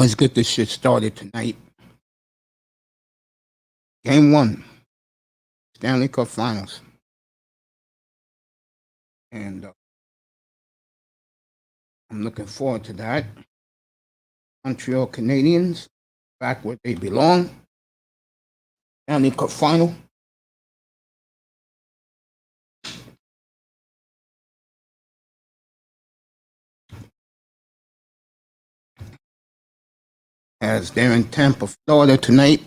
Let's get this shit started tonight. Game 1, Stanley Cup Finals. And I'm looking forward to that. Montreal Canadiens, back where they belong. Stanley Cup Final. As they're in Tampa, Florida tonight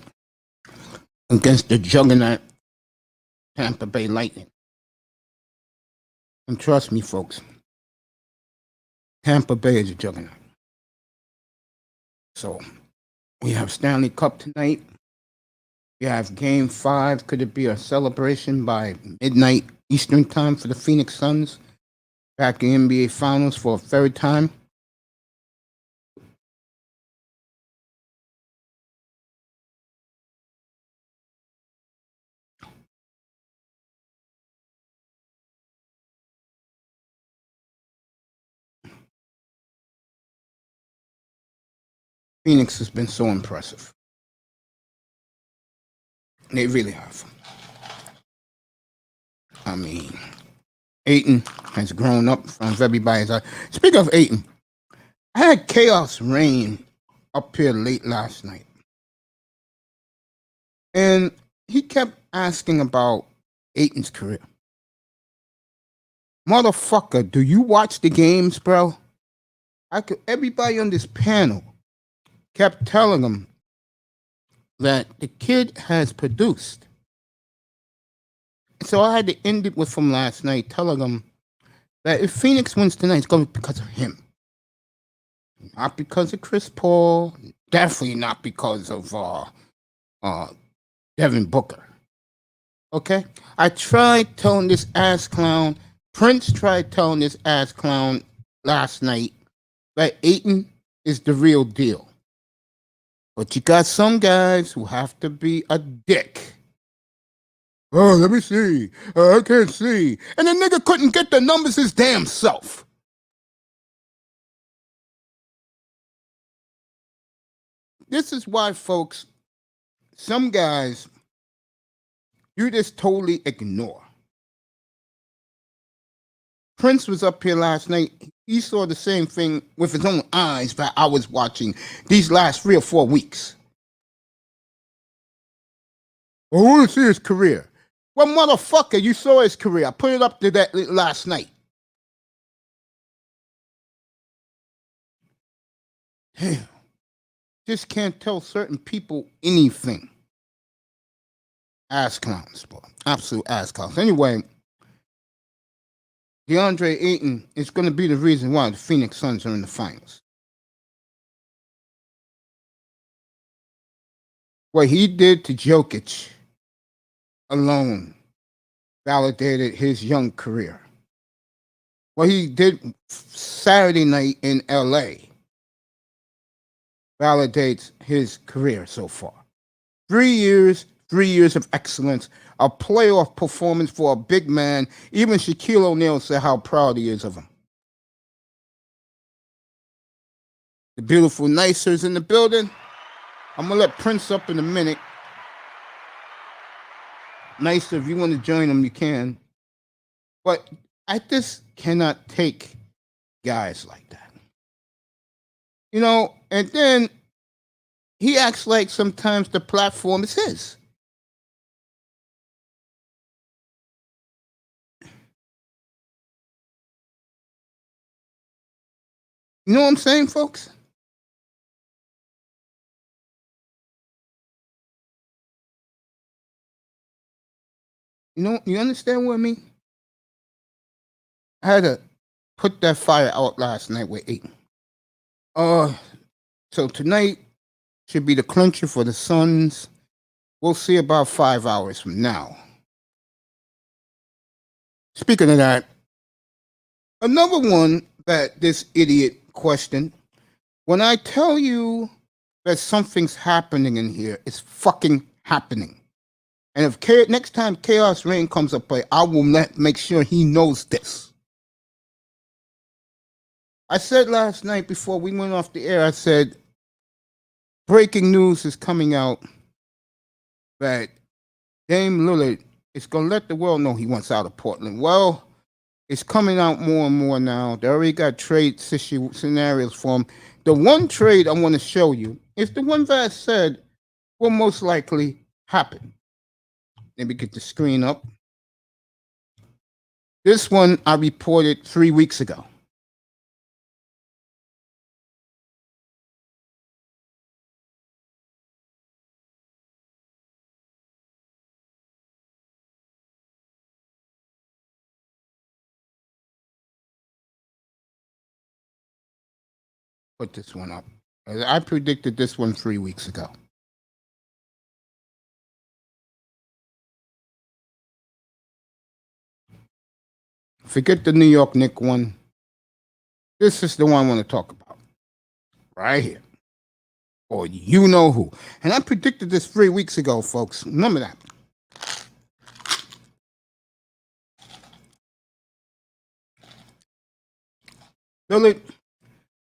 against the juggernaut Tampa Bay Lightning. And trust me, folks, Tampa Bay is a juggernaut. So we have Stanley Cup tonight. We have Game 5. Could it be a celebration by midnight Eastern time for the Phoenix Suns? Back in NBA Finals for a third time. Phoenix has been so impressive. They really have. I mean, Ayton has grown up in front of everybody's eyes. Speaking of Ayton, I had Chaos Reign up here late last night. And he kept asking about Ayton's career. Motherfucker, do you watch the games, bro? Everybody on this panel kept telling him that the kid has produced. So I had to end it with him last night, telling him that if Phoenix wins tonight, it's going to be because of him. Not because of Chris Paul, definitely not because of Devin Booker. Okay? I tried telling this ass clown, Prince tried telling this ass clown last night that Ayton is the real deal. But you got some guys who have to be a dick. Oh, let me see. I can't see. And the nigga couldn't get the numbers his damn self. This is why, folks, some guys you just totally ignore. Prince was up here last night. He saw the same thing with his own eyes that I was watching these last 3 or 4 weeks. I want to see his career. Well, motherfucker, you saw his career. I put it up to that last night. Damn. Just can't tell certain people anything. Ass clowns, bro. Absolute ass clowns. Anyway, DeAndre Ayton is going to be the reason why the Phoenix Suns are in the finals. What he did to Jokic alone validated his young career. What he did Saturday night in LA validates his career so far. 3 years of excellence, a playoff performance for a big man. Even Shaquille O'Neal said how proud he is of him. The beautiful Nicers in the building. I'm going to let Prince up in a minute. Nicer, if you want to join him, you can. But I just cannot take guys like that. You know, and then he acts like sometimes the platform is his. You know what I'm saying, folks? You know, you understand what I mean? I had to put that fire out last night with Ayton. So tonight should be the clincher for the Suns. We'll see about 5 hours from now. Speaking of that, another one that this idiot questioned, when I tell you that something's happening in here, it's fucking happening. And if next time Chaos Reign comes up play, I will make sure he knows this. I said last night before we went off the air, I said, breaking news is coming out that Dame Lillard is going to let the world know he wants out of Portland. Well, it's coming out more and more now. They already got trade scenarios for him. The one trade I want to show you is the one that I said will most likely happen. Let me get the screen up. This one I reported 3 weeks ago. Put this one up. I predicted this one 3 weeks ago. Forget the New York Knicks one. This is the one I want to talk about. Right here. Or you know who. And I predicted this 3 weeks ago, folks. Remember that. Lillard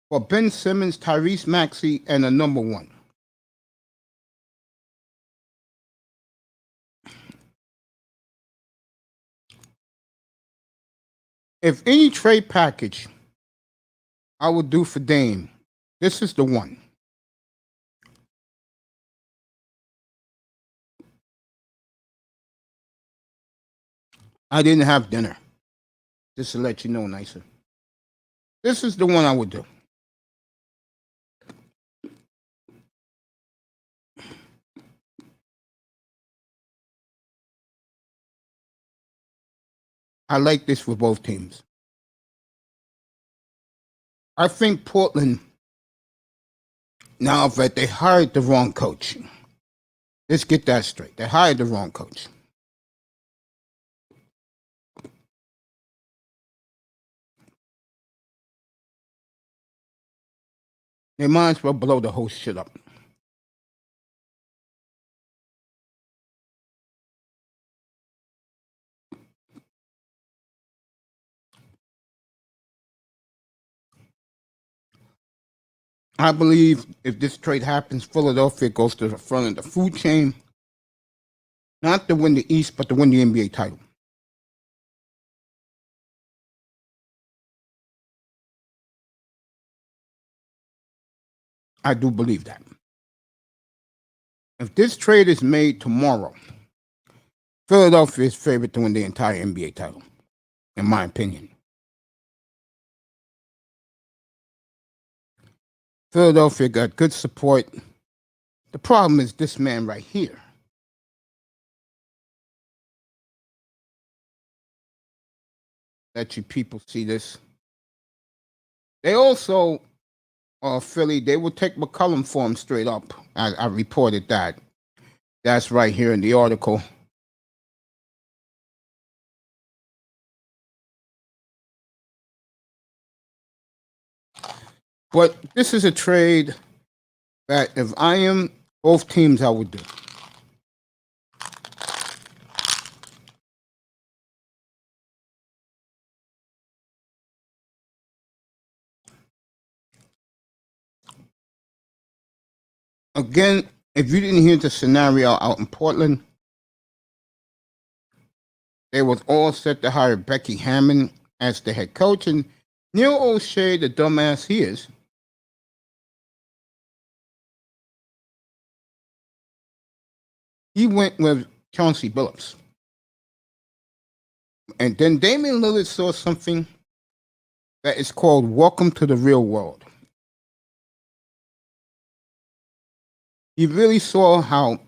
for Ben Simmons, Tyrese Maxey, and a number one. If any trade package I would do for Dame, this is the one. I didn't have dinner. Just to let you know nicer. This is the one I would do. I like this for both teams. I think Portland, now that they hired the wrong coach, let's get that straight. They hired the wrong coach. They might as well blow the whole shit up. I believe if this trade happens, Philadelphia goes to the front of the food chain, not to win the East, but to win the NBA title. I do believe that. If this trade is made tomorrow, Philadelphia is favored to win the entire NBA title, in my opinion. Philadelphia got good support. The problem is this man right here. Let you people see this. They also, Philly, they will take McCollum for him straight up. I reported that. That's right here in the article. But this is a trade that if I am both teams, I would do. Again, if you didn't hear the scenario out in Portland, they was all set to hire Becky Hammon as the head coach, and Neil O'Shea, the dumbass he is, he went with Chauncey Billups. And then Damian Lillard saw something that is called Welcome to the Real World. He really saw how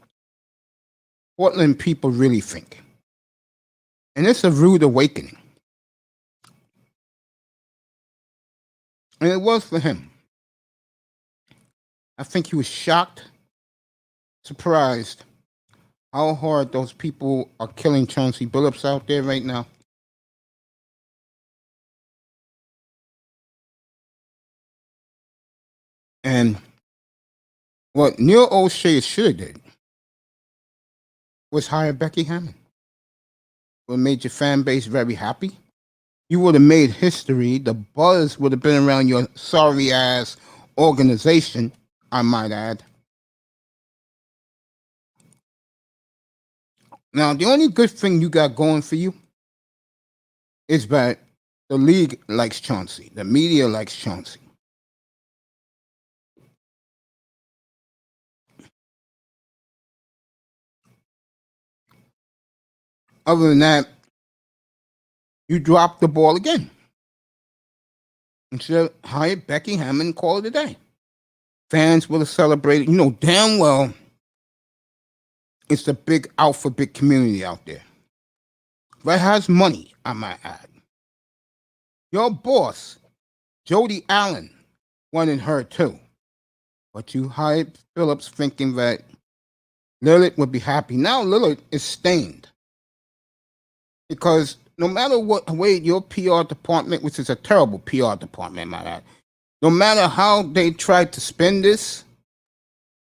Portland people really think. And it's a rude awakening. And it was for him. I think he was shocked, surprised how hard those people are killing Chauncey Billups out there right now. And what Neil O'Shea should have did was hire Becky Hammon. Would have made your fan base very happy. You would have made history. The buzz would have been around your sorry ass organization, I might add. Now, the only good thing you got going for you is that the league likes Chauncey. The media likes Chauncey. Other than that, you dropped the ball again. Instead of hire Becky Hammond and call it a day. Fans will have celebrated. You know damn well it's a big alpha big community out there that has money, I might add. Your boss, Jody Allen, wanted her too. But you hired Phillips thinking that Lillard would be happy. Now Lillard is stained. Because no matter what way your PR department, which is a terrible PR department, might add, no matter how they try to spin this,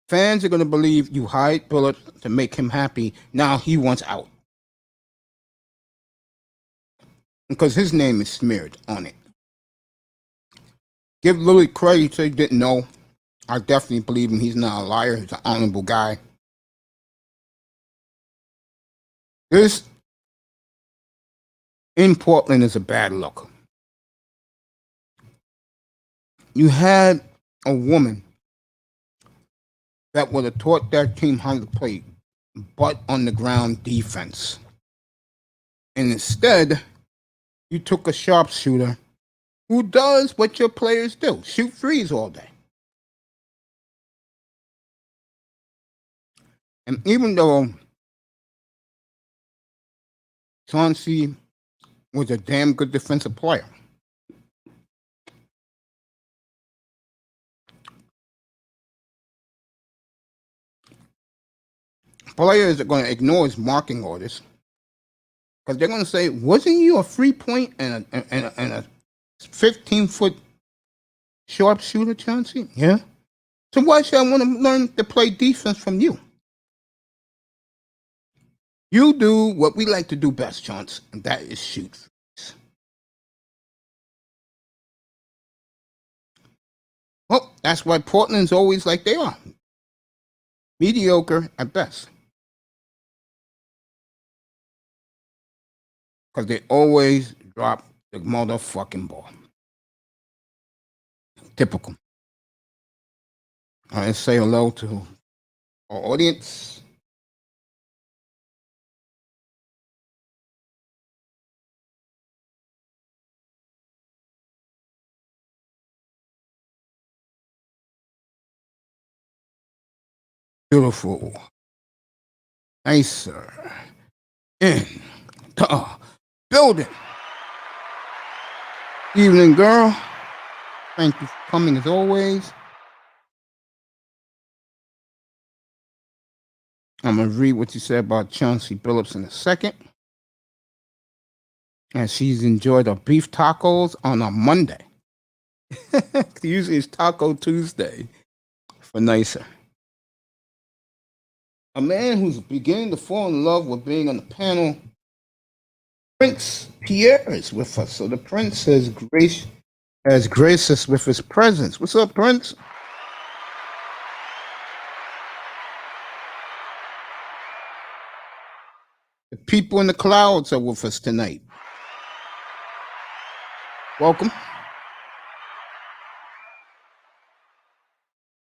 fans are going to believe you hired Lillard to make him happy. Now he wants out. Because his name is smeared on it. Give Lillard credit so he didn't know. I definitely believe him. He's not a liar. He's an honorable guy. This in Portland is a bad look. You had a woman that would have taught that team how to play butt on the ground defense. And instead, you took a sharpshooter who does what your players do, shoot threes all day. And even though Chauncey was a damn good defensive player, players are going to ignore his marking orders because they're going to say, wasn't you a 3-point and a 15-foot sharpshooter, Chauncey? Yeah. So why should I want to learn to play defense from you? You do what we like to do best, Chauncey, and that is shoot threes. Well, that's why Portland's always like they are. Mediocre at best. Because they always drop the motherfucking ball. Typical. All right, let's say hello to our audience. Beautiful. Nicer. In the building. Evening, girl. Thank you for coming as always. I'm going to read what you said about Chauncey Billups in a second. And she's enjoyed her beef tacos on a Monday. Usually it's Taco Tuesday for nicer. A man who's beginning to fall in love with being on the panel, Prince Pierre, is with us. So the Prince has graced us with his presence. What's up, Prince? The people in the clouds are with us tonight. Welcome.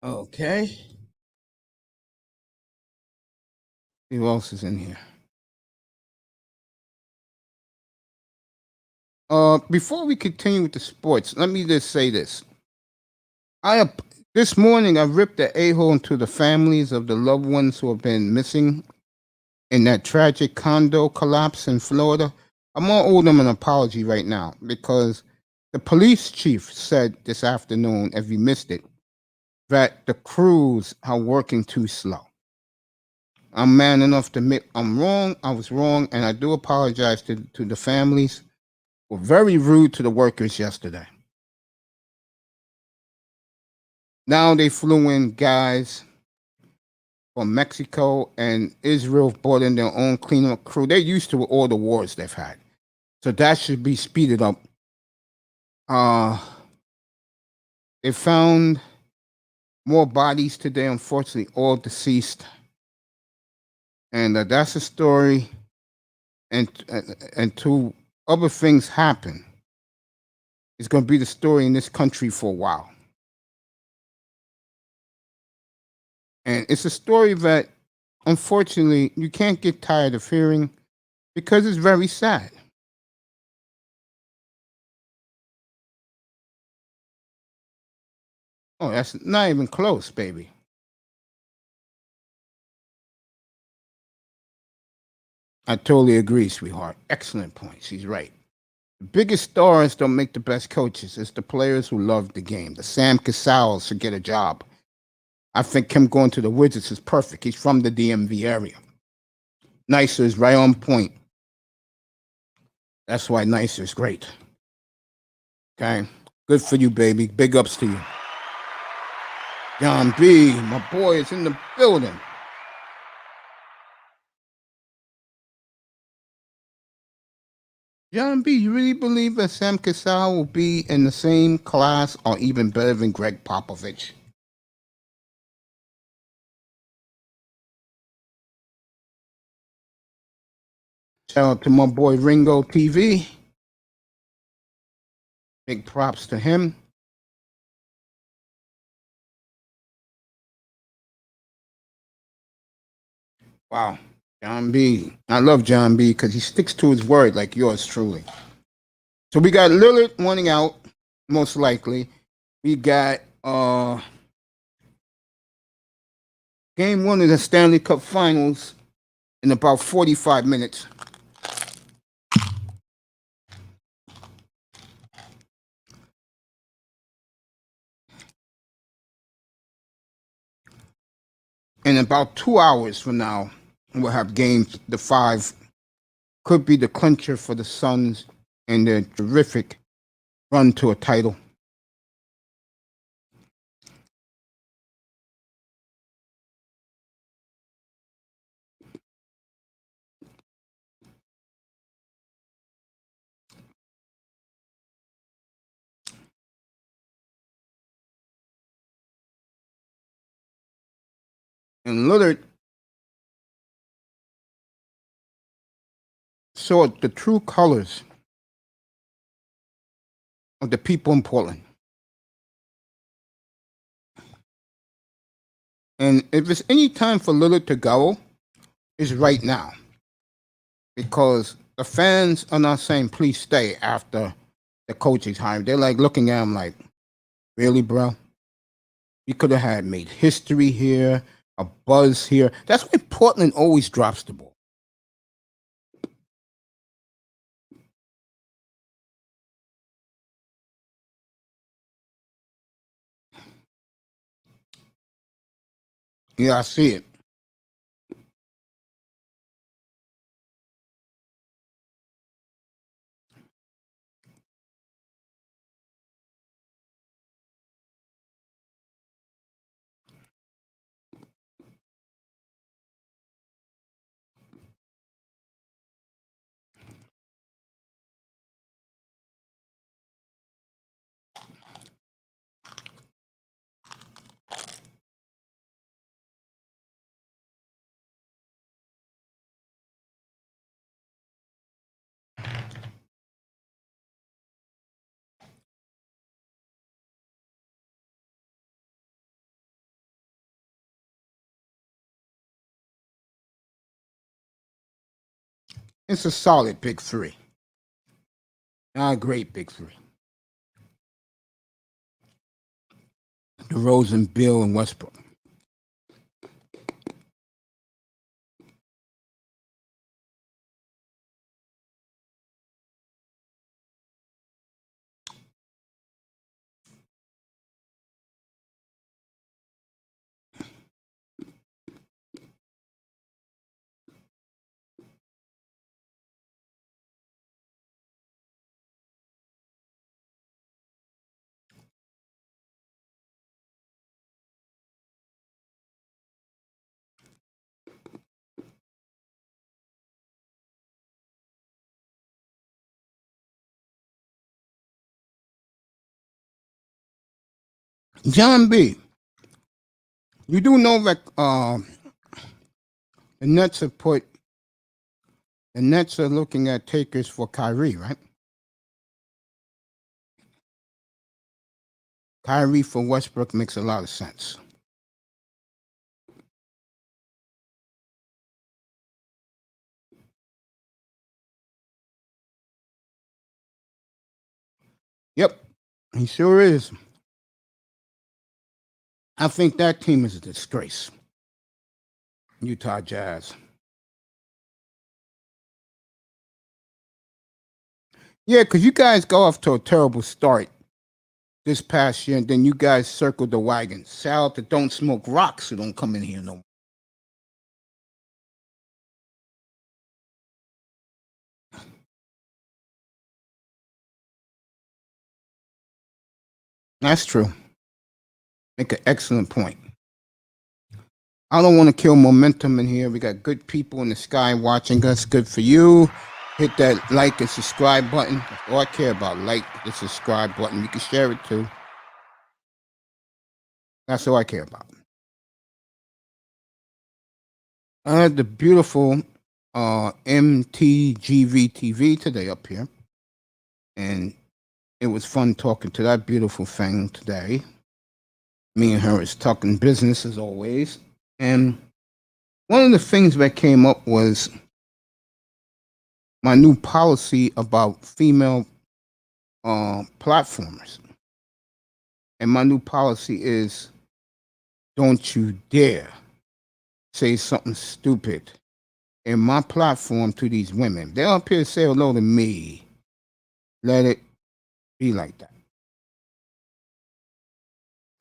Okay. Who else is in here? Before we continue with the sports, let me just say this. This morning I ripped the a-hole into the families of the loved ones who have been missing in that tragic condo collapse in Florida. I'm gonna owe them an apology right now because the police chief said this afternoon, if you missed it, that the crews are working too slow. I'm man enough to admit I'm wrong. I was wrong, and I do apologize to the families. Were very rude to the workers yesterday. Now they flew in guys from Mexico and Israel, brought in their own cleanup crew. They're used to all the wars they've had. So that should be speeded up. They found more bodies today, unfortunately, all deceased. And that's a story. And two other things happen. It's going to be the story in this country for a while. And it's a story that, unfortunately, you can't get tired of hearing because it's very sad. Oh, that's not even close, baby. I totally agree, sweetheart. Excellent point. She's right. The biggest stars don't make the best coaches. It's the players who love the game. The Sam Casals should get a job. I think him going to the Wizards is perfect. He's from the DMV area. Nicer is right on point. That's why Nicer is great. Okay? Good for you, baby. Big ups to you. John B., my boy, is in the building. John B., you really believe that Sam Cassell will be in the same class or even better than Greg Popovich? Shout out to my boy Ringo TV. Big props to him. Wow. John B. I love John B. because he sticks to his word like yours truly. So we got Lillard winning out, most likely. We got game one of the Stanley Cup Finals in about 45 minutes. In about 2 hours from now, we'll have game the 5. Could be the clincher for the Suns and their terrific run to a title. And Lillard saw the true colors of the people in Portland. And if it's any time for Lillard to go, it's right now. Because the fans are not saying, please stay after the coaching hired. They're like looking at him like, really, bro? You could have had made history here, a buzz here. That's why Portland always drops the ball. Yeah, I see it. It's a solid big 3. Not a great big 3. DeRozan, Bill, and Westbrook. John B., you do know that The Nets have put. The Nets are looking at takers for Kyrie, right? Kyrie for Westbrook makes a lot of sense. Yep, he sure is. I think that team is a disgrace. Utah Jazz. Yeah, because you guys go off to a terrible start this past year, and then you guys circled the wagon. Sal that don't smoke rocks who don't come in here no more. That's true. Make an excellent point. I don't want to kill momentum in here. We got good people in the sky watching us. Good for you. Hit that like and subscribe button. That's all I care about. Like the subscribe button. You can share it too. That's all I care about. I had the beautiful MTGV TV today up here. And it was fun talking to that beautiful thing today. Me and her is talking business as always. And one of the things that came up was my new policy about female platformers. And my new policy is don't you dare say something stupid in my platform to these women. They'll appear to say hello to me. Let it be like that.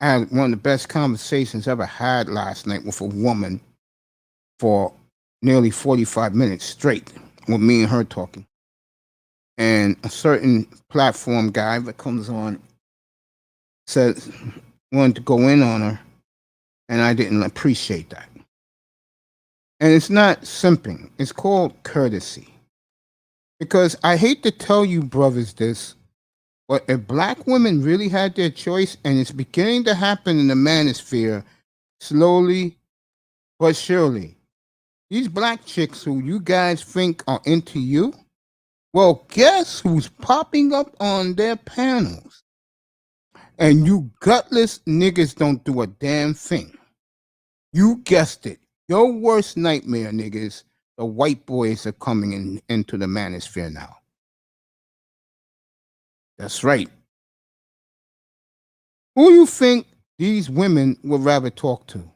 I had one of the best conversations I ever had last night with a woman for nearly 45 minutes straight with me and her talking. And a certain platform guy that comes on said, wanted to go in on her, and I didn't appreciate that. And it's not simping. It's called courtesy. Because I hate to tell you brothers this, but if black women really had their choice, and it's beginning to happen in the manosphere, slowly but surely, these black chicks who you guys think are into you, well, guess who's popping up on their panels? And you gutless niggas don't do a damn thing. You guessed it. Your worst nightmare, niggas, the white boys are coming into the manosphere now. That's right. Who you think these women would rather talk to?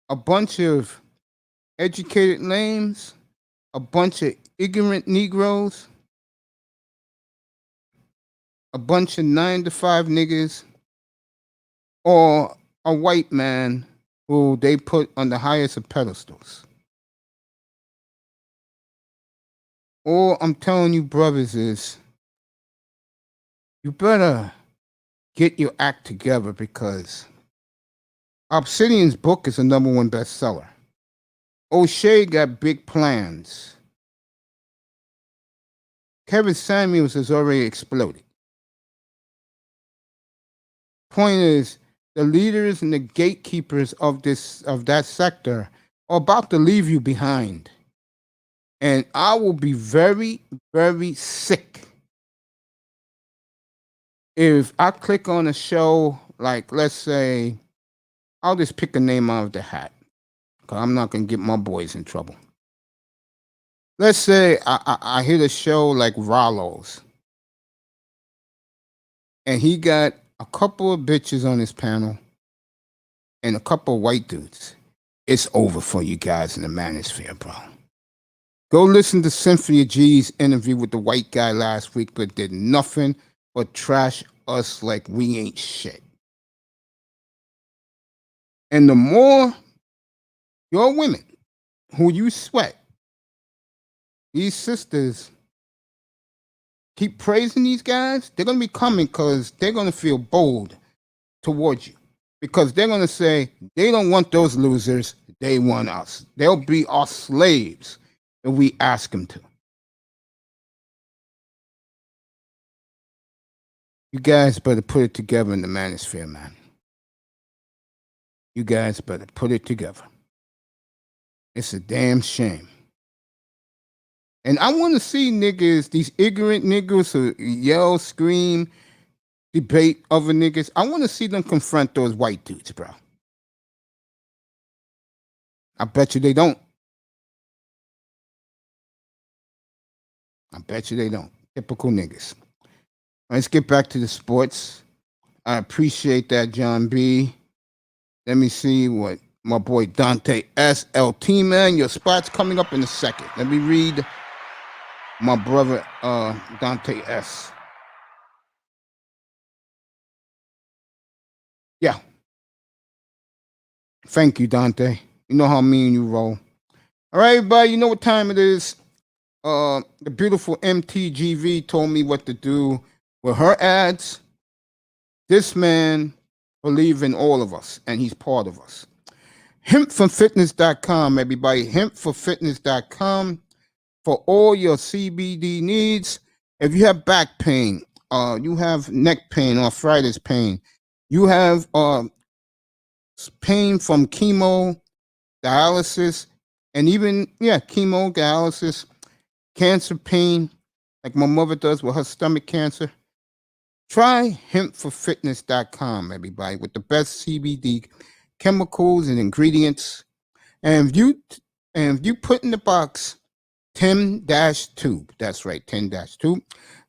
A bunch of educated lames? A bunch of ignorant Negroes? A bunch of 9-to-5 niggas? Or a white man who they put on the highest of pedestals? All I'm telling you, brothers, is you better get your act together, because Obsidian's book is a #1 bestseller. O'Shea got big plans. Kevin Samuels has already exploded. Point is, the leaders and the gatekeepers of that sector are about to leave you behind. And I will be very, very sick if I click on a show like, let's say, I'll just pick a name out of the hat, because I'm not going to get my boys in trouble. Let's say I hit a show like Rollo's, and he got a couple of bitches on his panel and a couple of white dudes. It's over for you guys in the manosphere, bro. Go listen to Cynthia G's interview with the white guy last week, but did nothing but trash us like we ain't shit. And the more your women who you sweat, these sisters, keep praising these guys, they're going to be coming because they're going to feel bold towards you. Because they're going to say, they don't want those losers, they want us. They'll be our slaves if we ask them to. You guys better put it together in the manosphere, man. You guys better put it together. It's a damn shame. And I want to see niggas, these ignorant niggas who yell, scream, debate other niggas. I want to see them confront those white dudes, bro. I bet you they don't. I bet you they don't. Typical niggas. Let's get back to the sports. I appreciate that, John B. Let me see what my boy Dante S. LT, man. Your spot's coming up in a second. Let me read my brother Dante S. Yeah. Thank you, Dante. You know how me and you roll. All right, everybody, you know what time it is. The beautiful MTGV told me what to do with her ads. This man believes in all of us, and he's part of us. Hempforfitness.com, everybody. Hempforfitness.com for all your CBD needs. If you have back pain, you have neck pain, arthritis pain, you have pain from chemo, dialysis, and even, chemo, dialysis, cancer pain, like my mother does with her stomach cancer. Try hempforfitness.com, everybody, with the best CBD chemicals and ingredients. And if you put in the box 10-2, that's right, 10-2,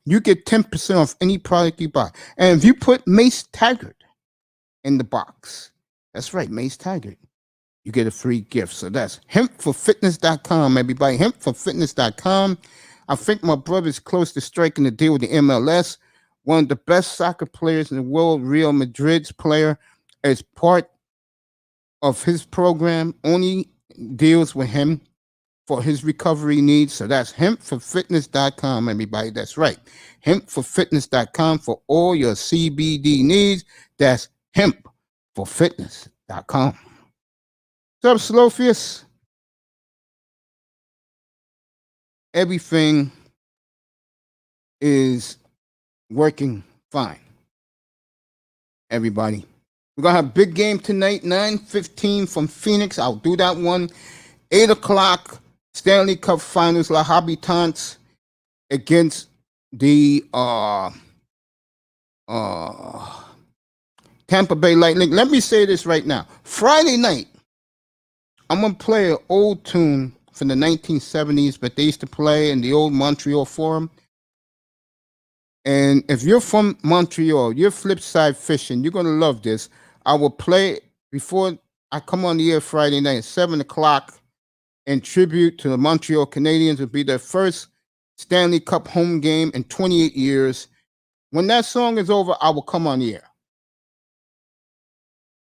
you get 10% off any product you buy. And if you put Mace Taggart in the box, that's right, Mace Taggart, you get a free gift. So that's hempforfitness.com, everybody. Hempforfitness.com. I think my brother's close to striking a deal with the MLS. One of the best soccer players in the world, Real Madrid's player, is part of his program, only deals with him for his recovery needs. So that's hempforfitness.com, everybody. That's right. Hempforfitness.com for all your CBD needs. That's hempforfitness.com. What's up, Slowfius? Everything is working fine. Everybody. We're going to have a big game tonight, 9:15 from Phoenix. I'll do that one. 8 o'clock, Stanley Cup Finals, La Habitants against the Tampa Bay Lightning. Let me say this right now. Friday night, I'm going to play an old tune from the 1970s, but they used to play in the old Montreal Forum. And if you're from Montreal, you're Flipside Fishing, you're going to love this. I will play before I come on the air Friday night at 7 o'clock in tribute to the Montreal Canadiens. It'll be their first Stanley Cup home game in 28 years. When that song is over, I will come on the air.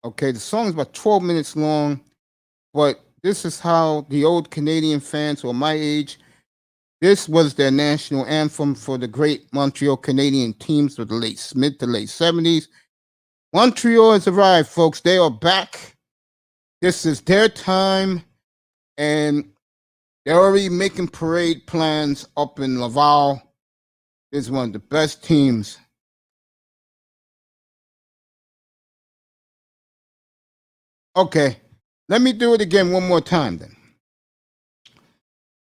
Okay, the song is about 12 minutes long, but this is how the old Canadian fans who are my age, this was their national anthem for the great Montreal Canadian teams of the mid to late 70s. Montreal has arrived, folks. They are back. This is their time, and they're already making parade plans up in Laval. This is one of the best teams. Okay, let me do it again one more time then.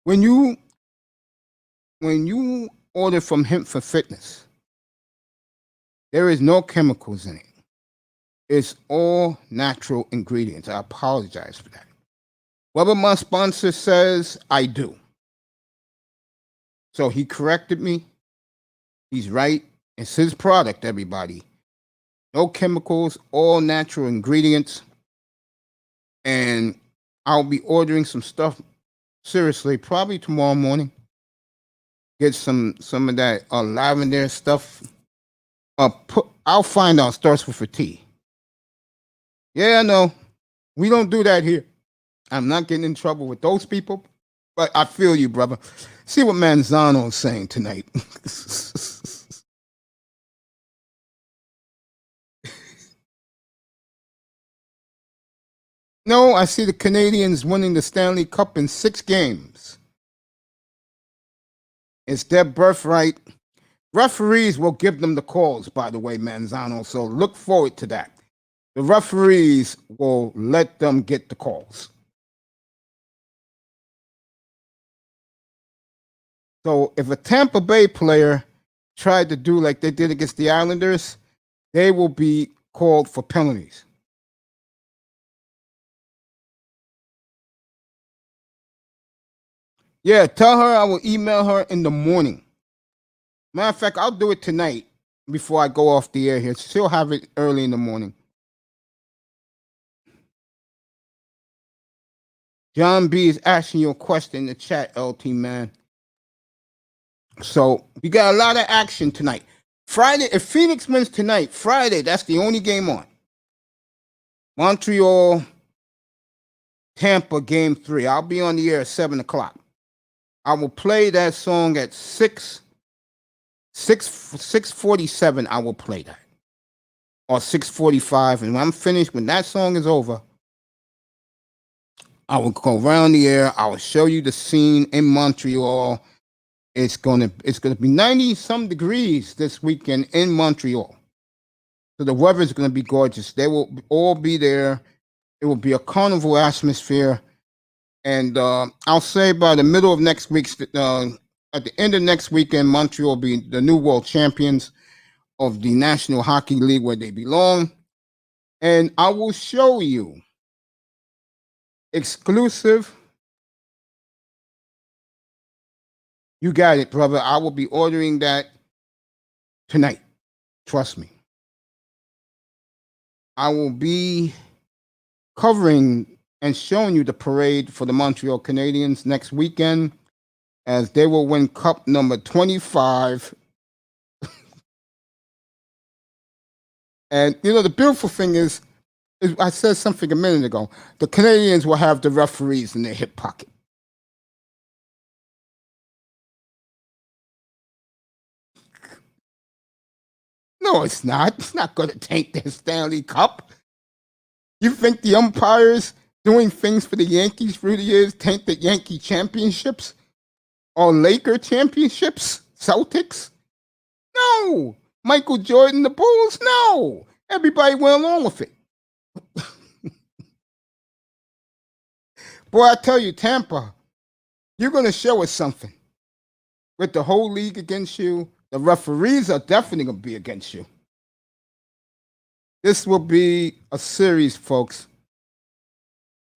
When you order from Hemp for Fitness, there is no chemicals in it. It's all natural ingredients. I apologize for that. Whatever my sponsor says, I do. So he corrected me. He's right. It's his product, everybody. No chemicals, all natural ingredients. And I'll be ordering some stuff, seriously, probably tomorrow morning. Get some of that lavender stuff. I'll find out. Starts with a T. Yeah, I know. We don't do that here. I'm not getting in trouble with those people, but I feel you, brother. See what Manzano is saying tonight. No, I see the Canadians winning the Stanley Cup in 6 games. It's their birthright. Referees will give them the calls, by the way, Manzano, so look forward to that. The referees will let them get the calls. So if a Tampa Bay player tried to do like they did against the Islanders, they will be called for penalties. Yeah, tell her I will email her in the morning. Matter of fact, I'll do it tonight before I go off the air here. She'll have it early in the morning. John B is asking you a question in the chat, LT man. So we got a lot of action tonight. Friday, if Phoenix wins tonight, Friday, that's the only game on. Montreal, Tampa, game 3. I'll be on the air at 7 o'clock. I will play that song at 6:47. I will play that. Or 6:45. And when I'm finished, when that song is over, I will go around the air. I will show you the scene in Montreal. It's gonna be 90 some degrees this weekend in Montreal. So the weather is gonna be gorgeous. They will all be there. It will be a carnival atmosphere. And I'll say by the middle of next week, at the end of next weekend, Montreal will be the new world champions of the National Hockey League where they belong. And I will show you exclusive. You got it, brother. I will be ordering that tonight. Trust me. I will be covering and showing you the parade for the Montreal Canadiens next weekend as they will win cup number 25. And, you know, the beautiful thing is I said something a minute ago. The Canadiens will have the referees in their hip pocket. No, it's not. It's not going to tank their Stanley Cup. You think the umpires doing things for the Yankees through the years tank the Yankee championships or Laker championships? Celtics? No. Michael Jordan, the Bulls? No. Everybody went along with it. Boy, I tell you, Tampa, you're going to show us something. With the whole league against you, the referees are definitely going to be against you. This will be a series, folks.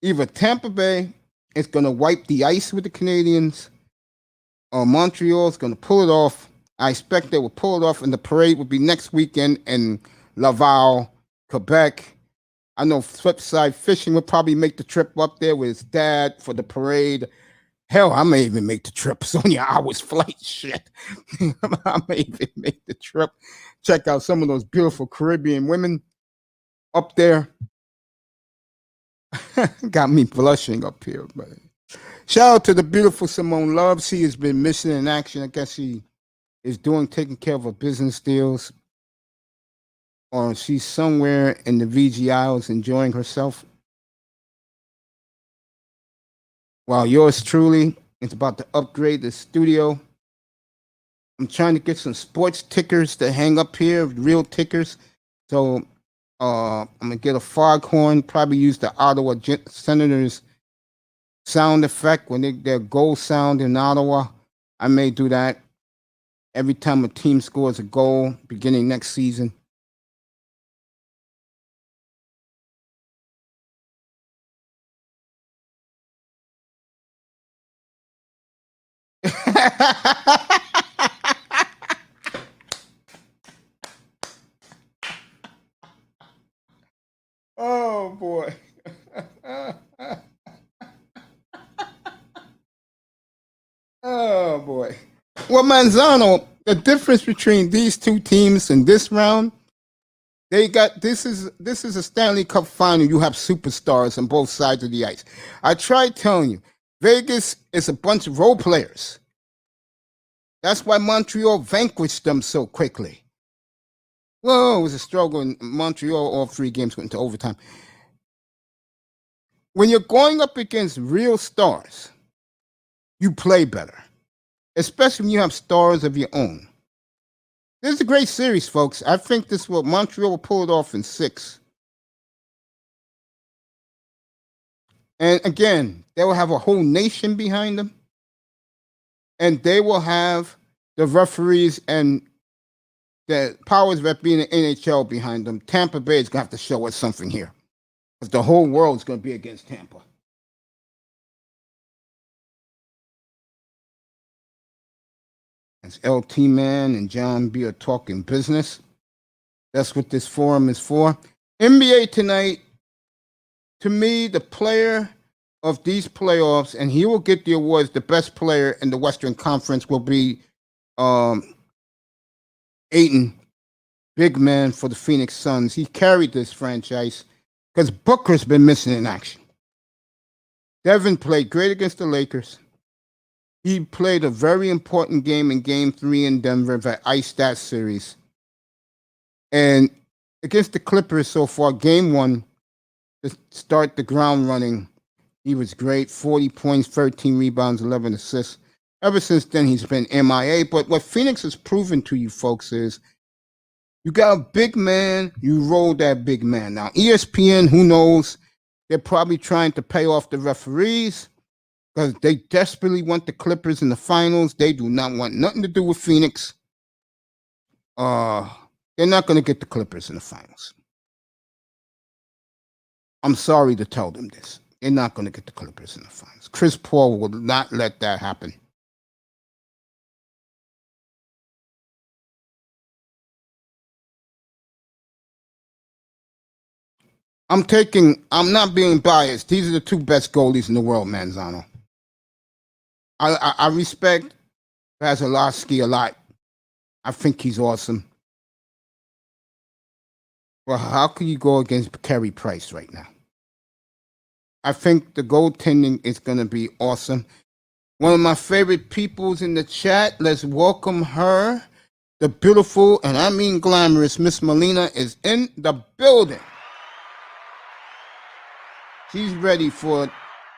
Either Tampa Bay is going to wipe the ice with the Canadiens, or Montreal is going to pull it off. I expect they will pull it off, and the parade will be next weekend in Laval, Quebec. I know Flipside Fishing will probably make the trip up there with his dad for the parade. Hell, I may even make the trip. It's only an hour's flight. Shit. I may even make the trip. Check out some of those beautiful Caribbean women up there. Got me blushing up here. But shout out to the beautiful Simone Love. She has been missing in action. I guess she is taking care of her business deals. Or she's somewhere in the VG Isles enjoying herself. While yours truly is about to upgrade the studio. I'm trying to get some sports tickers to hang up here, real tickers. So I'm going to get a foghorn, probably use the Ottawa Senators sound effect when their goal sound in Ottawa. I may do that every time a team scores a goal beginning next season. Oh boy. Oh boy. Well, Manzano, the difference between these two teams in this round, this is a Stanley Cup final. You have superstars on both sides of the ice. I tried telling you, Vegas is a bunch of role players. That's why Montreal vanquished them so quickly. Well, it was a struggle in Montreal. All 3 games went into overtime. When you're going up against real stars, you play better, especially when you have stars of your own. This is a great series, folks. I think Montreal will pull it off in 6. And again, they will have a whole nation behind them. and they will have the referees and the powers that be in the NHL behind them. Tampa Bay is going to have to show us something here, because the whole world is going to be against Tampa. As LT Man and John B are talking business. That's what this forum is for. NBA tonight, to me, the player of these playoffs, and he will get the awards, the best player in the Western Conference will be Ayton, big man for the Phoenix Suns. He carried this franchise because Booker's been missing in action. Devin played great against the Lakers. He played a very important game in Game 3 in Denver that iced that series. And against the Clippers so far, Game 1, to start the ground running, he was great. 40 points, 13 rebounds, 11 assists. Ever since then, he's been MIA. But what Phoenix has proven to you folks is you got a big man, you roll that big man. Now, ESPN, who knows? They're probably trying to pay off the referees because they desperately want the Clippers in the finals. They do not want nothing to do with Phoenix. They're not going to get the Clippers in the finals. I'm sorry to tell them this. They're not going to get the Clippers in the finals. Chris Paul will not let that happen. I'm not being biased. These are the two best goalies in the world, Manzano. I respect Vasilevsky a lot. I think he's awesome. Well, how can you go against Carey Price right now? I think the goaltending is going to be awesome. One of my favorite peoples in the chat, let's welcome her. The beautiful, and I mean glamorous, Miss Melina is in the building. She's ready for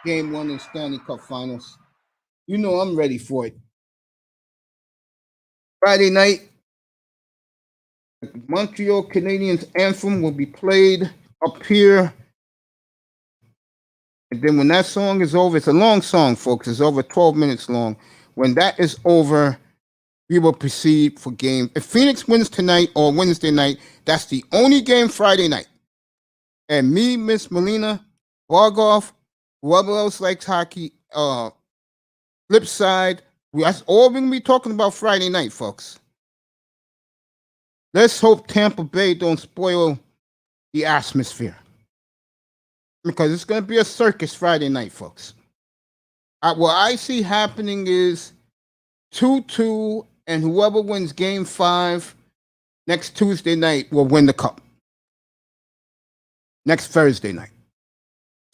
Game 1 in Stanley Cup Finals. You know I'm ready for it. Friday night, the Montreal Canadiens anthem will be played up here. And then when that song is over, it's a long song, folks. It's over 12 minutes long. When that is over, we will proceed for game. If Phoenix wins tonight or Wednesday night, that's the only game Friday night. And me, Miss Melina, Bargoff, whoever else likes hockey, flip side, that's all we're going to be talking about Friday night, folks. Let's hope Tampa Bay don't spoil the atmosphere, because it's going to be a circus Friday night, folks. What I see happening is 2-2, and whoever wins Game 5 next Tuesday night will win the cup. Next Thursday night.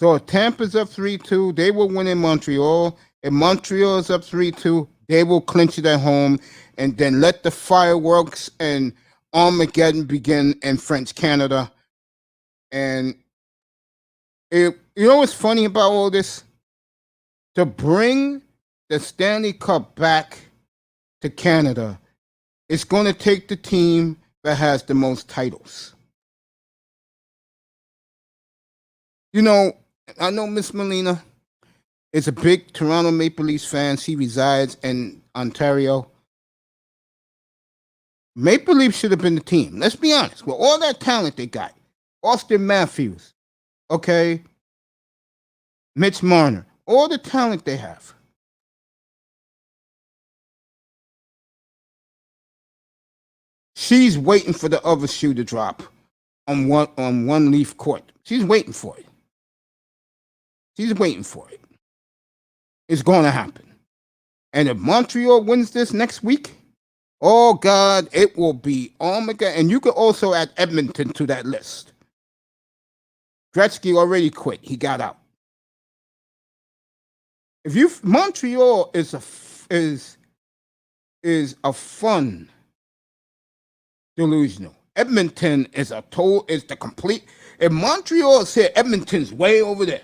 So if Tampa's up 3-2, they will win in Montreal. If Montreal is up 3-2, they will clinch it at home, and then let the fireworks and Armageddon begin in French Canada. And you know what's funny about all this? To bring the Stanley Cup back to Canada, it's going to take the team that has the most titles. You know, I know Miss Melina is a big Toronto Maple Leafs fan. She resides in Ontario. Maple Leafs should have been the team. Let's be honest. With all that talent they got, Austin Matthews, okay, Mitch Marner, all the talent they have. She's waiting for the other shoe to drop on one Leaf court. She's waiting for it. She's waiting for it. It's going to happen. And if Montreal wins this next week, oh God, it will be Armageddon. And you could also add Edmonton to that list. Gretzky already quit. He got out. Montreal is a fun delusional. Edmonton is the complete. If Montreal is here, Edmonton's way over there.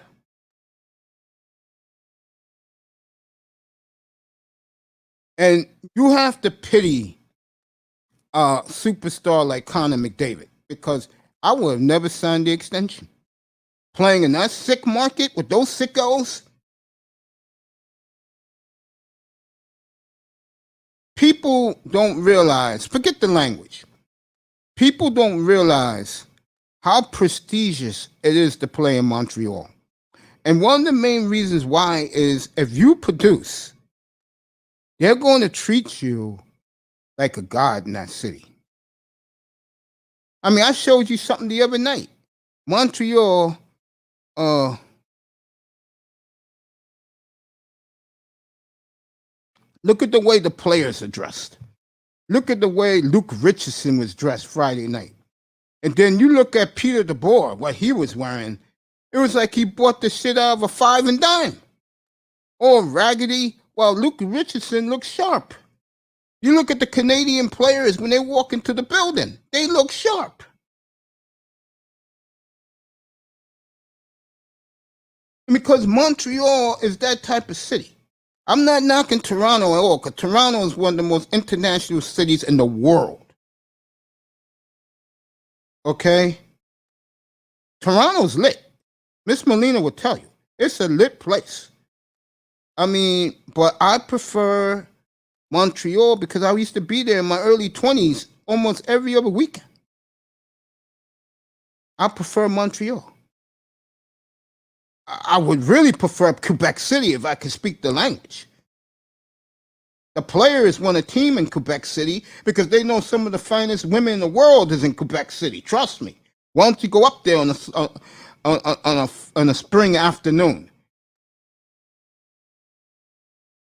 And you have to pity a superstar like Connor McDavid, because I would have never signed the extension. Playing in that sick market with those sickos, people don't realize, forget the language, people don't realize how prestigious it is to play in Montreal. And one of the main reasons why is if you produce, they're going to treat you like a god in that city. I mean, I showed you something the other night. Montreal, look at the way the players are dressed. Look at the way Luke Richardson was dressed Friday night. And then you look at Peter DeBoer, what he was wearing. It was like he bought the shit out of a five and dime. All raggedy, while Luke Richardson looks sharp. You look at the Canadian players when they walk into the building. They look sharp. Because Montreal is that type of city. I'm not knocking Toronto at all, because Toronto is one of the most international cities in the world. Okay? Toronto's lit. Miss Molina will tell you. It's a lit place. I mean, but I prefer Montreal because I used to be there in my early 20s almost every other weekend. I prefer Montreal. I would really prefer Quebec City if I could speak the language. The players want a team in Quebec City because they know some of the finest women in the world is in Quebec City. Trust me. Why don't you go up there on a spring afternoon?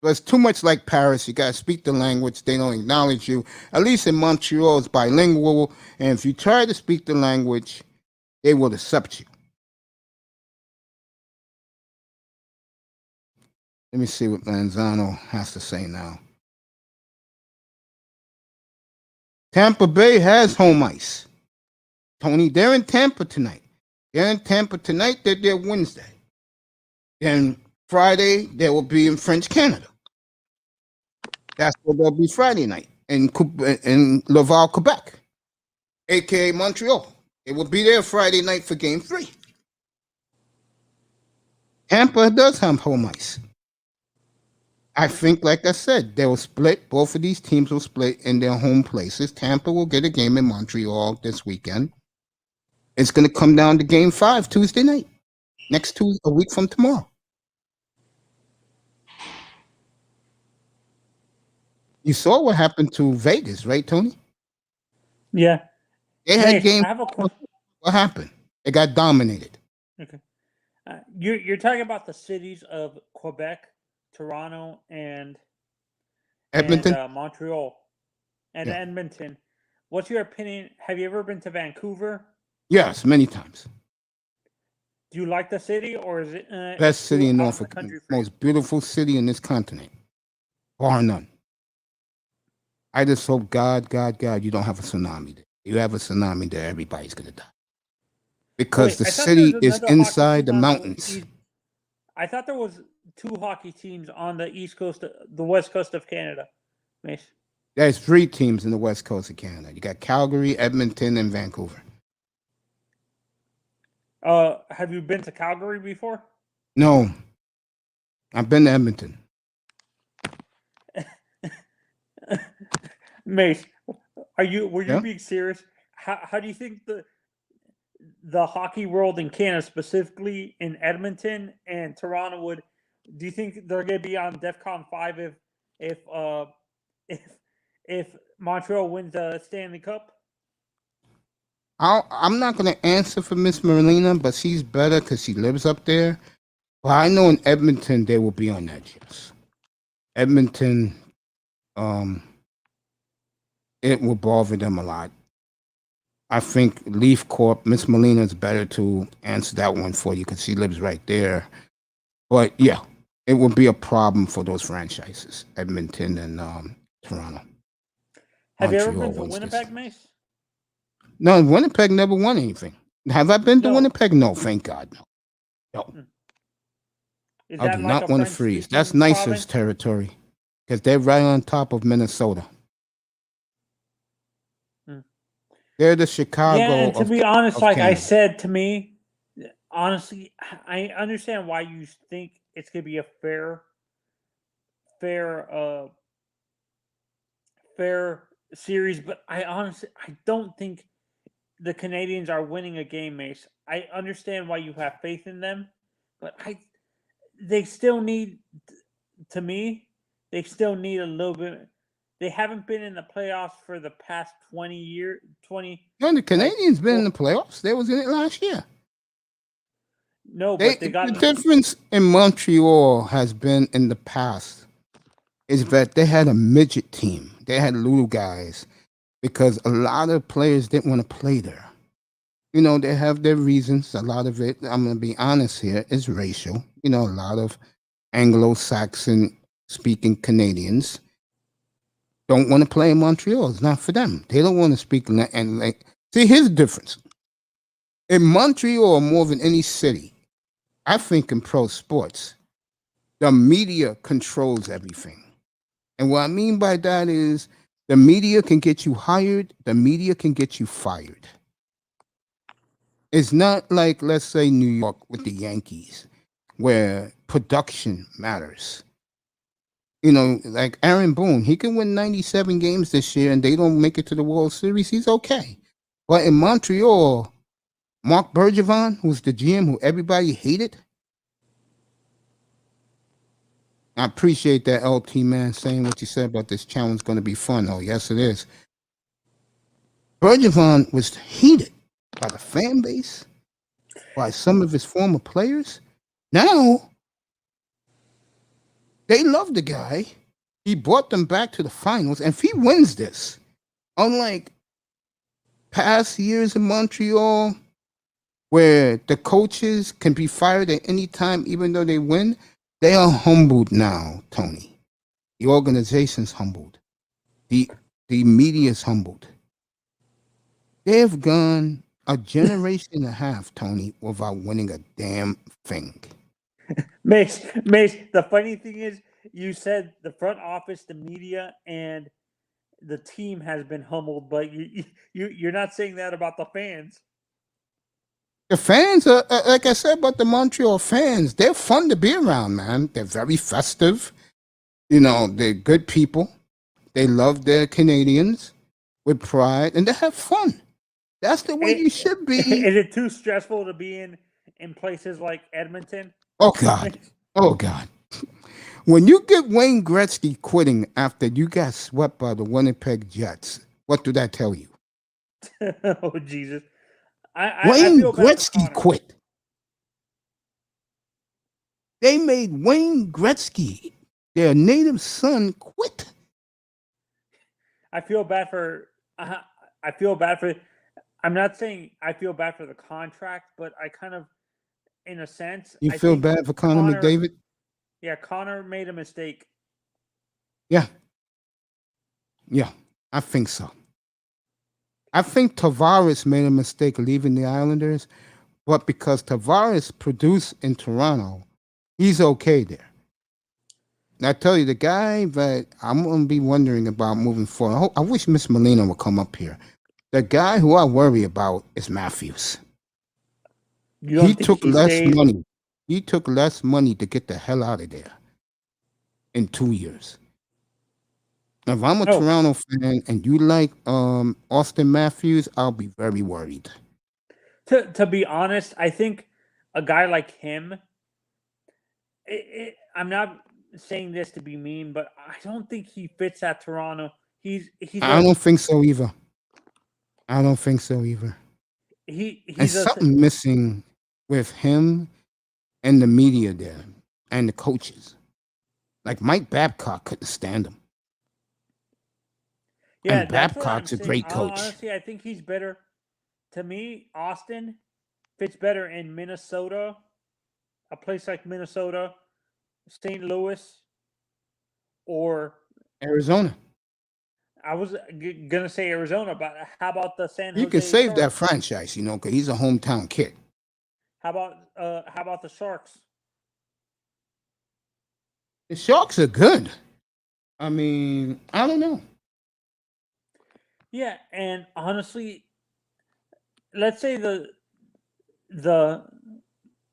But it's too much like Paris. You got to speak the language. They don't acknowledge you. At least in Montreal, it's bilingual. And if you try to speak the language, they will accept you. Let me see what Manzano has to say now. Tampa Bay has home ice. Tony, they're in Tampa tonight. They're there Wednesday. Then Friday, they will be in French Canada. That's where they'll be Friday night in Laval, Quebec, a.k.a. Montreal. They will be there Friday night for Game 3. Tampa does have home ice. I think, like I said, they will split. Both of these teams will split in their home places. Tampa will get a game in Montreal this weekend. It's going to come down to Game 5 Tuesday night, next Tuesday, a week from tomorrow. You saw what happened to Vegas, right, Tony? Yeah. They had game. I have a question. What happened? They got dominated. Okay. You're talking about the cities of Quebec, Toronto, and Edmonton, and Montreal, and Edmonton. What's your opinion? Have you ever been to Vancouver? Yes, many times. Do you like the city, or is it best city in Norfolk? Most beautiful city in this continent, bar none. I just hope God, you don't have a tsunami there. You have a tsunami there, everybody's gonna die. Because the city is inside the mountains. I thought there was 2 hockey teams on the east coast, the west coast of Canada. Mace. There's 3 teams in the west coast of Canada. You got Calgary, Edmonton, and Vancouver. Have you been to Calgary before? No. I've been to Edmonton. Mace, were you being serious? How do you think the hockey world in Canada, specifically in Edmonton and Toronto, do you think they're going to be on DEFCON 5 if Montreal wins the Stanley Cup? I'm not going to answer for Miss Marlena, but she's better because she lives up there. But I know in Edmonton they will be on that. Yes, Edmonton, it will bother them a lot. I think Leaf Corp, Miss Molina is better to answer that one for you because she lives right there. But yeah, it will be a problem for those franchises, Edmonton and Toronto. Have you ever been to Winnipeg, Mace? No, Winnipeg never won anything. Have I been to Winnipeg? No, thank God, no. I do not want to freeze. That's Nicer's territory because they're right on top of Minnesota. They're the Chicago. Yeah, and to be honest, like Canada. I said, to me, honestly, I understand why you think it's going to be a fair fair series, but I don't think the Canadians are winning a game, Mace. I understand why you have faith in them, but they still need, to me, they still need a little bit. They haven't been in the playoffs for the past 20 years. 20. No, the Canadians been in the playoffs. They was in it last year. No, but they got the difference in Montreal has been in the past is that they had a midget team. They had little guys because a lot of players didn't want to play there. You know, they have their reasons. A lot of it, I'm going to be honest here, is racial. You know, a lot of Anglo-Saxon speaking Canadians don't want to play in Montreal. It's not for them. They don't want to speak. And like, see, here's the difference. In Montreal, more than any city, I think in pro sports, the media controls everything. And what I mean by that is the media can get you hired, the media can get you fired. It's not like, let's say, New York with the Yankees, where production matters. You know, like Aaron Boone, he can win 97 games this year and they don't make it to the World Series. He's okay. But in Montreal, Mark Bergevin, who's the GM who everybody hated, I appreciate that, LT, man, saying what you said about this challenge going to be fun. Oh, yes, it is. Bergevin was heated by the fan base, by some of his former players. Now, they love the guy. He brought them back to the finals. And if he wins this, unlike past years in Montreal, where the coaches can be fired at any time, even though they win, they are humbled now, Tony. The organization's humbled. The media's humbled. They have gone a generation and a half, Tony, without winning a damn thing. Mace, the funny thing is, you said the front office, the media, and the team has been humbled, but you're not saying that about the fans. The fans are, like I said about the Montreal fans, they're fun to be around, man. They're very festive. You know, they're good people. They love their Canadians with pride, and they have fun. That's the way you should be. Is it too stressful to be in places like Edmonton? Oh, God. Oh, God. When you get Wayne Gretzky quitting after you got swept by the Winnipeg Jets, what did that tell you? Oh, Jesus. Wayne Gretzky quit. They made Wayne Gretzky, their native son, quit. I feel bad for. I'm not saying I feel bad for the contract, but I kind of, in a sense, you feel bad for Connor McDavid. Yeah, Connor made a mistake. Yeah, I think so. I think Tavares made a mistake leaving the Islanders, but because Tavares produced in Toronto, he's okay there. And I tell you, the guy that I'm going to be wondering about moving forward, I wish Miss Molina would come up here. The guy who I worry about is Matthews. He took less money. He took less money to get the hell out of there in 2 years. If I'm a Toronto fan and you like Austin Matthews, I'll be very worried. To be honest, I think a guy like him, I'm not saying this to be mean, but I don't think he fits at Toronto. I don't think so either. I don't think so either. There's something missing with him and the media there and the coaches. Like Mike Babcock couldn't stand him. Yeah, and Babcock's a great coach. Honestly, I think he's better. To me, Austin fits better in Minnesota, a place like Minnesota, St. Louis, or Arizona. I was gonna say Arizona, but how about the San Jose? You can save Sharks? that franchise, because he's a hometown kid. How about the Sharks? The Sharks are good. I mean, I don't know. Yeah, and honestly, let's say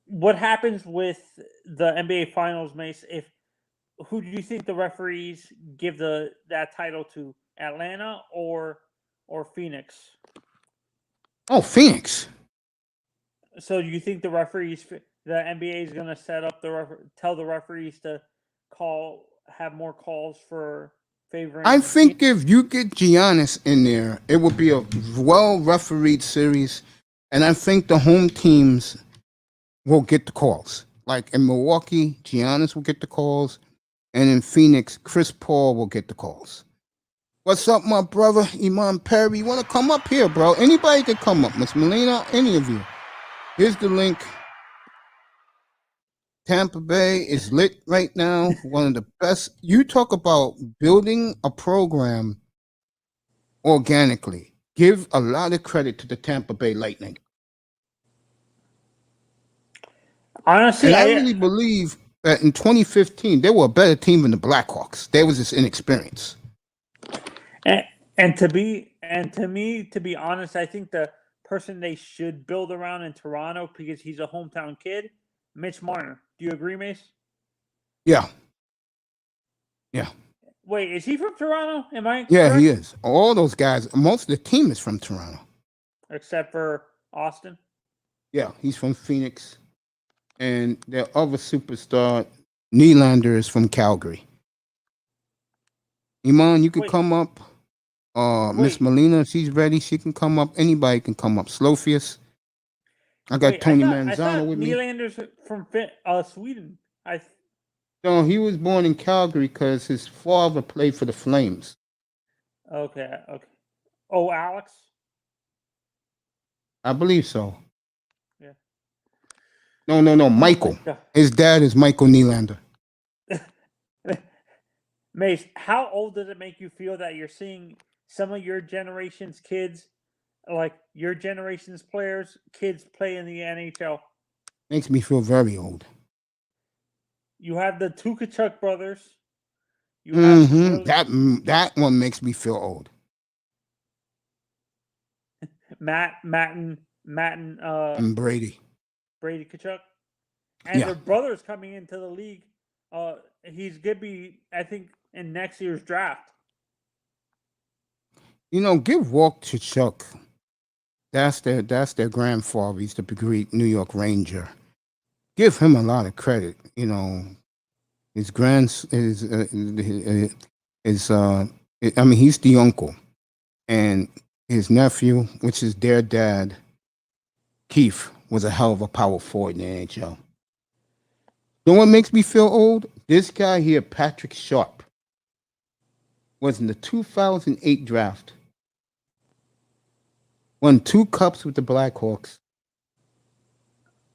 what happens with the NBA Finals, Mace? Who do you think the referees give that title to? Atlanta or Phoenix? Oh, Phoenix. So do you think the NBA is going to set up tell the referees to have more calls for favoring? I think if you get Giannis in there, it would be a well-refereed series, and I think the home teams will get the calls. Like in Milwaukee, Giannis will get the calls, and in Phoenix, Chris Paul will get the calls. What's up, my brother, Iman Perry? You want to come up here, bro? Anybody can come up. Miss Melina, any of you. Here's the link. Tampa Bay is lit right now. One of the best. You talk about building a program organically. Give a lot of credit to the Tampa Bay Lightning. Honestly, and I really believe that in 2015, they were a better team than the Blackhawks. They was just inexperienced. And to be honest, I think the person they should build around in Toronto, because he's a hometown kid, Mitch Marner. Do you agree, Mace? Yeah. Wait, is he from Toronto? Am I? Yeah, correct? he is. All those guys, most of the team is from Toronto. Except for Austin? Yeah, he's from Phoenix. And their other superstar, Nylander, is from Calgary. Iman, you could come up. Miss Melina, she's ready. She can come up. Anybody can come up. Slofius. I got Tony Manzano with me. Nylander's from Sweden. No, he was born in Calgary because his father played for the Flames. Okay. Oh, Alex? I believe so. Yeah. No, Michael. His dad is Michael Nylander. Mace, how old does it make you feel that you're seeing some of your generation's kids, like your generation's kids play in the NHL? Makes me feel very old. You have the two Kachuk brothers. You have that one makes me feel old. Matt and Brady Kachuk, and their brother's coming into the league. He's gonna be, I think, in next year's draft. Give Walt Kachuk. That's their grandfather. He's the great New York Ranger. Give him a lot of credit. His he's the uncle, and his nephew, which is their dad, Keith, was a hell of a power forward in the NHL. You know what makes me feel old? This guy here, Patrick Sharp, was in the 2008 draft. Won 2 cups with the Blackhawks.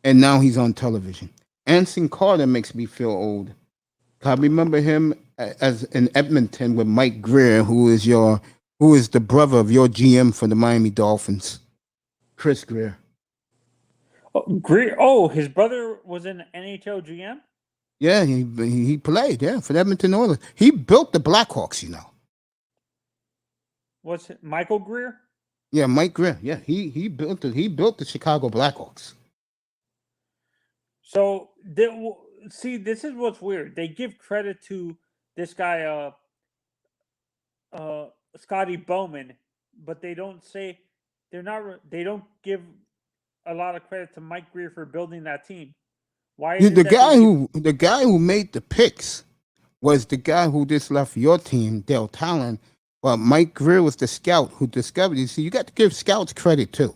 And now he's on television. Anson Carter makes me feel old. I remember him as in Edmonton with Mike Greer, who is the brother of your GM for the Miami Dolphins, Chris Greer. Greer. Oh, his brother was an NHL GM? Yeah, he played, for the Edmonton Oilers. He built the Blackhawks, What's it, Michael Greer? Yeah, Mike Greer. Yeah, he built the Chicago Blackhawks. So see, this is what's weird. They give credit to this guy, Scotty Bowman, but they don't give a lot of credit to Mike Greer for building that team. Why is the guy who made the picks was the guy who just left your team, Dale Talon, but Mike Greer was the scout who discovered it. So you got to give scouts credit too,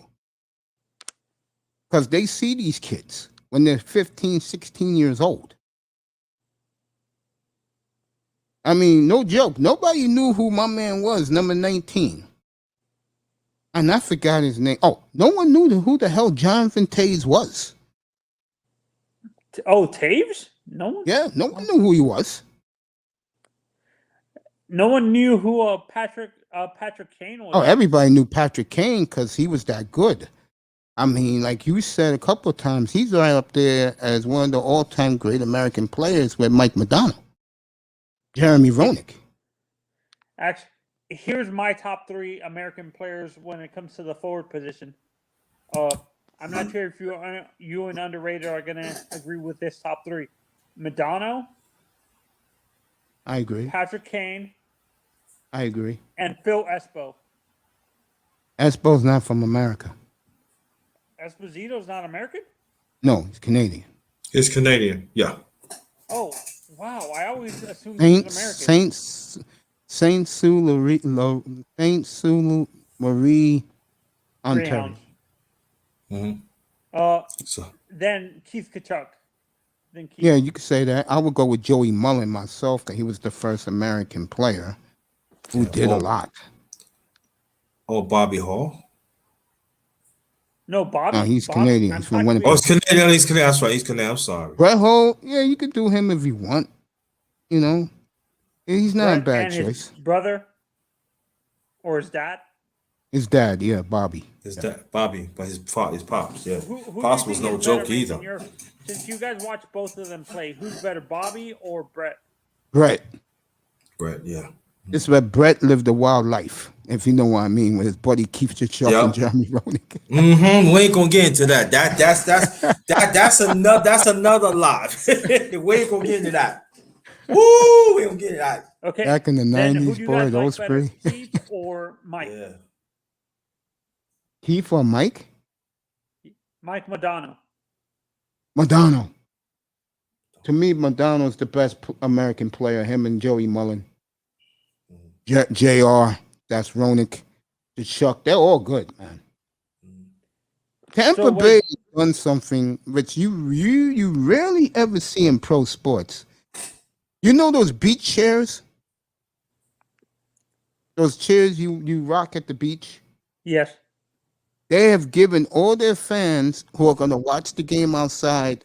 because they see these kids when they're 15, 16 years old. I mean, no joke. Nobody knew who my man was, number 19. And I forgot his name. Oh, no one knew who the hell Jonathan Toews was. Oh, Toews? No one? Yeah, no one knew who he was. No one knew who Patrick Kane was. Oh, everybody knew Patrick Kane because he was that good. I mean, like you said a couple of times, he's right up there as one of the all-time great American players with Mike Modano, Jeremy Roenick. Actually, here's my top 3 American players when it comes to the forward position. I'm not sure if you and Underrated are going to agree with this top 3. Modano. I agree. Patrick Kane. I agree. And Phil Espo. Espo's not from America. Esposito's not American? No, he's Canadian. He's Canadian. Yeah. Oh, wow. I always assumed he was American. Saint Sue Marie, Ontario. So Then Keith Kachuk. Yeah, you could say that. I would go with Joey Mullen myself, because he was the first American player who did a lot. Oh, Bobby Hall. No, Bobby. No, he's Canadian. He's from Winnipeg. Oh, he's Canadian. He's Canadian. That's right. He's Canadian. I'm sorry. Brett Hull, yeah, you could do him if you want. You know, he's not a bad choice. His brother or his dad? His dad, yeah, Bobby. His dad, Bobby, but his pops, yeah. Who Pops do you was think no is joke better, either. Mason? Since you guys watch both of them play, who's better, Bobby or Brett? Brett. Brett, yeah. This is where Brett lived a wild life, if you know what I mean, with his buddy Keith Kachuk and Jeremy Roenick. We ain't gonna get into that. That's another lot. We ain't gonna get into that. Woo! We don't get that. Okay. Back in the Then 90s, boy, those better, three. Keith or Mike? Yeah. Keith or Mike? Mike Modano. Modano. To me, Modano's the best American player. Him and Joey Mullen. JR, that's Roenick. The Chuck, they're all good, man. Tampa Bay has done something which you rarely ever see in pro sports. You know those beach chairs? Those chairs you rock at the beach? Yes. They have given all their fans who are going to watch the game outside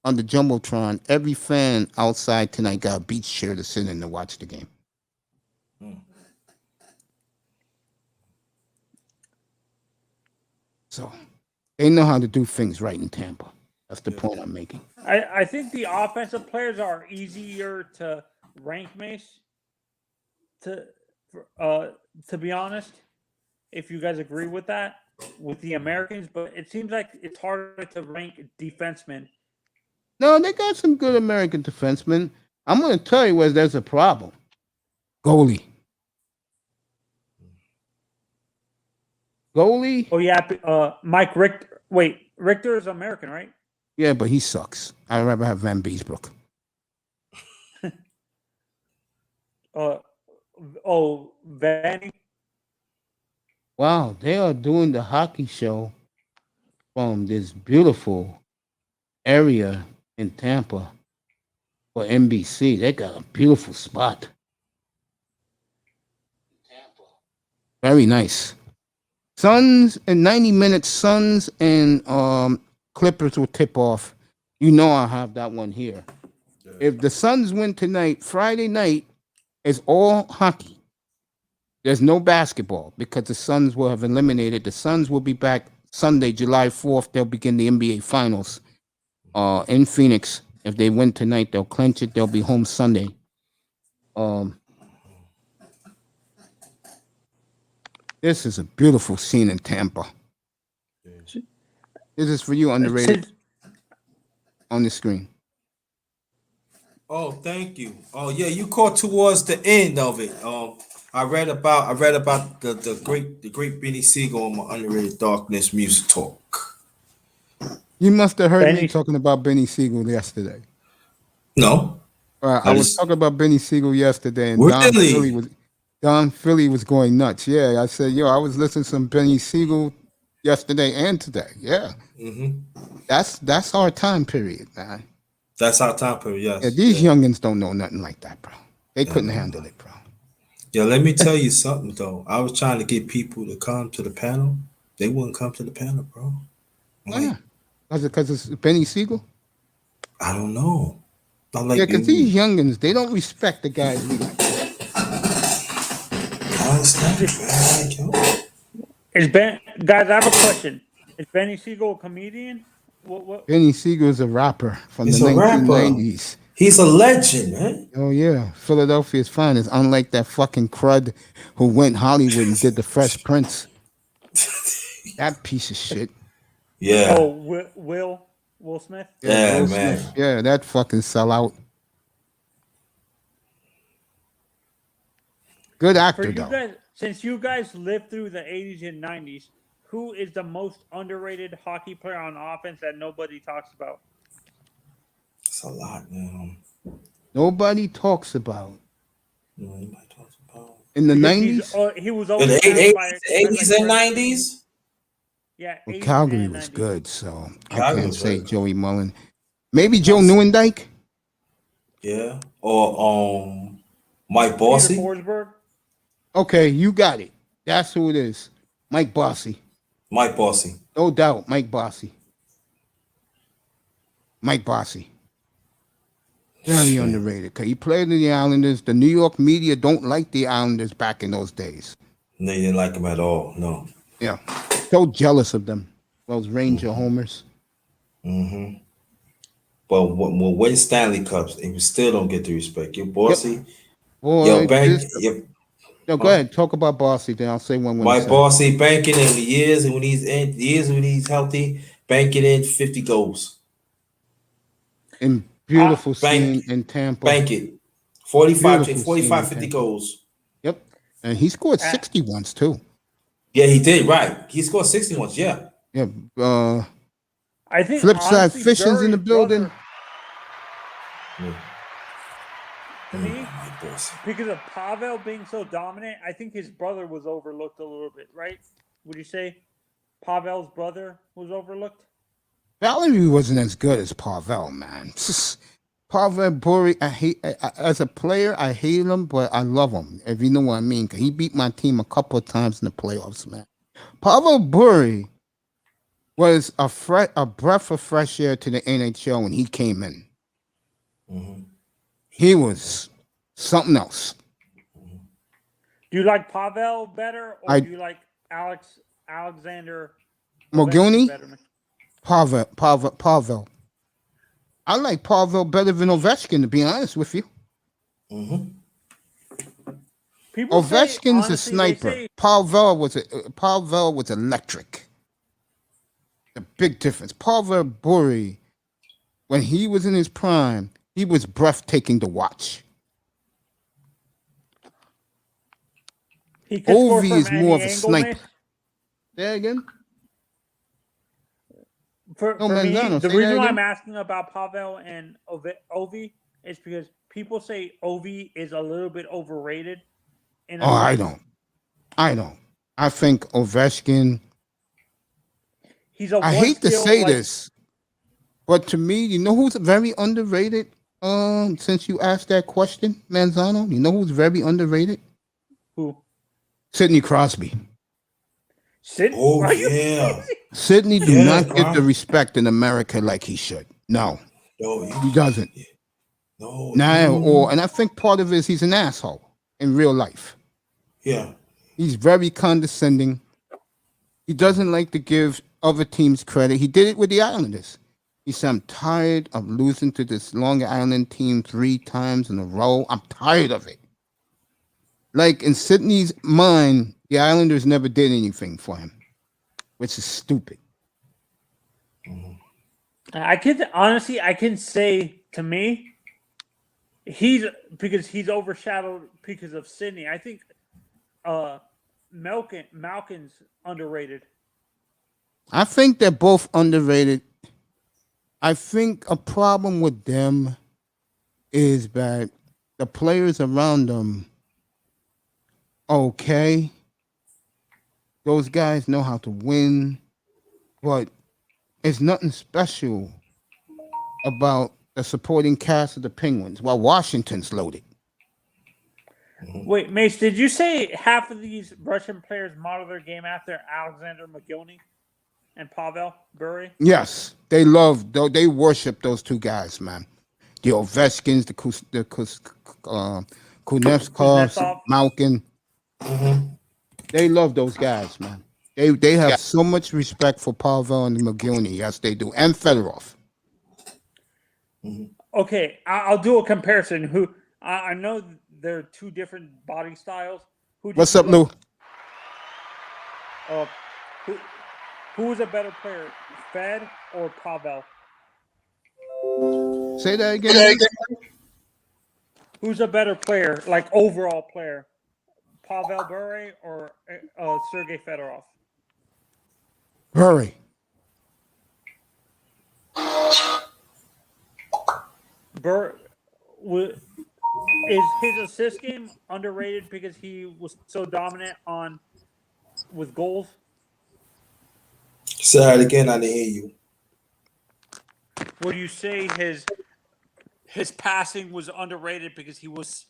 on the Jumbotron, every fan outside tonight got a beach chair to sit in to watch the game. So they know how to do things right in Tampa. That's the point I'm making. I think the offensive players are easier to rank, Mace. To be honest, if you guys agree with that, with the Americans, but it seems like it's harder to rank defensemen. No, they got some good American defensemen. I'm going to tell you where there's a problem. Goalie. Oh yeah, Mike Richter. Wait, Richter is American, right? Yeah, but he sucks. I'd rather have Van Beesbrook. Vanny. Wow, they are doing the hockey show from this beautiful area in Tampa for NBC. They got a beautiful spot. Tampa. Very nice. Suns in 90 minutes, Suns and Clippers will tip off. You know I'll have that one here. Yeah. If the Suns win tonight, Friday night is all hockey. There's no basketball because the Suns will have eliminated. The Suns will be back Sunday, July 4th. They'll begin the NBA Finals in Phoenix. If they win tonight, they'll clinch it. They'll be home Sunday. This is a beautiful scene in Tampa. This is for you, underrated, on the screen. Oh, thank you. Oh, yeah, you caught towards the end of it. I read about the great Benny Siegel on my Underrated Darkness Music Talk. You must have heard me talking about Benny Siegel yesterday. No, I was talking about Benny Siegel yesterday, and really? Don Philly was going nuts. Yeah, I said, I was listening to some Benny Siegel yesterday and today. Yeah, that's our time period, man. That's our time period. Yes. Yeah, these youngins don't know nothing like that, bro. They couldn't handle it, bro. Yeah, let me tell you something though. I was trying to get people to come to the panel. They wouldn't come to the panel, bro. Yeah, because it's Benny Siegel. I don't know. Because these youngins, they don't respect the guys we like. Guys, I have a question. Is Benny Siegel a comedian? What? Benny Siegel is a rapper from the 1990s. He's a legend, man. Oh, yeah. Philadelphia's finest. Unlike that fucking crud who went Hollywood and did the Fresh Prince. That piece of shit. Yeah. Oh, Will Smith? Yeah, Will man. Smith. Yeah, that fucking sellout. Good For actor you though. guys, since you guys lived through the 80s and 90s, who is the most underrated hockey player on offense that nobody talks about? It's a lot, man. Nobody talks about Nobody talks about. in the Because '90s. he was In the overshadowed by 80s and 90s? Yeah, Well, 80s Calgary and was 90s. good, so I Calgary can't was say very good. Joey Mullen. Maybe Joe Nice. Neuendijk. Yeah. Or Mike Peter Bossy. Forsberg. Okay, you got it. That's who it is. Mike Bossy. Mike Bossy. No doubt, Mike Bossy. Mike Bossy. Very Shit. underrated. Because he played in the Islanders. The New York media don't like the Islanders back in those days. They didn't like him at all. No. Yeah. So jealous of them. Those Ranger homers. Mm-hmm. But we'll win Stanley Cups, and we still don't get the respect. You Bossy. Boy, Yo, bank. No, go ahead. Talk about Bossy, then I'll say one when Mike Bossy banking in the years when he's healthy, banking in 50 goals. In beautiful Bank- scene in Tampa. Bank it. 45, Beautiful 45 scene, 50 man. goals. Yep. And he scored 60 once, too. Yeah, he did, right. He scored 60 once, yeah. Yeah. I think Flip side, honestly, Fission's in the Barry's building. brother, to me, Mike Bossy. because of Pavel being so dominant, I think his brother was overlooked a little bit, right? Would you say Pavel's brother was overlooked? Valerie wasn't as good as Pavel, man. Pavel Bure, as a player, I hate him, but I love him, if you know what I mean. 'Cause he beat my team a couple of times in the playoffs, man. Pavel Bure was a breath of fresh air to the NHL when he came in. Mm-hmm. He was something else. Do you like Pavel better, or I- do you like Alexander Mogilny? better? Pavel. I like Pavel better than Ovechkin, to be honest with you. Mm-hmm. People say, Ovechkin's a honestly, they sniper. say- Pavel was electric. The big difference. Pavel Bure, when he was in his prime, he was breathtaking to watch. he could score Ovi from is more of any a angle, sniper. man. There again? For No, me, Manzano, the say reason that why again. I'm asking about Pavel and Ovi is because people say Ovi is a little bit overrated. In a Oh, I sense. don't. I think Ovechkin. He's a I hate to one-skill, say like- this, but to me, you know who's very underrated? Since you asked that question, Manzano, you know who's very underrated? Who? Sidney Crosby. Sid? Oh, Are you yeah. crazy? Sidney do Yeah, not get the Crosby. respect in America like he should. No, No, he doesn't. No. And I think part of it is he's an asshole in real life. Yeah. He's very condescending. He doesn't like to give other teams credit. He did it with the Islanders. He said, I'm tired of losing to this Long Island team 3 times in a row. I'm tired of it. Like in Sidney's mind, the Islanders never did anything for him, which is stupid. I can say to me, because he's overshadowed because of Sydney. I think Malkin's underrated. I think they're both underrated. I think a problem with them is that the players around them, okay, those guys know how to win, but it's nothing special about the supporting cast of the Penguins while Washington's loaded. Wait, Mace, did you say half of these Russian players model their game after Alexander Mogilny and Pavel Bure? Yes, they worship those two guys, man. The Ovechkins, the Kuznetsov, Malkin. Mm-hmm. They love those guys, man. They have so much respect for Pavel and Mogilny. Yes, they do. And Fedorov. Okay, I'll do a comparison. Who I know they're two different body styles. What's up, Lou? Who is a better player, Fed or Pavel? Say that again. Who's a better player, like overall player, Pavel Bure or Sergei Fedorov? Hurry. Is his assist game underrated because he was so dominant with goals? Say that again. I didn't hear you. Would you say his passing was underrated because he was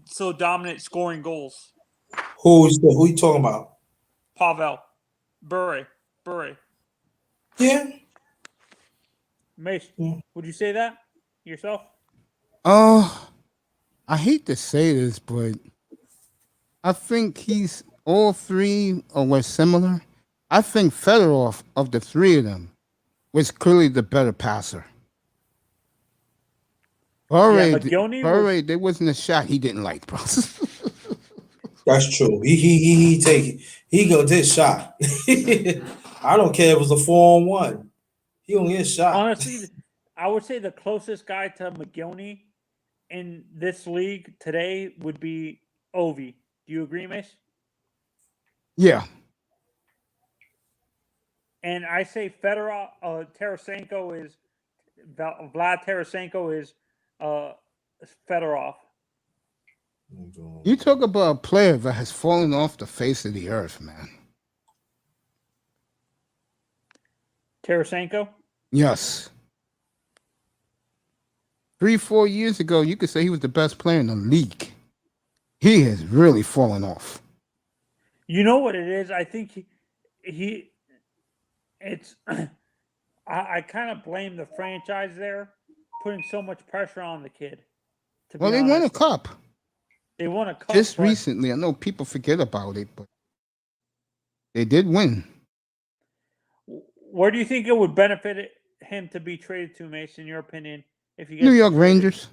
so dominant scoring goals? Who you talking about? Pavel Bure. Yeah. Mace, Yeah. would you say that yourself? I hate to say this, but I think all three were similar. I think Fedorov, of the three of them, was clearly the better passer. Bure, there wasn't a shot he didn't like, bro. That's true. He go this shot. I don't care if it was a 4-on-1. He gonna get shot. Honestly, I would say the closest guy to McGillney in this league today would be Ovi. Do you agree, Mace? Yeah. And I say Fedorov, Tarasenko is Vlad Tarasenko is Fedorov. You talk about a player that has fallen off the face of the earth, man. Tarasenko? Yes. 3-4 years ago, you could say he was the best player in the league. He has really fallen off. You know what it is? I think it's I kind of blame the franchise there, putting so much pressure on the kid. Well, they won a cup. They won a cup just recently. I know people forget about it, but they did win. Where do you think it would benefit him to be traded to, Mace, in your opinion? If you get New York Rangers.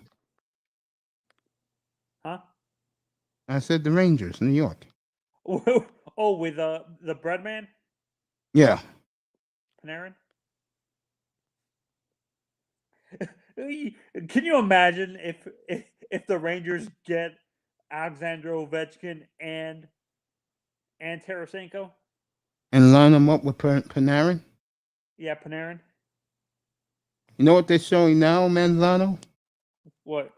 Huh? I said the Rangers, New York. Oh, with the Breadman? Yeah. Panarin? Can you imagine if the Rangers get Alexander Ovechkin and Tarasenko? And line them up with Panarin? Yeah, Panarin. You know what they're showing now, Manzano? What?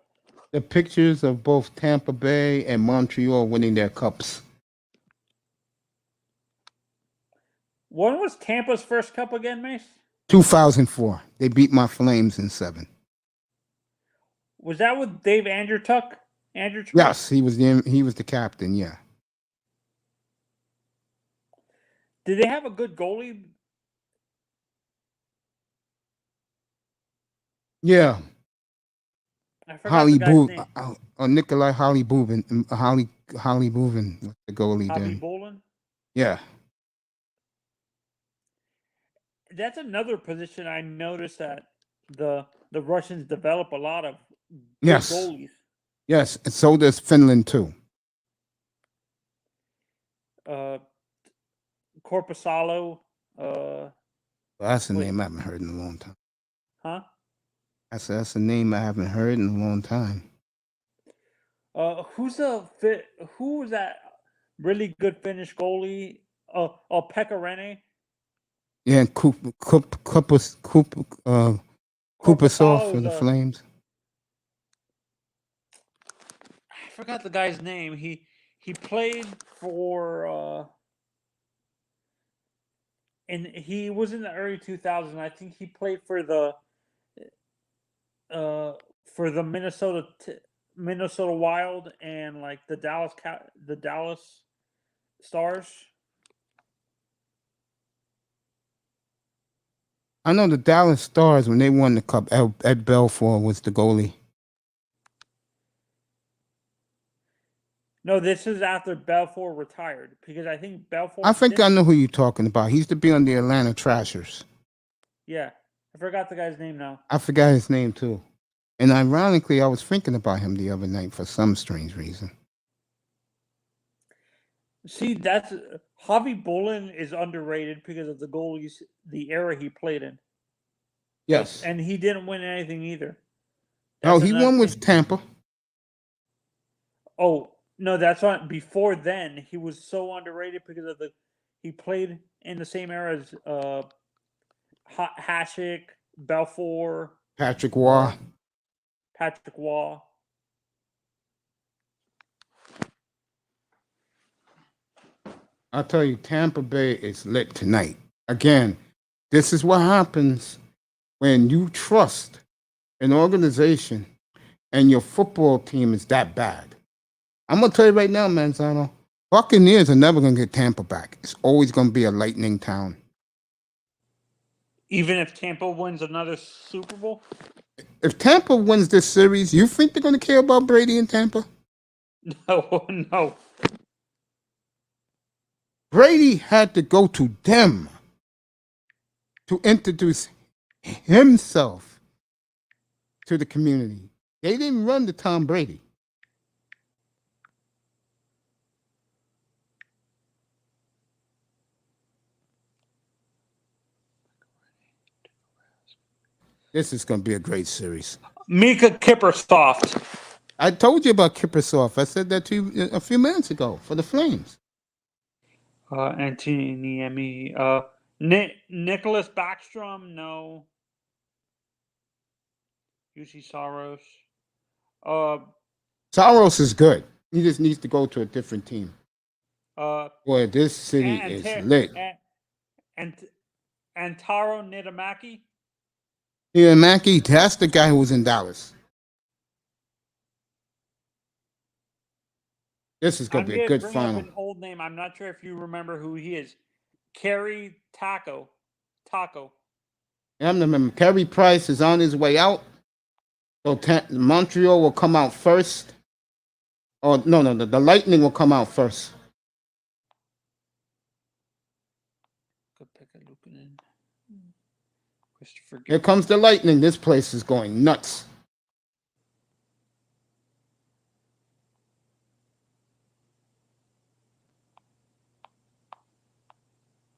The pictures of both Tampa Bay and Montreal winning their cups. When was Tampa's first cup again, Mace? 2004. They beat my Flames in 7. Was that with Dave Andreychuk? Yes, he was the captain. Yeah. Did they have a good goalie? Yeah. I forgot the guy's name. Nikolai Holly Boobin. Holly Boobin was the goalie then. Bolin? Yeah. That's another position I noticed that the Russians develop a lot of good goalies. Yes, and so does Finland too. Korpisalo. That's a name I haven't heard in a long time. Huh? That's a name I haven't heard in a long time. Who was that really good Finnish goalie? Pekka Yeah, Kupasov for the Flames. I forgot the guy's name. He played for and he was in the early 2000s. I think he played for the Minnesota Wild and like the Dallas Stars. I know the Dallas Stars, when they won the cup, Ed Belfour was the goalie. No, this is after Belfour retired, because I think Belfour... I think I know who you're talking about. He used to be on the Atlanta Trashers. Yeah. I forgot the guy's name now. I forgot his name, too. And ironically, I was thinking about him the other night for some strange reason. See, Javi Bolin is underrated because of the era he played in. Yes. And he didn't win anything either. He won with Tampa. Oh, No, that's what. Before then, he was so underrated because of he played in the same era as Hasek, Belfour, Patrick Waugh. Patrick Waugh. I'll tell you, Tampa Bay is lit tonight. Again, this is what happens when you trust an organization and your football team is that bad. I'm going to tell you right now, Manzano, Buccaneers are never going to get Tampa back. It's always going to be a lightning town. Even if Tampa wins another Super Bowl? If Tampa wins this series, you think they're going to care about Brady in Tampa? No. Brady had to go to them to introduce himself to the community. They didn't run to Tom Brady. This is going to be a great series. Mika Kippersoft. I told you about Kippersoft. I said that to you a few minutes ago for the Flames. Anthony Niemi. Nicholas Backstrom, no. UC Saros. Saros is good. He just needs to go to a different team. Boy, this city is lit. And Taro Nitamaki. Yeah, Mackey, that's the guy who was in Dallas. This is going to be a good final. An old name. I'm not sure if you remember who he is. Kerry Taco. I remember Kerry Price is on his way out. So Montreal will come out first. Oh, no, the Lightning will come out first. Here comes the Lightning. This place is going nuts.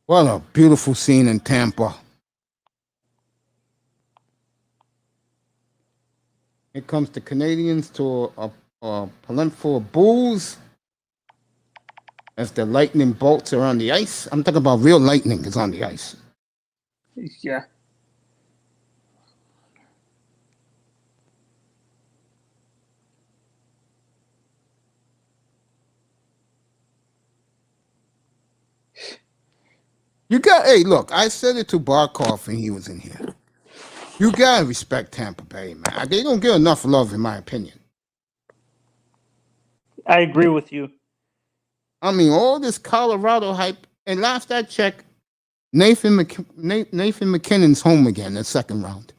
What a beautiful scene in Tampa. Here comes the Canadians to a plinth full of booze as the lightning bolts are on the ice. I'm talking about real lightning is on the ice. Yeah. Hey, look, I said it to Barkov when he was in here. You gotta respect Tampa Bay, man. They don't get enough love, in my opinion. I agree with you. I mean, all this Colorado hype, and last I checked, Nathan McKinnon's home again in the second round.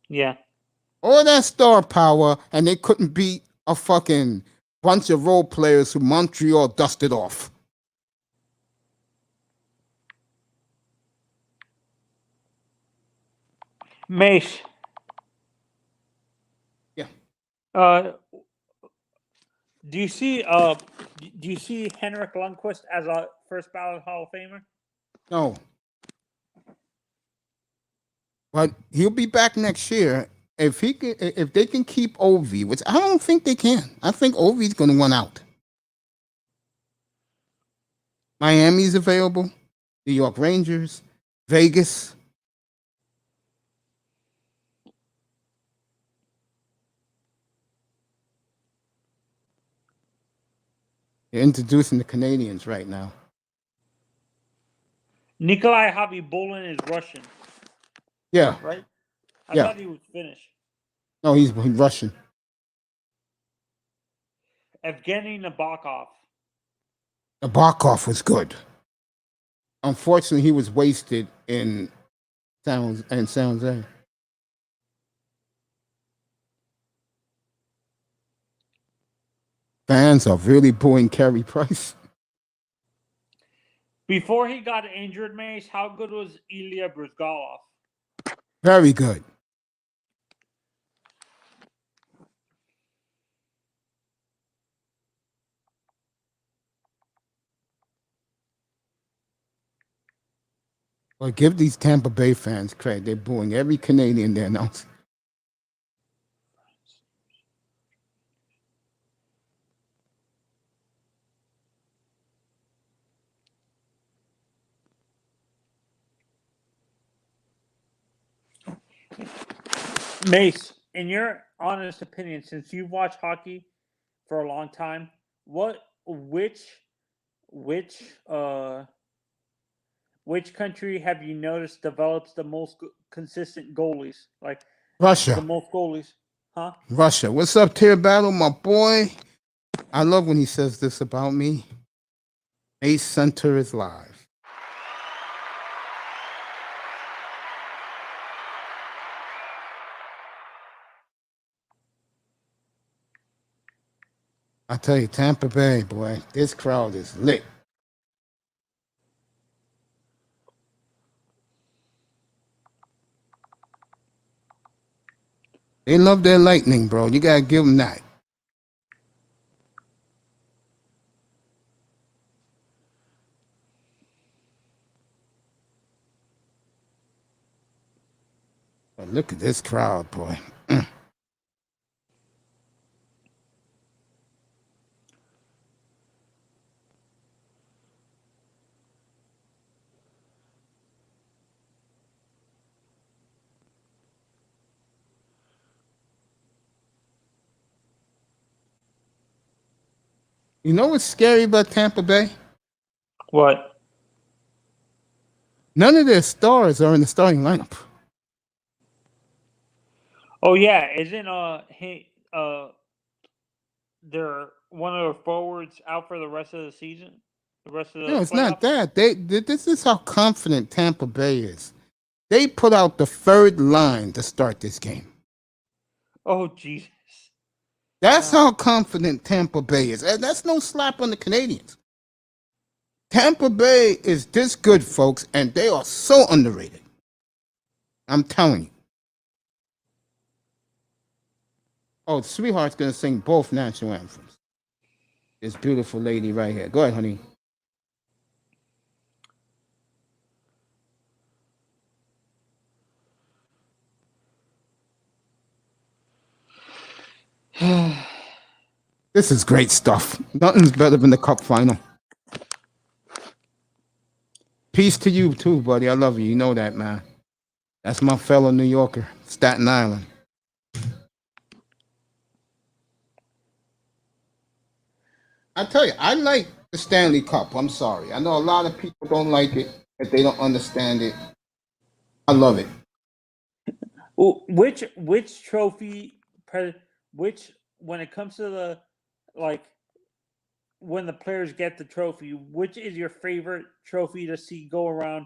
Yeah. All that star power, and they couldn't beat a fucking bunch of role players who Montreal dusted off. Mace. Yeah. Do you see Henrik Lundqvist as a first ballot Hall of Famer? No. But he'll be back next year if they can keep Ovi, which I don't think they can. I think Ovi's going to run out. Miami's available, New York Rangers, Vegas. They're introducing the Canadians right now. Nikolai Khabibulin is Russian. Yeah. Right? I Yeah. thought he was Finnish. No, he's Russian. Evgeny Nabokov. Nabokov was good. Unfortunately, he was wasted in San Jose. Fans are really booing Carey Price. Before he got injured, Mace, how good was Ilya Bryzgalov? Very good. Well, give these Tampa Bay fans credit. They're booing every Canadian they announce. Mace, in your honest opinion, since you've watched hockey for a long time, which which country have you noticed develops the most consistent goalies? Like the Russia. most goalies, huh? Russia. What's up, Tier Battle, my boy? I love when he says this about me. Ace Center is live. I tell you, Tampa Bay, boy, this crowd is lit. They love their lightning, bro. You gotta give them that. But look at this crowd, boy. You know what's scary about Tampa Bay? What? None of their stars are in the starting lineup. Oh yeah, isn't they're one of their forwards out for the rest of the season? The rest of the No, it's playoffs? not that. This is how confident Tampa Bay is. They put out the third line to start this game. Oh Jesus! That's how confident Tampa Bay is. And that's no slap on the Canadians. Tampa Bay is this good, folks, and they are so underrated. I'm telling you. Oh, Sweetheart's going to sing both national anthems. This beautiful lady right here. Go ahead, honey. This is great stuff. Nothing's better than the cup final. Peace to you too, buddy. I love you. You know that, man. That's my fellow New Yorker, Staten Island. I tell you, I like the Stanley Cup. I'm sorry. I know a lot of people don't like it, if they don't understand it. I love it. Well, which trophy? Which when it comes to the like when the players get the trophy, which is your favorite trophy to see go around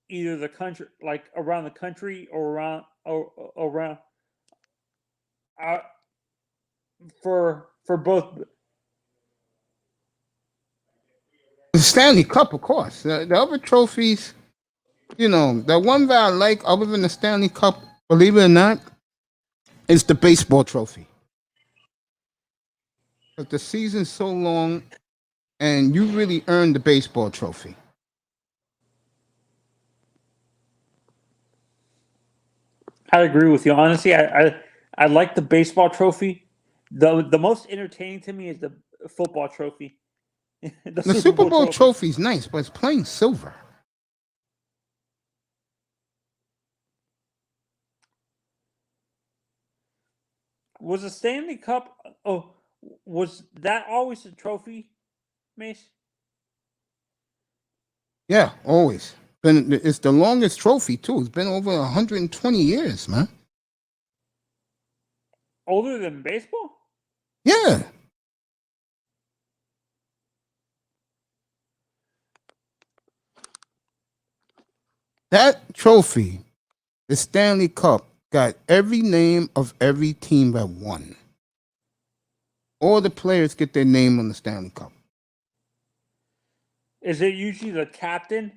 either the country, like around the country, or around uh, for both? The Stanley Cup, of course. The other trophies, you know, the one that I like other than the Stanley Cup, believe it or not, is the baseball trophy. But the season's so long, and you really earned the baseball trophy. I agree with you. Honestly, I like the baseball trophy. The most entertaining to me is the football trophy. The Super Bowl trophy is nice, but it's plain silver. Was the Stanley Cup? Oh, was that always a trophy, Mace? Yeah, always. It's the longest trophy too. It's been over 120 years, man. Older than baseball? Yeah. That trophy, the Stanley Cup, got every name of every team that won. All the players get their name on the Stanley Cup. Is it usually the captain?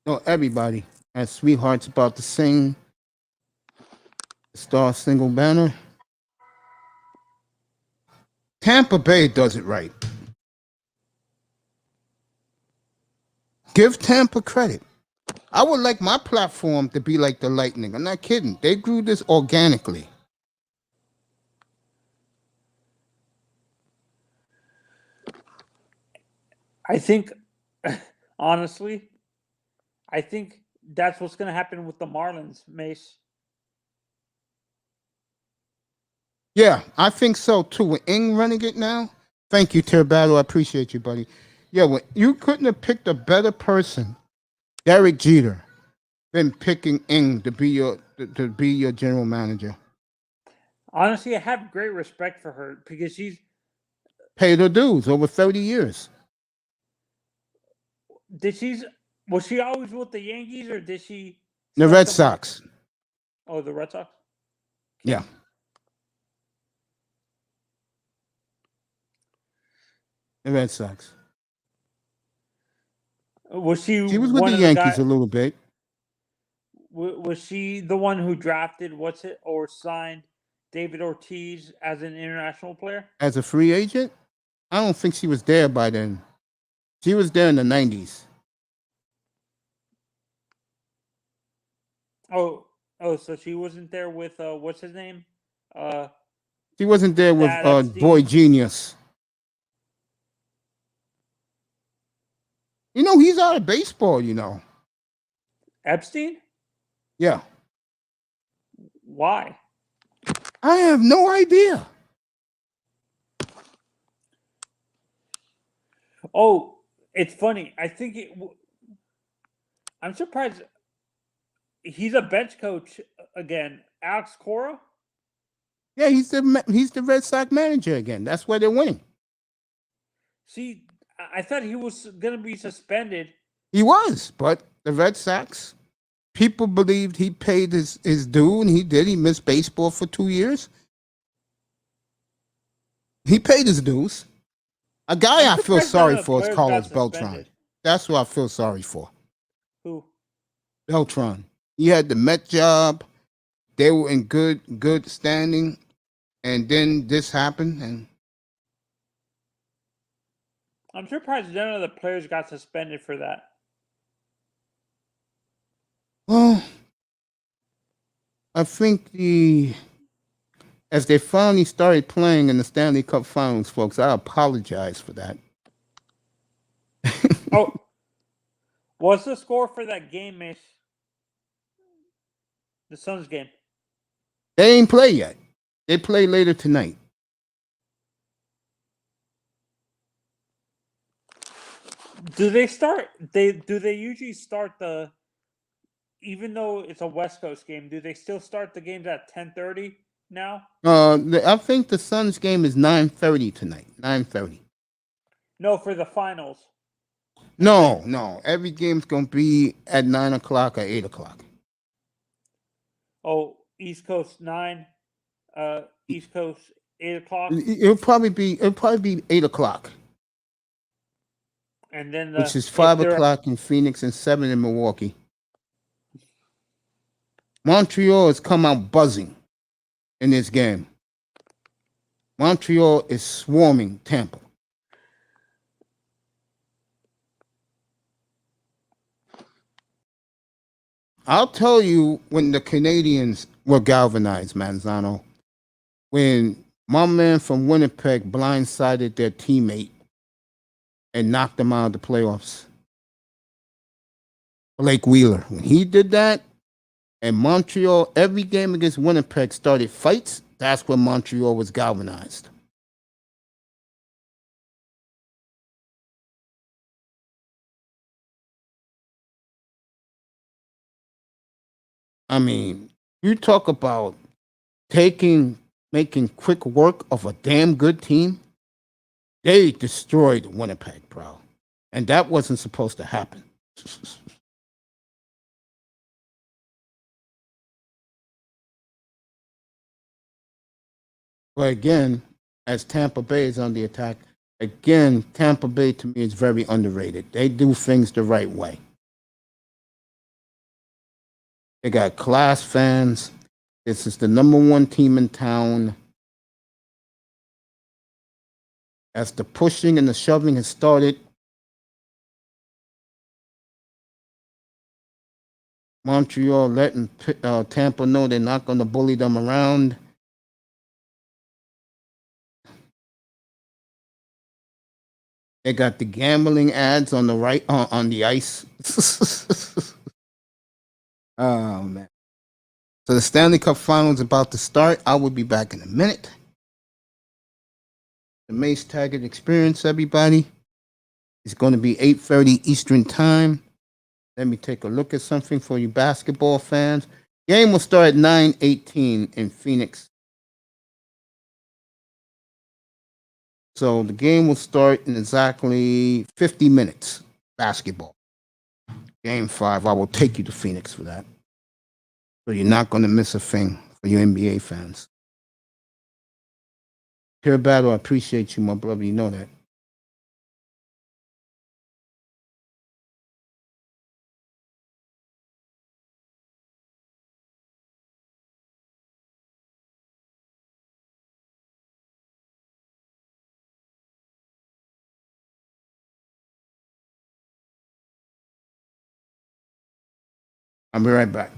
No, everybody. As Sweetheart's about to sing the Star Single Banner. Tampa Bay does it right. Give Tampa credit. I would like my platform to be like the Lightning. I'm not kidding. They grew this organically. I think, honestly, I think that's what's going to happen with the Marlins, Mace. Yeah, I think so too. With Ing running it now, thank you, Battle. I appreciate you, buddy. Yeah, well, you couldn't have picked a better person, Derek Jeter, than picking Ing to be your general manager. Honestly, I have great respect for her because she's paid her dues over 30 years. Was she always with the Yankees or did she? The Red Sox. Oh, the Red Sox? Yeah. The Red Sox. Was she? She was with the Yankees a little bit. Was she the one who drafted or signed David Ortiz as an international player? As a free agent? I don't think she was there by then. She was there in the 90s. Oh, so she wasn't there with what's his name? She wasn't there with Boy Genius. You know, he's out of baseball, you know. Epstein? Yeah. Why? I have no idea. Oh, it's funny. I think I'm surprised he's a bench coach again. Alex Cora? Yeah, he's the Red Sox manager again. That's why they're winning. See, I thought he was going to be suspended. He was, but the Red Sox, people believed he paid his due, and he did. He missed baseball for 2 years. He paid his dues. A guy I feel sorry for is Carlos Beltran. That's who I feel sorry for. Who? Beltran. He had the Met job. They were in good standing, and then this happened, and I'm surprised none of the players got suspended for that. Well, I think as they finally started playing in the Stanley Cup Finals, folks, I apologize for that. Oh, what's the score for that game, Mace? The Suns game. They ain't play yet. They play later tonight. Do they start? Do they usually start even though it's a West Coast game? Do they still start the games at 10:30 now? I think the Suns game is 9:30 tonight. 9:30. No, for the finals. No. Every game's gonna be at 9 o'clock or 8 o'clock. Oh, East Coast 9, East Coast 8 o'clock. It'll probably be 8 o'clock. And then which is 5 o'clock in Phoenix and 7 in Milwaukee. Montreal has come out buzzing in this game. Montreal is swarming Tampa. I'll tell you when the Canadians were galvanized, Manzano. When my man from Winnipeg blindsided their teammate and knocked them out of the playoffs. Blake Wheeler. When he did that, and Montreal, every game against Winnipeg started fights, that's when Montreal was galvanized. I mean, you talk about making quick work of a damn good team. They destroyed Winnipeg, bro. And that wasn't supposed to happen. But again, as Tampa Bay is on the attack, again, Tampa Bay to me is very underrated. They do things the right way. They got class fans. This is the number one team in town. As the pushing and the shoving has started, Montreal letting Tampa know they're not going to bully them around. They got the gambling ads on the right on the ice. Oh man! So the Stanley Cup Finals is about to start. I will be back in a minute. the Mace Taggart Experience, everybody. It's going to be 8:30 Eastern Time. Let me take a look at something for you basketball fans. Game will start at 9:18 in Phoenix. So the game will start in exactly 50 minutes. Basketball. Game 5. I will take you to Phoenix for that. So you're not going to miss a thing for you NBA fans. Pure Battle, I appreciate you, my brother. You know that. I'll be right back.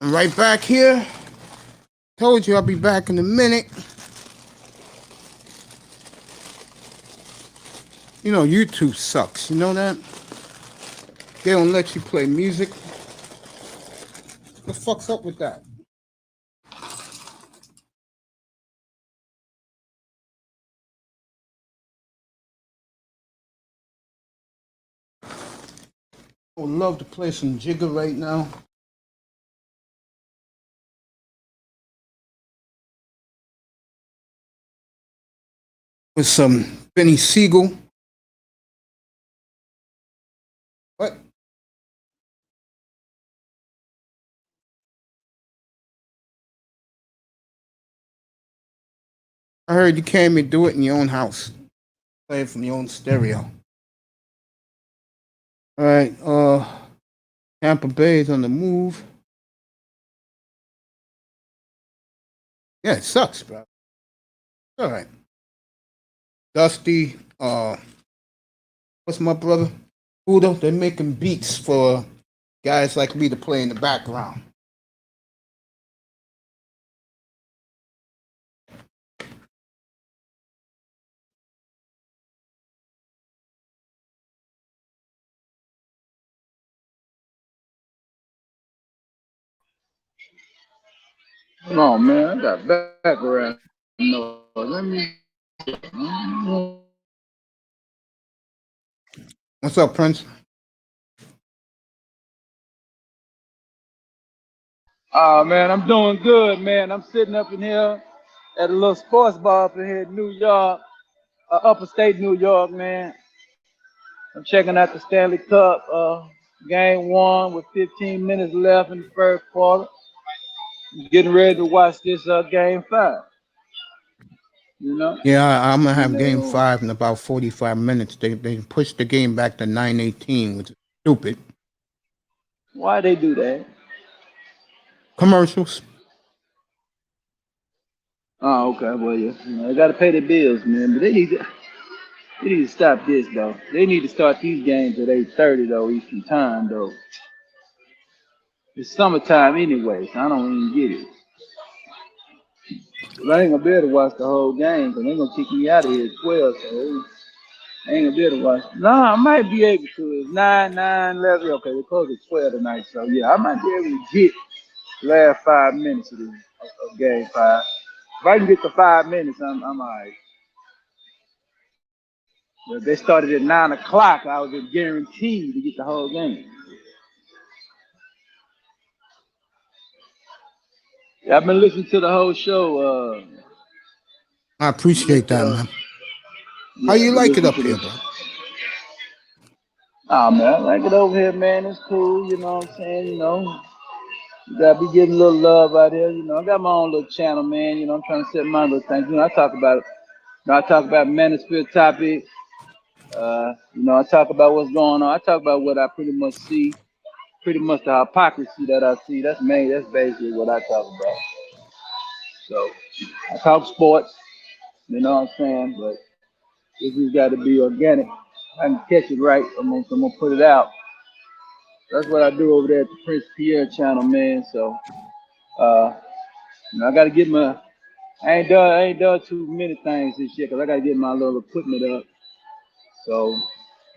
I'm right back here. Told you I'll be back in a minute. You know, YouTube sucks. You know that? They don't let you play music. What the fuck's up with that? I would love to play some Jigger right now. With some Benny Siegel. What? I heard you came and do it in your own house. Play it from your own stereo. All right, Tampa Bay is on the move. Yeah, it sucks, bro. All right. Dusty, what's my brother? Udo, they're making beats for guys like me to play in the background. Hold on, man. I got background noise. Let me. What's up, Prince? Oh man, I'm doing good, man. I'm sitting up in here at a little sports bar up in here in New York, upper state New York, man. I'm checking out the Stanley Cup, game one with 15 minutes left in the first quarter. Getting ready to watch this game five. You know? Yeah, I'm gonna have game No. 5 in about 45 minutes. They pushed the game back to 9:18, which is stupid. Why they do that? Commercials. Oh, okay. Well, yeah, they got to pay their bills, man. But they need to stop this though. They need to start these games at 8:30 though, Eastern time though. It's summertime anyway, so I don't even get it. But I ain't gonna be able to watch the whole game because they're gonna kick me out of here at 12. So I ain't gonna be able to watch. No, I might be able to. It's 9, 9, 11. Okay, they close at 12 tonight, so yeah, I might be able to get the last 5 minutes of game five. If I can get the 5 minutes, I'm all right. But if they started at 9 o'clock, I was guaranteed to get the whole game. Yeah, I've been listening to the whole show. I appreciate that, man. How you like it up here, bro? Oh man, I like it over here, man. It's cool, you know what I'm saying? You know, you gotta be getting a little love out here. You know, I got my own little channel, man. You know, I'm trying to set my little things. You know, I talk about it. You know, I talk about manosphere topics. You know, I talk about what's going on. I talk about what I pretty much see, pretty much the hypocrisy that I see. That's basically what I talk about. So I talk sports, you know what I'm saying? But this has got to be organic. I can catch it right. I'm gonna put it out. That's what I do over there at the Prince Pierre channel, man. So you know, I gotta get my I ain't done too many things this year because I gotta get my little equipment up. So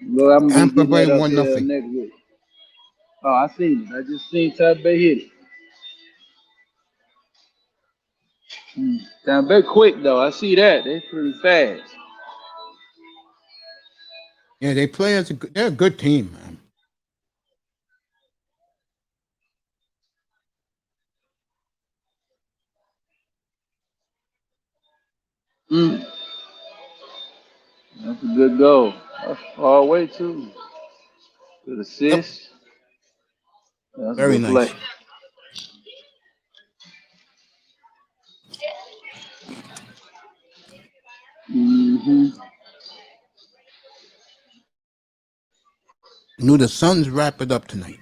well, I'm gonna be Tampa getting Bay that up won here nothing. next week. Oh, I seen it. I just seen Tampa Bay hit it. Tampa Bay quick though. I see that. They pretty fast. Yeah, they play as they're a good team, man. That's a good goal. That's far away too. Good Yep, assist. That's a very good play. nice. Mm-hmm. Knew the Suns wrap it up tonight.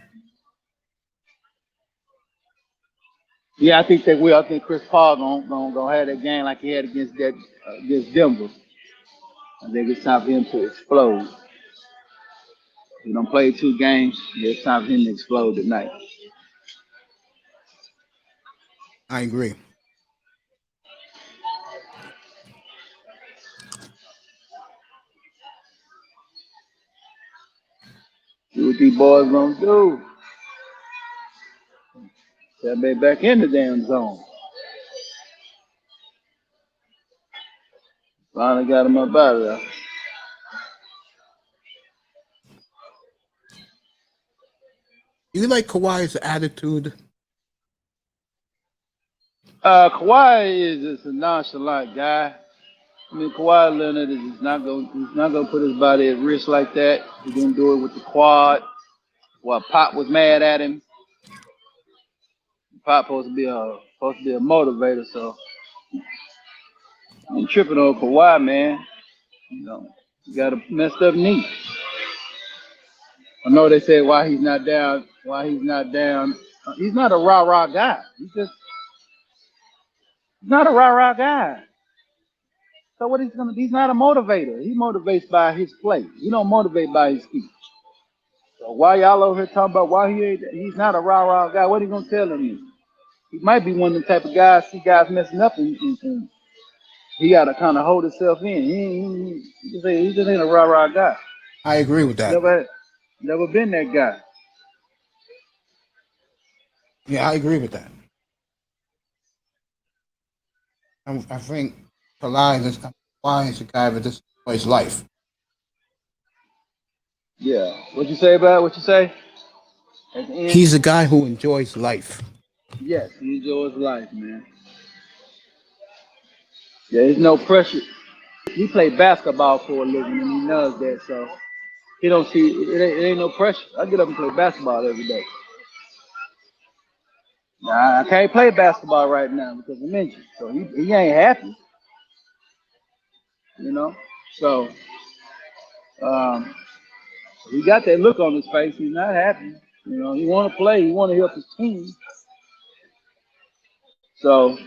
Yeah, I think they will. I think Chris Paul gonna have that game like he had against Denver. I think it's time for him to explode. He don't play 2 games. Yeah, it's time for him to explode tonight. I agree. See what these boys gonna do. They'll be back in the damn zone. Finally got him up out of there. You like Kawhi's attitude? Kawhi is just a nonchalant guy. I mean, Kawhi Leonard is just he's not gonna put his body at risk like that. He's gonna do it with the quad. While Pop was mad at him, Pop supposed to be a motivator. So I ain't tripping on Kawhi, man. You know, he got a messed up knee. I know they say why he's not down. Why he's not down. He's not a rah-rah guy. He's not a rah-rah guy. So what he's not a motivator. He motivates by his play. He don't motivate by his speech. So why y'all over here talking about why he's not a rah-rah guy? What are you gonna tell him? He might be one of the type of guys, see guys messing up and he gotta kind of hold himself in. He just ain't a rah-rah guy. I agree with that. Never been that guy. Yeah, I agree with that. I think Kawhi is a guy that just enjoys life. Yeah. What you say about it? What you say? At the end? He's a guy who enjoys life. Yes, he enjoys life, man. Yeah, there's no pressure. He played basketball for a living and he knows that, so he don't see it ain't no pressure. I get up and play basketball every day. Nah, I can't play basketball right now because I'm injured. So he ain't happy, you know. So he got that look on his face. He's not happy. You know, he wanna play, he wanna help his team. So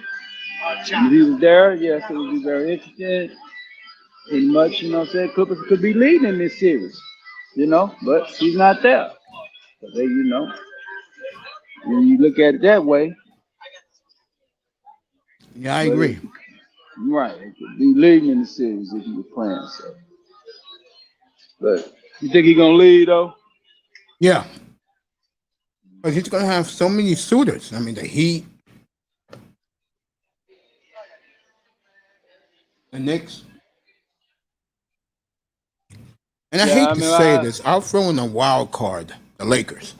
if he was there, yes, it would be very interesting. In much, you know what I'm saying, Clippers could be leading in this series, you know, but he's not there. So they, you know, when you look at it that way, Yeah, I agree. Right, it could be leading in the series if he was playing. So, but you think he's gonna lead though? Yeah. But he's going to have so many suitors. I mean, the Heat, the Knicks. And I Yeah, hate I to mean, say this. I'll throw in a wild card, the Lakers.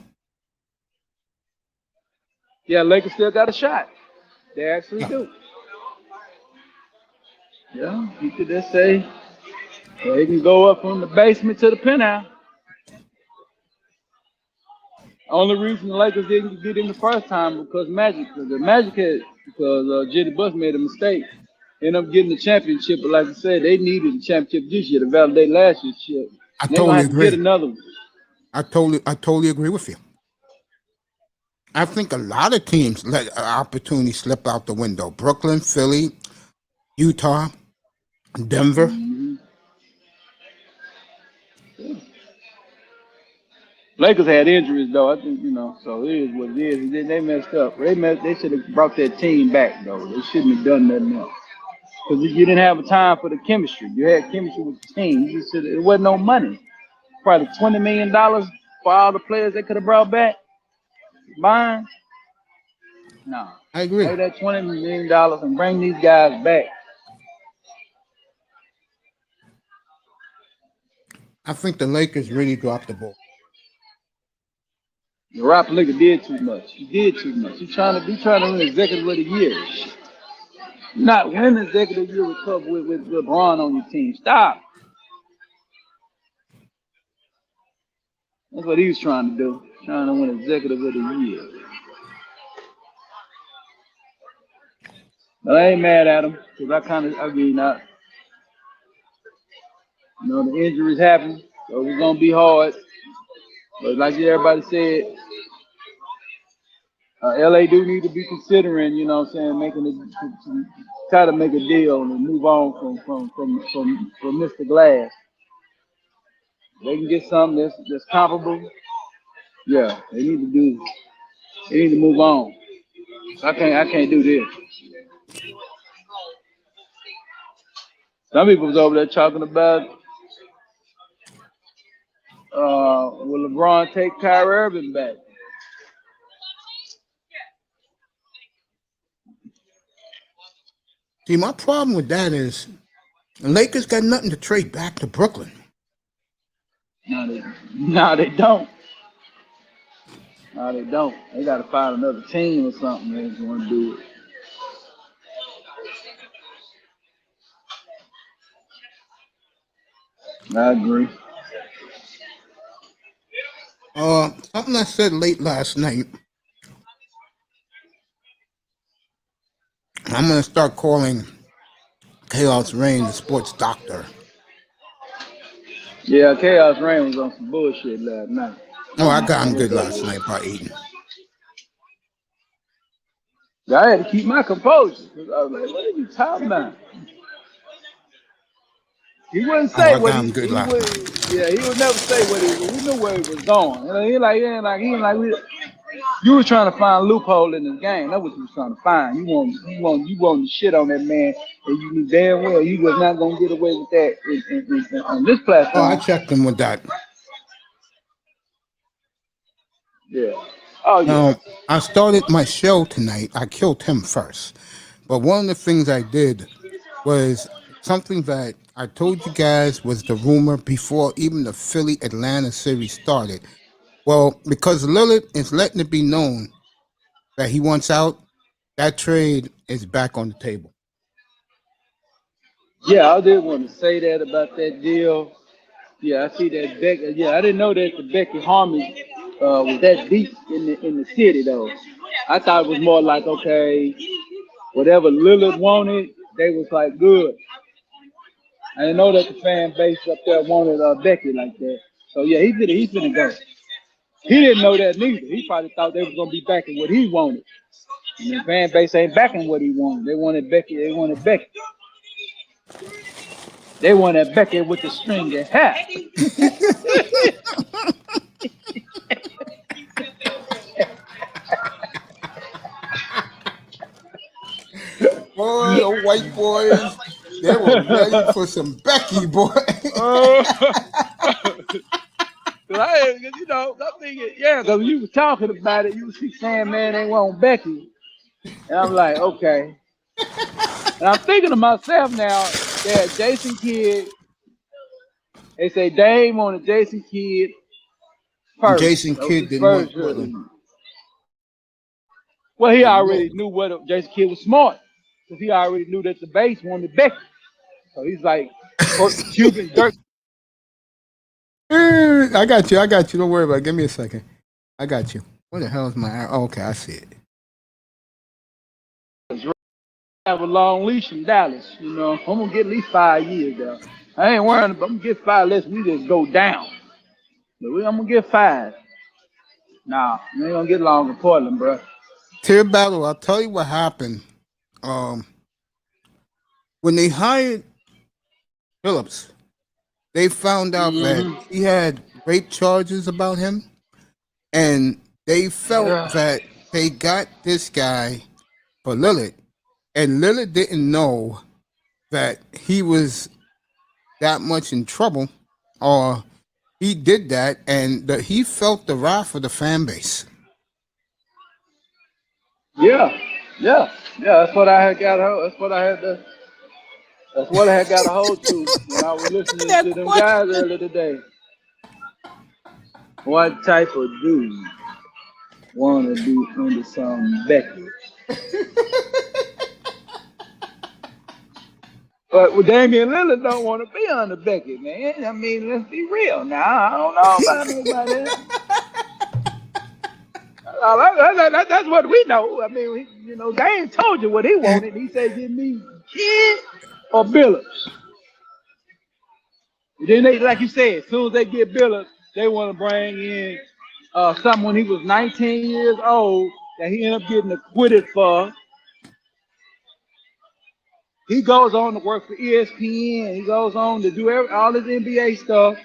yeah, Lakers still got a shot. They actually Yeah. do. Yeah, you could just say they can go up from the basement to the penthouse. Only reason the Lakers didn't get in the first time because Jitty Buss made a mistake. Ended up getting the championship, but like I said, they needed the championship this year to validate last year's shit. I They're gonna totally have to get agree. another one. I totally agree with you. I think a lot of teams let an opportunity slip out the window. Brooklyn, Philly, Utah, Denver. Lakers had injuries though. I think, you know, so it is what it is. They messed up. They should have brought their team back though. They shouldn't have done nothing else. Because you didn't have a time for the chemistry. You had chemistry with the team. You just it wasn't no money. Probably $20 million for all the players they could have brought back. Buying? No. I agree. Pay that $20 million and bring these guys back. I think the Lakers really dropped the ball. The Rob Liga did too much. He did too much. He's trying to win executive of the year. You're not winning executive of the year with LeBron on your team. Stop. That's what he was trying to do. Trying to win executive of the year. But I ain't mad at him because you know, the injuries happen, so it's gonna be hard. But like everybody said, LA do need to be considering, you know what I'm saying, try to make a deal and move on from Mr. Glass. They can get something that's comparable. Yeah, they need to move on. I can't do this. Some people was over there talking about will LeBron take Kyrie Irving back? See, my problem with that is the Lakers got nothing to trade back to Brooklyn. No, they don't. No, they don't. They got to find another team or something if you want to do it. I agree. Something I said late last night. I'm going to start calling Chaos Reign the sports doctor. Yeah, Chaos Reign was on some bullshit last night. Oh, I got him good last night by eating. I had to keep my composure. I was like, what are you talking about? He wouldn't say what he would. Yeah, he would never say what he. We knew where he was going. You know, you were trying to find a loophole in this game. That's what you was trying to find. You want to shit on that man, and you knew damn well he was not gonna get away with that on this platform. Oh, I checked him with that. Yeah. Oh yeah. I started my show tonight. I killed him first, but one of the things I did was something that I told you guys was the rumor before even the Philly Atlanta series started. Well, because Lillard is letting it be known that he wants out, that trade is back on the table. Yeah, I did want to say that about that deal. Yeah, I see that Becky. Yeah, I didn't know that the Becky Harmon was that deep in the city though. I thought it was more like, okay, whatever Lillard wanted, they was like good. I didn't know that the fan base up there wanted Becky like that. So yeah, he's finna go. He didn't know that neither. He probably thought they was gonna be backing what he wanted. And the fan base ain't backing what he wanted. They wanted Becky. They wanted Becky. They wanted Becky with the string and hat. Boy, the white boys, they were ready for some Becky, boy. You know, I'm thinking, yeah, because you was talking about it, you was saying, man, they want Becky. And I'm like, okay. And I'm thinking to myself now that Jason Kidd, they say Dame wanted Jason Kidd first. Jason Kidd didn't want Portland. Well, he already knew what Jason Kidd was smart. Because he already knew that the base wanted Becky. So he's like, Cuban Dirk. I got you. Don't worry about it. Give me a second. I got you. What the hell is my... Oh, okay, I see it. Have a long leash in Dallas, you know. I'm gonna get at least 5 years though. I ain't worrying, but I'm gonna get 5 unless we just go down. But I'm gonna get 5. Nah, we ain't gonna get long in Portland, bro. Tier battle, I'll tell you what happened. When they hired Phillips, they found out that he had rape charges about him, and they felt that they got this guy for Lillard, and Lillard didn't know that he was that much in trouble, or he did that, and he felt the wrath of the fan base. Yeah. That's what I had got. That's what I had got a hold to when I was listening to them guys earlier today. What type of dude wanna be under some Becky? But Damian Lillard don't want to be under Becky, man. I mean, let's be real now. I don't know about nobody else. That's what we know. I mean, you know, Dame told you what he wanted. He said, give me Kidd or Billups. Then they, like you said, as soon as they get Billups, they want to bring in someone he was 19 years old that he ended up getting acquitted for. He goes on to work for ESPN. He goes on to do all his NBA stuff.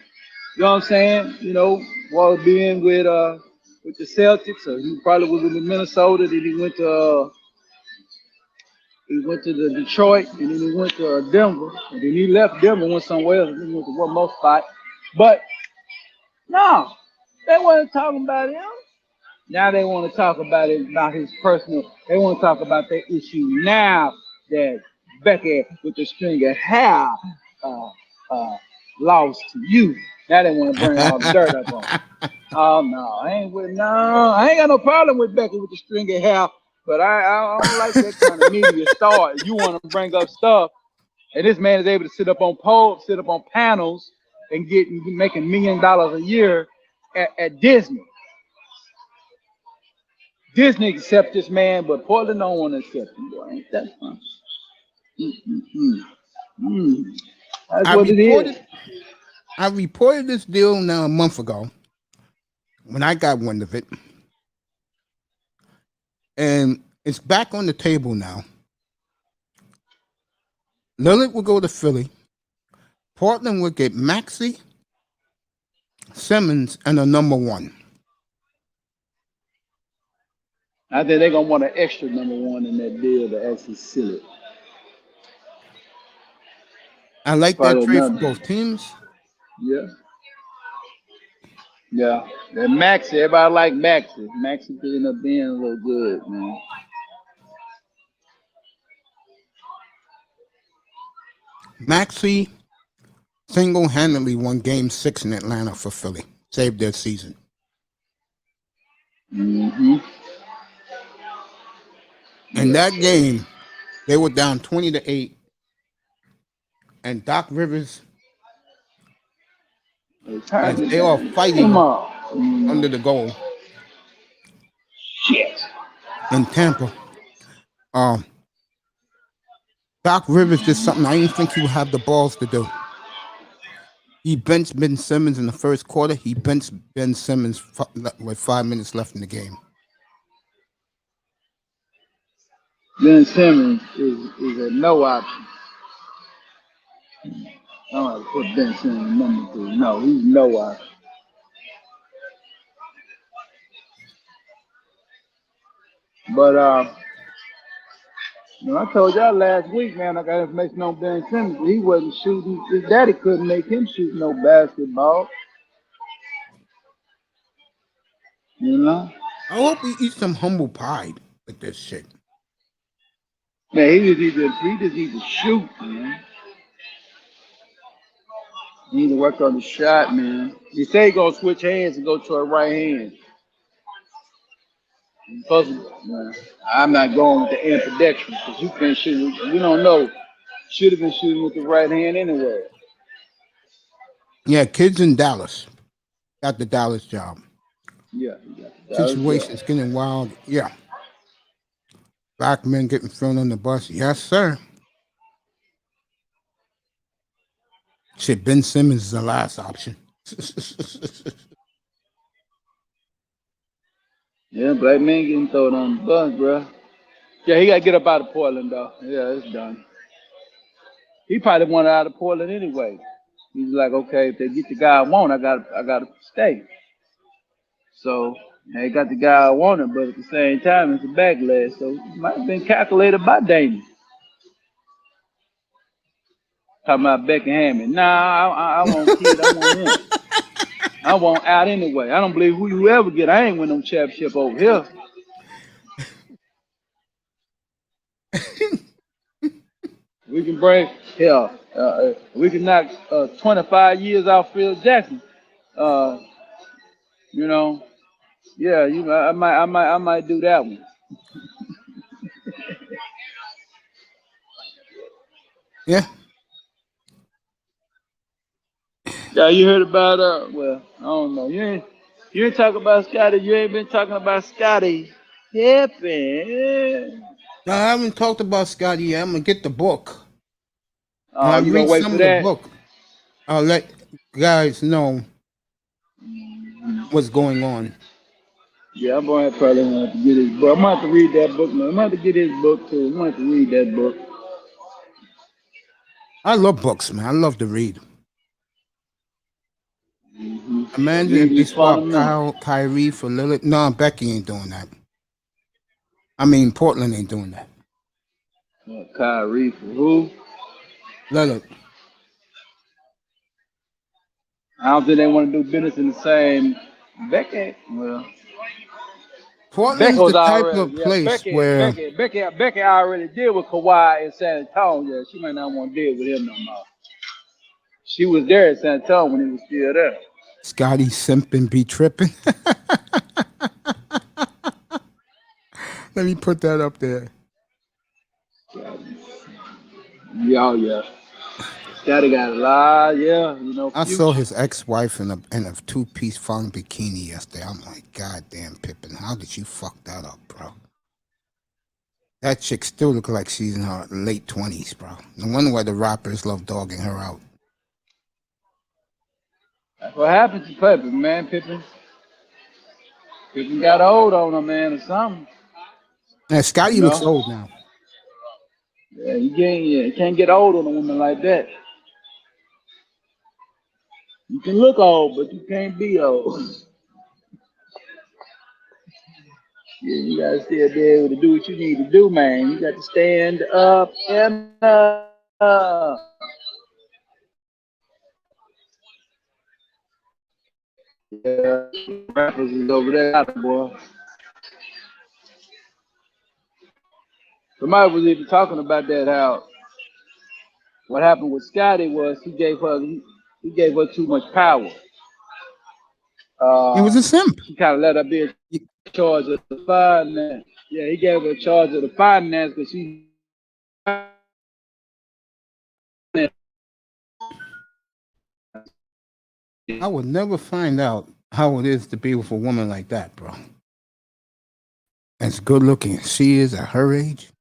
You know what I'm saying? You know, while being with the Celtics, or he probably was in Minnesota. Then he went to the Detroit, and then he went to Denver, and then he left Denver, went somewhere else, and then he went to one more spot. But no, they wasn't talking about him. Now they want to talk about it, about his personal. They want to talk about that issue now that Becky with the string of hair lost to you. Now they want to bring all the dirt up on him. Oh no, I ain't got no problem with Becky with the string of hair, but I don't like that kind of media star. You want to bring up stuff, and this man is able to sit up on panels, and making $1 million a year at Disney. Disney accept this man, but Portland don't want to accept him. Boy, ain't that fun? That's what it is. I reported this deal now a month ago when I got wind of it. And it's back on the table now. Lillard will go to Philly. Portland will get Maxey, Simmons, and a number 1. I think they're going to want an extra number 1 in that deal to actually seal it. I like that trade for both teams. Yeah. And Maxey, everybody like Maxey. Maxey could end up being a little good, man. Maxey single-handedly won Game 6 in Atlanta for Philly. Saved their season. Mm-hmm. In that game, they were down 20-8, and Doc Rivers, as they are fighting under the goal Shit. in Tampa, Doc Rivers did something I didn't think he would have the balls to do. He benched Ben Simmons in the first quarter. He benched Ben Simmons with 5 minutes left in the game. Ben Simmons is a no option. I don't have to put Ben Simmons number 3. No, he's no option. But I told y'all last week, man, I got information on Ben Simmons. He wasn't shooting. His daddy couldn't make him shoot no basketball. You know? I hope he eats some humble pie with this shit. Man, he just need to shoot, man. He need to work on the shot, man. He say he gonna switch hands and go to a right hand. Man, I'm not going with the ambidextrous because you can't shoot. You don't know. Should have been shooting with the right hand anyway. Yeah, kids in Dallas got the Dallas job. Yeah, he got the Dallas Situation's job. getting wild. Yeah. Black men getting thrown on the bus. Yes, sir. Shit, Ben Simmons is the last option. Yeah, black men getting thrown on the bus, bro. Yeah, he got to get up out of Portland, though. Yeah, it's done. He probably wanted out of Portland anyway. He's like, okay, if they get the guy I want, I got to stay. So they got the guy I wanted, but at the same time, it's a backlash. So it might have been calculated by Damon. Talking about Beckham. Nah, I want kid. I want him. I want out anyway. I don't believe who ever get. I ain't win no championship over here. We can bring hell. We can knock 25 years off Phil Jackson. You know, yeah. I might do that one. Yeah. Yeah, you heard about well, I don't know. You ain't talking about Scotty. You ain't been talking about Scotty Pippen. No, I haven't talked about Scotty yet. I'm gonna get the book. Oh, you gonna wait for that? The book. I'll let guys know what's going on. Yeah, I'm gonna probably have to get his book. I'm gonna have to read that book, man. I'm gonna have to get his book too. I'm gonna have to read that book. I love books, man. I love to read. Mm-hmm. Imagine if they swap Kyrie for Lillard. No, Becky ain't doing that. I mean, Portland ain't doing that. Kyrie for who? Lillard. I don't think they want to do business in the same. Becky, well, Portland's the type of place where Becky already deal with Kawhi in San Antonio. She might not want to deal with him no more. She was there in San Antonio when he was still there. Scotty simping be tripping. Let me put that up there. Yeah. Scotty got a lot, yeah. You know, I saw his ex-wife in a 2-piece fun bikini yesterday. I'm like, God damn, Pippen, how did you fuck that up, bro? That chick still looks like she's in her late 20s, bro. No wonder why the rappers love dogging her out. That's what happened to Pippen, man. Pippen got old on him, man, or something. And Scotty looks old now. Yeah, you can't get old on a woman like that. You can look old, but you can't be old. Yeah, you gotta still be able to do what you need to do, man. You got to stand up and up. Yeah, rappers is over there, boy. Somebody was even talking about that, how what happened with Scotty was he gave her too much power. He was a simp. He kind of let her be in charge of the finance. Yeah, he gave her charge of the finance because she. I would never find out how it is to be with a woman like that, bro. As good looking as she is at her age.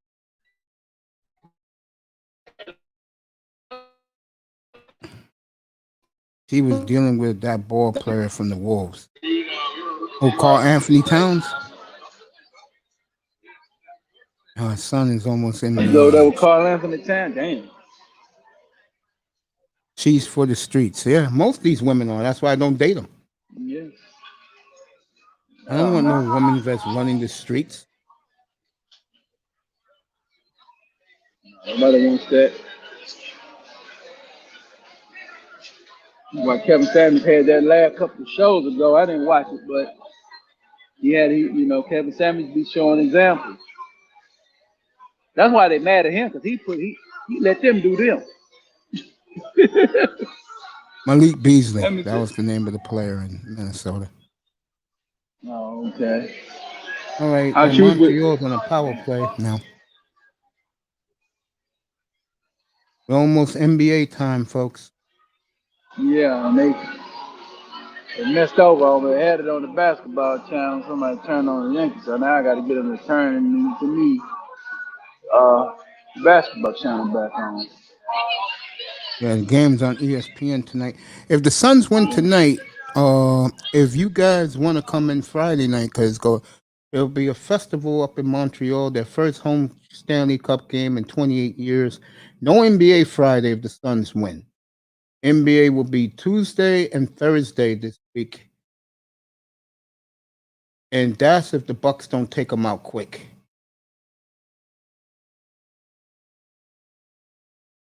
She was dealing with that ball player from the Wolves. Oh, Carl Anthony Towns. Her son is almost in You go there with the Carl Anthony Towns, damn. She's for the streets. Yeah, most of these women are. That's why I don't date them. Yeah. I don't want no woman that's running the streets. Nobody wants that. Like Kevin Samuels had that last couple of shows ago. I didn't watch it, but Kevin Samuels be showing examples. That's why they mad at him, because he let them do them. Malik Beasley. That was the name of the player in Minnesota. Oh, okay. All right. Montreal's on a power play now. We're almost NBA time, folks. Yeah, and they messed over on me. They had it on the basketball channel. Somebody turned on the Yankees, so now I got to get them to turn to me basketball channel back on. Yeah, the game's on ESPN tonight. If the Suns win tonight, if you guys want to come in Friday night, because there'll be a festival up in Montreal, their first home Stanley Cup game in 28 years. No NBA Friday if the Suns win. NBA will be Tuesday and Thursday this week. And that's if the Bucks don't take them out quick.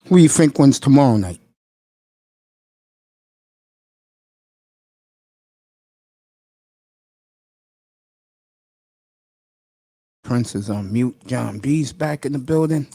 Who you think wins tomorrow night? Prince is on mute. John B's back in the building.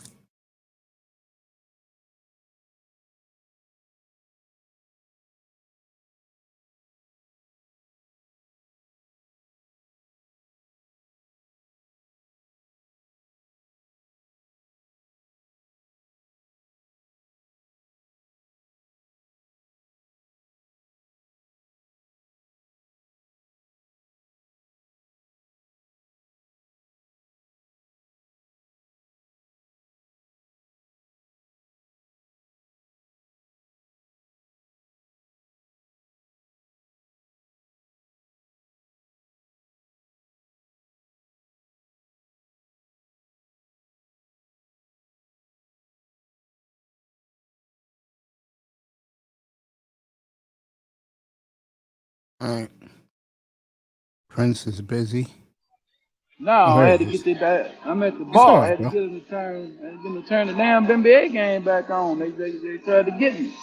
All right. Prince is busy. No, I had to get that. I'm at the bar. I had to get him to turn the damn NBA game back on. They tried to get me.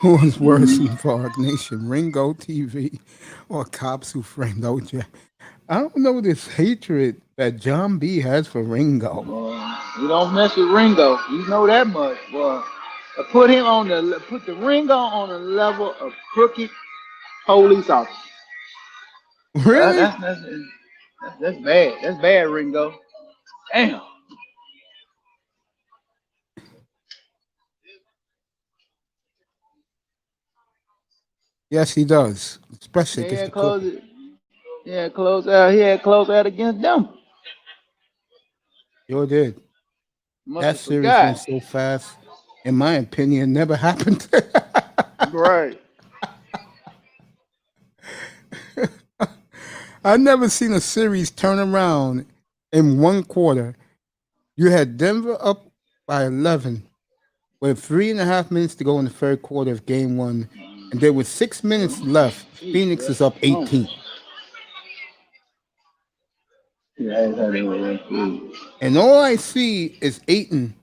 Who was worse in Frog Nation, Ringo TV or cops who framed OJ? I don't know this hatred that John B has for Ringo. You don't mess with Ringo. You know that much, boy. Put the Ringo on a level of crooked police officer. Really? That's bad. That's bad, Ringo. Damn. Yes, he does. Especially He against had the Clippers. He had close out against them. Sure did. That series went so fast. In my opinion, never happened. Right. I've never seen a series turn around in one quarter. You had Denver up by 11 with 3.5 minutes to go in the third quarter of game one. And there was 6 minutes left. Phoenix is up 18. And all I see is Ayton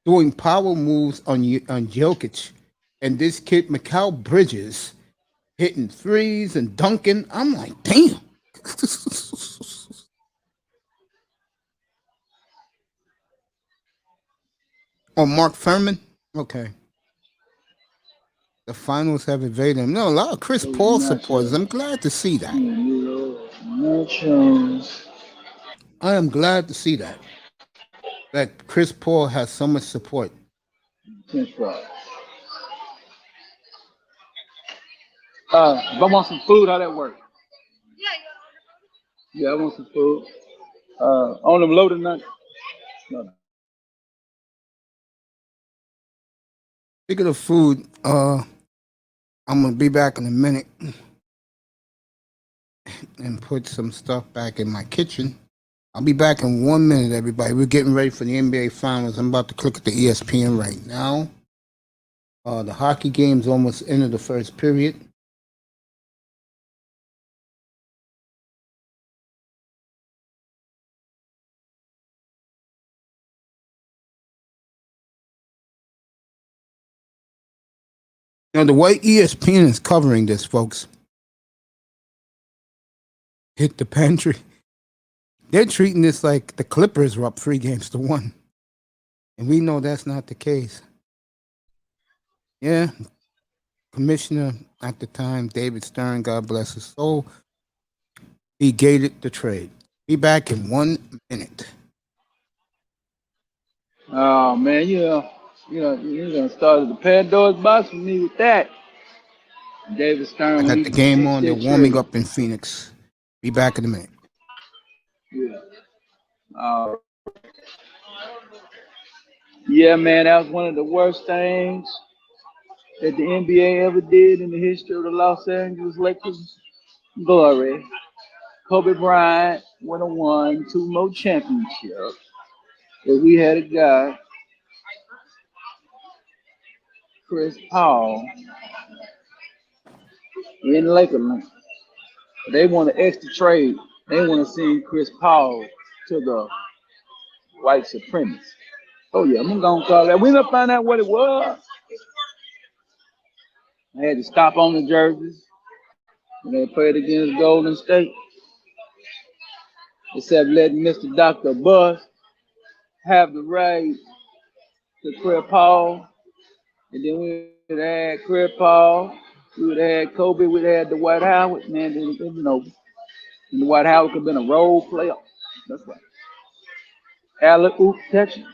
doing power moves on Jokic. And this kid, Mikal Bridges, hitting threes and dunking. I'm like, damn. Oh, Mark Furman? Okay. The finals have evaded him. No, a lot of Chris Paul supporters. I'm glad to see that. No chance. I am glad to see that. That Chris Paul has so much support. If I want some food, how that work? Yeah, I want some food. On them loaded nuts. No. Speaking of food, I'm gonna be back in a minute and put some stuff back in my kitchen. I'll be back in 1 minute, everybody. We're getting ready for the NBA Finals. I'm about to click at the ESPN right now. The hockey game's almost ended the first period. Now, the way ESPN is covering this, folks, hit the pantry. They're treating this like the Clippers were up 3-1. And we know that's not the case. Yeah, commissioner at the time, David Stern, God bless his soul, he gated the trade. Be back in 1 minute. Oh man, you're gonna start the Pandora's box with me with that. David Stern. I got the game on. They're warming up in Phoenix. Be back in a minute. Yeah. Yeah, man, that was one of the worst things that the NBA ever did in the history of the Los Angeles Lakers. Glory. Kobe Bryant would have won 2 more championships if we had a guy, Chris Paul, in Lakerland. They want an extra trade. They want to send Chris Paul to the white supremacists. Oh yeah, I'm gonna call that. We didn't find out what it was. I had to stop on the jerseys when they played against Golden State. Except letting Mr. Dr. Bus have the right to Chris Paul. And then we would have had Chris Paul. We would have had Kobe. We'd have had the Dwight Howard. Man, then, and the Dwight Howard could have been a role player. That's right. Alley-oop protection.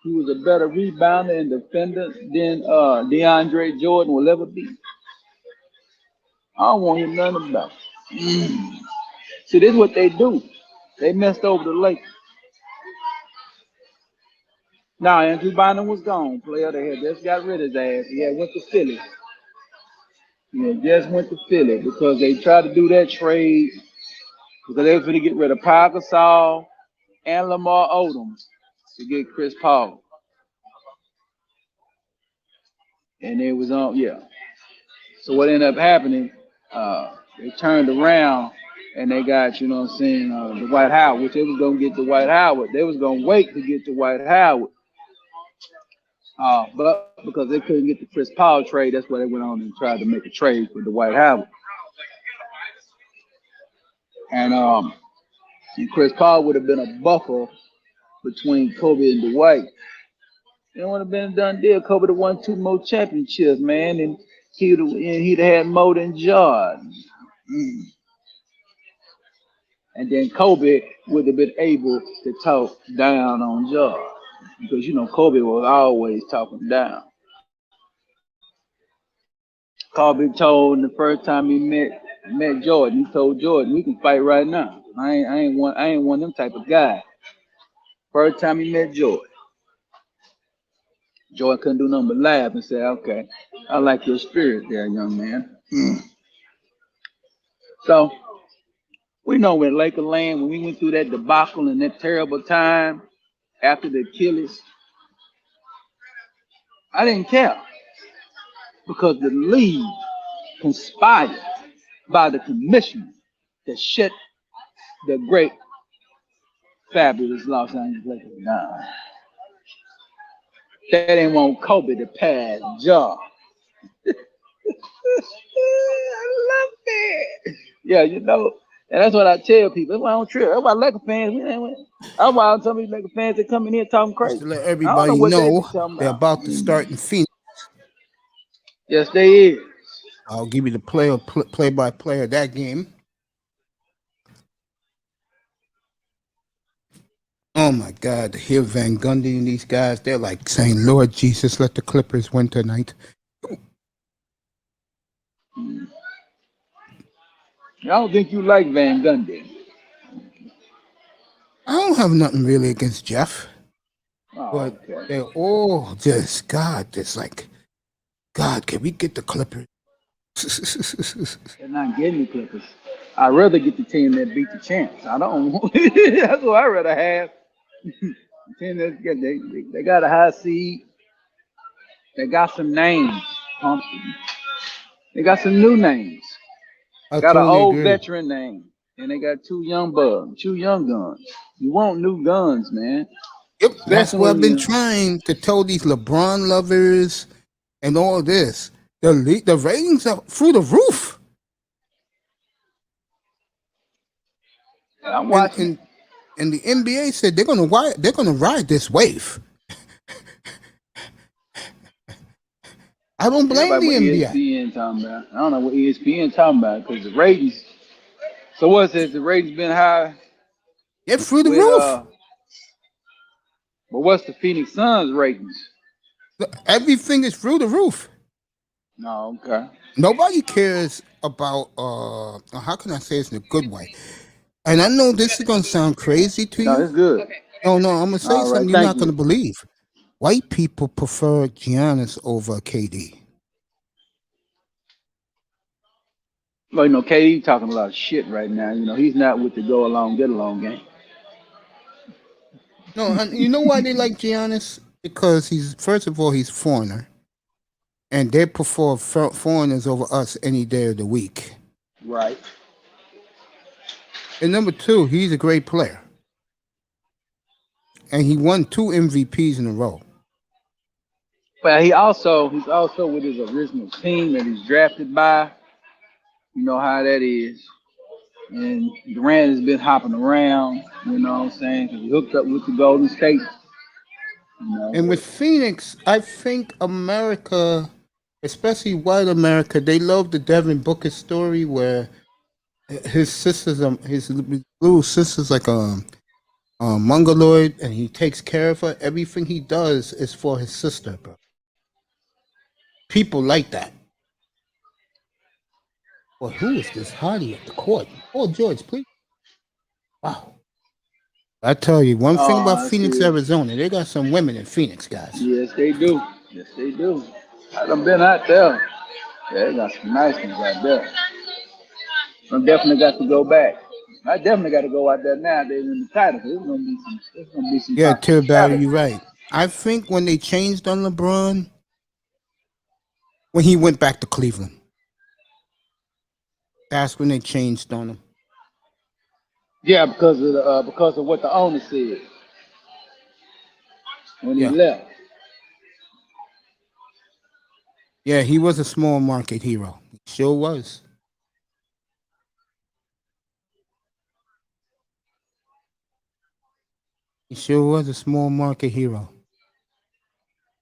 He was a better rebounder and defender than DeAndre Jordan will ever be. I don't want to hear nothing about it. See, this is what they do. They messed over the Lakers. Now, Andrew Bynum was gone, player. They had just got rid of his ass. He had went to Philly. He had just went to Philly because they tried to do that trade because they was going to get rid of Pau Gasol and Lamar Odom to get Chris Paul. And it was on, yeah. So what ended up happening, they turned around and they got, the Dwight Howard, which they was going to get the Dwight Howard. They was going to wait to get the Dwight Howard. But because they couldn't get the Chris Paul trade, that's why they went on and tried to make a trade for the Dwight Howard. And Chris Paul would have been a buffer between Kobe and Dwight. It would have been a done deal. Kobe would have won 2 more championships, man, and he'd have had more than Jordan. And then Kobe would have been able to talk down on Jordan because Kobe was always talking down. Kobe told the first time he met Jordan, he told Jordan, "We can fight right now. I ain't one them type of guy." First time he met Jordan couldn't do nothing but laugh and say, "Okay, I like your spirit there, young man." So we know when Lakerland, when we went through that debacle and that terrible time after the Achilles, I didn't care because the league conspired by the commissioner to shut the great, fabulous Los Angeles Lakers down. They didn't want Kobe to pass Jordan. I love it. Yeah, And that's what I tell people. That's why I don't trip. That's why Laker fans. That's why some of these Laker fans that come in here talking Just crazy. to let I don't know everybody what they be know, talking they're about. about to start in Phoenix. Yes, they is. I'll give you the play-by-play of that game. Oh my God, to hear Van Gundy and these guys, they're like saying, Lord Jesus, let the Clippers win tonight. I don't think you like Van Gundy. I don't have nothing really against Jeff, Oh, but okay. they're all just, God, just like, God, can we get the Clippers? They're not getting the Clippers. I'd rather get the team that beat the champs. I don't. That's what I'd rather have. The team that they got a high seed. They got some names. They got some new names. I Got an totally old agree. veteran name, and they got two young guns. You want new guns, man. Yep, that's Especially what when I've been you. trying to tell these LeBron lovers and all this. The ratings are through the roof. I'm And watching it. and the NBA said they're gonna ride this wave. I don't Yeah, blame about the what NBA. ESPN talking about. I don't know what ESPN talking about because the ratings. So what says the ratings been high They're through the with roof. but what's the Phoenix Suns ratings? Everything is through the roof. No, okay. Nobody cares about how can I say this in a good way? And I know this is gonna sound crazy to No, you. it's good. No, I'm gonna say All right, something you're thank not gonna you. believe. White people prefer Giannis over KD. Well, KD talking a lot of shit right now. He's not with the go along, get along game. No, and you know why they like Giannis? Because he's first of all he's foreigner, and they prefer foreigners over us any day of the week. Right. And number two, he's a great player, and he won 2 MVPs in a row. But he's also with his original team that he's drafted by. You know how that is. And Durant has been hopping around, you know what I'm saying? 'Cause he hooked up with the Golden State. And with Phoenix, I think America, especially white America, they love the Devin Booker story where his sisters, his little sister's like a mongoloid, and he takes care of her. Everything he does is for his sister, bro. People like that. Well, who is this hottie at the court? Oh, George, please. Wow. I tell you, one thing Oh, about I Phoenix, see. Arizona, they got some women in Phoenix, guys. Yes, they do. Yes, they do. I done been out there. Yeah, they got some nice ones out there. I definitely got to go back. I definitely got to go out there now. They're in the title. There's gonna be some Yeah, Till Battle, competition. you're right. I think when they changed on LeBron, when he went back to Cleveland, that's when they changed on him. Yeah, because of what the owner said when he Yeah. left. Yeah, he was a small market hero. He sure was. He sure was a small market hero.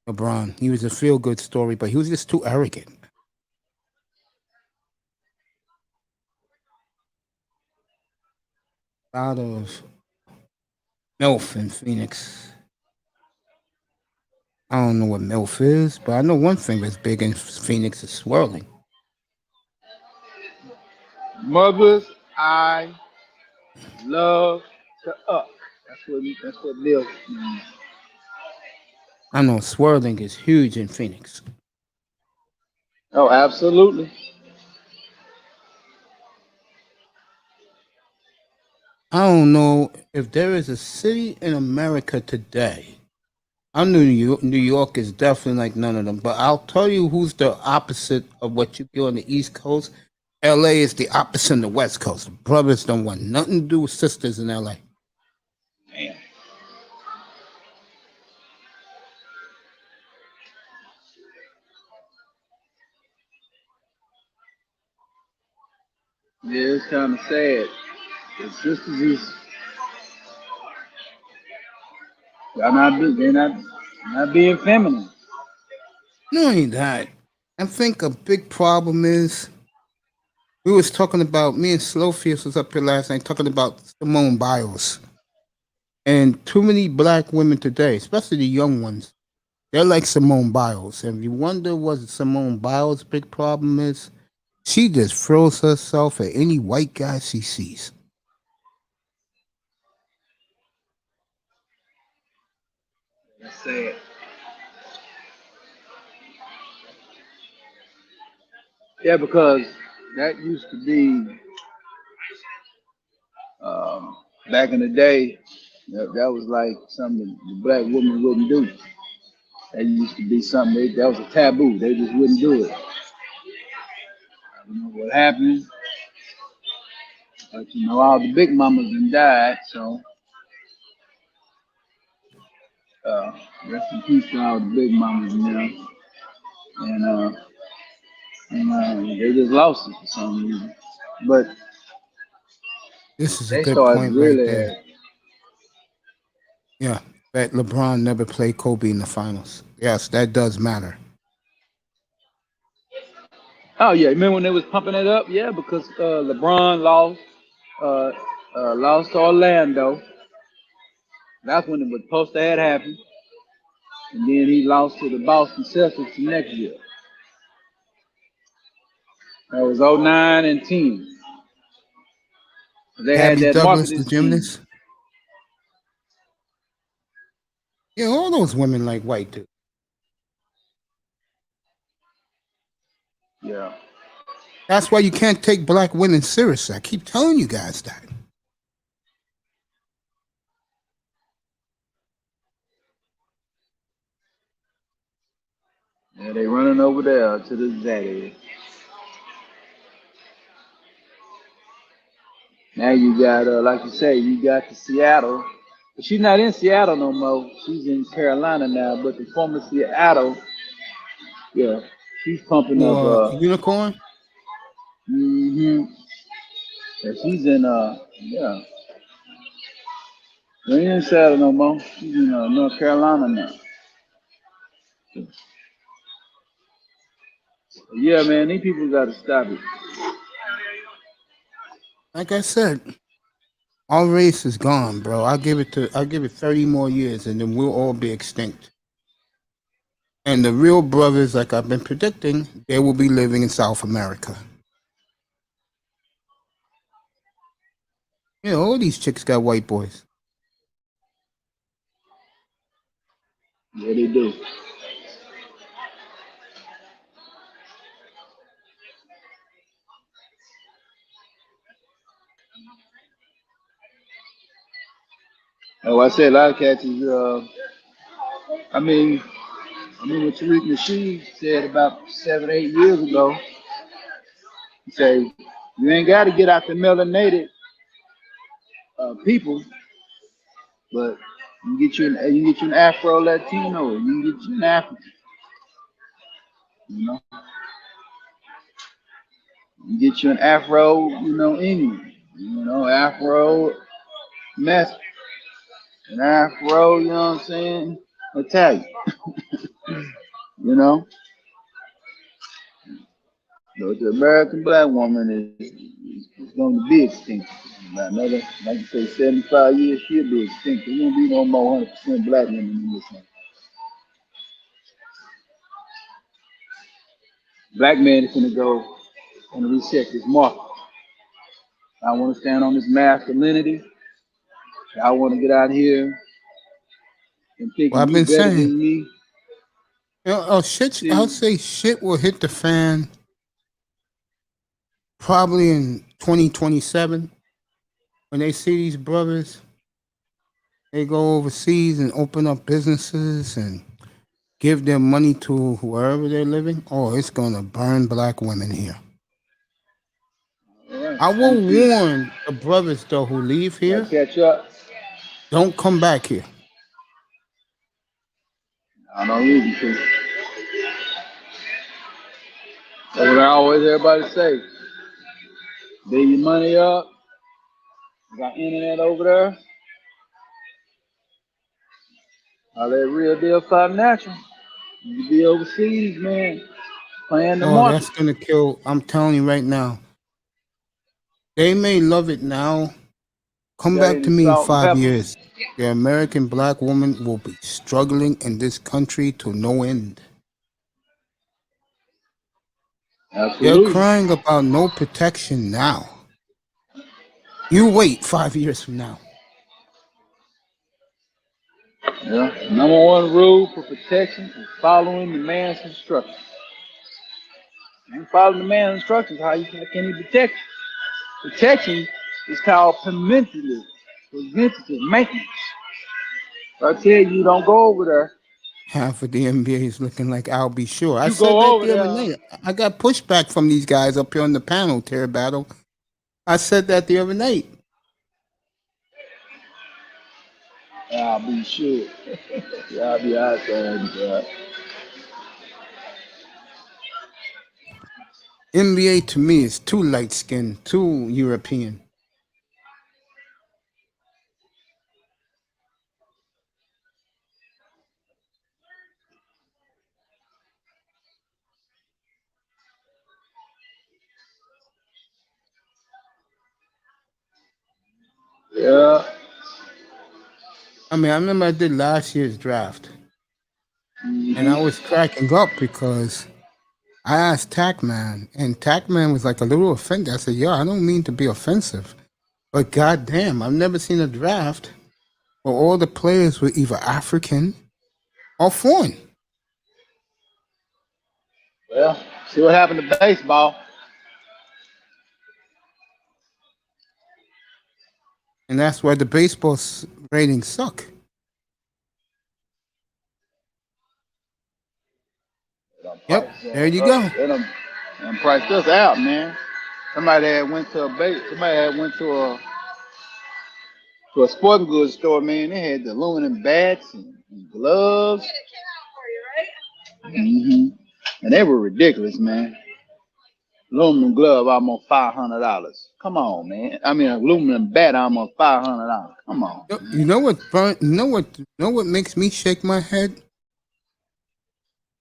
LeBron. He was a feel good story, but he was just too arrogant. Out of MILF in Phoenix. I don't know what MILF is, but I know one thing that's big in Phoenix is swirling. Mothers, I love to up. That's what Bill means. I know swirling is huge in Phoenix. Oh, absolutely. I don't know if there is a city in America today. I know New York is definitely like none of them, but I'll tell you who's the opposite of what you get on the East Coast. LA is the opposite on the West Coast. Brothers don't want nothing to do with sisters in LA. Damn. Yeah, it's kind of sad. The sisters is they're not being feminine. Not only that, I think a big problem is we was talking about me and Slowfierce was up here last night talking about Simone Biles. And too many black women today, especially the young ones, they're like Simone Biles. And you wonder what Simone Biles' big problem is? She just throws herself at any white guy she sees. That's sad. Yeah, because that used to be back in the day. That was like something the black woman wouldn't do. That used to be something that was a taboo. They just wouldn't do it. I don't know what happened, but all the big mamas done died. So rest in peace to all the big mamas now. And they just lost it for some reason. But This is a they good started point right really. there. Yeah, that LeBron never played Kobe in the finals. Yes, that does matter. Oh yeah, remember when they was pumping it up? Yeah, because LeBron uh, lost to Orlando. That's when it was supposed to have happened. And then he lost to the Boston Celtics the next year. That was '09 and 10. They had Gabby that Douglas, marketing the scheme. gymnast. Yeah, all those women like white dudes. Yeah. That's why you can't take black women seriously. I keep telling you guys that. Yeah, they running over there to the Zaddy. Now you got, like you say, you got the Seattle. But she's not in Seattle no more. She's in Carolina now. But the former Seattle, yeah, she's pumping up. Unicorn? Mm-hmm. Yeah, she's in, yeah. She ain't in Seattle no more. She's in North Carolina now. Yeah, man, these people got to stop it. Like I said, our race is gone, bro. I'll give it 30 more years and then we'll all be extinct. And the real brothers, like I've been predicting, they will be living in South America. Yeah, all these chicks got white boys. Yeah, they do. Oh, I said a lot of cats is, I mean, what Tariq Nasheed said about 7, 8 years ago. He said, you ain't got to get out the melanated people, but you get you an Afro Latino, you can get you an African, you know. You get you an Afro, England, Afro Mexican, an Afro, you know what I'm saying, Italian, you know. So the American black woman is going to be extinct. About another, like you say, 75 years, she'll be extinct. There won't be no more 100% black women in this one. Black man is going to go and reset this market. I want to stand on this masculinity. I want to get out here and think Well, I've you been better saying, than me. I'll say shit will hit the fan probably in 2027 when they see these brothers. They go overseas and open up businesses and give their money to wherever they're living. Oh, it's gonna burn black women here. All right, I will warn the brothers though who leave gotta here, catch up. don't come back here. I don't reason to. That's what I always hear everybody say. Build your money up, You got internet over there. All that real deal financial. You be overseas, man. Playing the Oh, market. that's gonna kill. I'm telling you right now. They may love it now. Come Got back to any me in salt and 5 years. pepper? The American black woman will be struggling in this country to no end. They're Absolutely. crying about no protection now. You wait 5 years from now. Yeah. Number one rule for protection is following the man's instructions. You follow the man's instructions, how can he protect you? Protection is called preventative maintenance. So I tell you, don't go over there. Half of the NBA is looking like I'll be sure. I You said go that over the other there. night. I got pushback from these guys up here on the panel, Terry Battle. I said that the other night. I'll be sure. I'll be outside. NBA to me is too light skinned, too European. Yeah. I mean, I remember I did last year's draft, and I Mm-hmm. was cracking up because I asked Tackman, and Tackman was like a little offended. I said, "Yo, I don't mean to be offensive, but goddamn, I've never seen a draft where all the players were either African or foreign." Well, see what happened to baseball. And that's why the baseball ratings suck. Yep, there you go. They done priced us out, man. Somebody had went to a sporting goods store, man. They had the aluminum bats and gloves. Hmm. And they were ridiculous, man. Aluminum glove almost $500. Come on, man. I mean, aluminum bat almost $500. Come on. You know what? You know what makes me shake my head?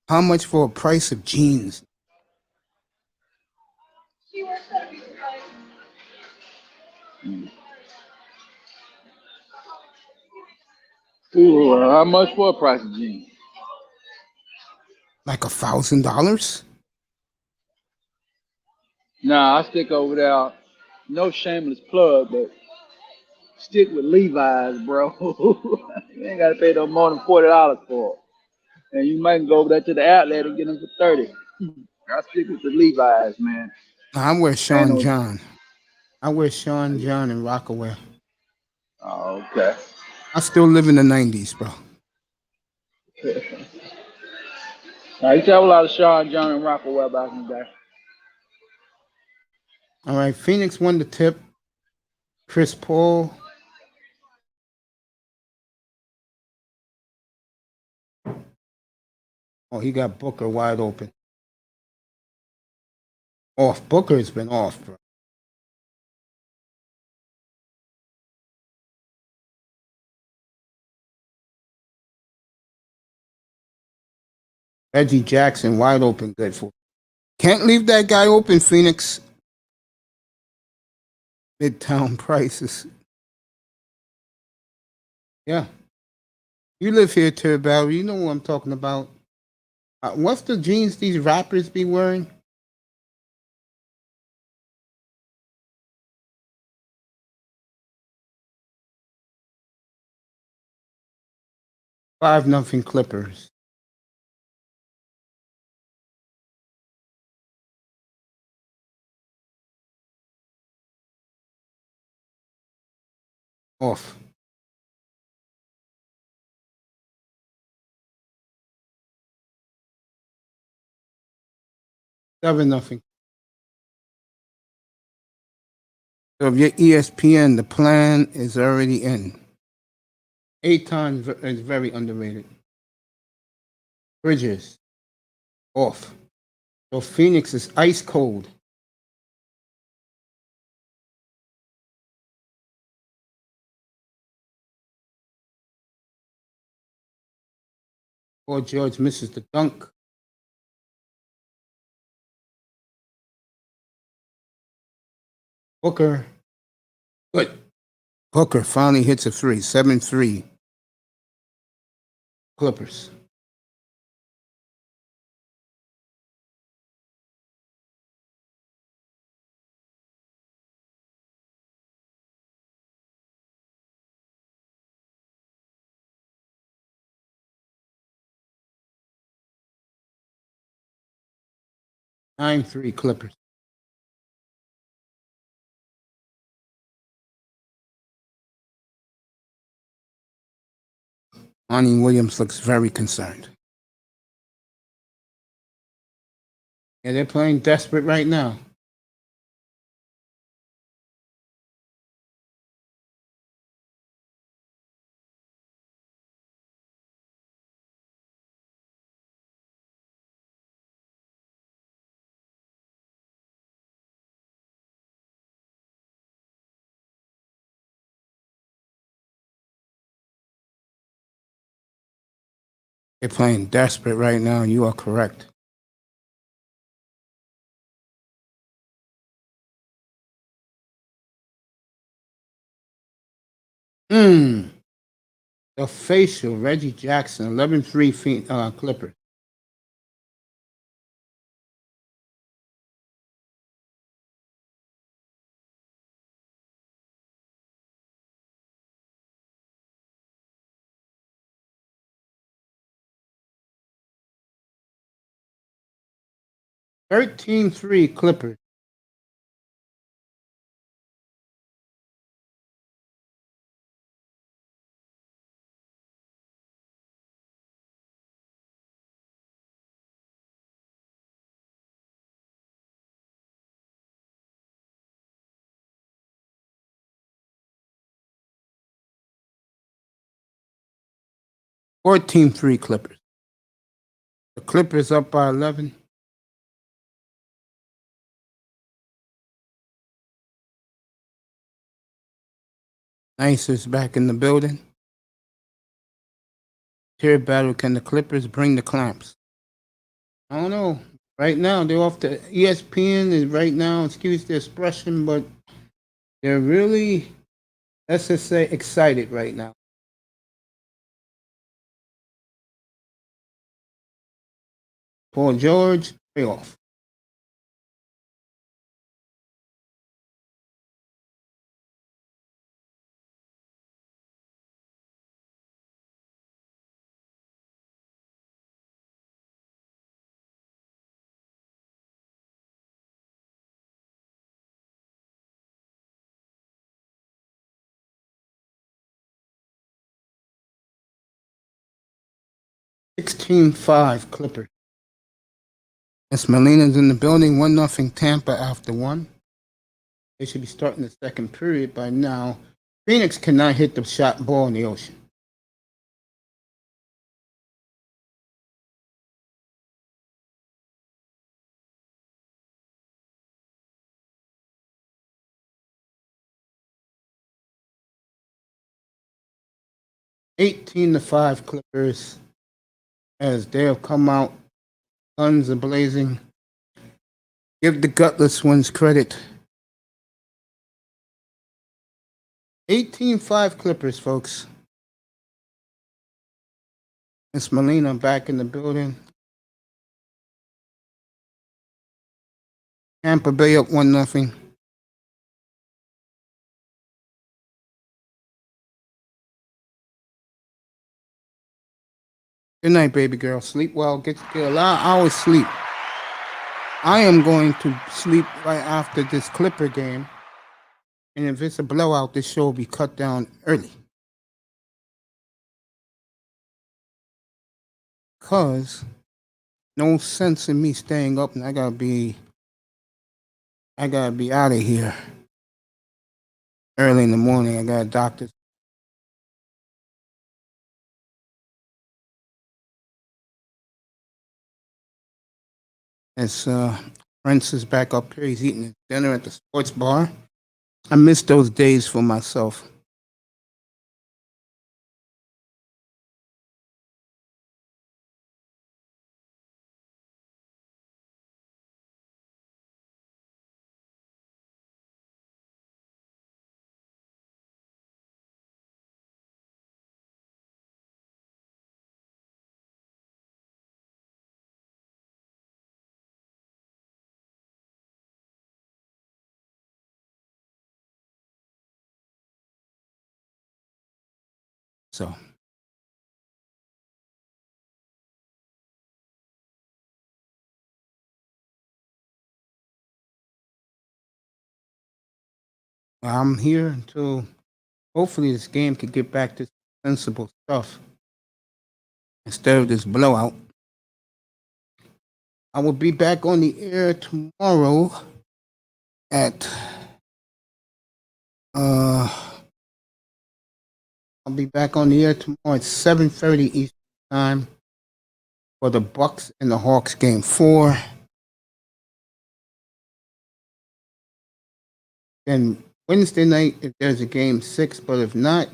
How much for a price of jeans? Ooh, how much for a price of jeans? Like $1,000? Nah, I stick over there. No shameless plug, but stick with Levi's, bro. You ain't gotta pay no more than $40 for it. And you might go over there to the outlet and get them for 30. I stick with the Levi's, man. I wear Ain't Sean no. John. I wear Sean John and Rockaway. Oh, okay. I still live in the 90s, bro. I used to have a lot of Sean John and Rockaway back in the day. All right, Phoenix won the tip. Chris Paul. Oh, he got Booker wide open. Off. Booker's been off, bro. Reggie Jackson wide open, good for. Can't leave that guy open, Phoenix. Midtown prices. Yeah. You live here, Turbo. You know what I'm talking about. What's the jeans these rappers be wearing? 5-0 Clippers. Off. Seven nothing. So if you're ESPN, the plan is already in. Aton is very underrated. Bridges off. So Phoenix is ice cold. Paul George misses the dunk. Booker. Good. Booker finally hits a three. 7-3. Clippers. Nine three Clippers. Monty Williams looks very concerned. Yeah, they're playing desperate right now. They're playing desperate right now. You are correct. The facial, Reggie Jackson, 11-3 Clippers. $13-3 Clippers. $14-3 Clippers. The Clippers up by 11. Nice is back in the building. Tier battle. Can the Clippers bring the clamps? I don't know. Right now, they're off the ESPN. Is right now, excuse the expression, but they're really, let's just say, excited right now. Paul George, playoff. $16-5 Clippers. Miss Molina's in the building. 1-0 Tampa after one. They should be starting the second period by now. Phoenix cannot hit the shot ball in the ocean. $18-5 Clippers as they have come out guns are blazing. Give the gutless ones credit. 18-5 Clippers, folks. Miss Molina back in the building. Tampa Bay up 1-0. Good night, baby girl. Sleep well. Get a lot of hours sleep. I am going to sleep right after this Clipper game. And if it's a blowout, this show will be cut down early. Because no sense in me staying up, and I gotta be out of here early in the morning. I got a doctor's. As Prince is back up here, he's eating his dinner at the sports bar. I miss those days for myself. So I'm here until hopefully this game can get back to sensible stuff instead of this blowout. I will be back on the air tomorrow at I'll be back on the air tomorrow at 7:30 Eastern time for the Bucks and the Hawks game 4. Then Wednesday night if there's a game 6, but if not,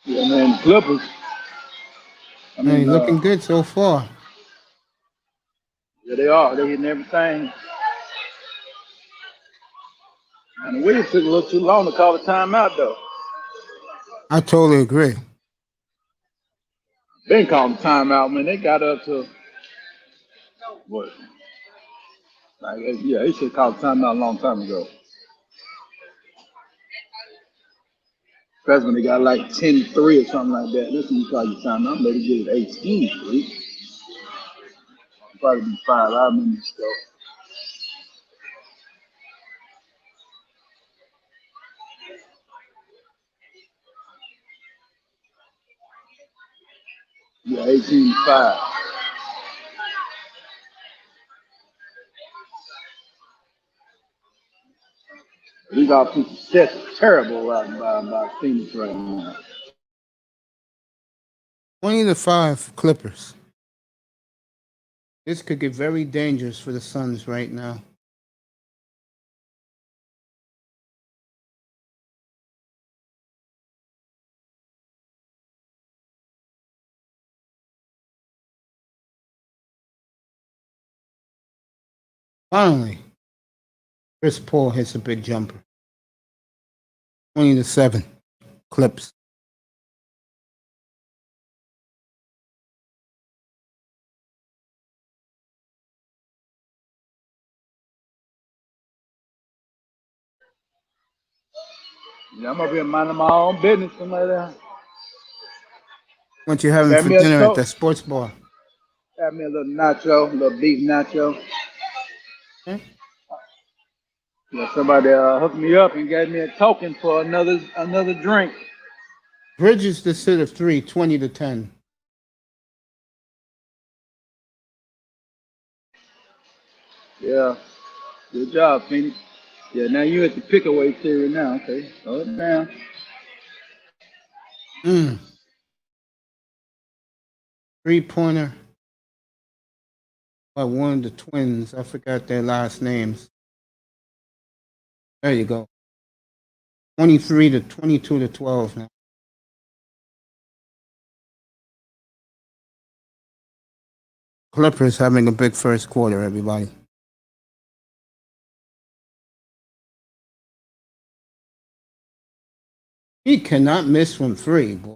Yeah, man, the Clippers. I hey, mean, looking good so far. yeah, they are. They hitting everything. And the Williams took a little too long to call the timeout, though. I totally agree. They didn't call the timeout, man. They got up to what? Like, yeah, they should call the timeout a long time ago. That's when they got like 10-3 or something like that. That's when you call your timeout. Maybe get it 18-3. Probably be 5. I remember this stuff. Yeah, 18-5. These offensive sets are terrible right by Phoenix right now. 20-5 Clippers. This could get very dangerous for the Suns right now. Finally, Chris Paul hits a big jumper. 20-7 Clips. Yeah, I'm up here minding my own business, something like that. What you having Got for me a dinner at Coke. that sports bar? Got me a little nacho, a little beef nacho. Okay. Yeah, somebody hooked me up and gave me a token for another drink. Bridges to sit of 3, 20-10. Yeah, good job, Phoenix. Yeah, now you at the pick away period now. Okay, slow it down. Mm. 3-pointer by one of the twins. I forgot their last names. There you go. 22-12 now. Clippers having a big first quarter, everybody. He cannot miss from 3, boy.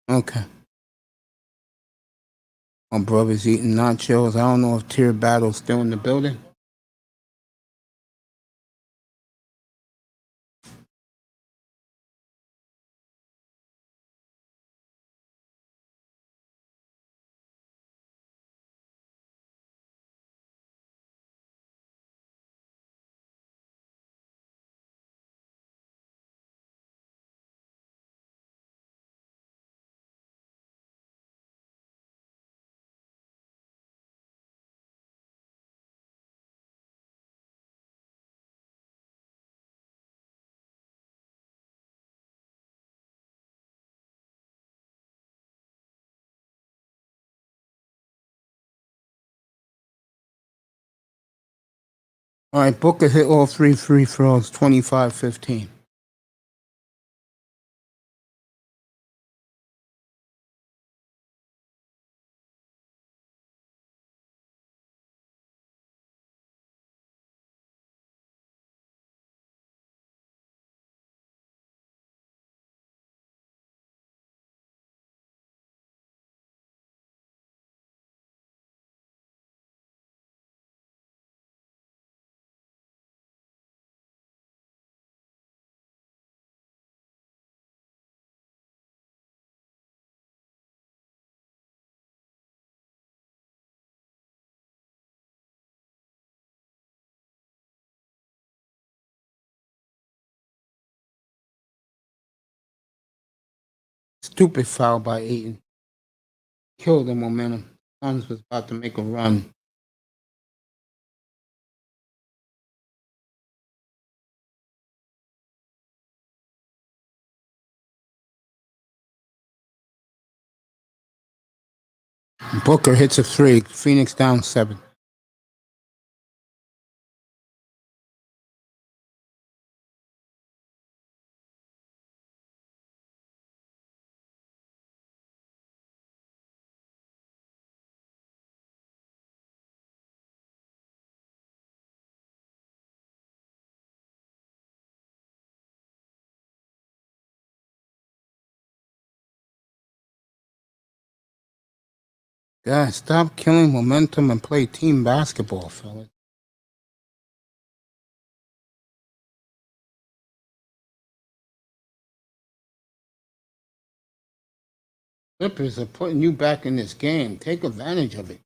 Okay. My brother's eating nachos. I don't know if Tier Battle's still in the building. All right, Booker hit all 3 free throws, 25-15. Stupid foul by Ayton. Killed the momentum. Suns was about to make a run. Booker hits a 3. Phoenix down 7. Guys, stop killing momentum and play team basketball, fellas. Clippers are putting you back in this game. Take advantage of it.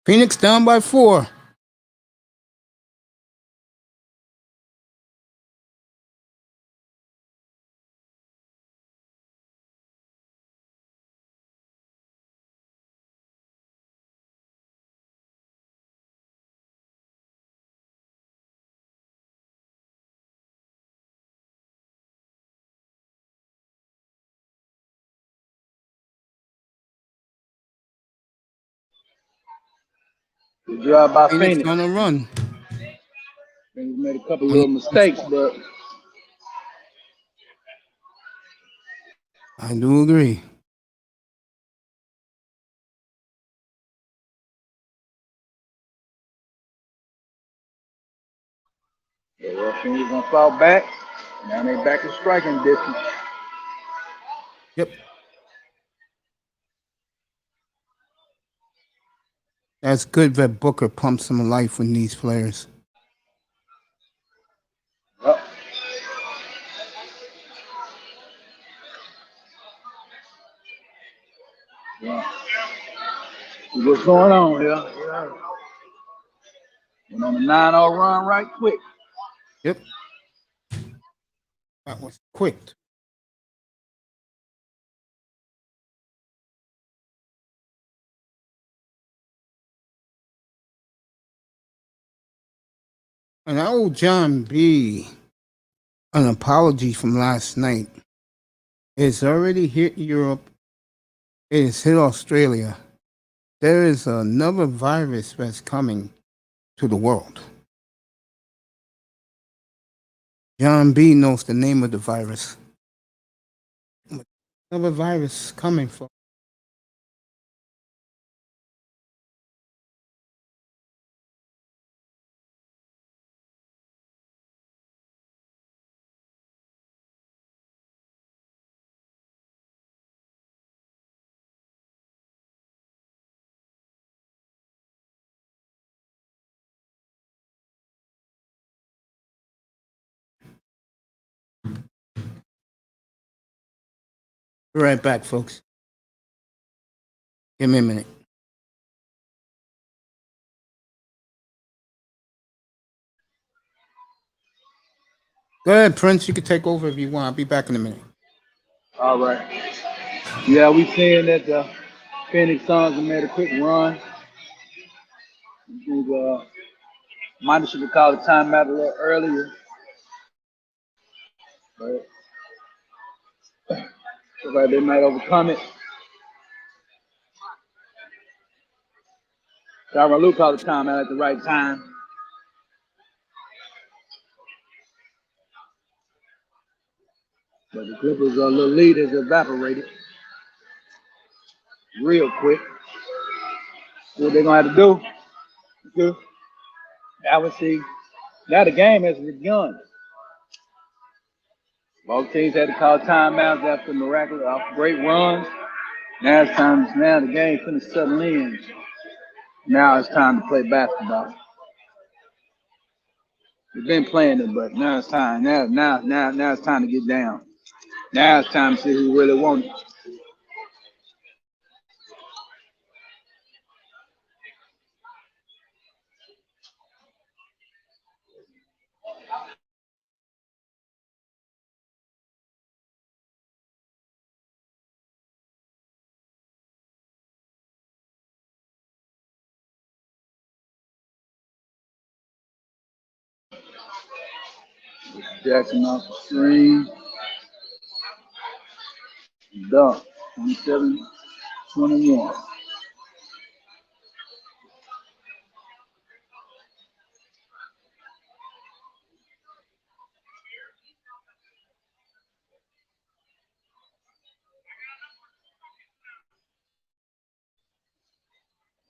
Phoenix down by 4. Good job by Phoenix Phoenix. on a run. Phoenix made a couple little mistakes, but I do agree. yeah, Phoenix gonna fall back. Now they back in striking distance. Yep. That's good that Booker pumps some life in these players. Yep. Yeah. See what's going on here? Yeah. Went on a 9-0 run right quick. Yep. That was quick. And I owe John B. an apology from last night. It's already hit Europe. It's hit Australia. There is another virus that's coming to the world. John B. knows the name of the virus. Another virus coming from. Be right back, folks. Give me a minute. Go ahead, Prince. You can take over if you want. I'll be back in a minute. All right. Yeah, we seeing that the Phoenix Suns have made a quick run. I think might should have called a timeout a little earlier. But Looks like they might overcome it. Tyronn Lue called the timeout at the right time. But the Clippers' little lead has evaporated real quick. What they're going to have to do, I would see, now the game has begun. Both teams had to call timeouts after miraculous, great runs. Now it's time. Now the game finna settle in. Now it's time to play basketball. We've been playing it, but now it's time. Now it's time to get down. Now it's time to see who really wants it. Jackson off the screen. Dunk. 27-21.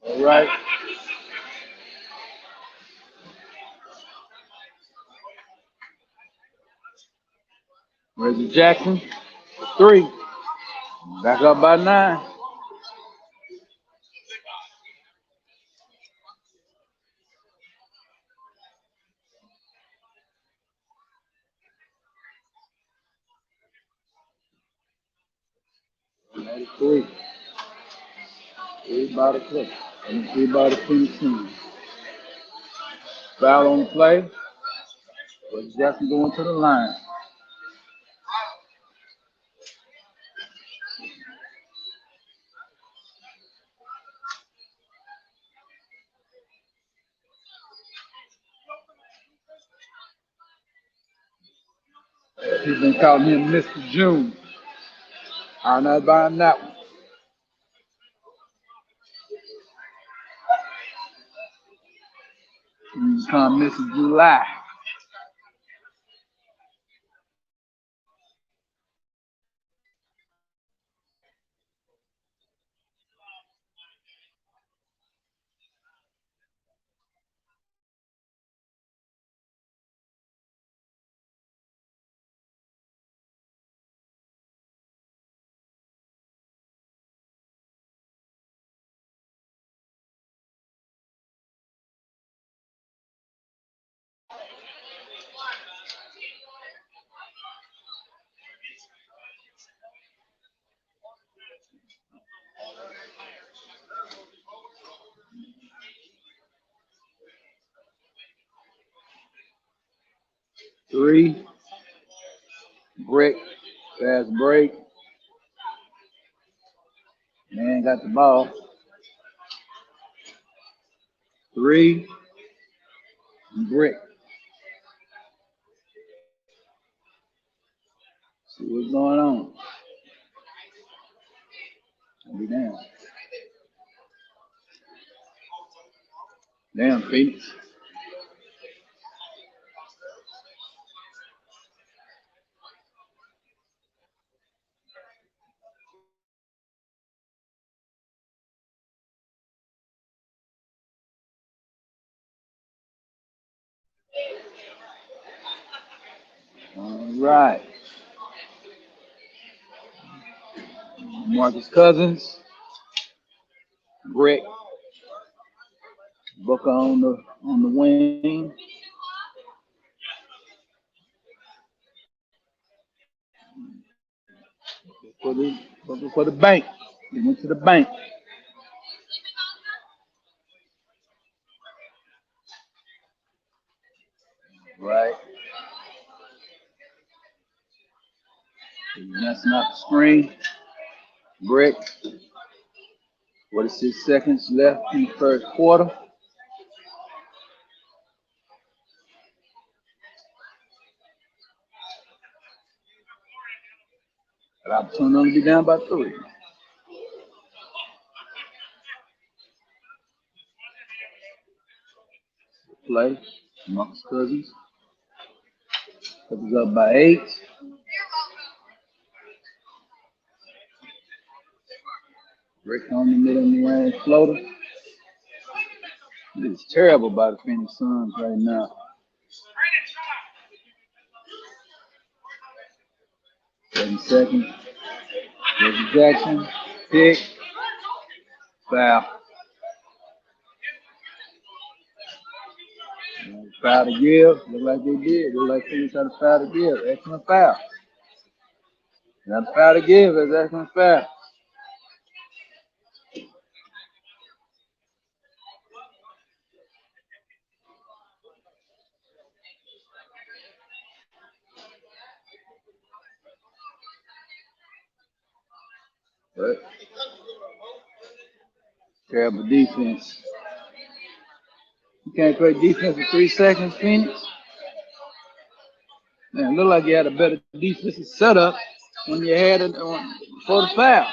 All right. Reggie Jackson, 3. Back up by 9. That 3. 3 by the Clippers. And 3 by the Phoenix team. Foul on the play. Reggie Jackson going to the line. He's been calling him Mr. June. I'm not buying that one. He's calling Mr. July. Three. Brick. Fast break. Man got the ball. 3. Brick. See what's going on. I'll be down. Damn, Phoenix. All right. Marcus Cousins. Brick. Booker on the wing. For the bank. He went to the bank. Right. Messing up the screen. Brick. 46 seconds left in the first quarter. Opportunity to be down by 3. Play. Amongst Cousins. Cousins up by 8. Rick on the middle of the range floater. It's terrible by the Phoenix Suns right now. 7 seconds. Reggie Jackson. Pick. Foul. Foul to give. Look like they did. Look like Phoenix had a foul to give. Excellent foul. Not a foul to give. That's excellent foul. But terrible defense. You can't play defense for 3 seconds, Phoenix. Man, it looked like you had a better defensive setup when you had it for the foul.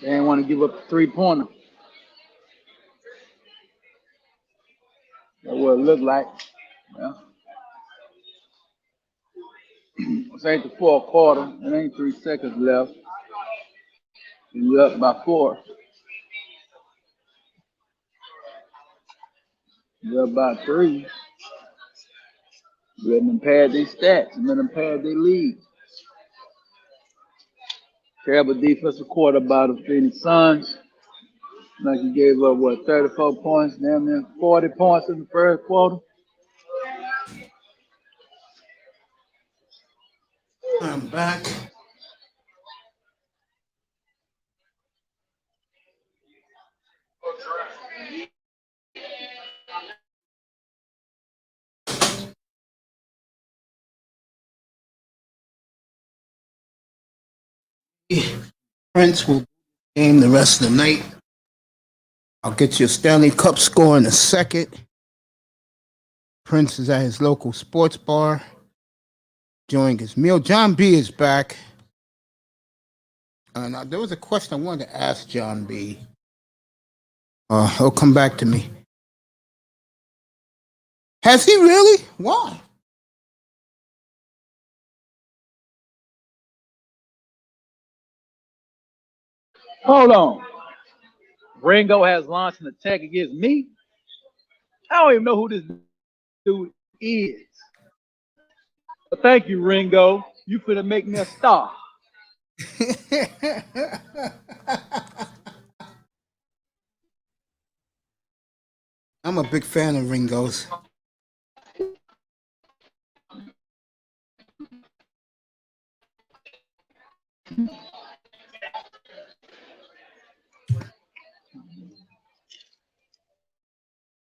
They didn't want to give up a 3-pointer. That's what it looked like. Well, this ain't the fourth quarter. It ain't 3 seconds left. And you're up by 4. You're up by 3. Let them pad their stats and let them pad their lead. Terrible defensive quarter by the Phoenix Suns. Like he gave up, 34 points, damn near 40 points in the first quarter. I'm back. Prince will game the rest of the night. I'll get you a Stanley Cup score in a second. Prince is at his local sports bar, enjoying his meal. John B is back. And there was a question I wanted to ask John B. He'll come back to me. Has he really? Why? Hold on. Ringo has launched an attack against me? I don't even know who this dude is. But thank you, Ringo. You finna make me a star. I'm a big fan of Ringo's.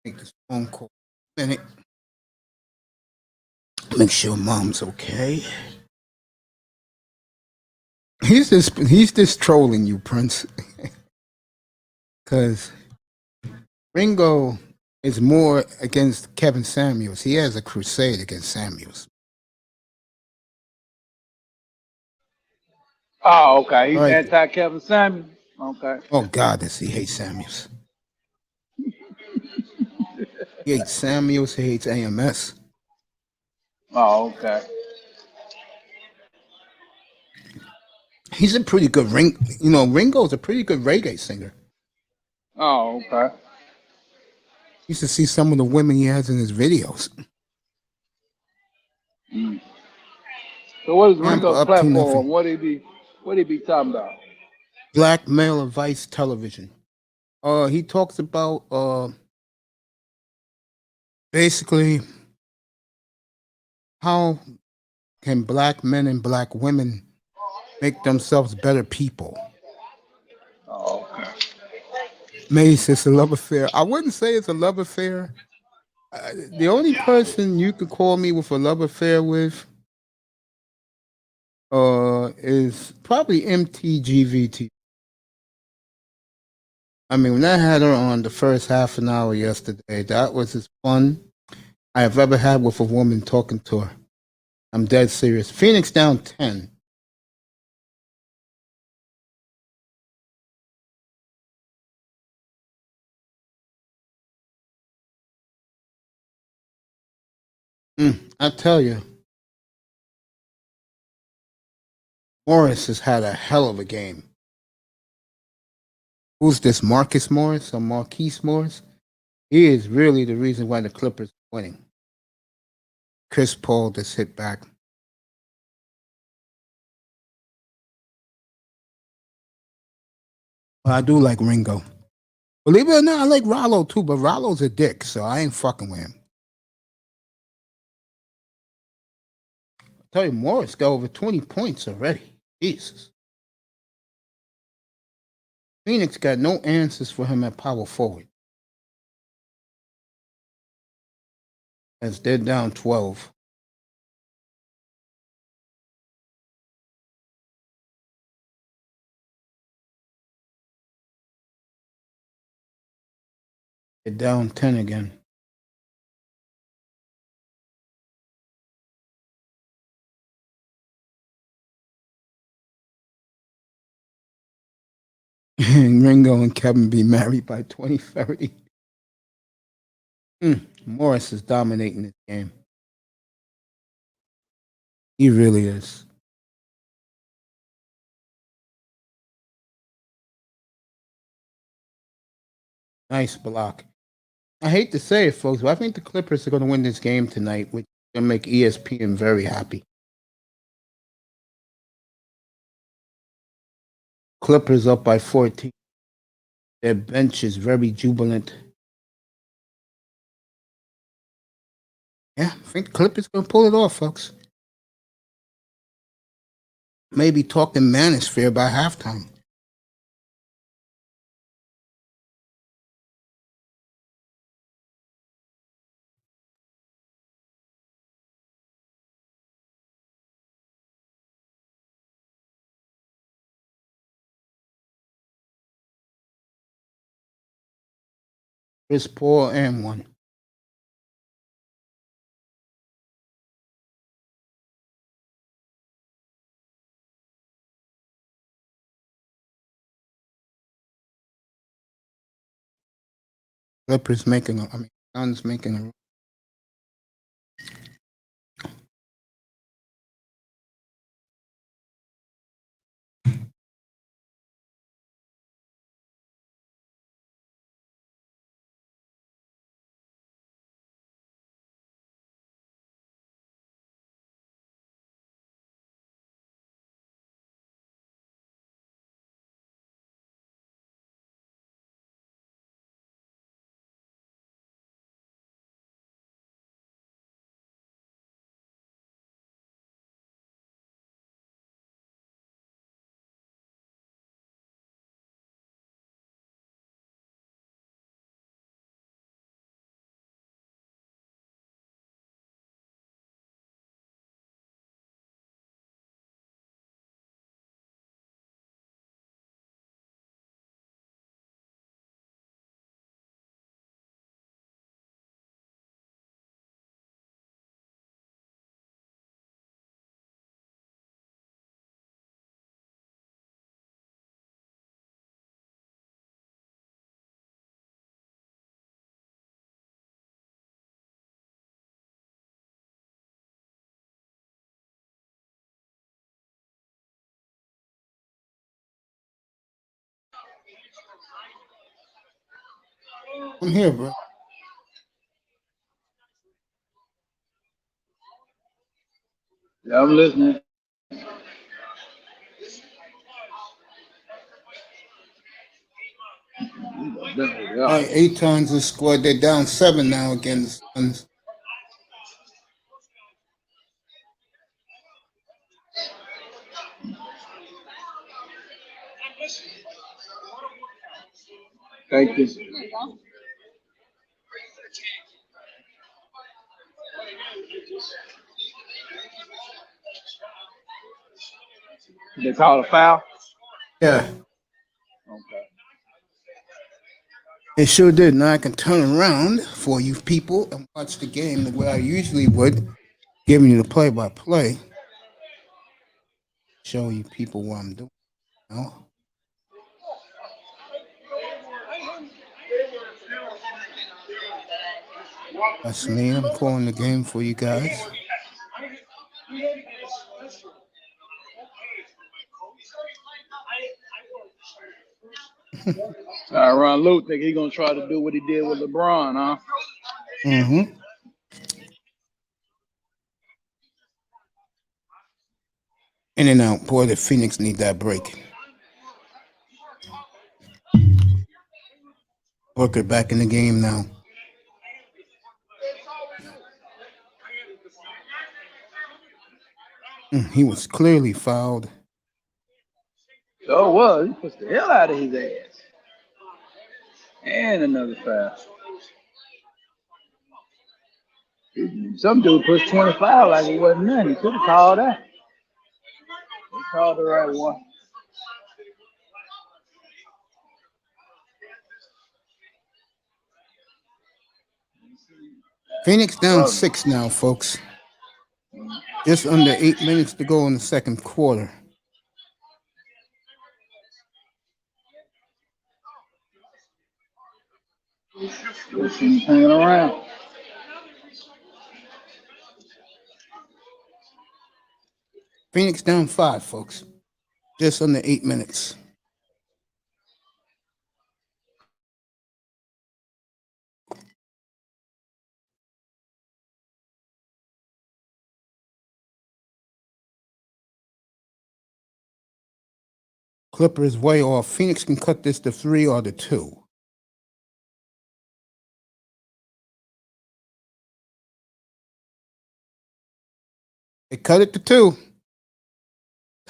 Make this phone call in a minute. Make sure mom's okay. He's just trolling you, Prince. Because Ringo is more against Kevin Samuels. He has a crusade against Samuels. Oh, okay. He's All right. anti-Kevin Samuels. Okay. Oh, God, does he hate Samuels. He hates Samuels. He hates AMS. Oh, okay. He's a pretty good Ringo's a pretty good reggae singer. Oh, okay. You should see some of the women he has in his videos. Mm. So what is Ringo's up to platform? nothing. What he be talking about? Black male advice television. He talks about basically how can black men and black women make themselves better people. Oh, okay. Mace, it's a love affair. I wouldn't say it's a love affair. The only person you could call me with a love affair with is probably MTGVT. I mean, when I had her on the first half an hour yesterday, that was as fun I have ever had with a woman talking to her. I'm dead serious. Phoenix down 10. I tell you, Morris has had a hell of a game. Who's this, Marcus Morris or Marquise Morris? He is really the reason why the Clippers are winning. Chris Paul just hit back. I do like Ringo. Believe it or not, I like Rollo too, but Rollo's a dick, so I ain't fucking with him. I tell you, Morris got over 20 points already. Jesus. Phoenix got no answers for him at power forward, as they're down 12. They're down 10 again. And Ringo and Kevin be married by 2030. Morris is dominating this game. He really is. Nice block. I hate to say it, folks, but I think the Clippers are going to win this game tonight, which is going to make ESPN very happy. Clippers up by 14. Their bench is very jubilant. Yeah, I think the Clippers going to pull it off, folks. Maybe talking manosphere by halftime. Chris Paul and one. Clippers making a, Suns making a. I'm here, bro. Yeah, I'm listening. All right, 8 times has scored. They're down 7 now against the Suns. Thank you. They call a foul? Yeah. Okay. It sure did. Now I can turn around for you people and watch the game the way I usually would, giving you the play-by-play. Show you people what I'm doing now. That's me. I'm calling the game for you guys. Ron Luke think he's gonna try to do what he did with LeBron, huh? Mm-hmm. In and out. Boy, the Phoenix need that break. Booker back in the game now. He was clearly fouled. Oh, well, he pushed the hell out of his ass. And another foul. Some dude pushed 25 like it wasn't nothing. He could have called that. He called the right one. Phoenix down 6 now, folks. Just under 8 minutes to go in the second quarter. He's hanging around. Phoenix down 5, folks. Just under 8 minutes. Clippers way off. Phoenix can cut this to 3 or to 2. They cut it to 2.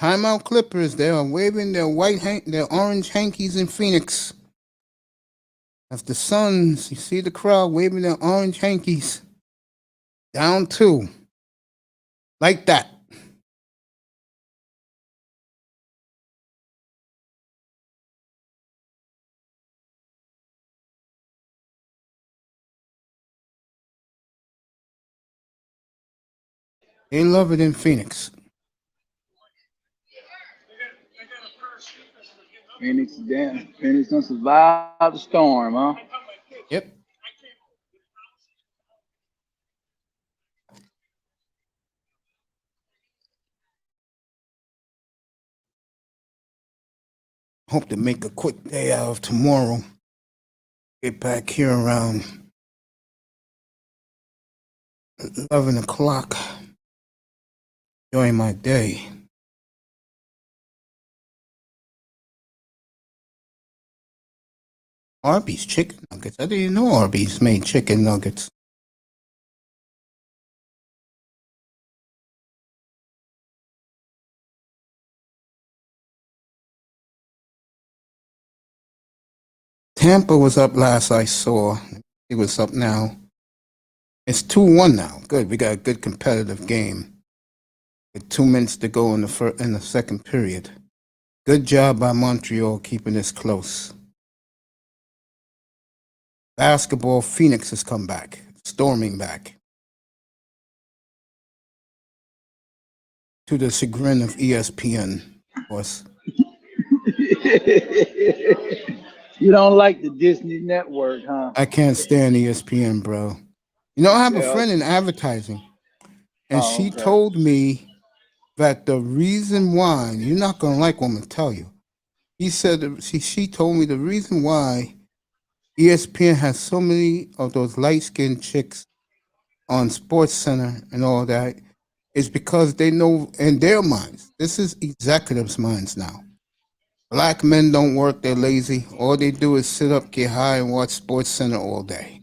Timeout Clippers. They are waving their their orange hankies in Phoenix. As the Suns, you see the crowd waving their orange hankies. Down 2. Like that. They love it in Phoenix. Phoenix down. Phoenix gonna survive the storm, huh? Yep. Hope to make a quick day out of tomorrow. Get back here around 11 o'clock. Enjoy my day. Arby's chicken nuggets. I didn't know Arby's made chicken nuggets. Tampa was up last I saw. It was up now. It's 2-1 now. Good. We got a good competitive game. With 2 minutes to go in the second period. Good job by Montreal keeping this close. Basketball, Phoenix has come back. Storming back. To the chagrin of ESPN, of course. You don't like the Disney Network, huh? I can't stand ESPN, bro. You know, I have a friend in advertising, and she told me that the reason why, you're not going to like what I'm going to tell you. He said, she told me the reason why ESPN has so many of those light-skinned chicks on Sports Center and all that is because they know in their minds, this is executives' minds now. Black men don't work, they're lazy. All they do is sit up, get high, and watch Sports Center all day.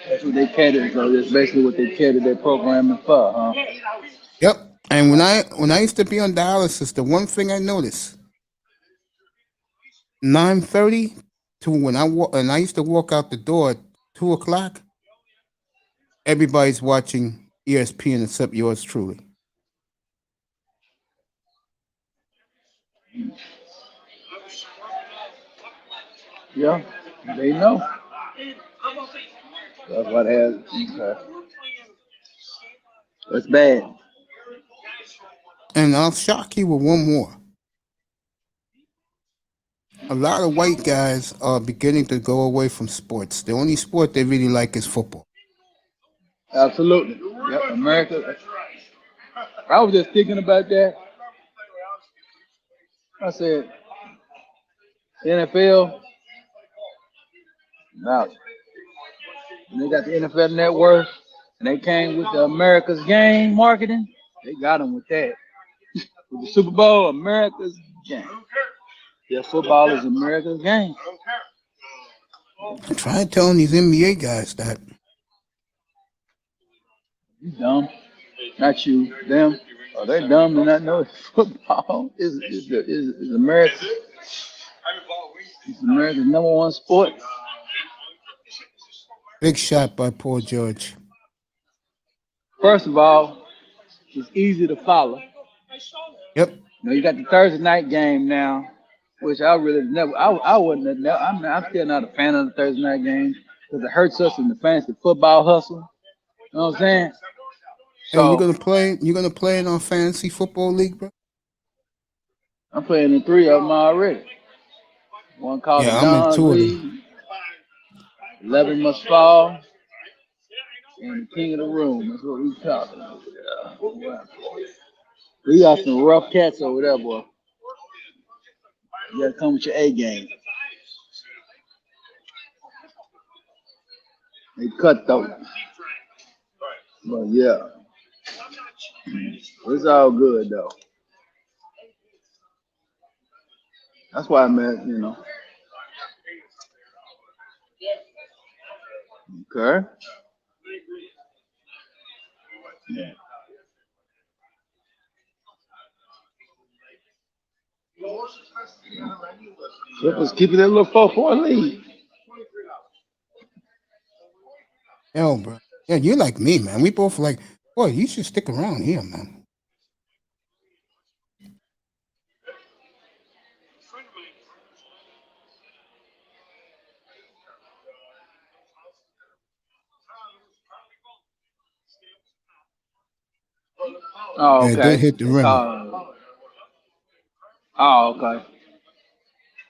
That's what they cater, so that's basically what they cater their programming for, huh? Yep. And when I used to be on dialysis, the one thing I noticed, 9:30 to when I used to walk out the door at 2 o'clock, everybody's watching ESPN except yours truly. Yeah, they know. That's what has. Okay. That's bad. And I'll shock you with one more. A lot of white guys are beginning to go away from sports. The only sport they really like is football. Absolutely. Yep, America. I was just thinking about that. I said, NFL, now, when they got the NFL Network, and they came with the America's Game marketing, they got them with that. With the Super Bowl, America's Game. Yeah, football is America's game. I tried telling these NBA guys that. You dumb. Not you, them. Oh, they're dumb to not know football is America. It's America's number one sport. Big shot by Paul George. First of all, it's easy to follow. Yep. You know, you got the Thursday night game now, which I really never. I wouldn't have. I'm still not a fan of the Thursday night game because it hurts us in the fantasy football hustle. You know what I'm saying? Hey, So you gonna play? You gonna play in our fantasy football league, bro? I'm playing in 3 of them already. One called the Yeah, I'm in Don 2 of League, them. 11 Must Fall, and the King of the Room. That's what we call it. Yeah. We got some rough cats over there, boy. You gotta come with your A game. They cut though. But yeah, it's all good though. That's why I'm at, you know. Okay. Yeah. Clippers keeping that little 4-point lead. Hell, bro. Yeah, you like me, man. We both like. Boy, you should stick around here, man. Oh, Yeah, it did okay. hit the They rim. call. Oh, okay.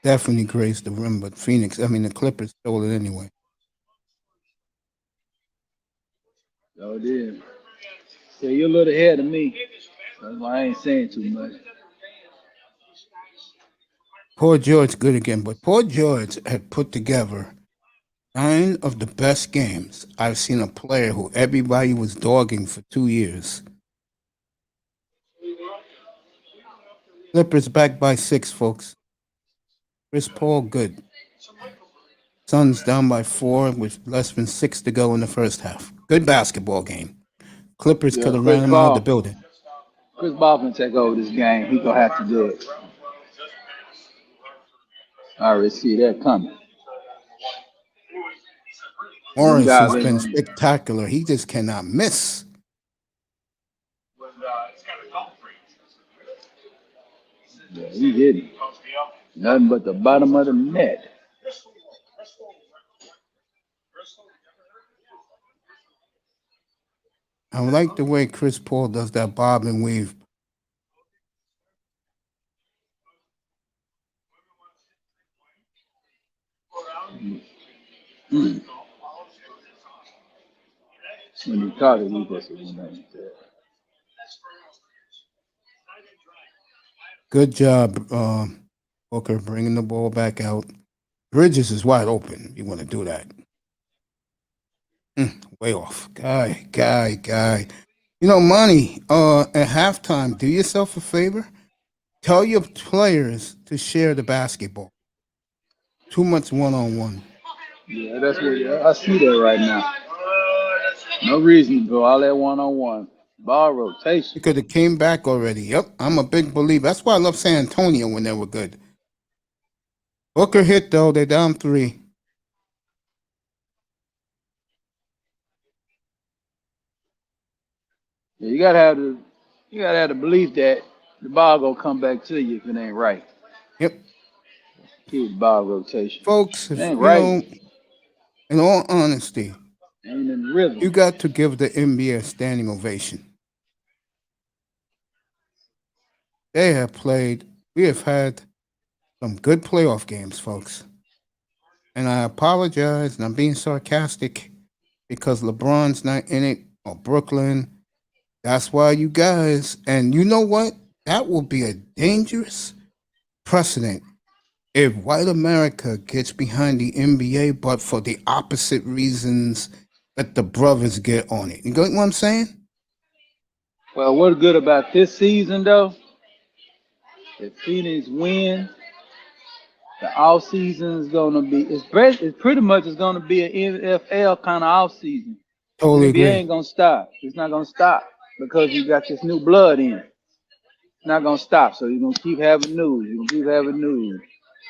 Definitely grazed the rim, but the Clippers stole it anyway. Oh, it is. So you're a little ahead of me. That's why I ain't saying too much. Poor George good again, but poor George had put together 9 of the best games I've seen a player who everybody was dogging for 2 years. Clippers back by 6, folks. Chris Paul good. Suns down by 4 with less than 6 to go in the first half. Good basketball game. Clippers Yeah, could have ran him out of the building. Chris Paul can take over this game. He gonna have to do it. I already see that coming. Them Morris guys has ain't been gonna. spectacular. He just cannot miss. Yeah, he didn't. Nothing but the bottom of the net. I like the way Chris Paul does that bob and weave. Mm. When you caught it, he just went like that. Good job, Booker, bringing the ball back out. Bridges is wide open. You want to do that. Way off. Guy. You know, Money, at halftime, do yourself a favor. Tell your players to share the basketball. Too much one-on-one. Yeah, that's what. I see that right now. No reason to go all that one-on-one. Ball rotation. Because it came back already. Yep, I'm a big believer. That's why I love San Antonio when they were good. Booker hit, though. They're down 3. Yeah, you gotta have the belief that the ball gonna come back to you if it ain't right. Yep. Keep ball rotation. Folks, if Ain't you right. know, in all honesty, Ain't in the rhythm. you got to give the NBA a standing ovation. They have played, we have had some good playoff games, folks. And I apologize, and I'm being sarcastic because LeBron's not in it, or Brooklyn. That's why you guys, and you know what? That will be a dangerous precedent if white America gets behind the NBA, but for the opposite reasons that the brothers get on it. You get what I'm saying? Well, what's good about this season though? If Phoenix win, the off season is gonna be it's pretty much it's gonna be an NFL kind of off season. Totally NBA agree. ain't gonna stop. It's not gonna stop because you got this new blood in. It's not gonna stop. So you're gonna keep having news. You're gonna keep having news.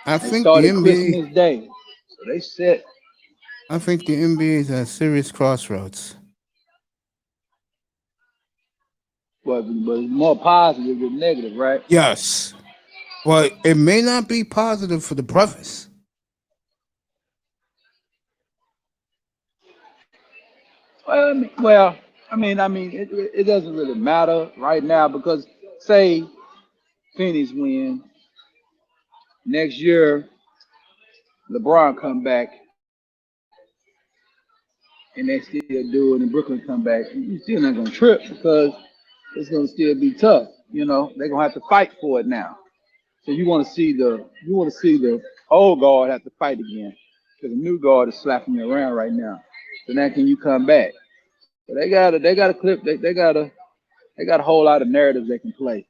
I They think the started NBA, Christmas Day, so they set. I think the NBA is at a serious crossroads. But it's more positive than negative, right? Yes, but it may not be positive for the brothers. I mean, it doesn't really matter right now because say Phoenix win next year, LeBron come back and they still do it, and Brooklyn come back, you still not gonna trip because it's gonna still be tough. You know, they're gonna have to fight for it now. So you want to see the old guard have to fight again because the new guard is slapping you around right now. So now can you come back? So they got a clip. They got a whole lot of narratives they can play.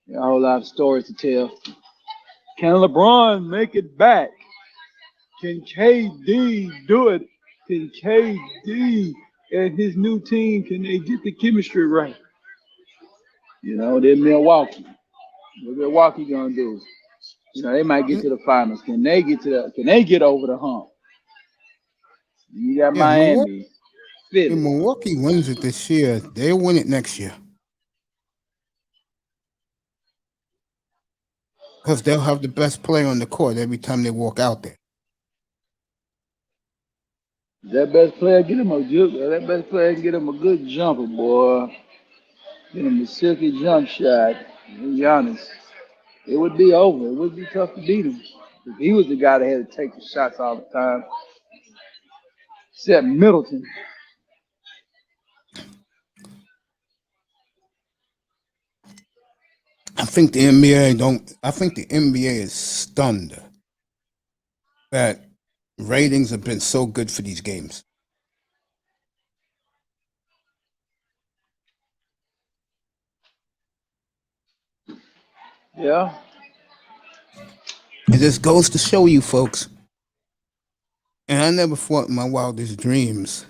They got a whole lot of stories to tell. Can LeBron make it back? Can KD do it? Can KD and his new team, can they get the chemistry right? You know, they're Milwaukee. What Milwaukee gonna do? You know, they might get to the finals. Can they get over the hump? You got Yeah, Miami. if Philly. Milwaukee wins it this year, they'll win it next year. Because they'll have the best player on the court every time they walk out there. That best player get him a good. That best player can get him a good jumper, boy. Get him a silky jump shot. To be honest, it would be over. It would be tough to beat him. If he was the guy that had to take the shots all the time. Except Middleton. I think the NBA is stunned that ratings have been so good for these games. Yeah. It just goes to show you, folks. And I never thought in my wildest dreams.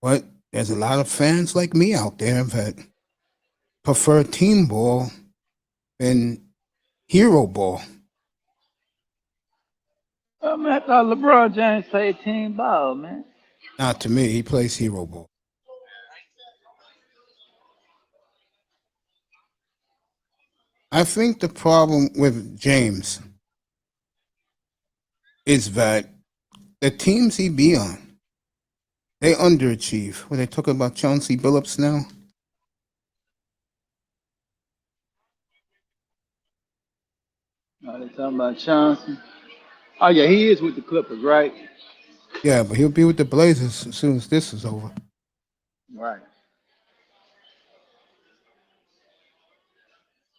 But there's a lot of fans like me out there that prefer team ball than hero ball. I thought LeBron James played team ball, man. Not to me, he plays hero ball. I think the problem with James is that the teams he be on, they underachieve. When they talk about Chauncey Billups now, They talking about Chauncey. Oh yeah, he is with the Clippers, right? yeah, but he'll be with the Blazers as soon as this is over. Right.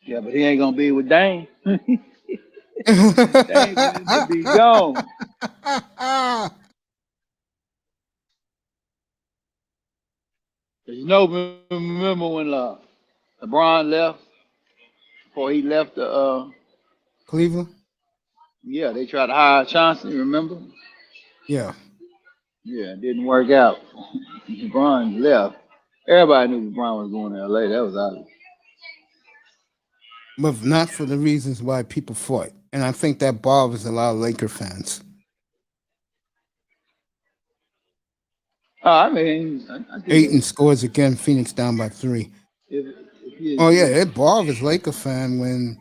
Yeah, but he ain't gonna be with Dame. Dame to be gone. You know, remember when LeBron left before he left the Cleveland? yeah, they tried to hire Chauncey, remember? Yeah. Yeah, it didn't work out. LeBron left. Everybody knew LeBron was going to LA. That was obvious. But not for the reasons why people fought. And I think that bothers a lot of Laker fans. I mean, I think Ayton scores again, Phoenix down by 3. if Oh, yeah, it bothers Laker fan when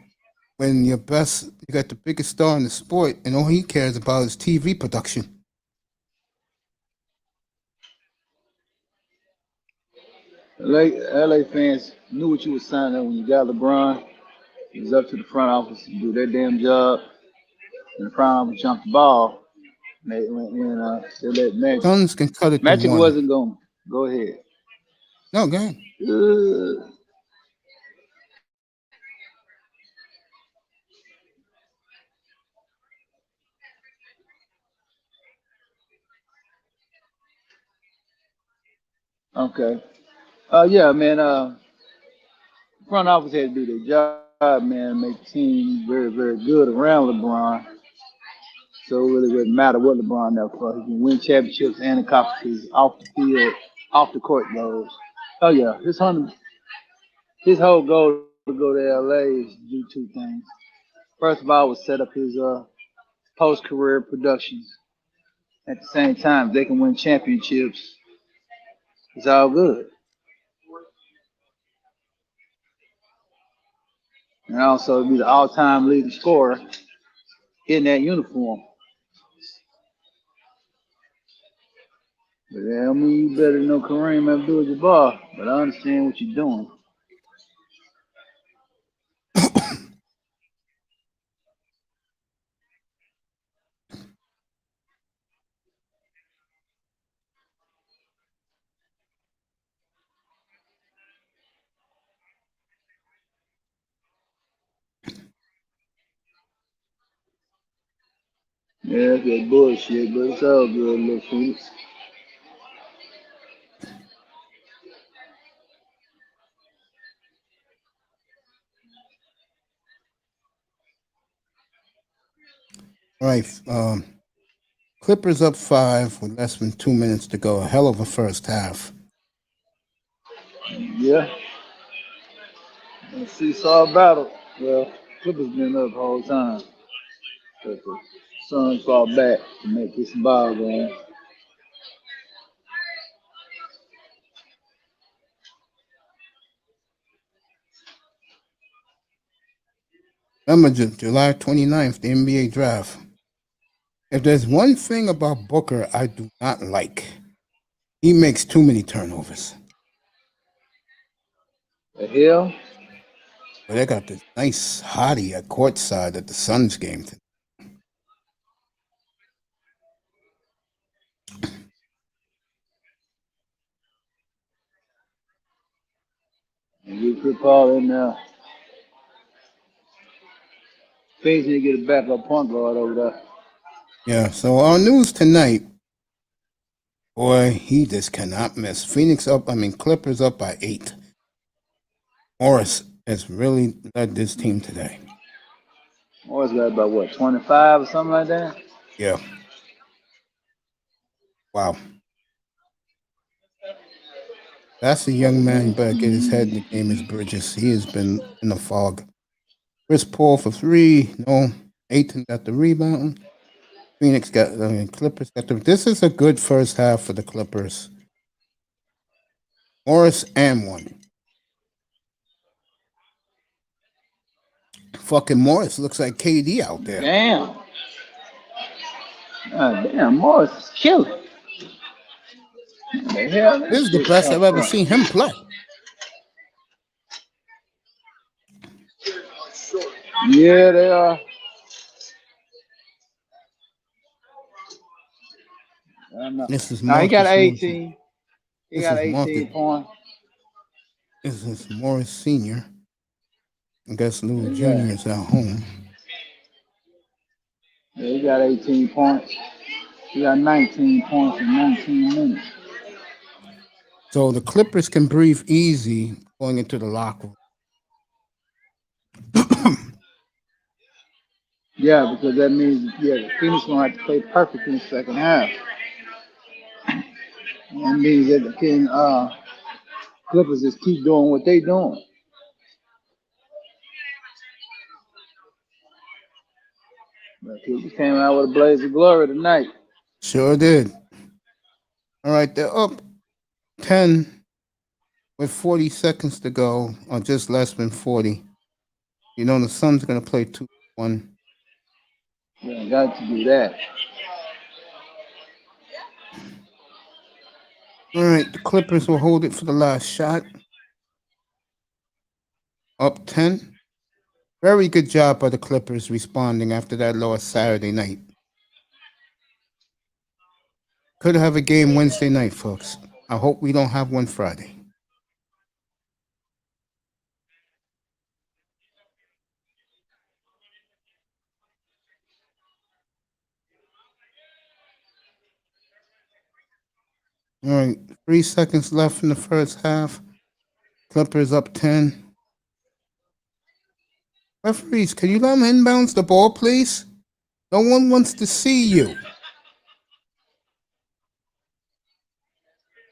when you got the biggest star in the sport, and all he cares about is TV production. LA fans knew what you were signing up when you got LeBron. It was up to the front office to do their damn job, and the front office jumped the ball. They let Magic. Suns can cut it to Magic one. wasn't going. Go ahead. No, go ahead. Okay. Yeah, man. Front office had to do their job, man, make the team very, very good around LeBron. So it really wouldn't matter what LeBron there for. He can win championships and accomplish off the field, off the court goals. Oh yeah, his whole goal to go to LA is to do two things. First of all, was set up his post-career productions. At the same time, if they can win championships, it's all good. And also be the all-time leading scorer in that uniform. But yeah, I mean, you better know Kareem Abdul-Jabbar, but I understand what you're doing. Yeah, that's that bullshit, but it's all good, little Phoenix. All right. Clippers up 5 with less than 2 minutes to go. A hell of a first half. Yeah. Seesaw battle. Well, Clippers been up the whole time. But the Suns fall back to make this ball game. Remember, July 29th, the NBA draft. If there's one thing about Booker I do not like, he makes too many turnovers. The hell? But they got this nice hottie at courtside at the Suns game. And you put Paul in there. Phoenix need to get a backup point guard over there. Yeah, so our news tonight, boy, he just cannot miss. Clippers up by 8. Morris has really led this team today. Morris got about what, 25 or something like that? Yeah. Wow. That's a young man, you better get his head in the game as Bridges. He has been in the fog. Chris Paul for 3. No. Ayton got the rebound. Clippers got the. This is a good first half for the Clippers. Morris and 1. Fucking Morris looks like KD out there. Damn. Damn, Morris is killing. The hell This is the best I've ever seen him play. Yeah, they are. This is He got Marcus 18. He This got is 18 points. This is Morris Sr. I guess Lou Jr. is at home. Yeah, he got 18 points. He got 19 points in 19 minutes. So the Clippers can breathe easy going into the locker room. Yeah, because that means the Phoenix gonna have to play perfect in the second half. That means that the Clippers just keep doing what they doing. But Clippers came out with a blaze of glory tonight. Sure did. All right, they're up 10 with 40 seconds to go, or just less than 40. You know the Suns gonna play 2-1. Yeah, got to do that. All right, the Clippers will hold it for the last shot. Up 10. Very good job by the Clippers responding after that loss Saturday night. Could have a game Wednesday night, folks. I hope we don't have one Friday. All right, 3 seconds left in the first half. Clippers up 10. Referees, can you let them inbounds the ball, please? No one wants to see you.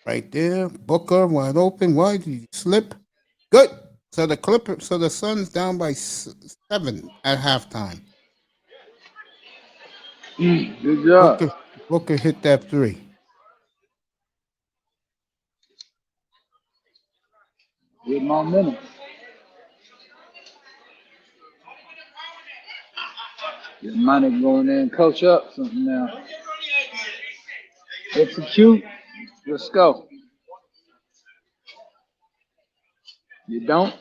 Right there, Booker wide open. Why did you slip? Good. So the Suns down by 7 at halftime. Good job. Booker hit that 3. Good momentum. Get money going in and coach up something now. Execute. Let's go. You don't?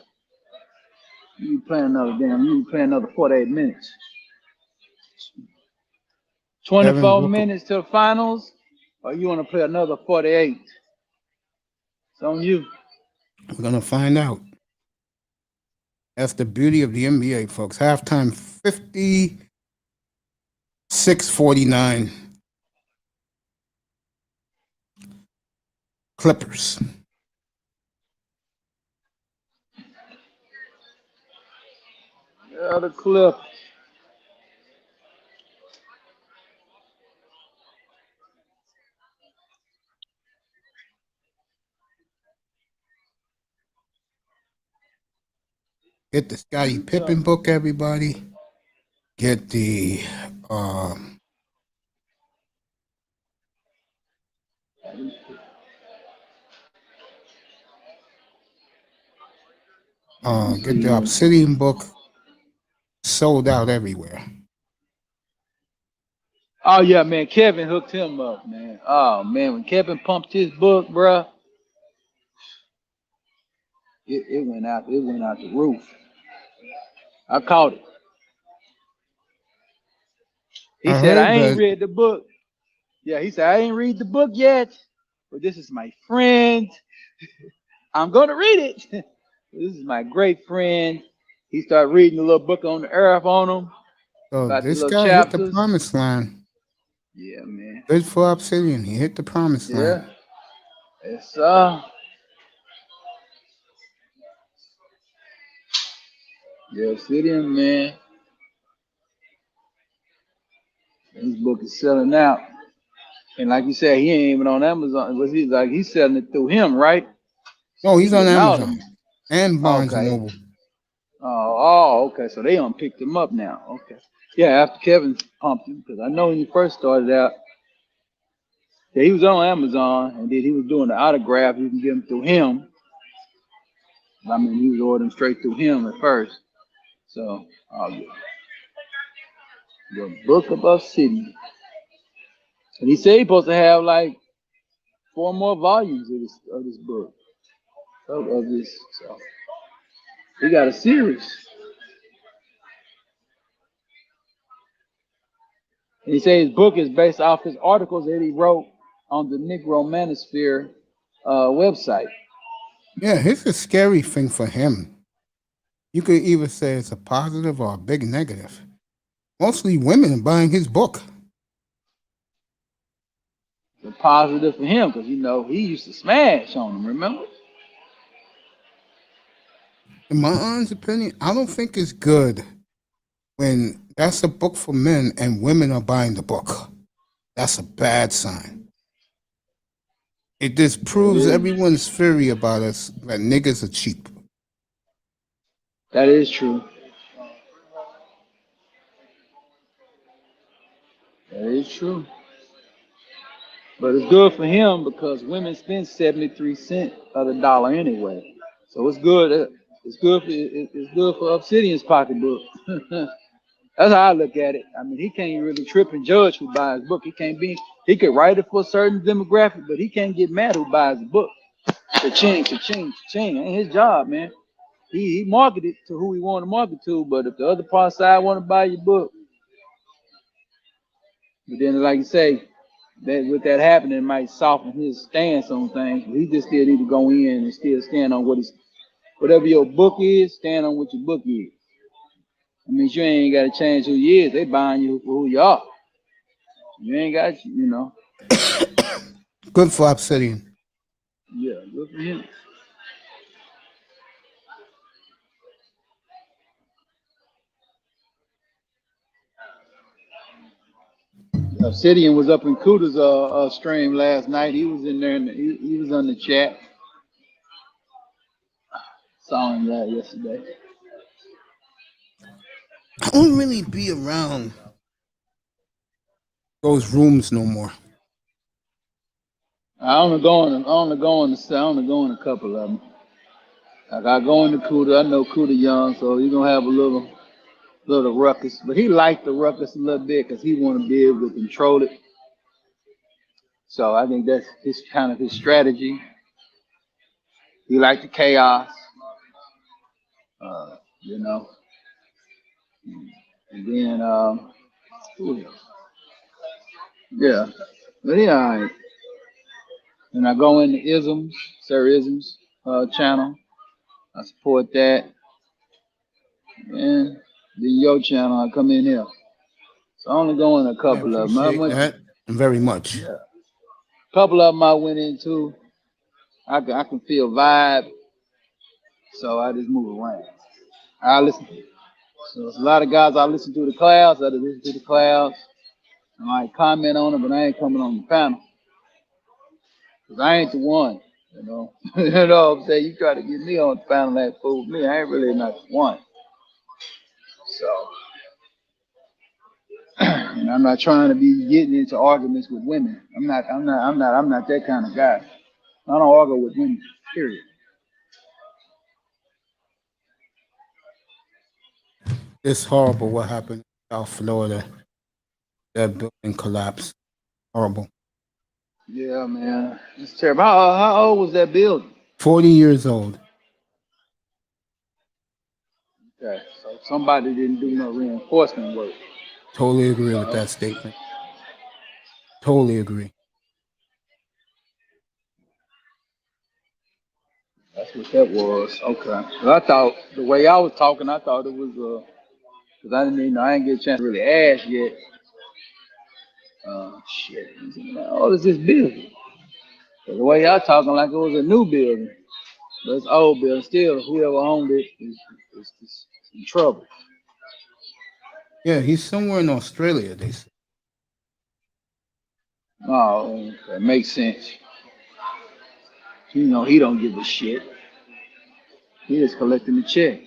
You play another 48 minutes. 24 minutes to the finals, or you want to play another 48? It's on you. We're going to find out. That's the beauty of the NBA, folks. Halftime 56-49. Clippers. Yeah, the Clippers. Get the Scottie Pippen book, everybody. Get the get the Obsidian book. Sold out everywhere. Oh yeah, man. Kevin hooked him up, man. Oh man, when Kevin pumped his book, bruh, it went out. It went out the roof. I caught it. He said, I ain't read the book. Yeah, he said, I ain't read the book yet, but this is my friend. I'm going to read it. This is my great friend. He started reading the little book on the earth on him. So this guy hit the promised line. Yeah, man. Good for Obsidian. He hit the promised line. It's yeah, Obsidian, man. His book is selling out. And like you said, he ain't even on Amazon. He's selling it through him, right? No, he's on Amazon and Barnes and Noble. Okay. So they picked him up now. Okay. Yeah, after Kevin pumped him, because I know when he first started out, yeah, he was on Amazon, and then he was doing the autograph. You can get them through him. I mean, he was ordering straight through him at first. So, the Book of Obsidian. And he said he's supposed to have like 4 more volumes of this book. So he got a series. And he said his book is based off his articles that he wrote on the Negro Manosphere website. Yeah, it's a scary thing for him. You could either say it's a positive or a big negative. Mostly women are buying his book. It's a positive for him because, he used to smash on him, remember? In my honest opinion, I don't think it's good when that's a book for men and women are buying the book. That's a bad sign. It just proves everyone's theory about us that niggas are cheap. That is true. That is true. But it's good for him because women spend 73 cents of the dollar anyway. So it's good. It's good for it's good for Obsidian's pocketbook. That's how I look at it. I mean, he can't really trip and judge who buys his book. He could write it for a certain demographic, but he can't get mad who buys the book. Cha-ching, cha-ching, cha-ching. Ain't his job, man. He marketed to who he want to market to, but if the other part side want to buy your book, but then like you say, that with that happening, it might soften his stance on things. But he just still need to go in and still stand on whatever your book is, stand on what your book is. I mean, you ain't got to change who you is. They buying you for who you are. You ain't got, you know. Good for Obsidian. Yeah, good for him. Obsidian was up in Cooter's stream last night. He was in there and he was on the chat. Saw him yesterday. I don't really be around those rooms no more. I only go in a couple of them. Like I go into Cooter, I know Cooter young, so he's gonna have a little ruckus. But he liked the ruckus a little bit because he want to be able to control it. So I think that's his strategy. He liked the chaos, you know. And then yeah, but yeah, all right. And I go into Sir Isms channel. I support that. And then your channel, I come in here. So I only go in a I couple of them. appreciate that very much. Yeah. A couple of them I went into. I can feel vibe. So I just move around. I listen. So there's a lot of guys I listen to the clouds. I just listen to the clouds. I might comment on it, but I ain't coming on the panel. Because I ain't the one, you know. You know what I'm saying? You try to get me on the panel that fool me. I ain't really not the one. So and I'm not trying to be getting into arguments with women. I'm not that kind of guy. I don't argue with women, period. It's horrible what happened in South Florida. That building collapsed. Horrible. Yeah, man. It's terrible. How old was that building? 40 years old. Okay, so somebody didn't do no reinforcement work. Totally agree with that statement. Totally agree. That's what that was. Okay. Well, I thought the way I was talking, I thought it was because I didn't get a chance to really ask yet. Shit. How old is this building? The way y'all talking like it was a new building, but it's old building. Still, whoever owned it is in trouble. Yeah, he's somewhere in Australia, they say. Oh, that makes sense. You know, he don't give a shit. He just collecting the check.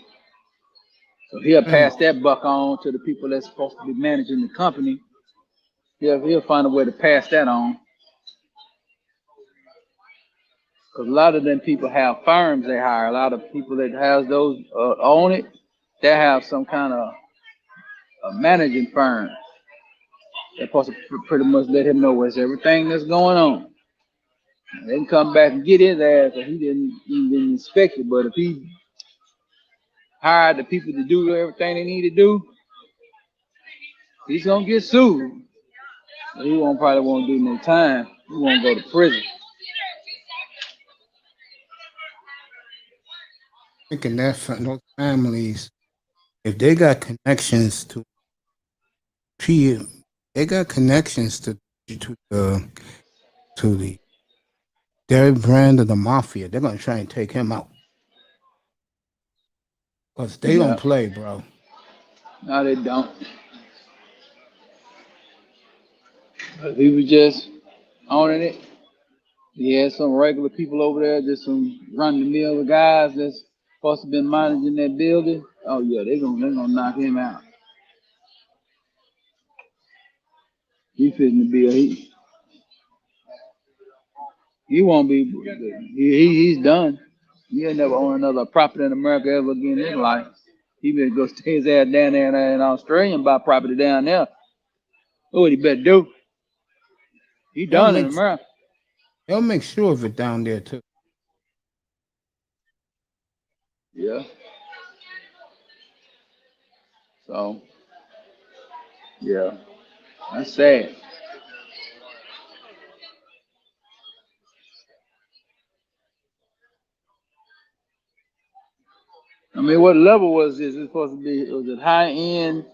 So he'll pass that buck on to the people that's supposed to be managing the company. He'll find a way to pass that on. Because a lot of them people have firms they hire. A lot of people that has those own it, they have some kind of a managing firm. They're supposed to pretty much let him know what's everything that's going on. And they can come back and get his ass if he didn't inspect it. But if he hired the people to do everything they need to do, he's gonna get sued. But he probably won't do no time. He won't go to prison. Thinking that those families, if they got connections to they got connections to the their brand of the mafia, they're gonna try and take him out. Because they don't play, bro. No, they don't. If he was just owning it, he had some regular people over there, just some run-the-mill guys that's supposed to be managing that building. Oh yeah, they're gonna knock him out. He fitting to be he won't be. He's done. He'll never own another property in America ever again in his life. He better go stay his ass down there in Australia and buy property down there. What he better do? He They'll done in make America. they'll make sure of it down there too. Yeah. So, yeah, that's sad. I mean, what level was this? It's supposed to be, was it high end,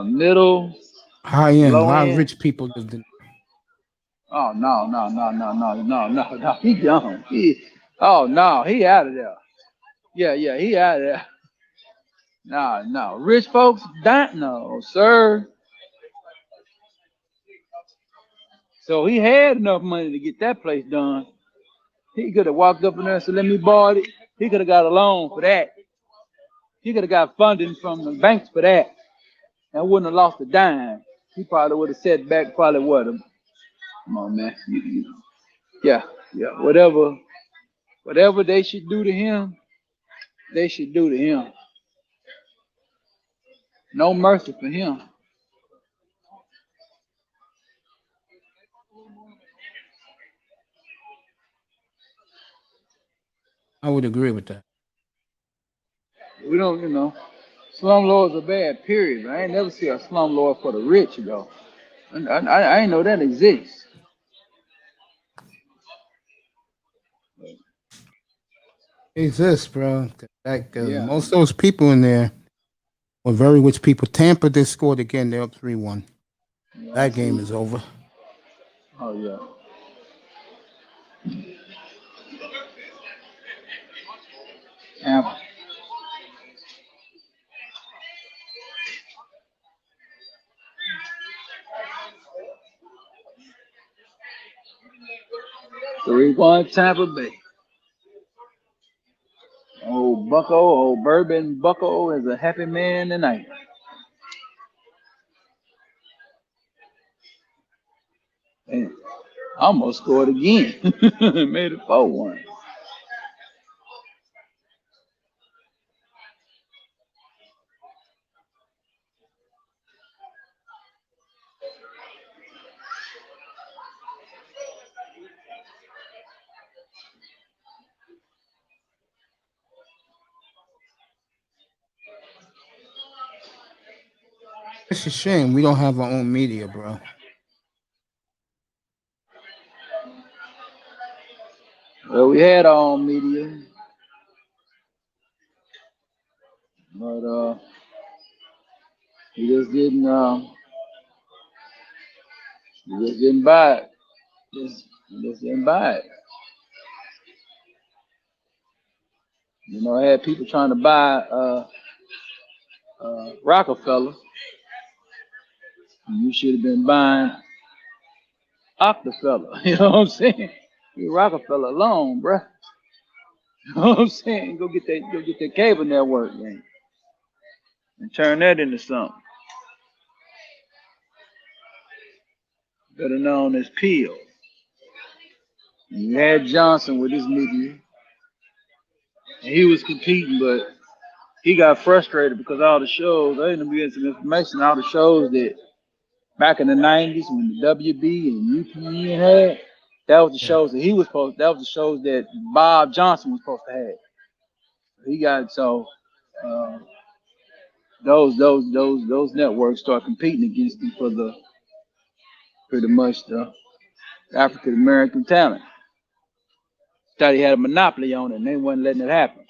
middle, High end, a low lot of end? rich people lived in. Oh, no. He gone. Oh, no, he out of there. Yeah, he out of there. No. Rich folks, that, no, sir. So he had enough money to get that place done. He could have walked up in there and said, let me borrow it. He could have got a loan for that. He could have got funding from the banks for that and wouldn't have lost a dime. He probably would have set back probably what? Come on, man. Yeah. Whatever they should do to him, they should do to him. No mercy for him. I would agree with that. We don't, slum lords are bad, period. But I ain't never see a slum lord for the rich, though. I ain't know that exists. It exists, bro. Like Yeah. most of those people in there were very rich people. Tampa just scored again. They're up 3-1. That game is over. Oh, yeah. Tampa. Three one Tampa Bay. Old Bucko, old Bourbon Bucko is a happy man tonight. And almost scored again. Made it 4-1. It's a shame we don't have our own media, bro. Well, we had our own media, but he just didn't. He just didn't buy it. He just didn't buy it. I had people trying to buy Rockefeller. You should have been buying Octofeller. You know what I'm saying? Leave Rockefeller alone, bruh. You know what I'm saying? Go get that cable network, man, and turn that into something. Better known as Peel. And you had Johnson with his media, and he was competing, but he got frustrated because all the shows, I didn't get some information, all the shows that back in the 90s when the WB and UPN had, that was the Yeah. shows that he was supposed, that was the shows that Bob Johnson was supposed to have. He got, so those networks start competing against him for the pretty much the African American talent. Thought he had a monopoly on it, and they wasn't letting it happen.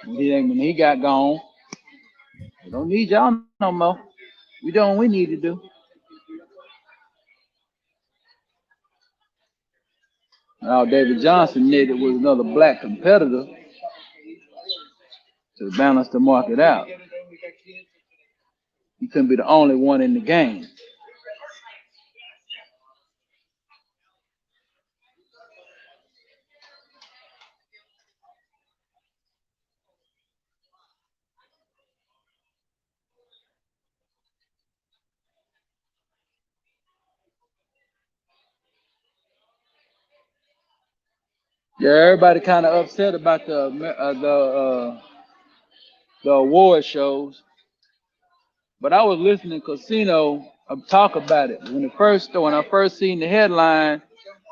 When he got gone, we don't need y'all no more. We doing what we need to do. Now David Johnson needed was another black competitor to balance the market out. He couldn't be the only one in the game. Yeah, everybody kind of upset about the award shows, but I was listening to Casino talk about it when I first seen the headline.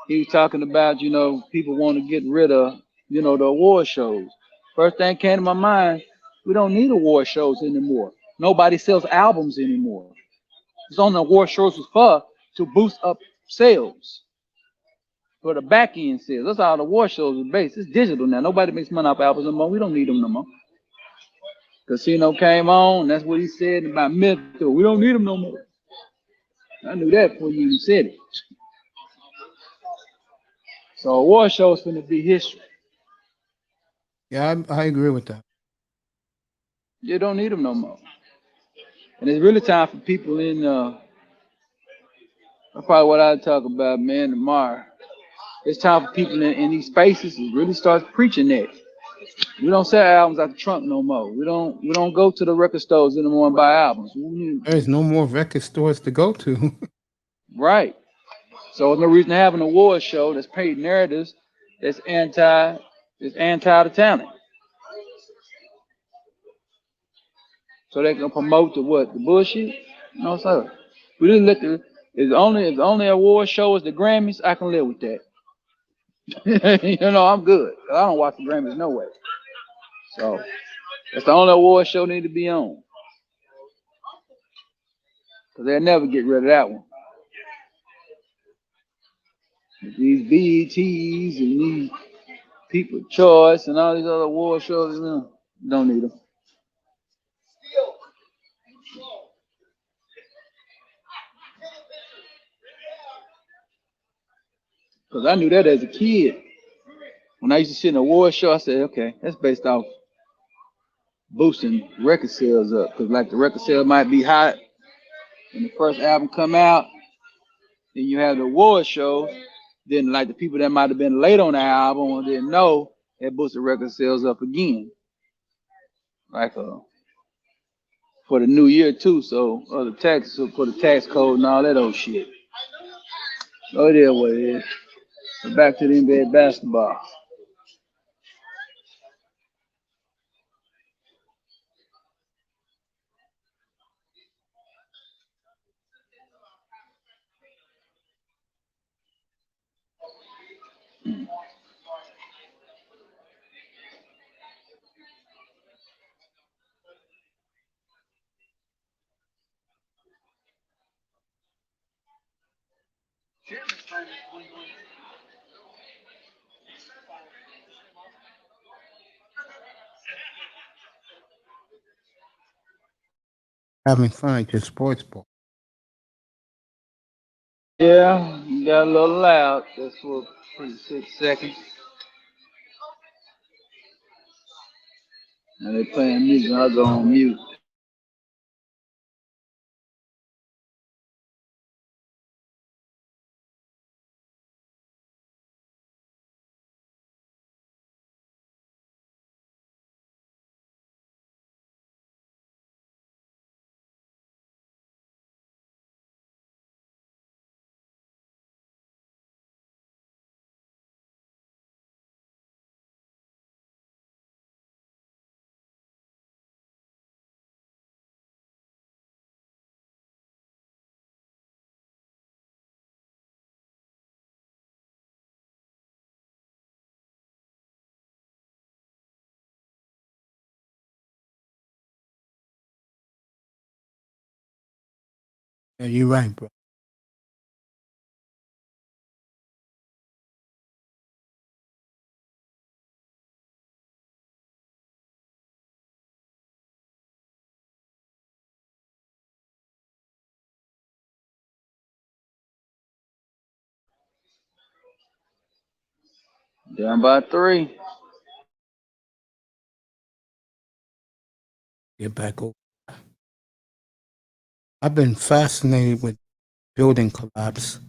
He was talking about people want to get rid of the award shows. First thing came to my mind, we don't need award shows anymore. Nobody sells albums anymore. It's on the award shows was for to boost up sales for the back end sales. That's how the award shows are based. It's digital now. Nobody makes money off albums no more. We don't need them no more. Casino came on. That's what he said about Mental. We don't need them no more. I knew that before you even said it. So award shows finna be history. Yeah, I agree with that. You don't need them no more. And it's really time for people in that's probably what I talk about, man, tomorrow. It's time for people in these spaces to really start preaching that. We don't sell albums out the trunk no more. We don't go to the record stores anymore and buy albums. There's no more record stores to go to. Right. So there's no reason to have an award show that's paid narratives that's anti the talent. So they can promote the bullshit. You know what I'm saying? We didn't let the if only award show is the Grammys, I can live with that. I'm good. I don't watch the Grammys no way. So that's the only award show need to be on. Because they'll never get rid of that one. These BETs and these People's Choice and all these other award shows, don't need them. Because I knew that as a kid. When I used to sit in an award show, I said, okay, that's based off boosting record sales up. Because like the record sale might be hot when the first album come out, then you have the award show, then like the people that might have been late on the album or didn't know, that boosts the record sales up again. Like for the new year too, so for the tax code and all that old shit. So it is what it is. So back to the NBA basketball. Having fun at your sports ball. Yeah, you got a little loud. That's for pretty 6 seconds. And they playing music, I go on mute. Yeah, you're right, bro. Down by 3. Get back over. I've been fascinated with building collapse.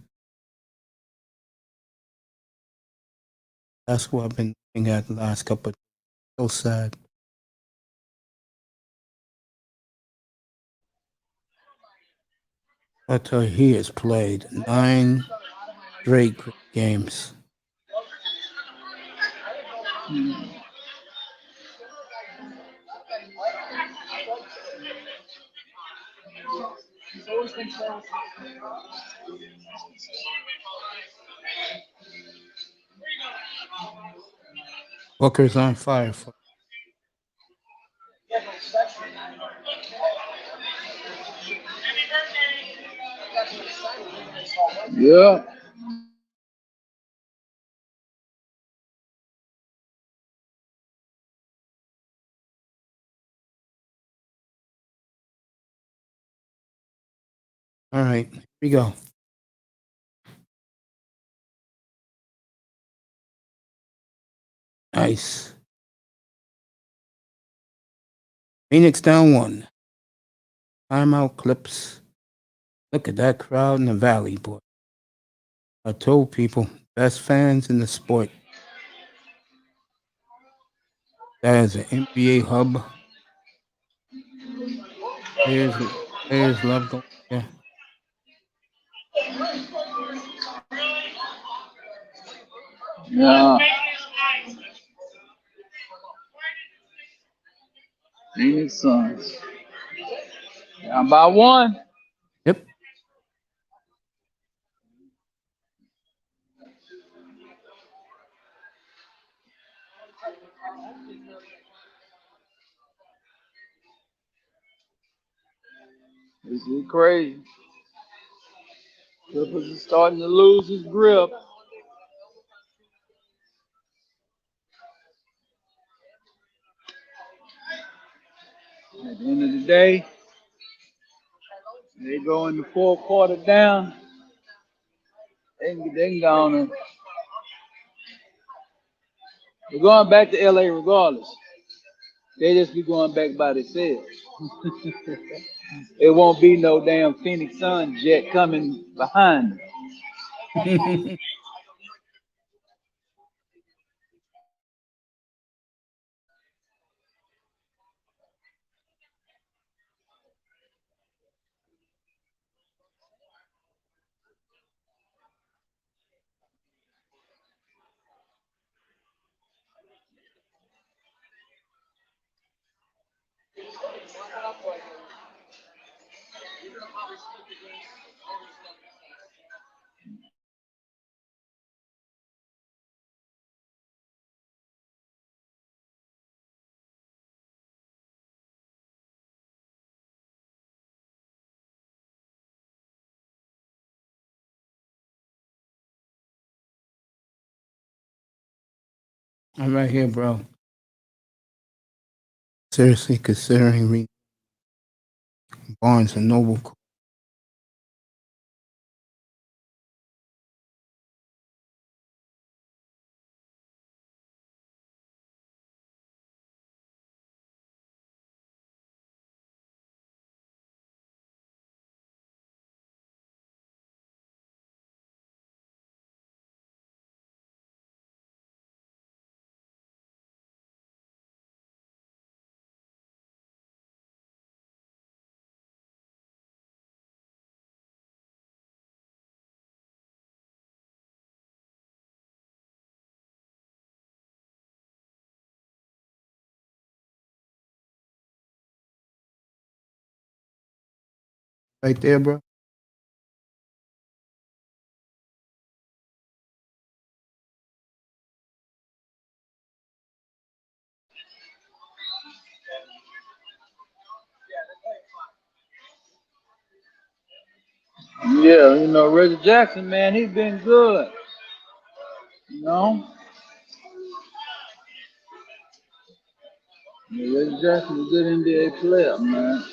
That's what I've been looking at the last couple of days. So sad. I tell you, he has played 9 straight games. Mm. Booker's on fire. Yeah. All right, here we go. Nice. Phoenix down 1. Timeout clips. Look at that crowd in the valley, boy. I told people, best fans in the sport. That is an NBA hub. Players, players love going there. Yeah. Phoenix Suns. Down by 1. Yep. This is crazy. Clippers is starting to lose his grip. At the end of the day, they go in the fourth quarter down. They can go on and they're going back to LA regardless. They just be going back by themselves. It won't be no damn Phoenix Sun jet coming behind them. I'm right here, bro. Seriously considering Barnes and Noble. Right there, bro. Yeah, Reggie Jackson, man, he's been good. You know? Yeah, Reggie Jackson is a good NBA player, man.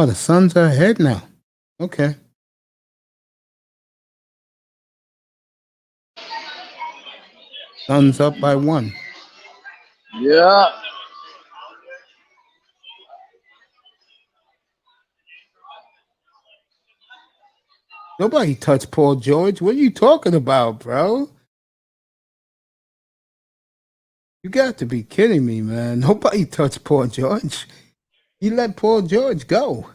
Oh, the Suns are ahead now. Okay. Suns up by 1. Yeah. Nobody touched Paul George. What are you talking about, bro? You got to be kidding me, man. Nobody touched Paul George. He let Paul George go.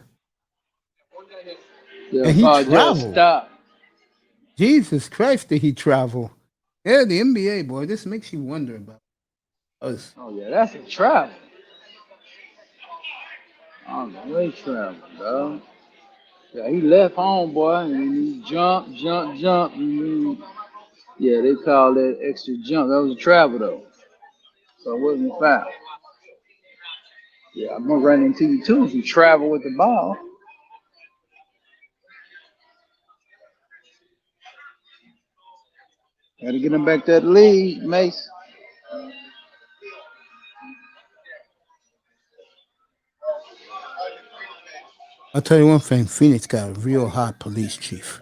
Yeah, And he just traveled. stop. Jesus Christ, did he travel? Yeah, the NBA, boy. This makes you wonder about us. Oh yeah, that's a travel. On the way travel, dog. Yeah, he left home, boy, and he jumped. And yeah, they call that extra jump. That was a travel though, so it wasn't a foul. Yeah, I'm gonna run into you too if you travel with the ball. Gotta get him back that lead, Mace. I'll tell you one thing. Phoenix got a real hot police chief.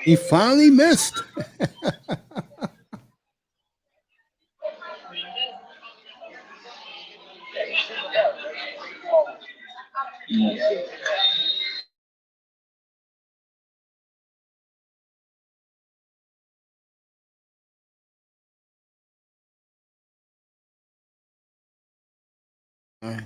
He finally missed. All right.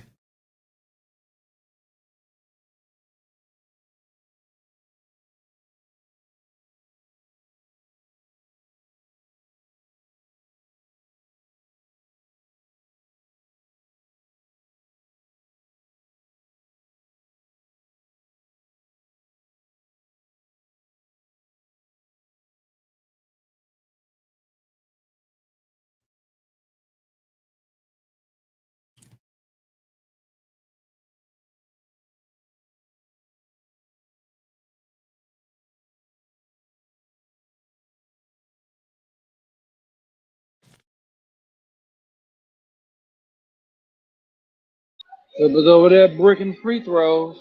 It was over there breaking free throws.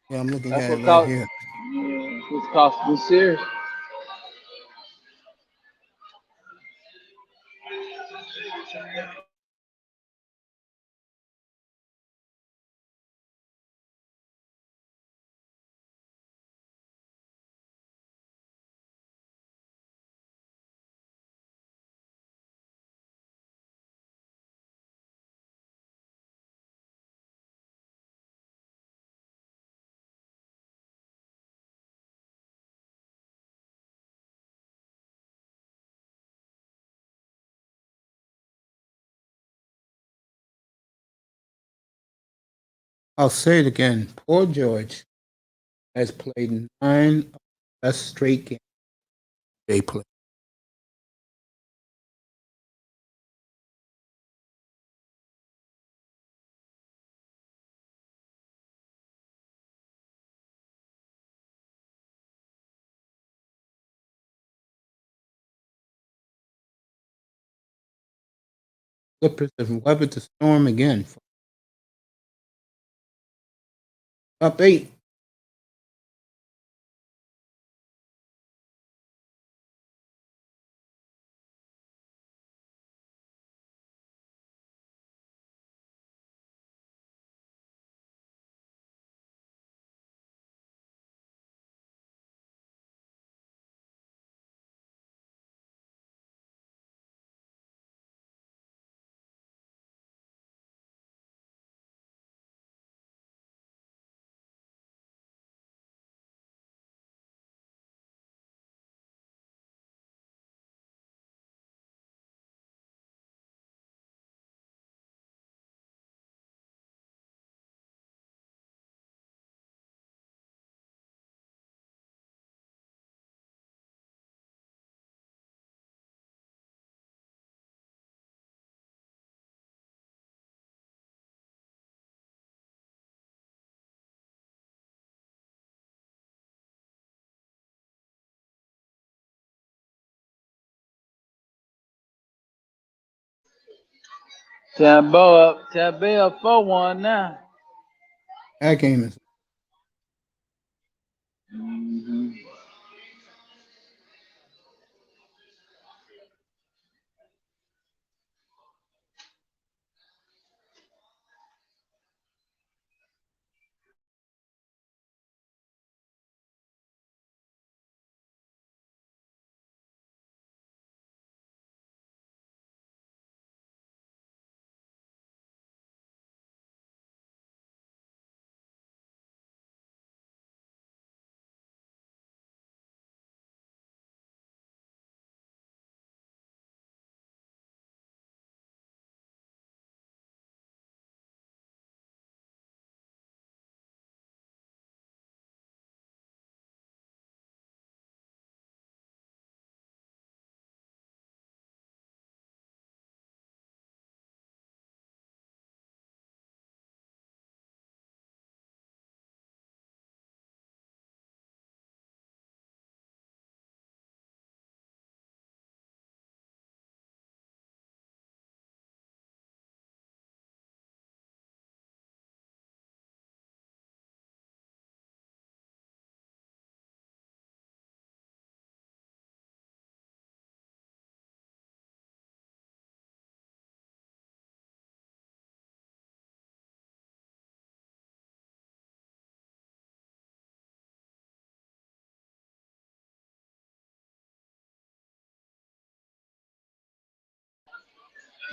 Yeah, I'm looking That's at it what right cost. here. Yeah, it's cost me serious. I'll say it again. Paul George has played 9 of the best straight games they played. Clippers have weathered the storm again. Up 8. Tambo up 4-1 now. That game is. Mm-hmm.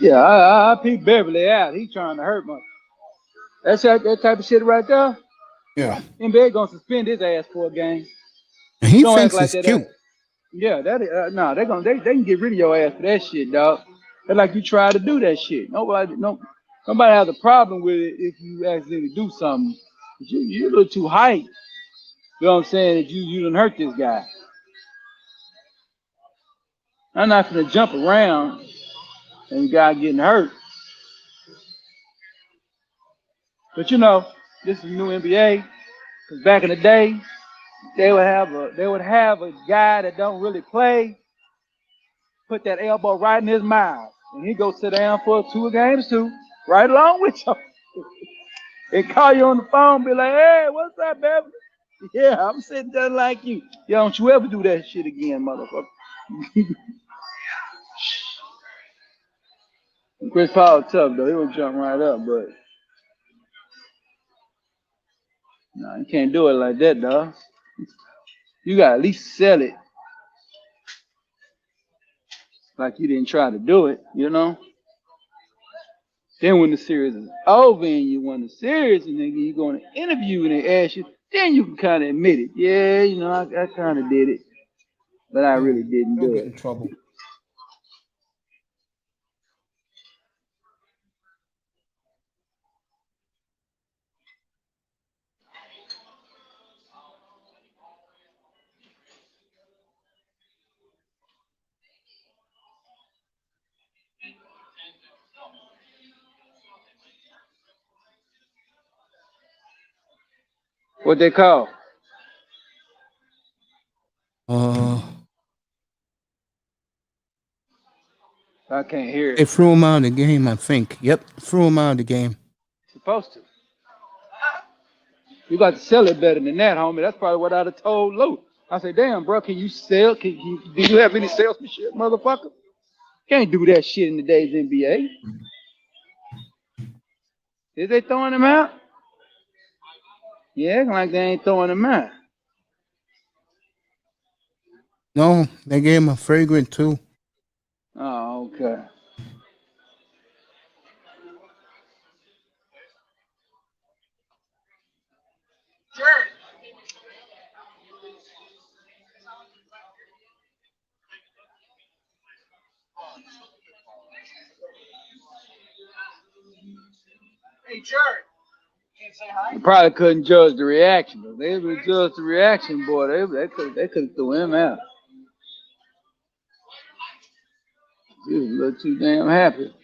Yeah, I peep Beverly out. He trying to hurt me. That's that type of shit right there. Yeah. NBA gonna suspend his ass for a game. And he Don't act thinks like it's that. cute. Yeah, that nah, they can get rid of your ass for that shit, dog. They're like you try to do that shit. Nobody has a problem with it if you accidentally do something. But you a little too hype. You know what I'm saying? That you done hurt this guy. I'm not gonna jump around and the guy getting hurt. But you know, this is new NBA. Cause back in the day, they would have a guy that don't really play, put that elbow right in his mouth, and he go sit down for 2 games too, right along with you. And call you on the phone, be like, hey, what's up, baby? Yeah, I'm sitting just like you. Yeah, don't you ever do that shit again, motherfucker. Chris Paul tough though. He would jump right up, but no, you can't do it like that, dog. You gotta at least sell it like you didn't try to do it, you know? Then when the series is over and you won the series and then you go on an interview and they ask you, then you can kind of admit it. Yeah, you know, I kind of did it, but I really didn't Don't do get it. in trouble. What they call? I can't hear They it. threw him out of the game, I think. Yep, threw him out of the game. Supposed to. You got to sell it better than that, homie. That's probably what I'd have told Lou. I said, damn, bro, can you sell? Do you have any salesmanship, motherfucker? Can't do that shit in today's NBA. Is they throwing him out? Yeah, acting like they ain't throwing him out. No, they gave him a fragrant too. Oh, okay. You probably couldn't judge the reaction. If they would judge the reaction, boy, they could have threw him out. He was a little too damn happy.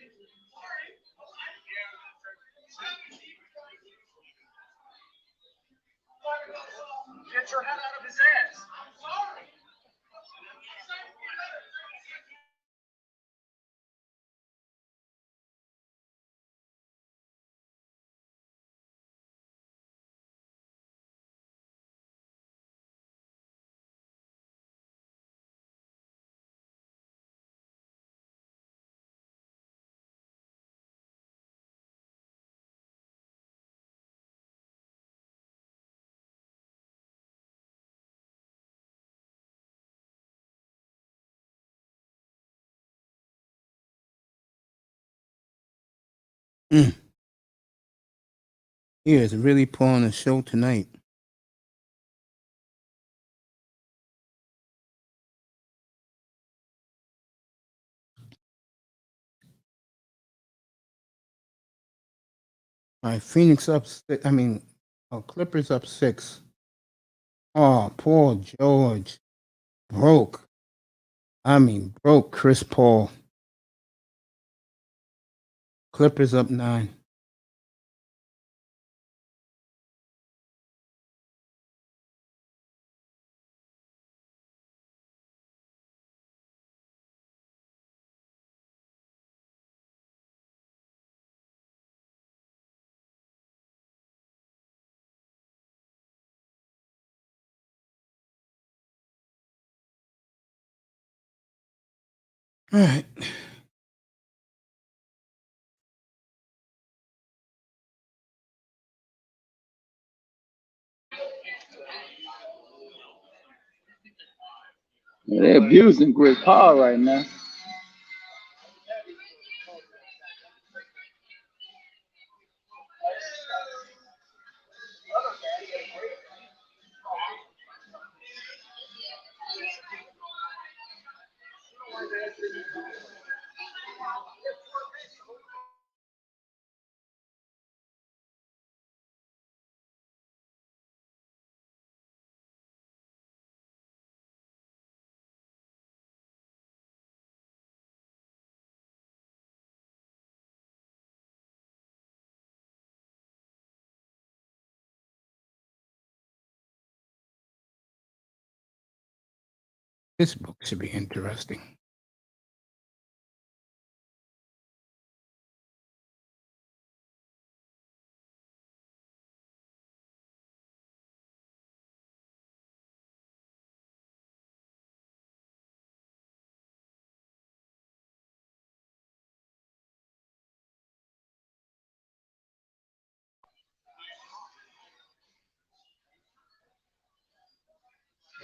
Mm. He is really pulling a show tonight. All right, Phoenix up 6. I mean, Clippers up 6. Oh, Paul George broke. I mean, broke Chris Paul. Clippers up 9. All right. They're abusing Chris Paul right now. This book should be interesting.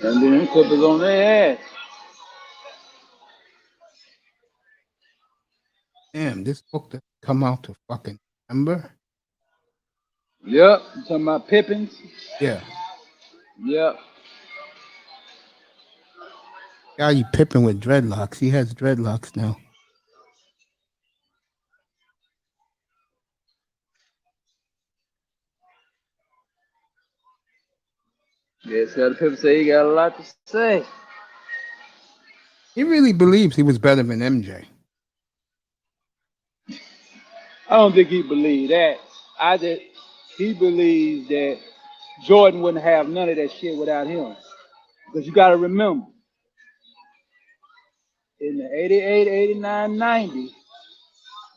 And then Clippers on their ass. Damn, this book doesn't come out to fucking December. Yep. You talking about Pippins? Yeah. Yep. Guy you Pippin with dreadlocks. He has dreadlocks now. Yeah, Scottie Pippen say he got a lot to say. He really believes he was better than MJ. I don't think he believed that. He believes that Jordan wouldn't have none of that shit without him. Because you got to remember, in the 88, 89, 90,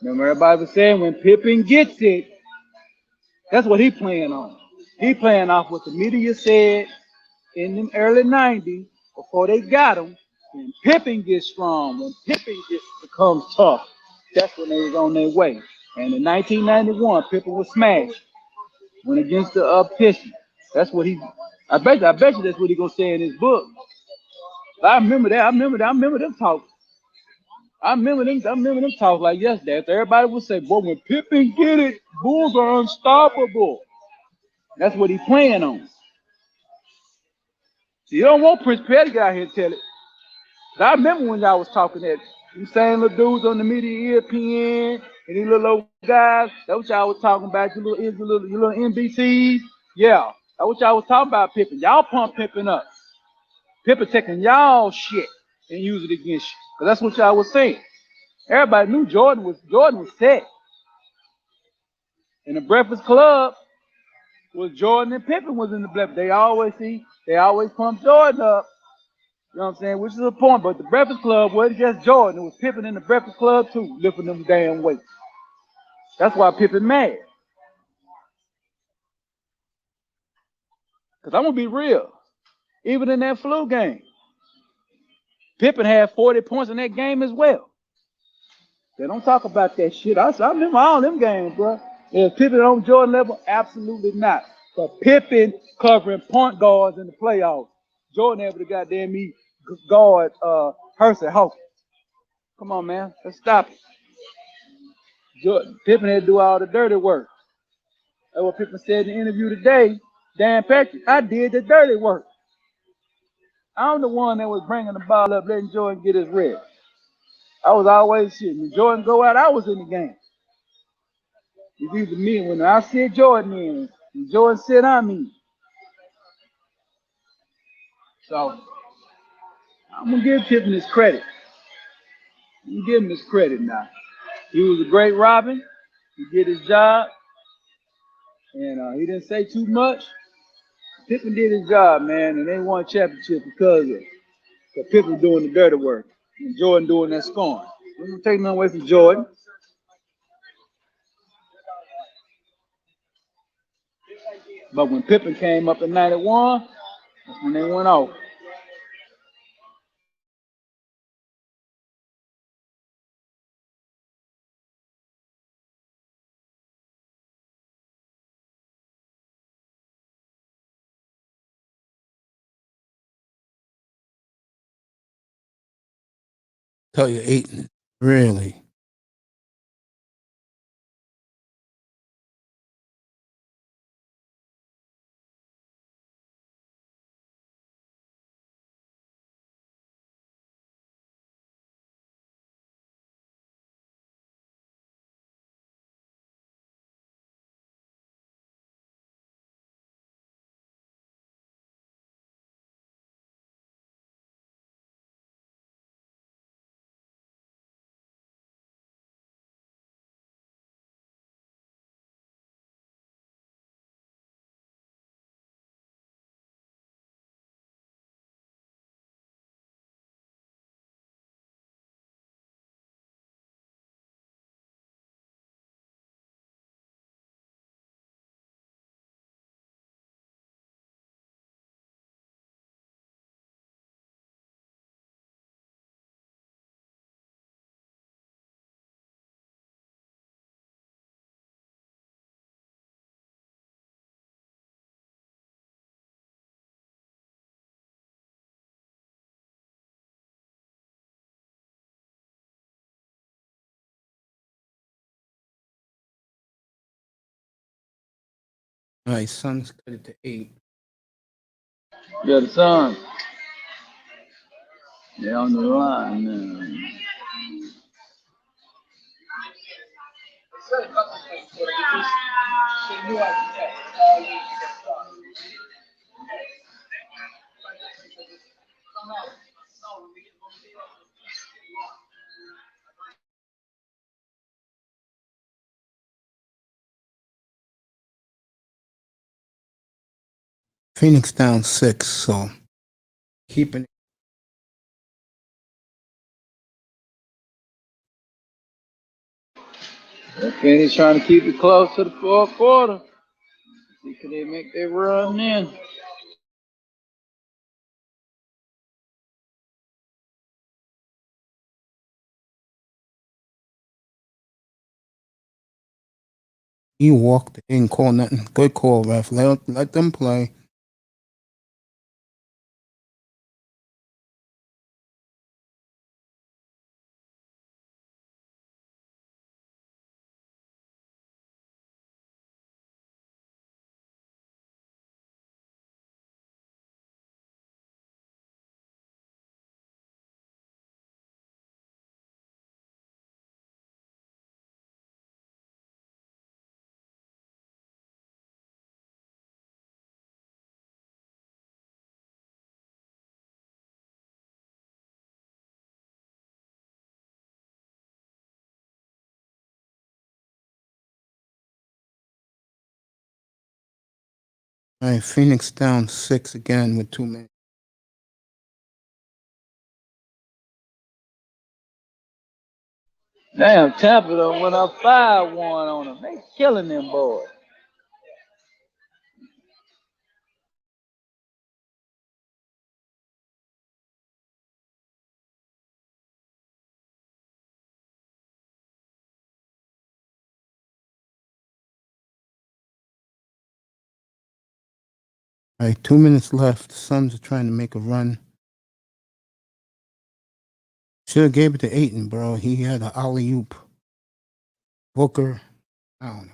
remember everybody was saying when Pippen gets it, that's what he playing on. He playing off what the media said in the early 90s before they got him. When Pippen gets strong, when Pippen becomes tough, that's when they was on their way. And in 1991, Pippen was smashed. Went against the Pistons. That's what he. I bet you that's what he gonna say in his book. I remember that. I remember them talk. I remember them talk like yesterday. Everybody would say, "Boy, when Pippen get it, Bulls are unstoppable." That's what he playing on. So you don't want Prince Petty to get out here and tell it. I remember when y'all was talking that you same little dudes on the media, ESPN, and these little old guys. That's what y'all was talking about. Your little NBCs. Yeah, that's what y'all was talking about, Pippen. Y'all pump Pippen up. Pippen taking y'all shit and use it against you. Cause that's what y'all was saying. Everybody knew Jordan was set. In the Breakfast Club was Jordan and Pippen was in the Breakfast. They always pump Jordan up. You know what I'm saying? Which is a point. But the Breakfast Club wasn't just Jordan. It was Pippen in the Breakfast Club too, lifting them damn weights. That's why Pippen mad. Cause I'm gonna be real. Even in that flu game, Pippen had 40 points in that game as well. They don't talk about that shit. I remember all them games, bro. Is Pippen on Jordan level? Absolutely not. But Pippen covering point guards in the playoffs. Jordan able to goddamn me guard Hersey Hawkins. Come on, man. Let's stop it. Pippen had to do all the dirty work. That's what Pippen said in the interview today. Dan Patrick, I did the dirty work. I'm the one that was bringing the ball up, letting Jordan get his rest. I was always shit. When Jordan go out, I was in the game. It's either me. When I sit Jordan in, and Jordan sit on me. So I'm gonna give Pippen his credit. I'm gonna give him his credit now. He was a great Robin. He did his job, and he didn't say too much. Pippen did his job, man, and they won a championship because of Pippen doing the dirty work and Jordan doing that scoring. We don't take nothing away from Jordan. But when Pippen came up in 91, that's when they went off. Tell you, Aiton, really. All right, Suns cut it to 8. Yeah, the Suns. They're on the line now. Phoenix down 6, so keeping it. Phoenix trying to keep it close to the fourth quarter. See, can they make their run in? He walked in, call nothing. Good call, ref. Let them play. All right, Phoenix down 6 again with 2 minutes. Damn, Tampa done went up 5-1 on them. They killing them boys. All right, 2 minutes left. The Suns are trying to make a run. Should have gave it to Aiton, bro. He had an alley-oop. Booker. I don't know.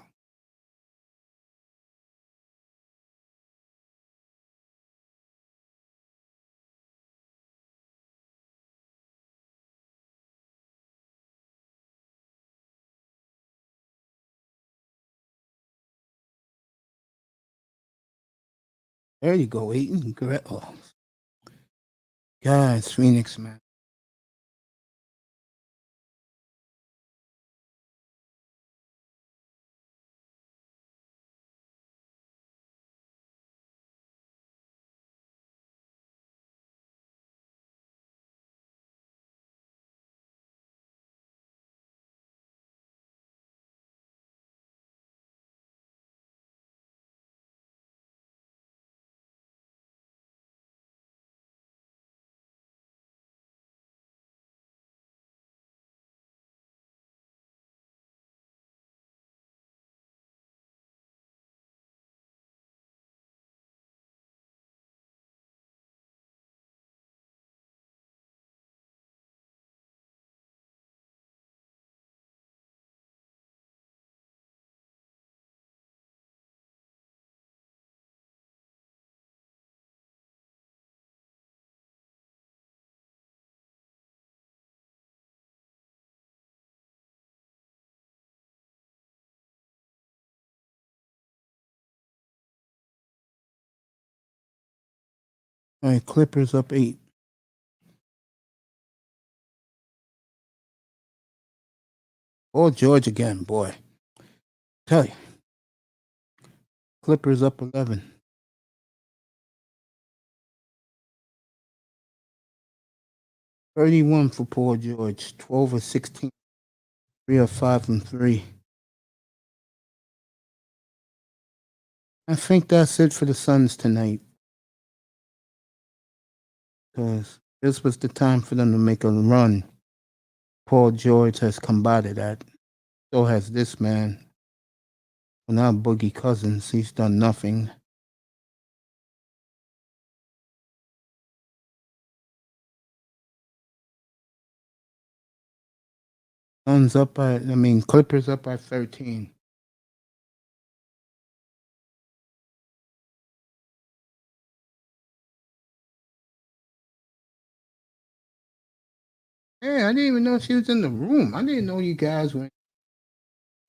There you go, Aiton. Correct. Oh, guys, Phoenix, man. All right, Clippers up 8. Oh, George again, boy. Tell you. Clippers up 11. $31 for Paul George. 12 of 16. 3 of 5 from 3. I think that's it for the Suns tonight. Because this was the time for them to make a run. Paul George has combated that. So has this man. Well, now Boogie Cousins, he's done nothing. Suns up by, Clippers up by 13. Yeah, I didn't even know she was in the room. I didn't know you guys were.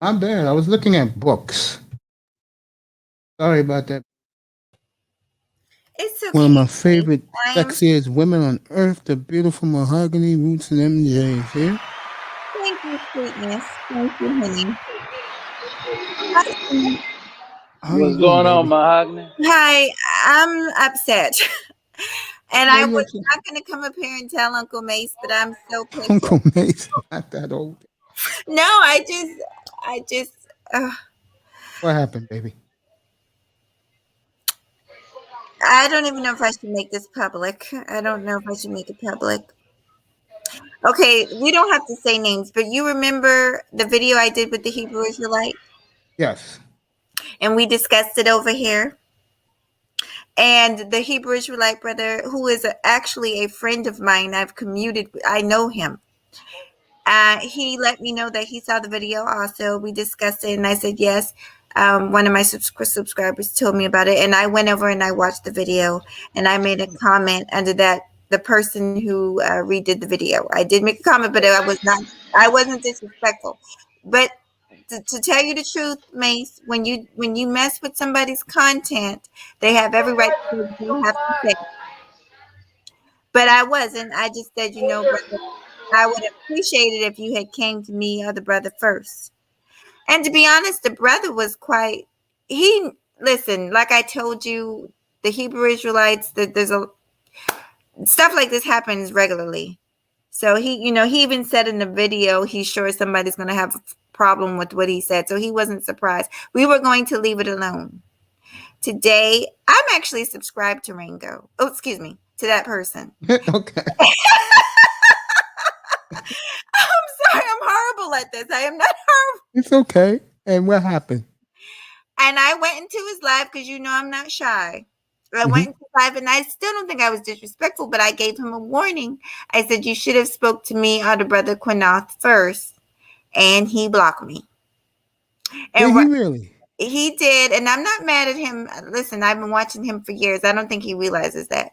My bad. I was looking at books. Sorry about that. It's okay. One of my favorite, sexiest women on earth, the beautiful mahogany roots and MJs here. Thank you, sweetness. Thank you, honey. What's going on, Mahogany? Hi, I'm upset. And Why I you was upset? not going to come up here and tell Uncle Mace, but I'm so pissed. Uncle Mace, not that old. No, I just. What happened, baby? I don't even know if I should make this public. I don't know if I should make it public. Okay, we don't have to say names, but you remember the video I did with the Hebrew Israelite? Yes. And we discussed it over here. And the Hebrew Israelite brother, who is actually a friend of mine, I know him. He let me know that he saw the video also. We discussed it, and I said yes. One of my subscribers told me about it, and I went over and I watched the video, and I made a comment under that. The person who redid the video, I did make a comment, but I wasn't disrespectful. But to tell you the truth, Mace, when you mess with somebody's content, they have every right to say what they have to say. But I wasn't. I just said, brother, I would appreciate it if you had came to me or the brother first. And to be honest, the brother was listen, like I told you, the Hebrew Israelites, there's stuff like this happens regularly. So he even said in the video, he's sure somebody's going to have a problem with what he said. So he wasn't surprised. We were going to leave it alone. Today, I'm actually subscribed to Ringo. Oh, excuse me, to that person. Okay. I'm sorry, I'm horrible at this. I am not horrible. It's okay. And what happened? And I went into his live because I'm not shy. I went into live, and I still don't think I was disrespectful, but I gave him a warning. I said, you should have spoke to me or the brother Quinath first, and he blocked me. Did And he really? he did, and I'm not mad at him. Listen, I've been watching him for years. I don't think he realizes that.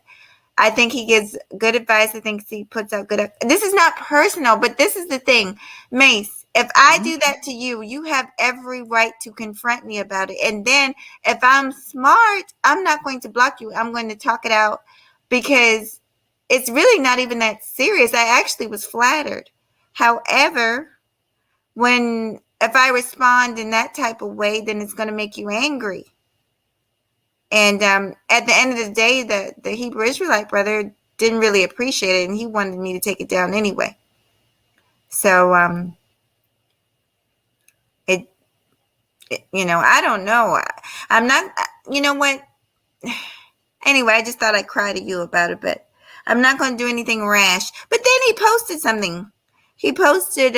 I think he gives good advice. I think he puts out good. This is not personal, but this is the thing, Mace. If I do that to you, you have every right to confront me about it. And then if I'm smart, I'm not going to block you. I'm going to talk it out because it's really not even that serious. I actually was flattered. However, if I respond in that type of way, then it's going to make you angry. And at the end of the day, the Hebrew Israelite brother didn't really appreciate it, and he wanted me to take it down anyway. So I don't know. I'm not. You know what? Anyway, I just thought I'd cry to you about it, but I'm not going to do anything rash. But then he posted something. He posted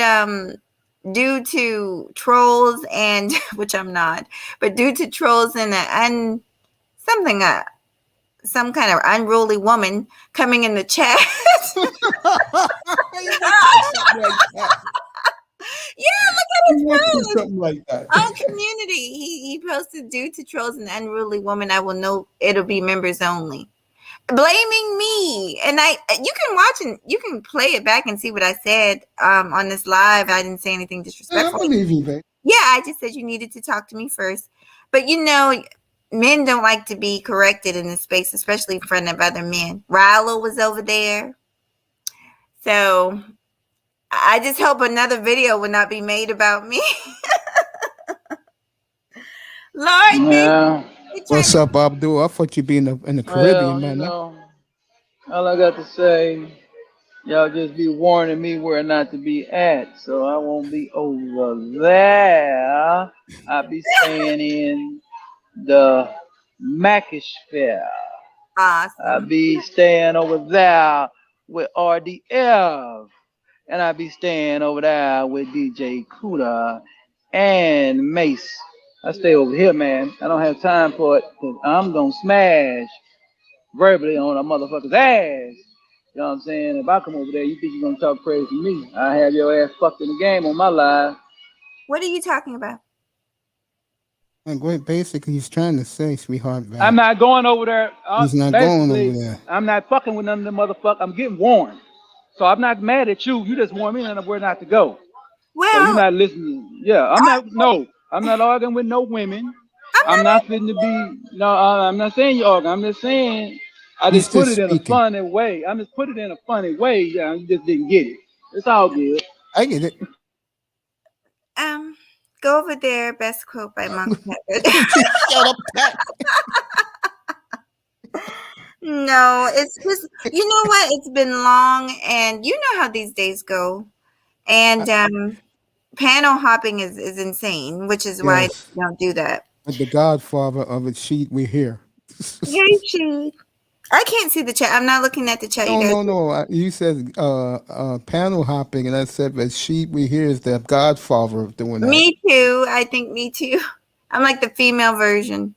due to trolls and which I'm not, but due to trolls and some kind of unruly woman coming in the chat. Yeah, look at his post. Something like that. On community, he posted due to trolls and unruly woman. I will know it'll be members only, blaming me. And you can watch and you can play it back and see what I said on this live. I didn't say anything disrespectful. I believe you, babe. Yeah, I just said you needed to talk to me first. But men don't like to be corrected in this space, especially in front of other men. Rilo was over there. So I just hope another video will not be made about me. Lord, Yeah. What's up, Abdul? I thought you'd be in the Caribbean, man. All I got to say, y'all just be warning me where not to be at, so I won't be over there. I'll be staying in the Macisphere. Awesome. I'll be staying over there with RDF. And I'll be staying over there with DJ Kuda and Mace. I stay over here, man. I don't have time for it because I'm going to smash verbally on a motherfucker's ass. You know what I'm saying? If I come over there, you think you're going to talk crazy to me. I have your ass fucked in the game on my live. What are you talking about? Basically, he's trying to say, sweetheart. Man. I'm not going over there. He's not going over there. I'm not fucking with none of them motherfuckers. I'm getting warned. So I'm not mad at you. You just warned me where not to go. Well, so you're not listening. Yeah, I'm not arguing with no women. I'm not fitting to be. No, I'm not saying you arguing. I'm just saying I just put it in a funny way. Yeah, you just didn't get it. It's all good. I get it. Go over there. Best quote by Monk. Shut up, Pat. No, it's just, you know what? It's been long, and you know how these days go. And panel hopping is insane, which is why I don't do that. But the godfather of it, Sheet, we're here. Hey, Sheet. I can't see the chat. I'm not looking at the chat. No. You said panel hopping, and I said, but Sheet, we here is the godfather of doing that. Me too. I think me too. I'm like the female version.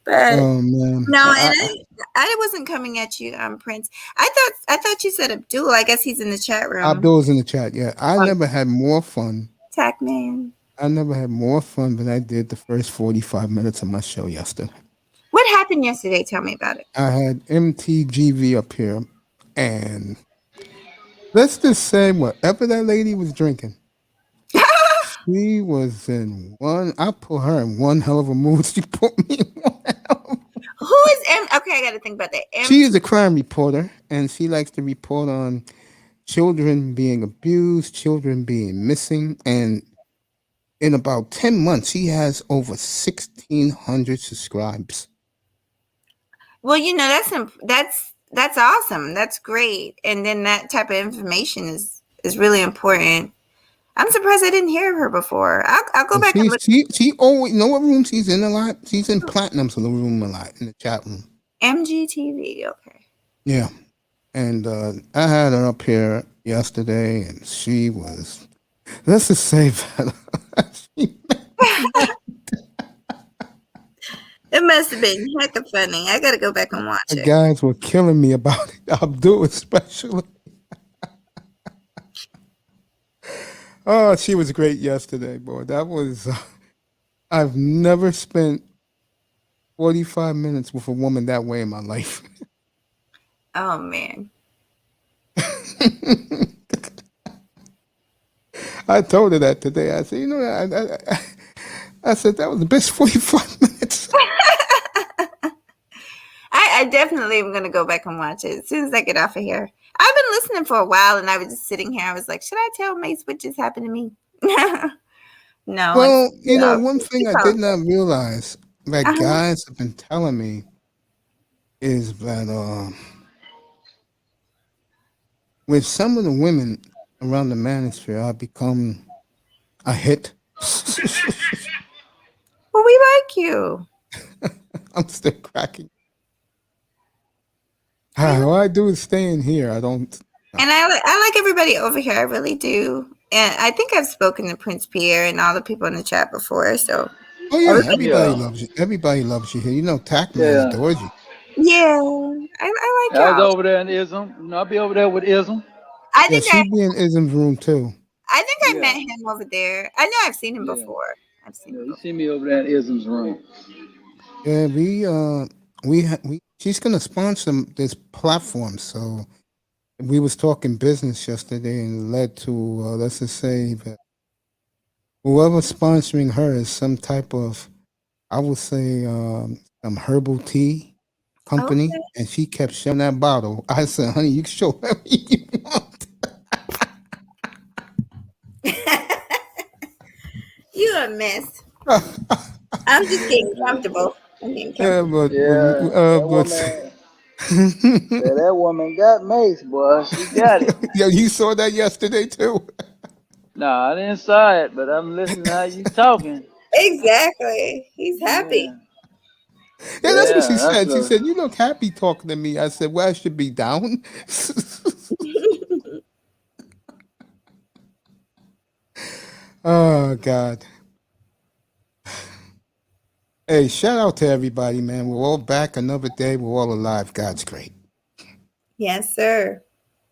But man. No, I wasn't coming at you, Prince. I thought you said Abdul. I guess he's in the chat room. Abdul's in the chat. Yeah, I never had more fun. Tac man. I never had more fun than I did the first 45 minutes of my show yesterday. What happened yesterday? Tell me about it. I had MTGV up here, and let's just say whatever that lady was drinking, she was in one. I put her in one hell of a mood. She put me in one hell. Who is M? Okay, I got to think about that. She is a crime reporter, and she likes to report on children being abused, children being missing, and in about 10 months, she has over 1,600 subscribers. Well, that's awesome. That's great, and then that type of information is really important. I'm surprised I didn't hear of her before. I'll go back and look. She always, you know what room she's in a lot? She's in Platinum's room a lot, in the chat room. MGTV, okay. Yeah. And I had her up here yesterday, and she was, let's just say that. It must have been heck of funny. I got to go back and watch the it. Guys were killing me about it. Abdul especially. Oh, she was great yesterday, boy. That was. I've never spent 45 minutes with a woman that way in my life. Oh man. I told her that today. I said, I said that was the best 45 minutes. I definitely am gonna go back and watch it as soon as I get off of here. I've been listening for a while, and I was just sitting here. I was like, should I tell Mace what just happened to me? No. Well, no. one thing I did not realize that Uh-huh. guys have been telling me is that with some of the women around the manosphere, I've become a hit. Well, we like you. I'm still cracking. All I do is stay in here. I don't. And I like everybody over here. I really do. And I think I've spoken to Prince Pierre and all the people in the chat before. So Oh yeah, everybody Yeah. loves you. Everybody loves you here. Tackman Yeah. adores you. yeah, I like I was y'all. over there in Ism. I'll be over there with Ism. I Yeah, think she be in Ism's room too. I Yeah. met him over there. I know I've seen him Yeah. before. I've seen Yeah, him you before. see me over there in Ism's room. Yeah, she's gonna sponsor this platform. So we was talking business yesterday, and it led to let's just say that whoever's sponsoring her is some type of, I would say, some herbal tea company, Okay. and she kept showing that bottle. I said, honey, you can show whatever you want. You a mess. I'm just getting comfortable. I'm getting comfortable. Yeah, Yeah, but that woman got Mace, boy. She got it. yo, you saw that yesterday too. Nah, I didn't saw it, but I'm listening to how you talking. Exactly. He's happy. Yeah, that's what she Yeah, that's said. She a, said, "You look happy talking to me." I said, "Well, I should be down." Oh God. Hey, shout out to everybody, man. We're all back another day. We're all alive. God's great. Yes, sir.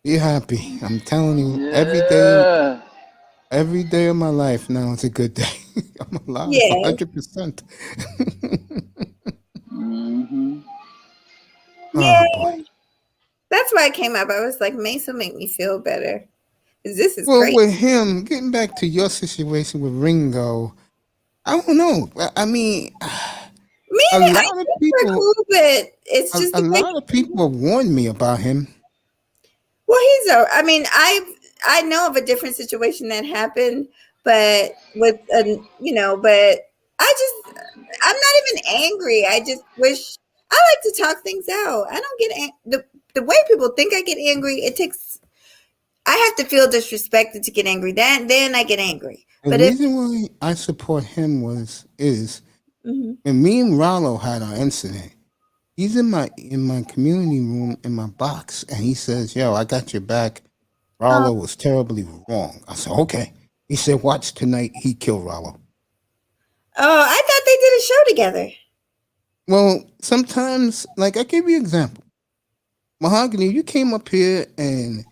Be happy. I'm telling you, yeah. every day of my life now is a good day. I'm alive, Yeah. 100%. Mm-hmm. Yeah. Oh boy. That's why I came up. I was like, Mace will make me feel better. 'Cause this is Well, crazy. with him, getting back to your situation with Ringo, I don't know. I mean, Me, a I lot of think we're people, cool, but it's just a the way. lot of people have warned me about him. Well, I mean, I know of a different situation that happened, but with but I'm not even angry. I just wish I like to talk things out. I don't get the way people think I get angry. I have to feel disrespected to get angry. Then I get angry. The But reason why I support him is Mhm. when me and Rollo had our incident. He's in my community room in my box, and he says, "Yo, I got your back. Rollo was terribly wrong." I said, "Okay." He said, "Watch tonight. He killed Rollo." Oh, I thought they did a show together. Well, sometimes, like I give you an example. Mahogany, you came up here and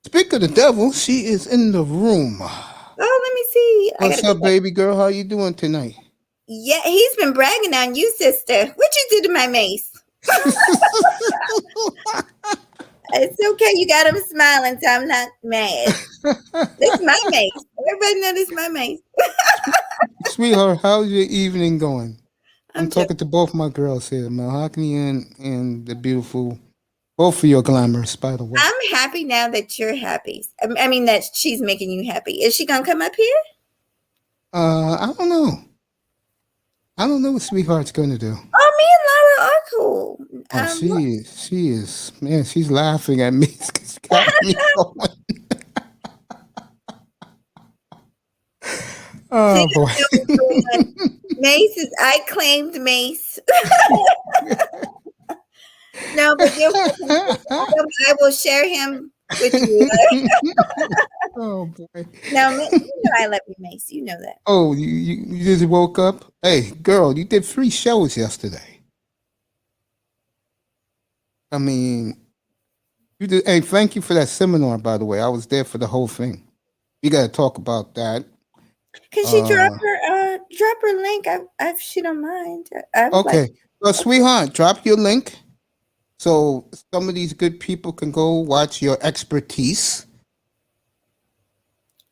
speak of the devil. She is in the room. Oh, let me see. I What's gotta up, go back. baby girl? How you doing tonight? Yeah, he's been bragging on you, sister. What you do to my Mace? It's okay. You got him smiling, so I'm not mad. This my Mace. Everybody know this my Mace. Sweetheart, how's your evening going? I'm I'm talking to both my girls here, Mahogany and the beautiful. Both of you are glamorous, by the way. I'm happy now that you're happy. I mean that she's making you happy. Is she gonna come up here? I don't know. I don't know what Sweetheart's gonna do. Oh, me and Laura are cool. Oh, she is, man. She's laughing at me. She's got me going. Oh boy. Mace is. I claimed Mace. No, but I will share him with you. Oh boy. No, you know I love you, Mace. You know that. Oh, you just woke up? Hey, girl, you did 3 shows yesterday. I mean, you did. Hey, thank you for that seminar, by the way. I was there for the whole thing. We gotta talk about that. Can she drop her link? I she don't mind. I would Okay. like. Well, sweetheart, drop your link so some of these good people can go watch your expertise.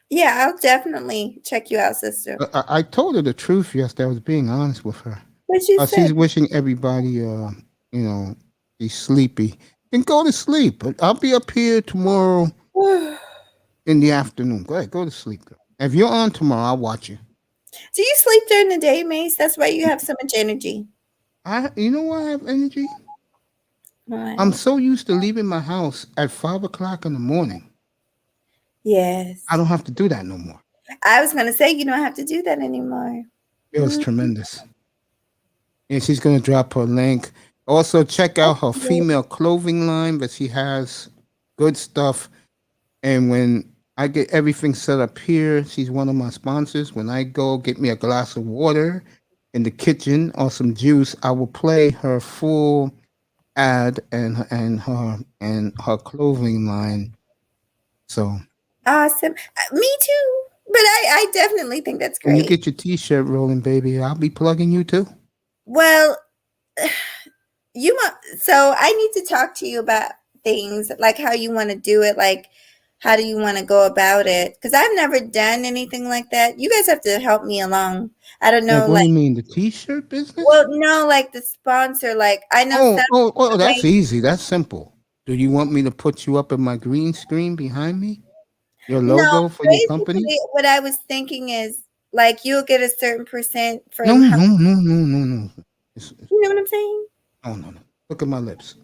Yeah, I'll definitely check you out, sister. I told her the truth yesterday. I was being honest with her. What you She's say? wishing everybody, be sleepy. Then go to sleep. I'll be up here tomorrow in the afternoon. Go ahead, go to sleep, girl. If you're on tomorrow, I'll watch you. Do you sleep during the day, Mace? That's why you have so much energy. You know why I have energy? Why? I'm so used to leaving my house at 5 o'clock in the morning. Yes. I don't have to do that no more. I was gonna say you don't have to do that anymore. It was tremendous. And she's gonna drop her link. Also, check out her female clothing line, but she has good stuff. And when I get everything set up here, she's one of my sponsors. When I go get me a glass of water in the kitchen or some juice, I will play her full ad and her clothing line. So Awesome. Me too. But I definitely think that's when you great. get your t-shirt rolling, baby, I'll be plugging you too. Well, so I need to talk to you about things like how you want to do it, like how do you want to go about it? Because I've never done anything like that. You guys have to help me along. I don't know, Like, what do you mean, the t-shirt business? well, no, like the sponsor, like I know. Oh, that's easy. That's simple. Do you want me to put you up in my green screen behind me? Your logo for your company? Basically, what I was thinking is like you'll get a certain percent from. No. You know what I'm saying? No. Look at my lips.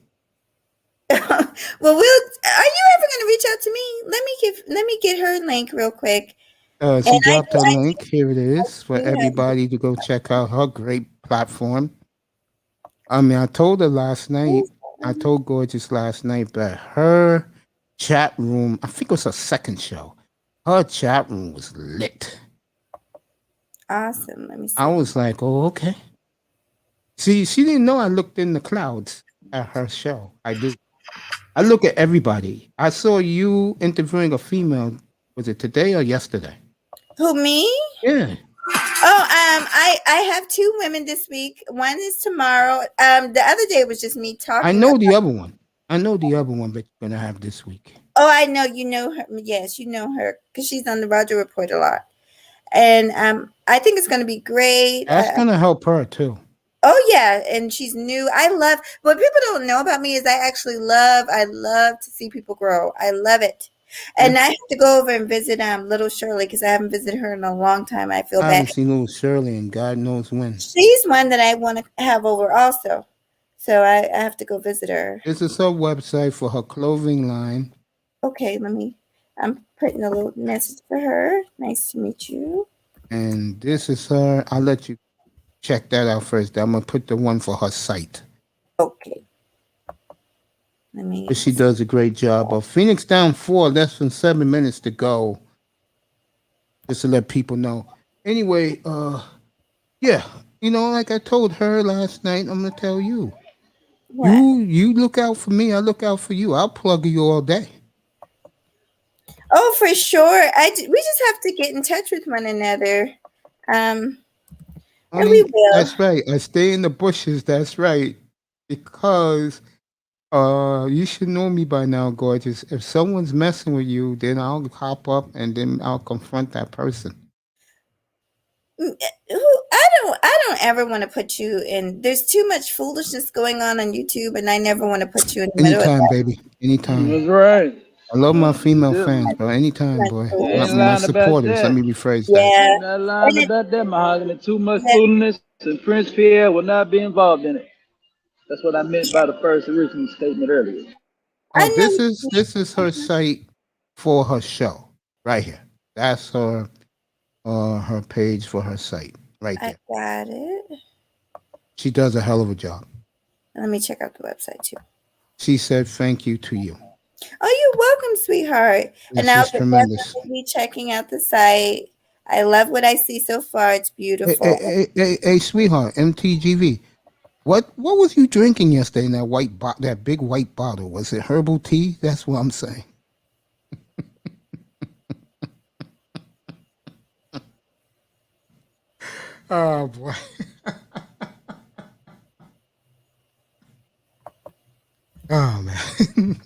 Well, are you ever going to reach out to me? Let me get her link real quick. She dropped her link. Here it is for everybody to go check out her great platform. I mean, I told her last night. I told Gorgeous last night that her chat room, I think it was her second show. Her chat room was lit. Awesome. Let me see. I was like, oh, okay. See, she didn't know I looked in the clouds at her show. I do. I look at everybody. I saw you interviewing a female. Was it today or yesterday? Who, me? Yeah. Oh, I have two women this week. One is tomorrow. The other day was just me talking. I know the other one. I know the other one that you're gonna have this week. Oh, I know. You know her. Yes, you know her because she's on the Roger Report a lot. And I think it's going to be great. That's gonna help her too. Oh yeah, and she's new. I love what people don't know about me is I love to see people grow. I love it. And I have to go over and visit Little Shirley because I haven't visited her in a long time. I feel bad. I haven't seen Little Shirley and God knows when. She's one that I want to have over also. So I have to go visit her. This is her website for her clothing line. Okay, I'm putting a little message for her. Nice to meet you. And this is her. I'll let you check that out first. I'm gonna put the one for her site. Okay. She does a great job. Phoenix down 4, less than 7 minutes to go. Just to let people know. Anyway, yeah, like I told her last night, I'm gonna tell you. What? You look out for me. I look out for you. I'll plug you all day. Oh, for sure. We just have to get in touch with one another. And we will. That's right. I stay in the bushes. That's right. Because you should know me by now, Gorgeous. If someone's messing with you, then I'll hop up and then I'll confront that person. I don't ever want to put you in. There's too much foolishness going on YouTube, and I never want to put you in the middle of that. Anytime, baby. Anytime. That's right. I love my female fans, bro. Anytime, boy. My supporters. Let me rephrase that. Yeah. Not lying about that, Mahogany. Too much foolishness, and Prince Pierre will not be involved in it. That's what I meant by the first original statement earlier. Oh, this is her site for her show right here. That's her page for her site right there. I got it. She does a hell of a job. Let me check out the website too. She said thank you to you. Oh, you're welcome, sweetheart. And I'll definitely be checking out the site. I love what I see so far. It's beautiful. Hey, sweetheart, MTGV. What was you drinking yesterday in that big white bottle? Was it herbal tea? That's what I'm saying. Oh boy. Oh man.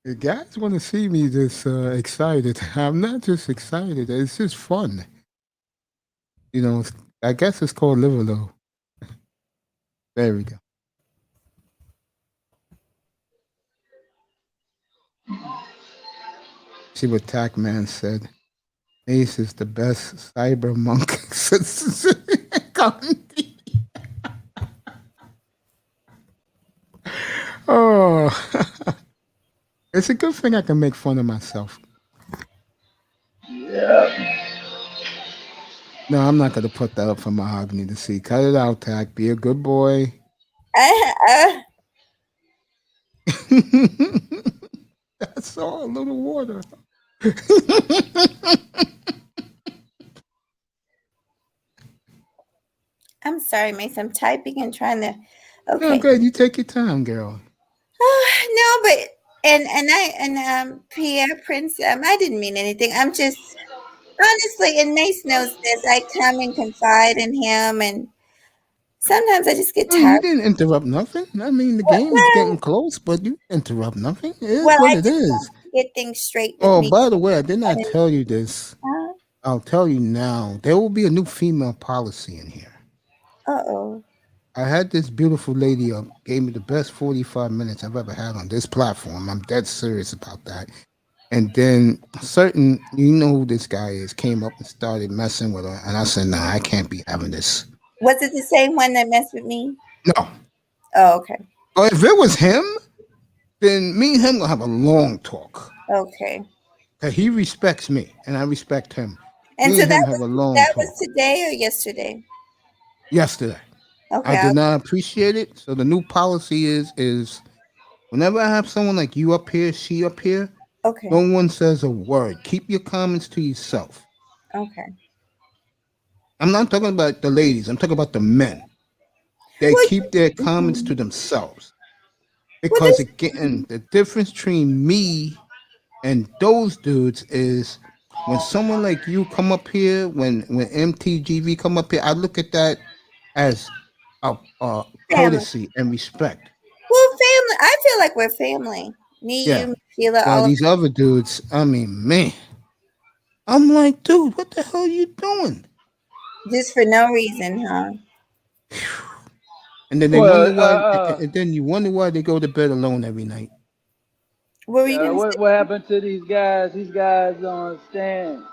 The guys want to see me this excited. I'm not just excited. It's just fun. You know, I guess it's called live low. There we go. See what Tac Man said. Ace is the best cyber monk since Oh, it's a good thing I can make fun of myself. Yeah. No, I'm not going to put that up for Mahogany to see. Cut it out, Tac. Be a good boy. That's all. A little water. I'm sorry, Mace. I'm typing and trying to. Okay. No, good. You take your time, girl. No, but Pierre Prince. I didn't mean anything. I'm just honestly, and Mace knows this. I come and confide in him, and sometimes I just get No, you tired. didn't interrupt nothing. I mean, the game is getting close, but you interrupt nothing. It is Well, what I it just is. want to get things straight with Oh, me. by the way, I did not tell you this. Uh I'll tell you now. There will be a new female policy in here. oh. I had this beautiful lady up, gave me the best 45 minutes I've ever had on this platform. I'm dead serious about that. And then you know who this guy is, came up and started messing with her. And I said, nah, I can't be having this. Was it the same one that messed with me? No. Oh, okay. But if it was him, then me and him gonna have a long talk. Okay. Cause he respects me and I respect him. And me so and him that have was a long that talk. was today or yesterday? Yesterday. Okay. I did not appreciate it. So the new policy is whenever I have someone like you up here, she up here, Okay. no one says a word. Keep your comments to yourself. Okay. I'm not talking about the ladies. I'm talking about the men. They Well, keep their comments to themselves. Well, Because this- again, the difference between me and those dudes is when someone like you come up here, when MTGV come up here, I look at that as a courtesy and respect. Well, family. I feel like we're family. Me, Yeah. you, Sheila, But all of these other dudes, I mean, man, I'm like, dude, what the hell are you doing? just for no reason, huh? And then they Well, wonder why. And then you wonder why they go to bed alone every night. What were you gonna say? what happened to these guys? These guys don't understand.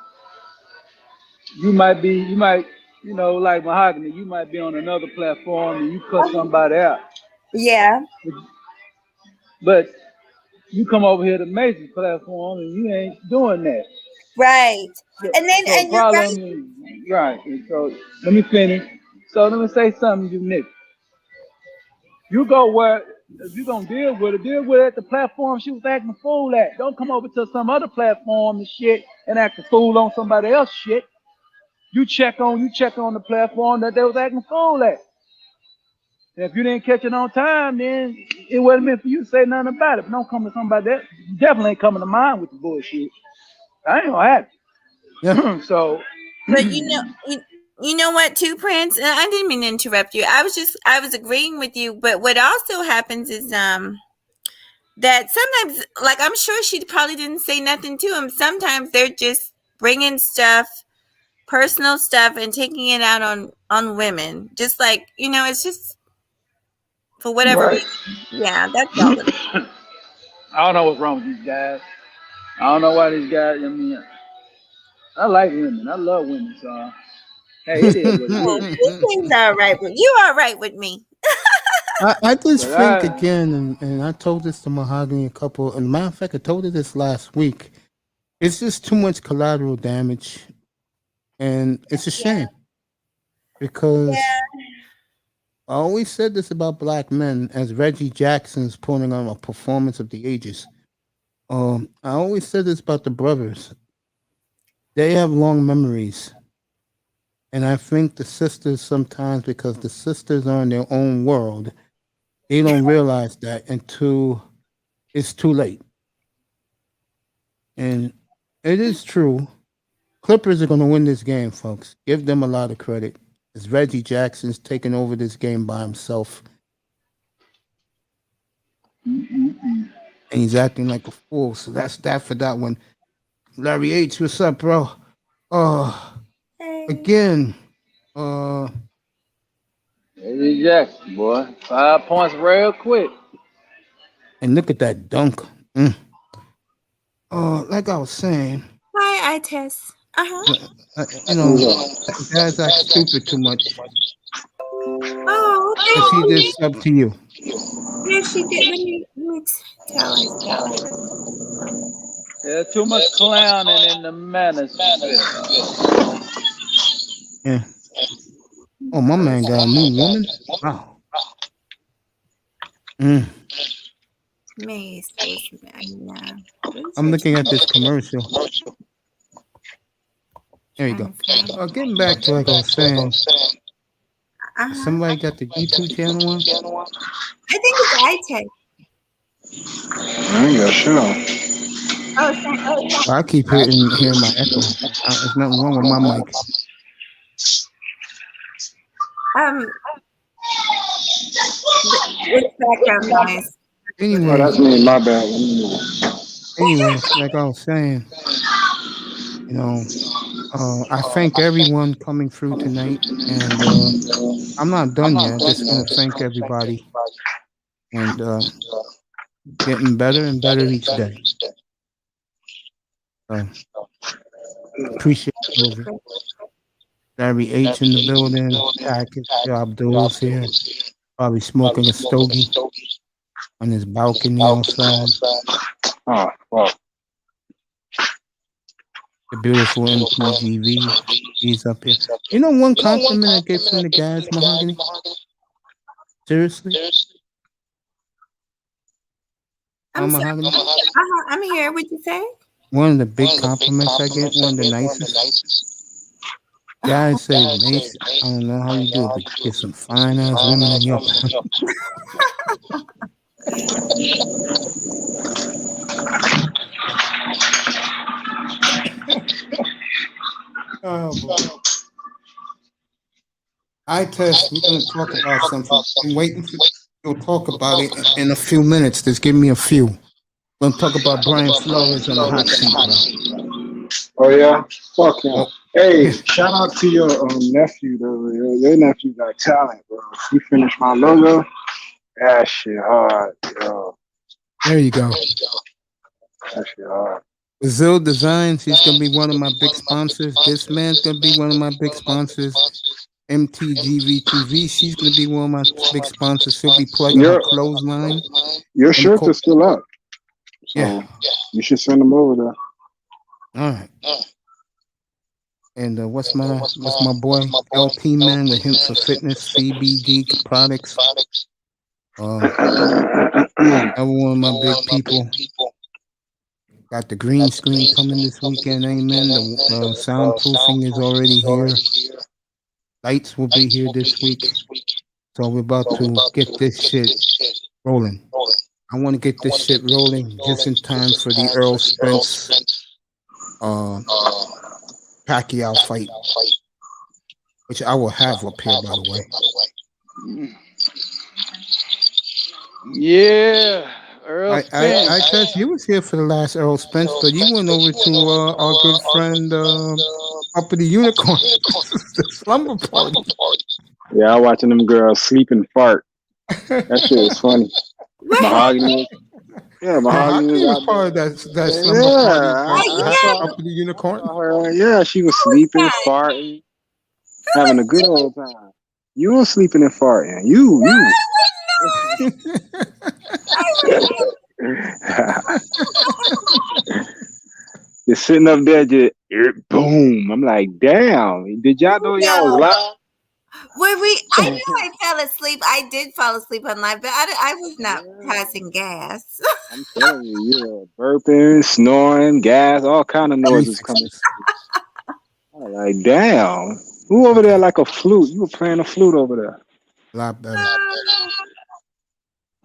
You might, you know, like Mahogany, you might be on another platform and you cut somebody out. Yeah. But you come over here to Mason's platform and you ain't doing that. Right. And then, So and you're problem right. is, right. And so let me finish. So let me say something unique. You go where, if you're going to deal with it at the platform she was acting a fool at. Don't come over to some other platform and shit and act a fool on somebody else's shit. You check on the platform that they was acting a fool at. And if you didn't catch it on time, then it wasn't meant for you to say nothing about it. But don't come to somebody that definitely ain't coming to mind with the bullshit. I ain't gonna have it. Yeah. So, But you know what, too, Prince? And I didn't mean to interrupt you. I was agreeing with you. But what also happens is that sometimes, like, I'm sure she probably didn't say nothing to him. Sometimes they're just bringing stuff, personal stuff, and taking it out on women. Just like, it's just for whatever right. reason. Yeah, that's all. I don't know what's wrong with these guys. I don't know why these guys. I mean, I like women. I love women. So, hey, it is what it is. These things are all right. You are right with me. I just But think again, and I told this to Mahogany a couple, and matter of fact, I told her this last week. It's just too much collateral damage, and it's a shame because I always said this about black men, as Reggie Jackson's putting on a performance of the ages. I always said this about the brothers. They have long memories. And I think the sisters sometimes, because the sisters are in their own world, they don't realize that until it's too late. And it is true. Clippers are going to win this game, folks. Give them a lot of credit. As Reggie Jackson's taking over this game by himself. And he's acting like a fool. So that's that for that one. Larry H, what's up, bro? Again. Eddie Jackson, boy. 5 points real quick. And look at that dunk. Like I was saying. Hi, Tess. Guys act stupid too much. Oh, So she did sub to you. yeah, she did. Let me tell her. There's too much clowning in the manosphere. Yeah. Oh, my man got a new woman? Wow. I'm looking at this commercial. There you go. Getting back to like I was saying. Somebody got the YouTube channel on? I think it's iTech. Yeah, sure. I keep hearing my echo. There's nothing wrong with my mic. It's background noise. Anyway, that's me. My bad. Anyway, like I was saying, I thank everyone coming through tonight, and I'm not done yet. I'm just going to thank everybody, and getting better and better each day. Appreciate it. Larry H in the building. Package Abdul's here, probably smoking a stogie on his balcony outside. Oh, wow. The beautiful MPGV, he's up here. You know one compliment I get from the guys, Mahogany? Seriously? Mahogany? I'm here. What'd you say? One of the big compliments I get, one of the nicest. Guys say, Mace, I don't know how you do it, but you get some fine ass women in your Oh, boy. I test. We're going to talk about something. I'm waiting for you'll talk about it in a few minutes. Just give me a few. We're going to talk about Brian Flores on the hot seat, bro. Oh, yeah? Fuck him. Oh. Hey, shout out to your nephew, though. Your nephew got talent, bro. He finished my logo. That shit hard, yo. There you go. That shit hard. Brazil Designs, he's going to be one of my big sponsors. This man's going to be one of my big sponsors. MTGV2V, she's going to be one of my big sponsors. She'll be plugging her clothesline. Your shirts are still up. So yeah. You should send them over there. All right. And what's my boy LP man with Hints of Fitness, CBD products. Every one of my big people. Got the green screen coming this weekend, amen. The soundproofing is already here. Lights will be here this week. So we're about to get this shit rolling. I want to get this shit rolling just in time for the Earl Spence Pacquiao fight, which I will have up here, by the way. Yeah, Earl Spence. I thought you was here for the last Earl Spence, but you went over to our good friend Up with the Unicorn, the slumber party. Yeah, I'm watching them girls sleep and fart. That shit is funny. Mahogany. Yeah, Mahogany was part of that slumber party. Up with the Unicorn. Yeah, she was sleeping, farting, having a good old time. You were sleeping and farting. You. You're sitting up there, just boom. I'm like, damn. Did y'all know y'all was live? I knew I fell asleep. I did fall asleep on live, but I was not passing gas. I'm telling you, you were burping, snoring, gas, all kind of noises coming. I'm like, damn. Who over there like a flute? You were playing a flute over there. A lot better.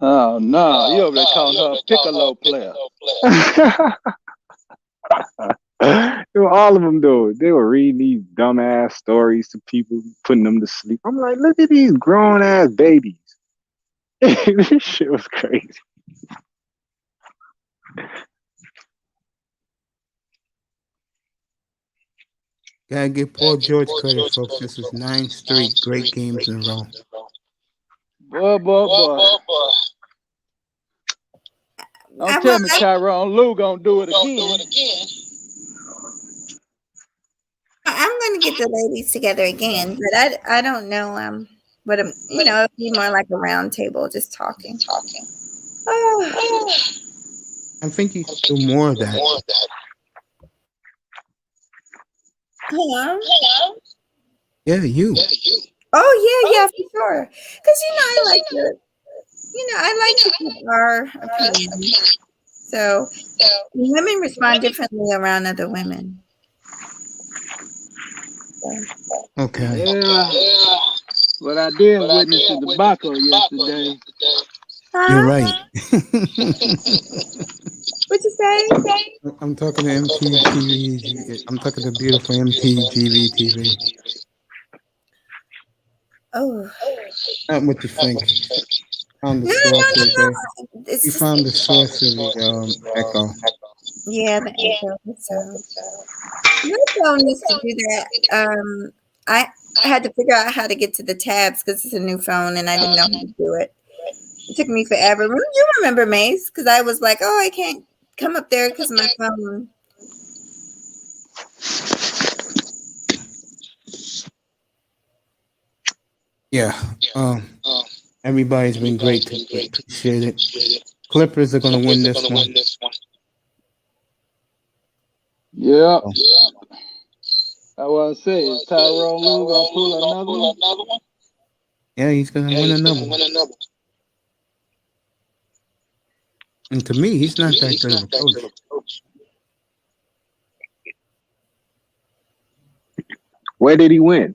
Oh, no. You over there calling her a piccolo player. You what all of them do. They were reading these dumbass stories to people, putting them to sleep. I'm like, look at these grown ass babies. This shit was crazy. Gotta give Paul George credit, folks. This is 9 straight great games in a row. Boy. Don't tell me Tyrone Lue gonna do it again. I'm going to get the ladies together again, but I don't know. But it'd be more like a round table, just talking. Oh. I think you should do more of that. Hello. Yeah, you. Oh yeah, for sure. Because I like to give our opinion. So women respond differently around other women. Okay. Yeah. But I did witness the debacle yesterday. You're right. What you say? I'm talking to MTV. I'm talking to beautiful MTV TV. Oh. Not what you think. Found the source. You found the source of the echo. Yeah, the echo. So my phone used to do that. I had to figure out how to get to the tabs because it's a new phone and I didn't know how to do it. It took me forever. You remember, Mace? Because I was like, I can't come up there because of my phone. Yeah. Everybody's been great. Appreciate it. Clippers are going to win this one. Yeah. I want to say, is Tyrone Lue going to pull another one? Yeah, he's going to win another one. And to me, he's not that good of a coach. Where did he win?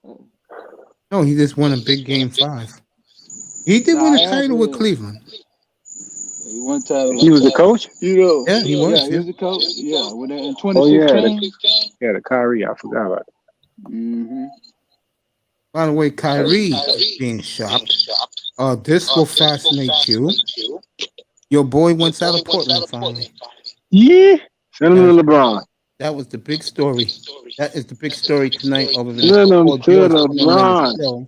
No, he just won a big game 5. He did win a title with Cleveland. He won title. He was the coach? Yeah, he was. Yeah, he was the coach. Yeah, in 2016. Oh, yeah, the Kyrie. I forgot about it. Mm-hmm. By the way, Kyrie is being shopped. This will fascinate you. Your boy went out of Portland finally. Yeah. Send him to LeBron. That was the big story. That is the big story tonight over there. Send him to LeBron.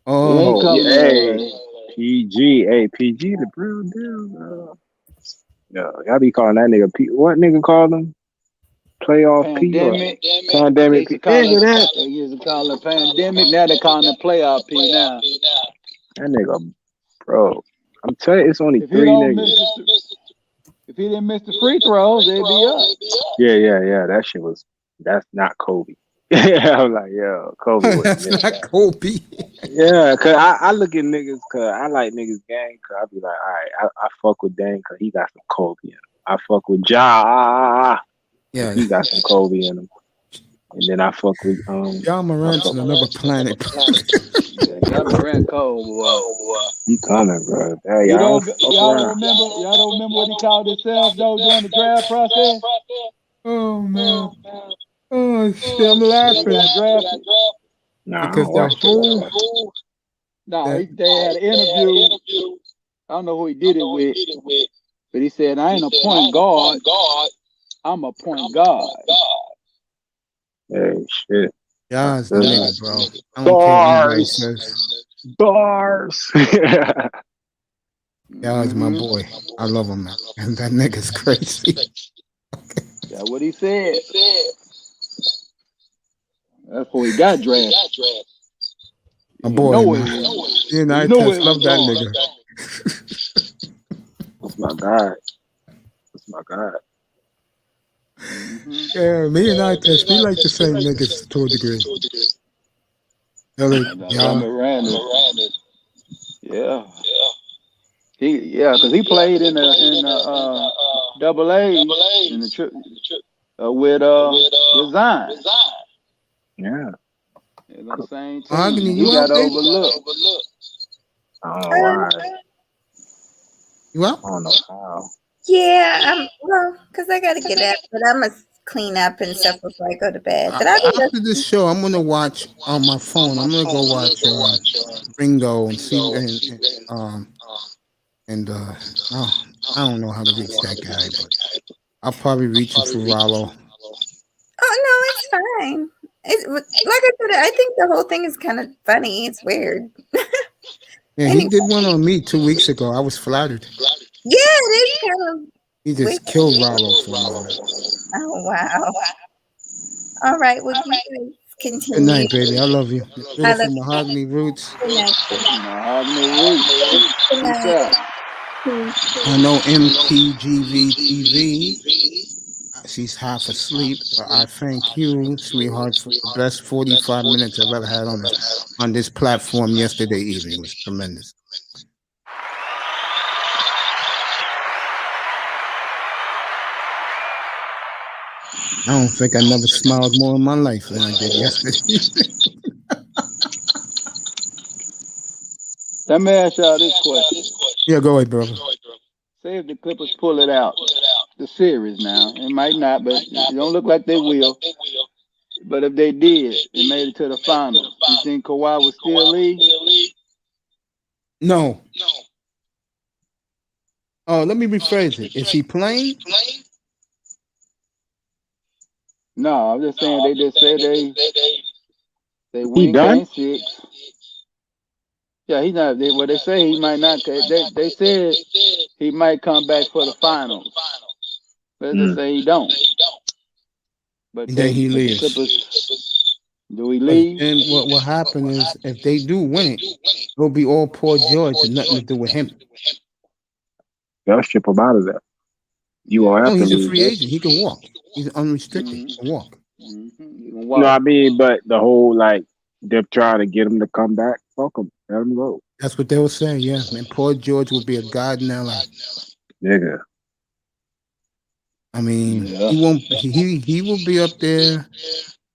Oh, yeah. PG. Hey, PG, the real deal. No, y'all be calling that nigga P. What nigga called him? Playoff Pandemic. P. Pandemic P. They used to call it pandemic. Now they call it playoff P now. That nigga, bro. I'm telling you, it's only 3 niggas. If he didn't miss the free throws, they'd be up. Yeah. That shit was. That's not Kobe. Yeah, I'm like, yo, Kobe. That's not Kobe. Yeah, cause I look at niggas, cause I like niggas gang. Cause I be like, all right, I fuck with Dame, cause he got some Kobe in him. I fuck with Ja. Yeah, he got some Kobe in him. And then I fuck with Ja Morant's on another planet. Ja Morant cold, boy. He coming, bro. Hey, y'all don't remember what he called himself though during the draft process? Oh man. Oh shit, I'm laughing. Because they had an interview. I don't know who he did it with, but he said, I ain't a point guard. I'm a point guard. Hey, shit. Yeah, it's the nigga, bro. I don't Bars. Yeah, it's my boy. I love him, man. And that nigga's crazy. That's what he said. That's before he got drafted. My boy, man. I love that nigga. That's my guy. My God. Mm-hmm. Yeah, me and we like the same niggas to a degree. Yeah. Because he played in Double A in the trip with Zion. Yeah. The same team. He got overlooked. Oh, why? You up? I don't know how. Yeah, because I got to get up, but I'm going to clean up and stuff before I go to bed. But I'll be After this show, I'm gonna watch on my phone. I'm gonna go watch Ringo and see oh, I don't know how to reach that guy, but I'll probably reach him for Rollo. Oh no, it's fine. Like I said, I think the whole thing is kind of funny. It's weird. Yeah, he did one on me 2 weeks ago. I was flattered. Yeah, it is kind of. He just killed Rollo for a moment. Oh wow! All right, well, you guys continue. Good night, baby. I love you. I Beautiful love you. mahogany roots. Good night. Mahogany Roots. Good night. I know MTGV TV. She's half asleep, but I thank you, sweetheart, for the best 45 minutes I've ever had on this platform yesterday evening. It was tremendous. I don't think I never smiled more in my life than I did yesterday. Let me ask y'all this question. Yeah, go ahead, brother. Say if the Clippers pull it out, the series now, it might not, but it don't look like they will. But if they did, and made it to the finals, you think Kawhi would still leave? No. Oh, let me rephrase it. Is he playing? No, I'm just saying they just said they He win done? game 6. Yeah, he's not. Well, they say he might not. They said he might come back for the finals. Let's just say he don't. But And then he the leaves. Clippers, do he leave? And what happened is, if they do win it, it'll be all Paul George and nothing to do with him. They'll ship him out of there. You won't have No, to he's a leave. free agent. He can walk. He's unrestricted. He can walk. No, I mean, but the whole like they're trying to get him to come back. Fuck him. Let him go. That's what they were saying. Yeah, man. Paul George will be a god in LA. Nigga. I mean, he won't. He will be up there.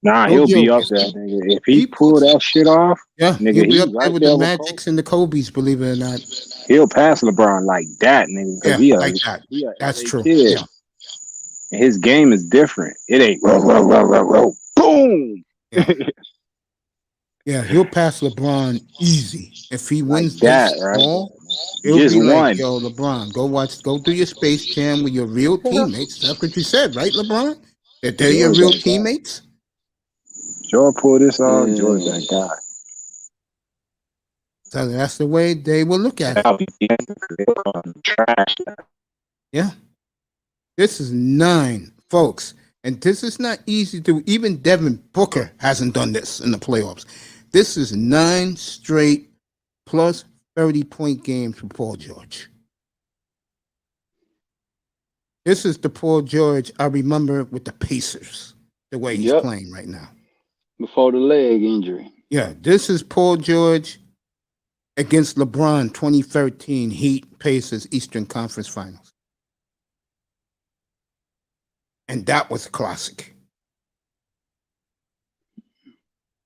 Nah, No he'll be joke. up there, nigga. If he pull that shit off, Yeah, nigga, he'll be he's up there right with there the with Magics and the Kobe's. Believe it or not. He'll pass LeBron like that, nigga. Yeah, He like that. he a That's LA true. kid. Yeah. And his game is different. It ain't row, boom. Yeah, he'll pass LeBron easy if he wins that, this right? all. It'll Just be like, one. yo, LeBron, go do your Space Jam with your real teammates. That's what you said, right, LeBron? That they're your real teammates. George pull this off. George that guy. So that's the way they will look at it. Yeah. This is 9, folks. And this is not easy to do. Even Devin Booker hasn't done this in the playoffs. This is 9 straight plus 30-point games for Paul George. This is the Paul George I remember with the Pacers, the way he's playing right now. Before the leg injury. Yeah, this is Paul George against LeBron 2013 Heat Pacers Eastern Conference Finals. And that was a classic.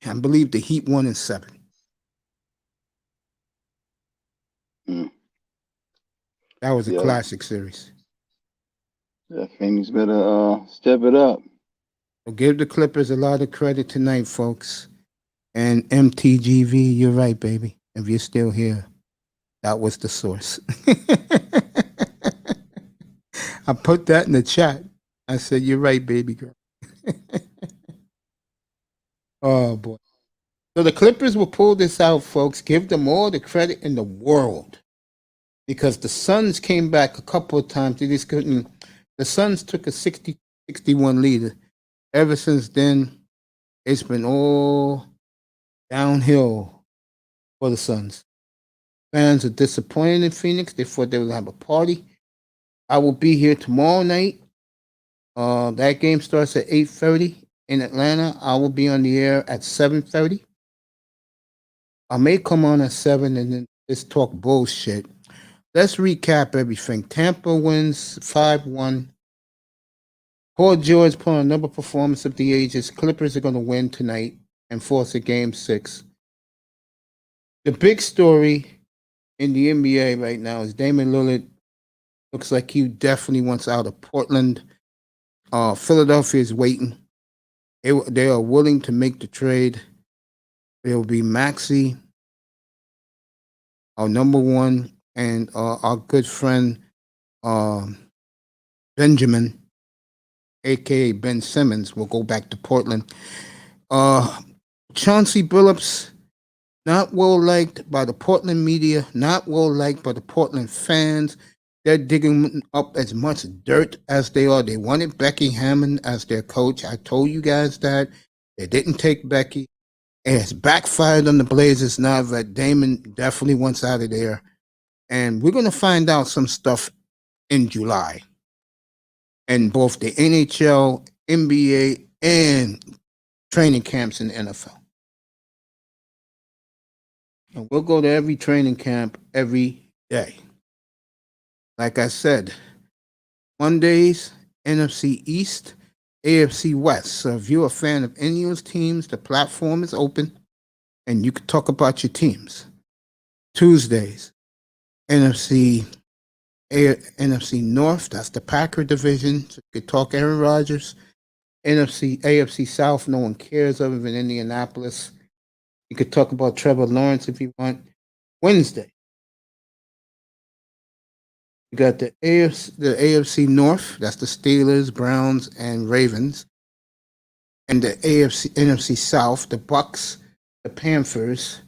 I believe the Heat won in 7. That was a classic series. Yeah, Phoenix better step it up. Well, give the Clippers a lot of credit tonight, folks. And MTGV, you're right, baby. If you're still here, that was the source. I put that in the chat. I said, you're right, baby girl. Oh, boy. So the Clippers will pull this out, folks. Give them all the credit in the world. Because the Suns came back a couple of times. They just couldn't. The Suns took a 60-61 lead. Ever since then, it's been all downhill for the Suns. Fans are disappointed in Phoenix. They thought they would have a party. I will be here tomorrow night. That game starts at 8:30 in Atlanta. I will be on the air at 7:30. I may come on at 7 and then just talk bullshit. Let's recap everything. Tampa wins 5-1. Paul George put on another performance of the ages. Clippers are going to win tonight and force a game 6. The big story in the NBA right now is Damian Lillard looks like he definitely wants out of Portland. Philadelphia is waiting. They are willing to make the trade. It will be Maxey, our number one, and our good friend Benjamin, aka Ben Simmons, will go back to Portland. Chauncey Billups, not well liked by the Portland media, not well liked by the Portland fans. They're digging up as much dirt as they are. They wanted Becky Hammond as their coach. I told you guys that. They didn't take Becky. It has backfired on the Blazers now that Damon definitely wants out of there. And we're going to find out some stuff in July in both the NHL, NBA, and training camps in the NFL. And we'll go to every training camp every day. Like I said, Mondays, NFC East, AFC West. So if you're a fan of any of those teams, the platform is open and you can talk about your teams. Tuesdays, NFC North, that's the Packer division. So you could talk Aaron Rodgers. AFC South, no one cares other than Indianapolis. You could talk about Trevor Lawrence if you want. Wednesday, you got the AFC North, that's the Steelers, Browns, and Ravens. And the NFC South, the Bucks, the Panthers,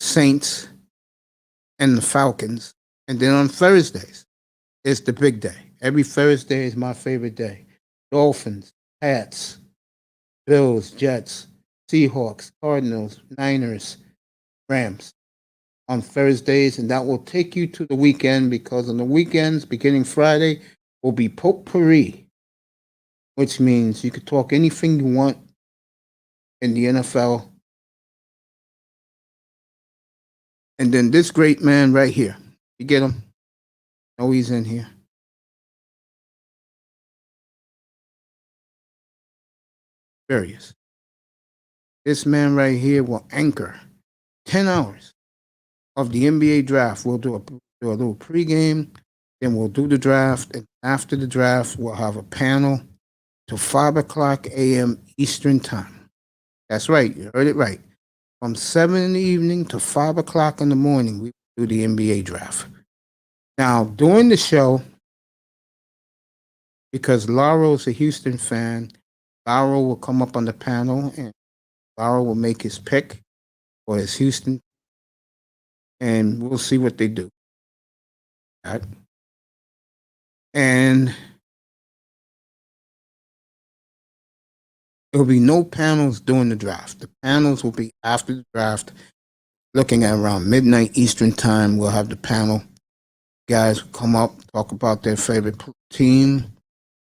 Saints, and the Falcons. And then on Thursdays, it's the big day. Every Thursday is my favorite day. Dolphins, Pats, Bills, Jets, Seahawks, Cardinals, Niners, Rams on Thursdays. And that will take you to the weekend, because on the weekends, beginning Friday, will be potpourri, which means you could talk anything you want in the NFL. And then this great man right here. You get him? Oh, he's in here. Curious. This man right here will anchor 10 hours of the NBA draft. We'll do a little pregame, then we'll do the draft. And after the draft, we'll have a panel till 5 o'clock a.m. Eastern Time. That's right. You heard it right. From 7 in the evening to 5 o'clock in the morning, we do the NBA draft. Now, during the show, because Laurel's a Houston fan, Laurel will come up on the panel and Laurel will make his pick for his Houston, and we'll see what they do. Right. And there will be no panels during the draft. The panels will be after the draft, looking at around midnight Eastern Time. We'll have the panel. Guys will come up, talk about their favorite team,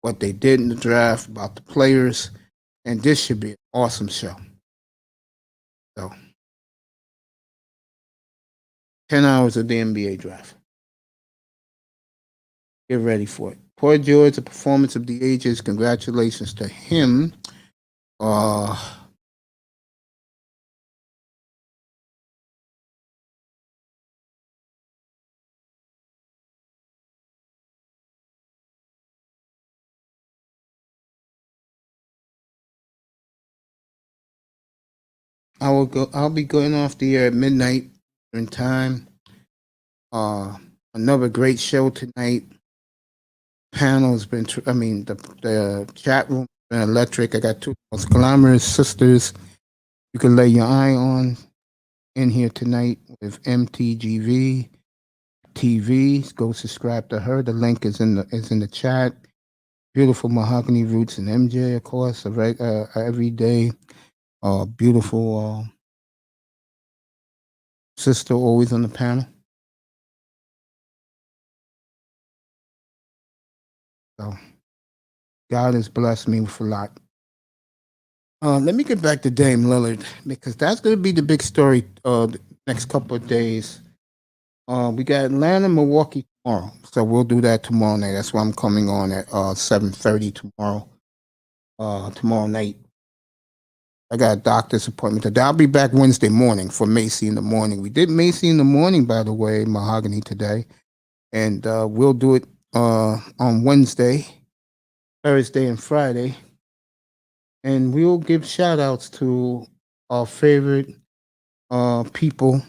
what they did in the draft, about the players, and this should be an awesome show. So, 10 hours of the NBA draft. Get ready for it. Poor George, the performance of the ages. Congratulations to him. I'll be going off the air at midnight in time. Another great show tonight. Panel's been, the chat room has been electric. I got two most glamorous sisters you can lay your eye on in here tonight with MTGV TV. Go subscribe to her. The link is in the chat. Beautiful Mahogany Roots and MJ, of course, every day. Beautiful sister always on the panel. So God has blessed me with a lot. Let me get back to Dame Lillard, because that's going to be the big story the next couple of days. We got Atlanta, Milwaukee tomorrow, so we'll do that tomorrow night. That's why I'm coming on at 7:30 tomorrow night. I got a doctor's appointment today. I'll be back Wednesday morning for Macy in the morning. We did Macy in the morning, by the way, Mahogany today, and we'll do it on Wednesday Thursday and Friday. And we'll give shout outs to our favorite people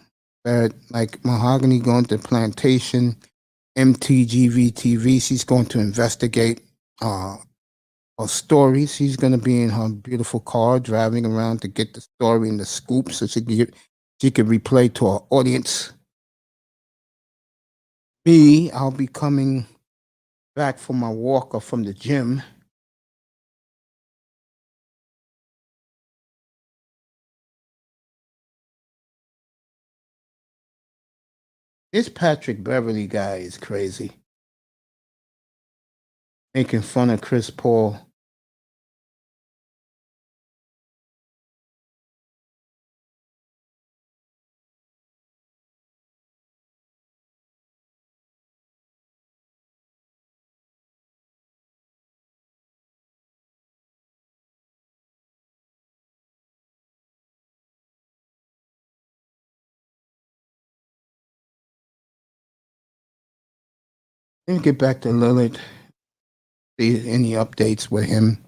that like Mahogany going to Plantation, MTGVTV. She's going to investigate her story. She's going to be in her beautiful car driving around to get the story and the scoop so she can replay to our audience. Me, I'll be coming back from my walk or from the gym. This Patrick Beverly guy is crazy. Making fun of Chris Paul. Let me get back to Lillard. See any updates with him.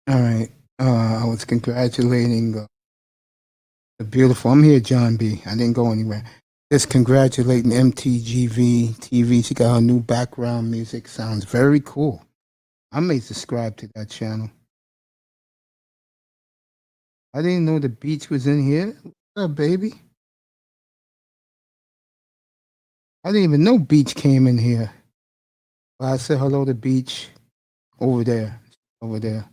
All right. I was congratulating the beautiful. I'm here, John B. I didn't go anywhere. Just congratulating MTGV TV. She got her new background music. Sounds very cool. I may subscribe to that channel. I didn't know the beach was in here. What's up, baby? I didn't even know Beach came in here. Well, I said hello to Beach over there. Over there.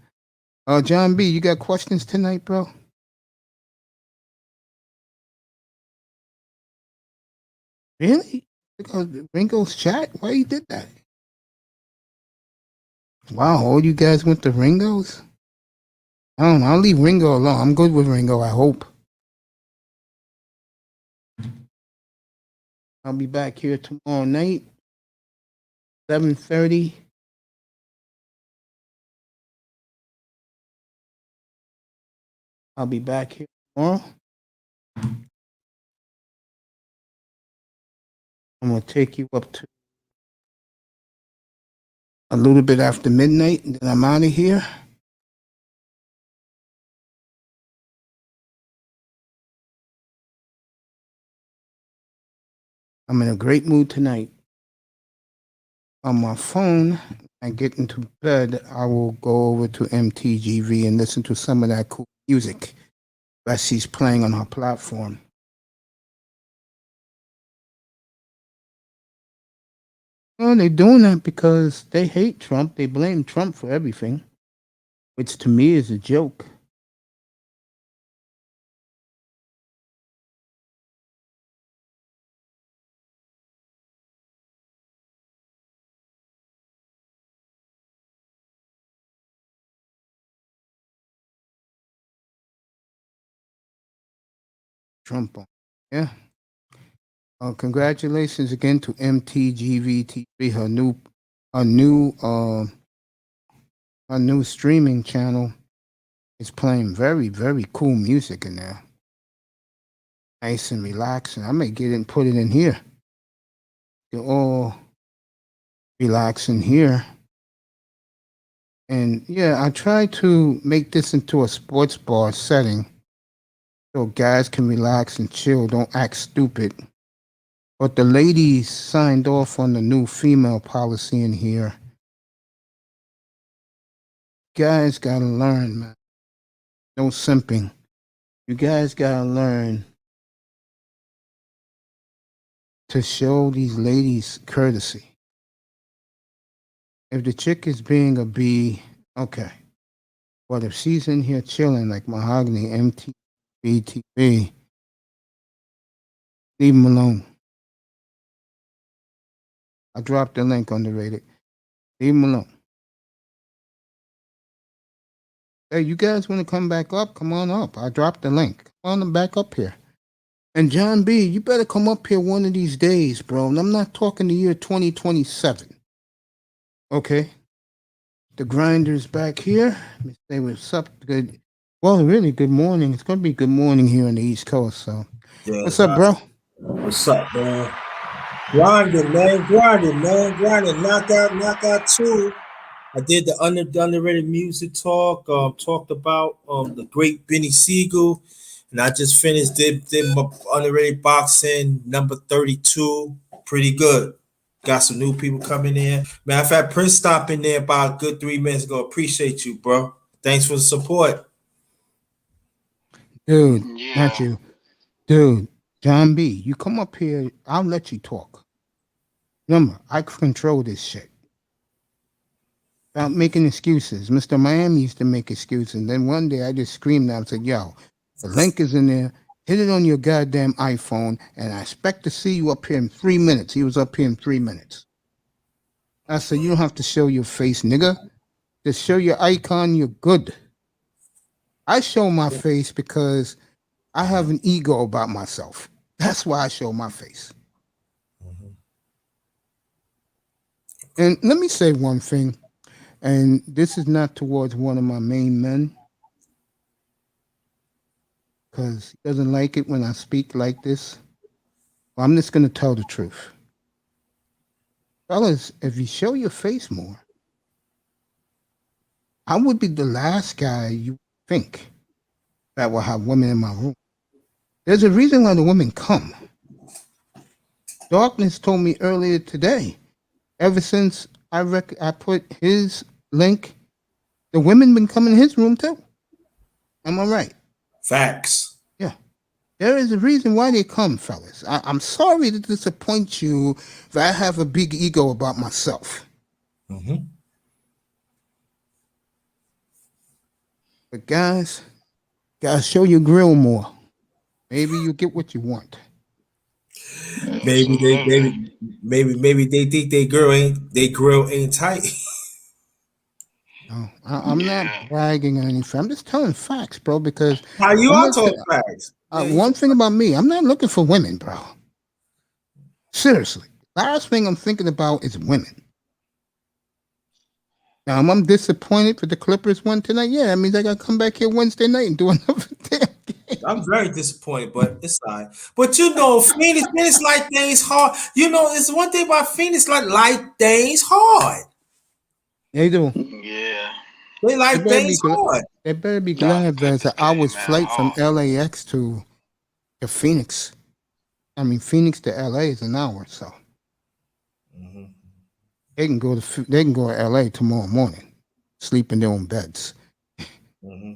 John B, you got questions tonight, bro? Really? Because Ringo's chat? Why you did that? Wow, all you guys went to Ringo's? I don't know. I'll leave Ringo alone. I'm good with Ringo, I hope. I'll be back here tomorrow night, 7:30. I'll be back here tomorrow. I'm going to take you up to a little bit after midnight, and then I'm out of here. I'm in a great mood tonight. On my phone, I get into bed, I will go over to MTGV and listen to some of that cool music that she's playing on her platform. Well, they're doing that because they hate Trump. They blame Trump for everything, which to me is a joke. Trump on. Yeah. Congratulations again to MTGV TV, her new streaming channel is playing very, very cool music in there. Nice and relaxing. I may get it and put it in here. You're all relaxing here. And yeah, I try to make this into a sports bar setting so guys can relax and chill, don't act stupid. But the ladies signed off on the new female policy in here. Guys gotta learn, man. No simping. You guys gotta learn to show these ladies courtesy. If the chick is being a B, okay. But if she's in here chilling like Mahogany, MTV, leave them alone. I dropped the link underrated. Leave them alone. Hey, you guys want to come back up? Come on up. I dropped the link. Come on back up here. And John B, you better come up here one of these days, bro. And I'm not talking the year 2027. Okay? The grinder's back here. Let me say what's up. Good. Well, really, good morning. It's going to be good morning here on the East Coast. So, Yeah, what's up, bro? What's up, man? Grinding, man. Grinding. Knockout 2. I did the underrated music talk. Talked about the great Benny Siegel, and I just finished did my underrated boxing number 32. Pretty good. Got some new people coming in. Man, I've had Prince stop in there about a good 3 minutes ago. Appreciate you, bro. Thanks for the support. Dude, not you. Dude, John B, you come up here, I'll let you talk. Remember, I control this shit. About making excuses. Mr. Miami used to make excuses. Then one day I just screamed out and said, yo, the link is in there. Hit it on your goddamn iPhone, and I expect to see you up here in 3 minutes. He was up here in 3 minutes. I said, you don't have to show your face, nigga. Just show your icon, you're good. I show my face because I have an ego about myself. That's why I show my face. And let me say one thing, and this is not towards one of my main men, because he doesn't like it when I speak like this. Well, I'm just going to tell the truth. Fellas, if you show your face more, I would be the last guy you think that will have women in my room. There's a reason why the women come. Darkness told me earlier today, ever since I put his link, the women been coming in his room too. Am I right? Facts. Yeah. There is a reason why they come, fellas. I'm sorry to disappoint you that I have a big ego about myself. Mm-hmm. But guys, gotta show your grill more. Maybe you get what you want. Maybe they think they grill ain't tight. No, I'm not bragging or anything. I'm just telling facts, bro, because How you I'm are not- talking facts. one thing about me, I'm not looking for women, bro. Seriously. Last thing I'm thinking about is women. Now, I'm disappointed for the Clippers one tonight. Yeah, that means I got to come back here Wednesday night and do another damn game. I'm very disappointed, but it's all right. But you know, Phoenix like things hard. You know, it's one thing about Phoenix like things hard. They do. Yeah. They like They better things be hard. They better be glad there's an hour's flight from LAX to Phoenix. I mean, Phoenix to LA is an hour, so Mm-hmm. they can go to LA tomorrow morning, sleep in their own beds. Mm-hmm.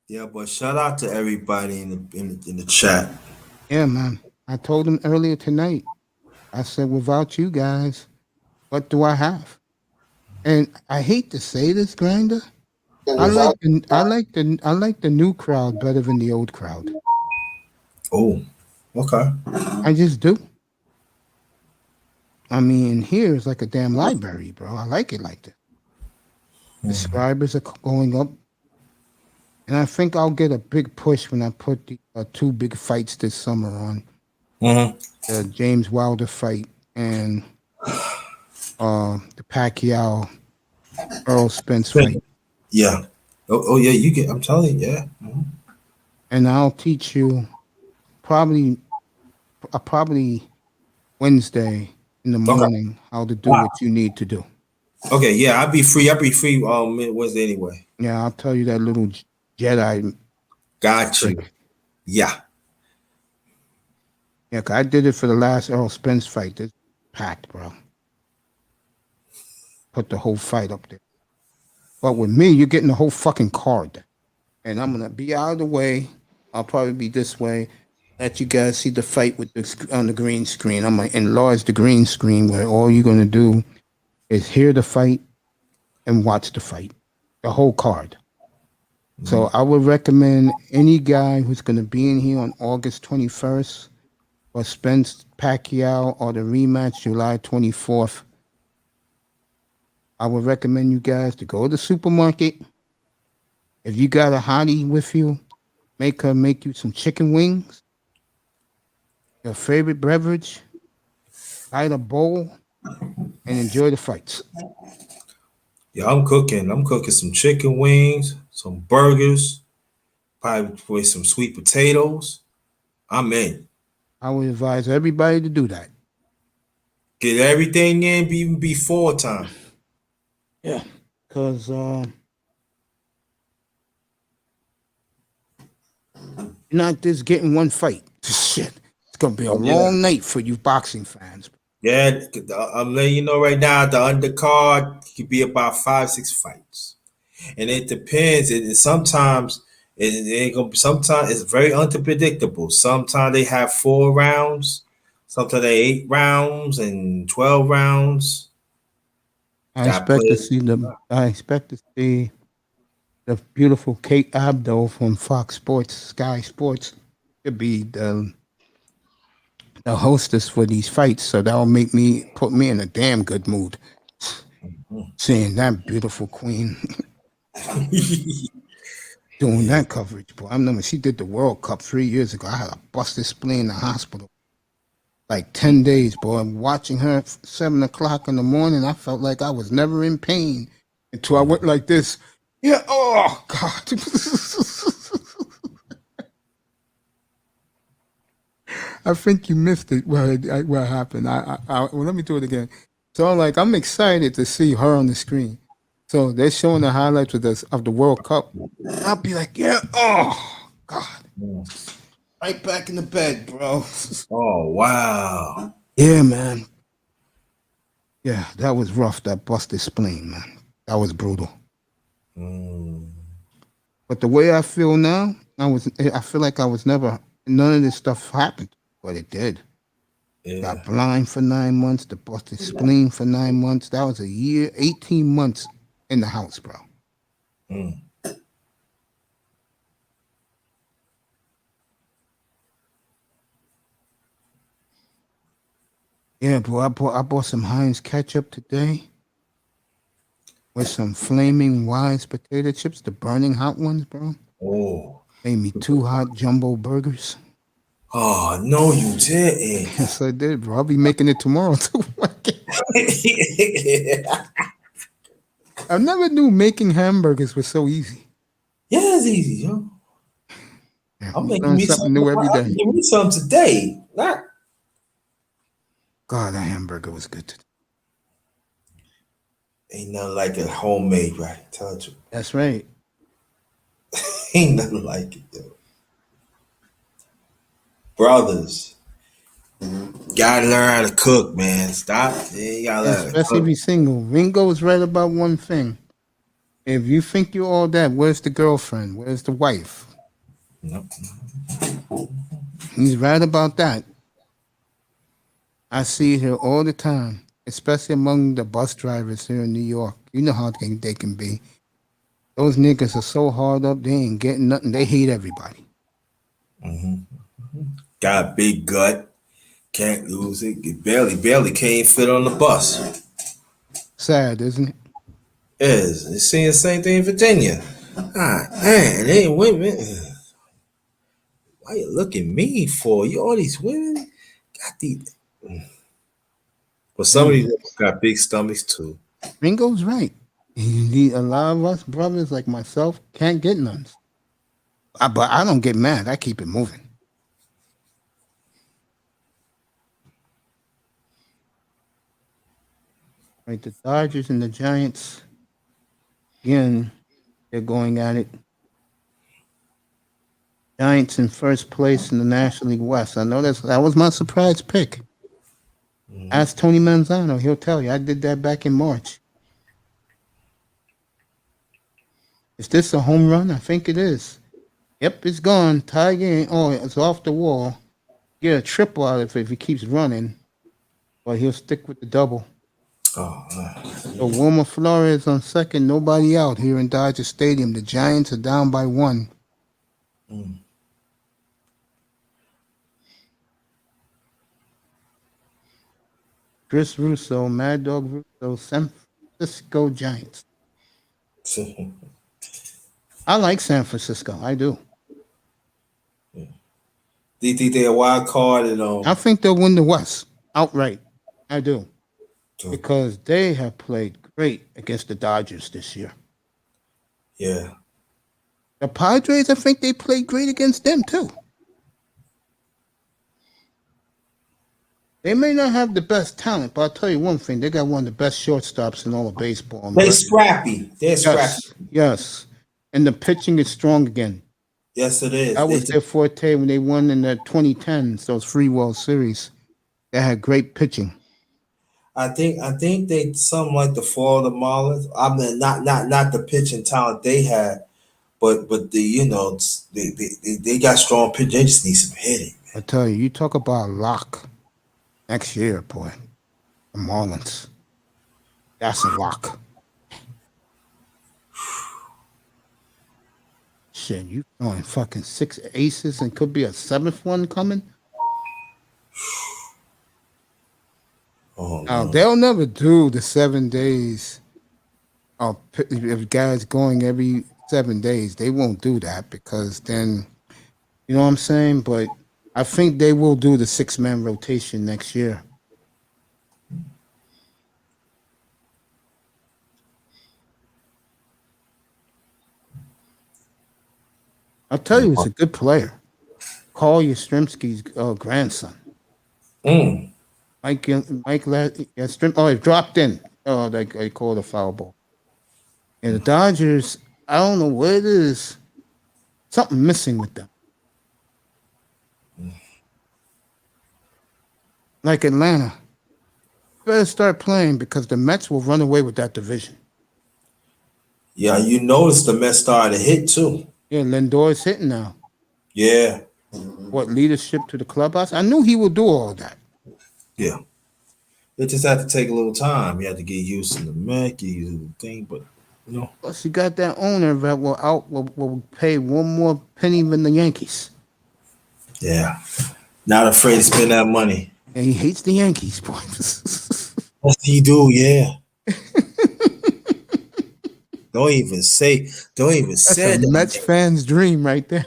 Yeah, but shout out to everybody in the chat. Yeah, man. I told them earlier tonight. I said, without you guys, what do I have? And I hate to say this, Grinder. I like the new crowd better than the old crowd. Oh, okay. I just do. I mean, here is like a damn library, bro. I like it like that. The subscribers are going up. And I think I'll get a big push when I put the two big fights this summer on. Mm-hmm. The James Wilder fight and the Pacquiao Earl Spence fight. Yeah. Oh yeah, you get. I'm telling you, yeah. Mm-hmm. And I'll teach you probably Wednesday in the morning how to do what you need to do. Okay, yeah, I'll be free Wednesday anyway. Yeah, I'll tell you that little Jedi. Got you. Yeah. Yeah, 'cause I did it for the last Earl Spence fight. It's packed, bro. Put the whole fight up there. But with me, you're getting the whole fucking card. And I'm going to be out of the way. I'll probably be this way. Let you guys see the fight on the green screen. I'm going to enlarge the green screen where all you're going to do is hear the fight and watch the fight. The whole card. So I would recommend any guy who's going to be in here on August 21st or Spence Pacquiao or the rematch July 24th. I would recommend you guys to go to the supermarket. If you got a hottie with you, make her make you some chicken wings, your favorite beverage, light a bowl, and enjoy the fights. Yeah, I'm cooking. I'm cooking some chicken wings, some burgers, probably with some sweet potatoes. I'm in. I would advise everybody to do that. Get everything in even before time. Yeah, because you're not just getting one fight. Shit, it's gonna be a long night for you boxing fans. Yeah, I'm letting you know right now, the undercard could be about 5-6 fights, and it depends. Sometimes sometimes it's very unpredictable. Sometimes they have 4 rounds, sometimes they 8 rounds and 12 rounds. I expect to see the beautiful Kate Abdo from Fox Sports, Sky Sports, to be the hostess for these fights. So that will put me in a damn good mood. Seeing that beautiful queen doing that coverage, boy. I remember she did the World Cup 3 years ago. I had a busted spleen in the hospital. Like 10 days, boy. I'm watching her at 7 o'clock in the morning. I felt like I was never in pain until I went like this. Yeah. Oh God. I think you missed it. What happened? Well, let me do it again. So, like, I'm excited to see her on the screen. So they're showing the highlights of the World Cup. I'll be like, yeah. Oh God. Right back in the bed, bro. Oh wow. Yeah, man. Yeah, that was rough. That busted spleen, man. That was brutal. Mm. But the way I feel now, I feel like I was never, none of this stuff happened, but it did. Yeah. Got blind for 9 months, the busted spleen for 9 months. That was a year, 18 months in the house, bro. Mm. Yeah, bro. I bought some Heinz ketchup today with some flaming Wise potato chips, the burning hot ones, bro. Oh. Made me 2 hot jumbo burgers. Oh no, you didn't. Yes, I did, bro. I'll be making it tomorrow too. I never knew making hamburgers was so easy. Yeah, it's easy, yo. Yeah, I'm you making learn me something something. new every I'm day. making me something today. Not. God, that hamburger was good today. Ain't nothing like it homemade, right? Tell you. That's right. Ain't nothing like it, yo. Brothers, gotta learn how to cook, man. Stop. Yeah, you gotta learn how to Especially if cook. you're single. Ringo is right about one thing. If you think you're all that, where's the girlfriend? Where's the wife? Nope. He's right about that. I see it here all the time, especially among the bus drivers here in New York. You know how they can be. Those niggas are so hard up, they ain't getting nothing. They hate everybody. Got a big gut. Can't lose it. It barely can't fit on the bus. Sad, isn't it? Is you seeing the same thing in Virginia? Ah, man, they ain't women. Why you looking mean for? You all these women got these. But some of these women got big stomachs too. Ringo's right. A lot of us brothers like myself can't get none. But I don't get mad. I keep it moving. Right, the Dodgers and the Giants, again, they're going at it. Giants in first place in the National League West. I know that was my surprise pick. Ask Tony Manzano, he'll tell you. I did that back in March. Is this a home run? I think it is. Yep, it's gone. Tie game. Oh, it's off the wall. Get a triple out of it if he keeps running, but he'll stick with the double. Oh, man. So Wilmer Flores on second, nobody out here in Dodger Stadium. The Giants are down by 1. Chris Russo, Mad Dog Russo, San Francisco Giants. I like San Francisco. I do. Do you think they're a wild card? And I think they'll win the West outright. I do. Because they have played great against the Dodgers this year. yeah, The Padres, I think they played great against them too. They may not have the best talent, but I'll tell you one thing: they got one of the best shortstops in all of baseball. they scrappy. They're scrappy. Yes, and the pitching is strong again. Yes, it is. That was their forte when they won in the 2010s, those Free World Series. They had great pitching. I think they something like the Florida Marlins. I mean, not the pitching talent they had, but they got strong pitching. They just need some hitting. I tell you talk about a lock next year, boy. The Marlins. That's a lock. Shit, you throwing fucking 6 aces and could be a 7th one coming? Oh, Now, no. they'll never do the 7 days of if guys going every 7 days. They won't do that because then, you know what I'm saying? But I think they will do the 6-man rotation next year. tell you, he's a good player. Carl Yastrzemski's grandson. Mm. Mike Yastrzemski. Oh, he dropped in. Oh, they called a foul ball. And the Dodgers, I don't know what it is. Something missing with them. Like Atlanta. Better start playing because the Mets will run away with that division. Yeah, you noticed the Mets started to hit too. Yeah, Lindor is hitting now. Yeah. What leadership to the clubhouse? I knew he would do all that. Yeah. It just had to take a little time. You had to get used to the Met, get used to the thing, but you know. Plus, you got that owner that will pay one more penny than the Yankees. Yeah. Not afraid to spend that money. And he hates the Yankees, boys. What he do? Yeah. Don't even say That's a that. Mets fan's dream right there.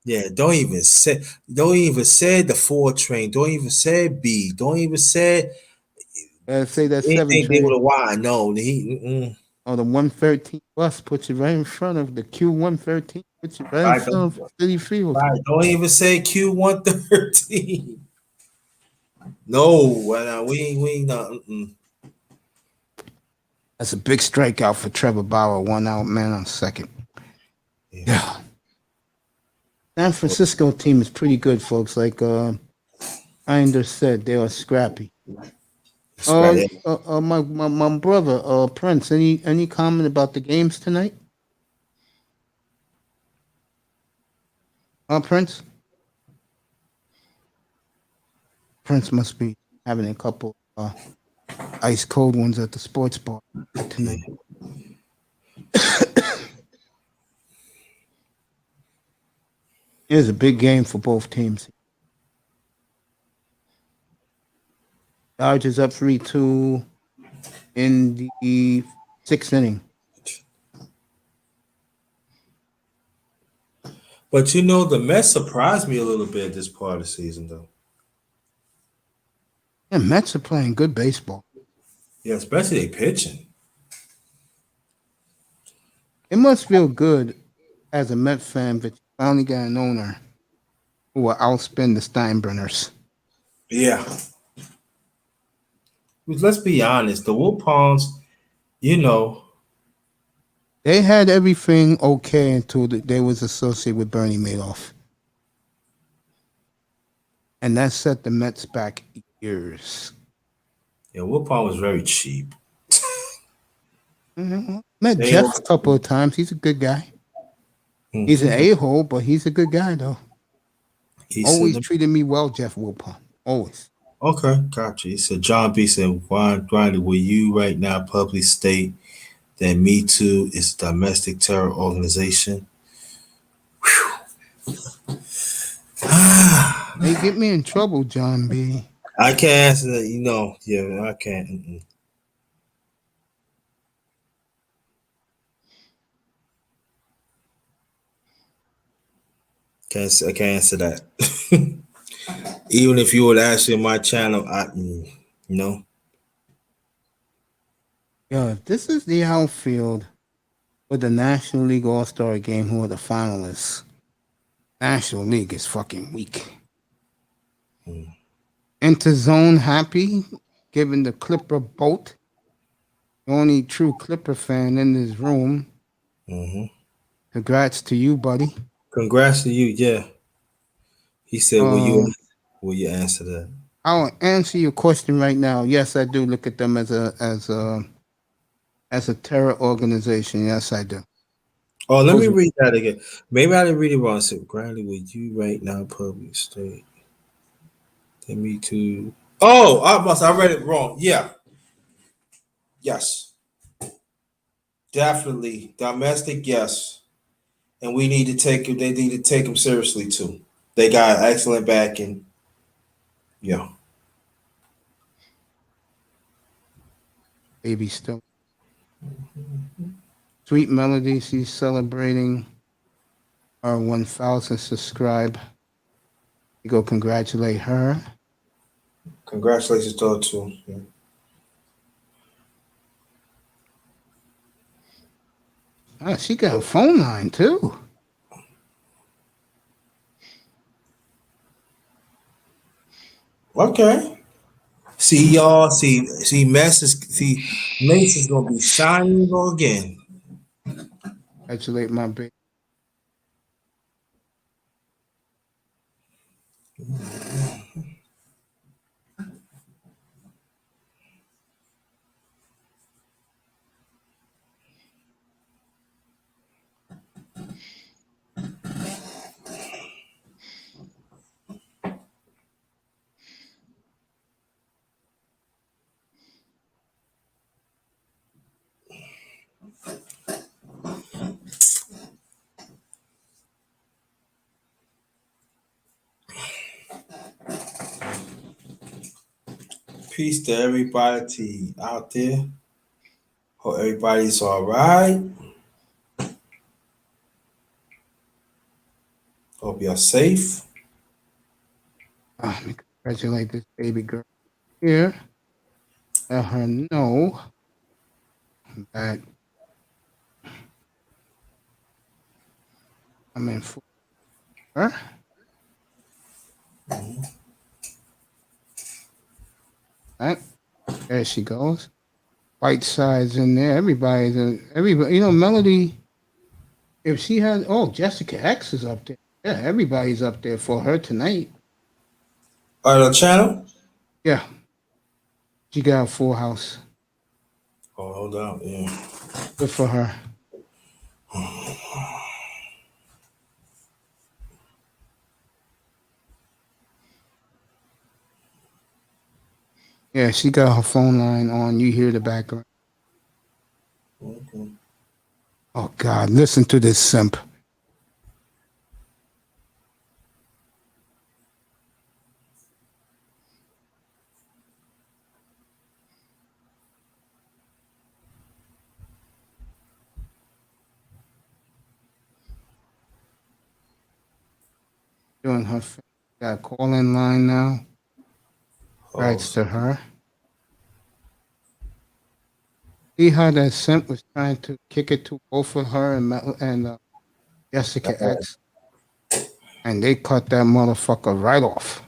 Yeah, don't even say the 4 train. Don't even say B. Don't even say Say that 7 anything train. with a Y. No, he. Oh, the 113 bus puts you right in front of the Q113. Puts you right in front of City Field. Right, don't even say Q113. No, we ain't not. That's a big strikeout for Trevor Bauer. 1 out, man on second. Yeah. San Francisco team is pretty good, folks. Like Inder said, they are scrappy. My brother, Prince. Any comment about the games tonight? Prince. Prince must be having a couple ice cold ones at the sports bar tonight. It was a big game for both teams. Dodgers up 3-2 in the 6th inning. But you know, the Mets surprised me a little bit this part of the season, though. Yeah, Mets are playing good baseball. Yeah, especially they pitching. It must feel good as a Met fan that you finally got an owner who will outspend the Steinbrenners. Yeah. Let's be honest, the Wilpons, you know. They had everything okay until they was associated with Bernie Madoff. And that set the Mets back years. Yeah, Wilpon was very cheap. Met Jeff a couple of times. He's a good guy. Mm-hmm. He's an a-hole, but he's a good guy, though. Always treated me well, Jeff Wilpon. Always. Okay, gotcha. He said, John B. said, why, Grindy, will you right now publicly state that Me Too is a domestic terror organization? They get me in trouble, John B. I can't answer that, you know. Yeah, I can't. I can't answer that. Even if you would ask me on my channel, no. Yeah, this is the outfield with the National League All-Star Game who are the finalists. National League is fucking weak. Enter zone happy, giving the Clipper boat. The only true Clipper fan in this room. Mm-hmm. Congrats to you, buddy. Congrats to you, yeah. He said, will you answer that? I'll answer your question right now. Yes, I do look at them as a terror organization. Yes, I do. Oh, let me read that again. Maybe I didn't read it wrong. I said, Granny, would you right now public state? Me too. Oh, I read it wrong. Yeah. Yes. Definitely. Domestic, yes. And they need to take them seriously too. They got excellent backing. Yeah. Baby still. Sweet Melody, she's celebrating our 1,000 subscribe. You go congratulate her. Congratulations to her too. Yeah. She got a phone line too. Okay. See y'all. See Mace is gonna be shining again. Congratulate my baby. Peace to everybody out there. Hope everybody's all right. Hope you're safe. Let me congratulate this baby girl here. Let her know that I'm in for her. Right. There she goes. White sides in there. Everybody. You know, Melody. If she had, Jessica X is up there. Yeah, everybody's up there for her tonight. On the channel? Yeah. She got a full house. Oh, hold on. Yeah. Good for her. Yeah, she got her phone line on. You hear the background. Okay. Oh, God. Listen to this simp. Doing her thing. Got a call-in line now. Writes to her. See how that simp was trying to kick it to both of her and Jessica X? And they cut that motherfucker right off.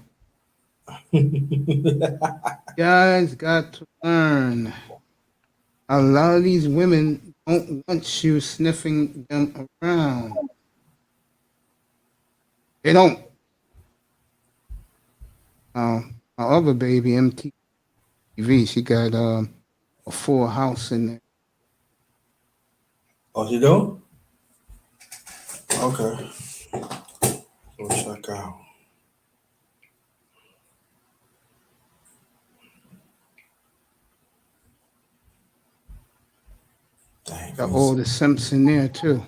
Guys got to learn. A lot of these women don't want you sniffing them around. They don't. My other baby, MTV, she got a full house in there. Oh, you do? Okay. Go check out. Dang, Got all the simps in there too.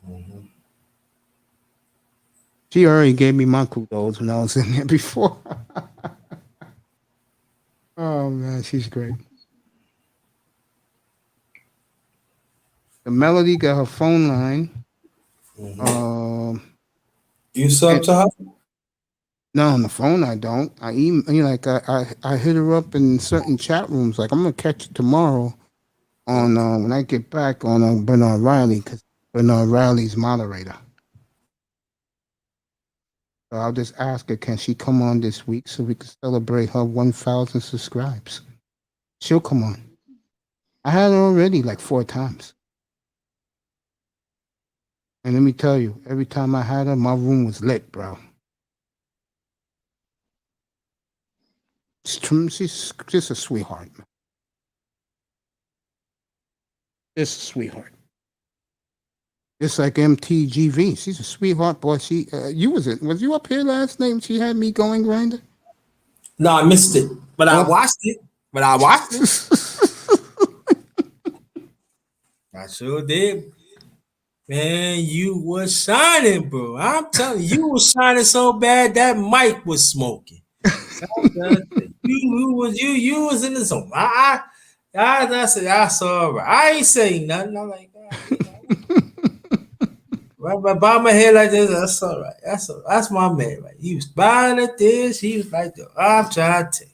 Mm-hmm. She already gave me my kudos when I was in there before. Oh man, she's great. The Melody got her phone line. Mm-hmm. You sub to her? No, on the phone I don't. I hit her up in certain chat rooms. Like I'm gonna catch it tomorrow on when I get back on Bernard Riley, because Bernard Riley's moderator. So I'll just ask her, can she come on this week so we can celebrate her 1,000 subscribes? She'll come on. I had her already like 4 times. And let me tell you, every time I had her, my room was lit, bro. She's just a sweetheart, man. Just a sweetheart. Just like MTGV. She's a sweetheart, boy. She, was you up here last night when she had me going, Grinder? No, I missed it. But I watched it. I sure did. Man, you was shining, bro. I'm telling you, you was shining so bad that mic was smoking. you was in the zone. I said, that's all right. I ain't saying nothing. I'm like, right by my head like this. That's all right. That's my man, right? He was buying at this. He was like, I'm trying to.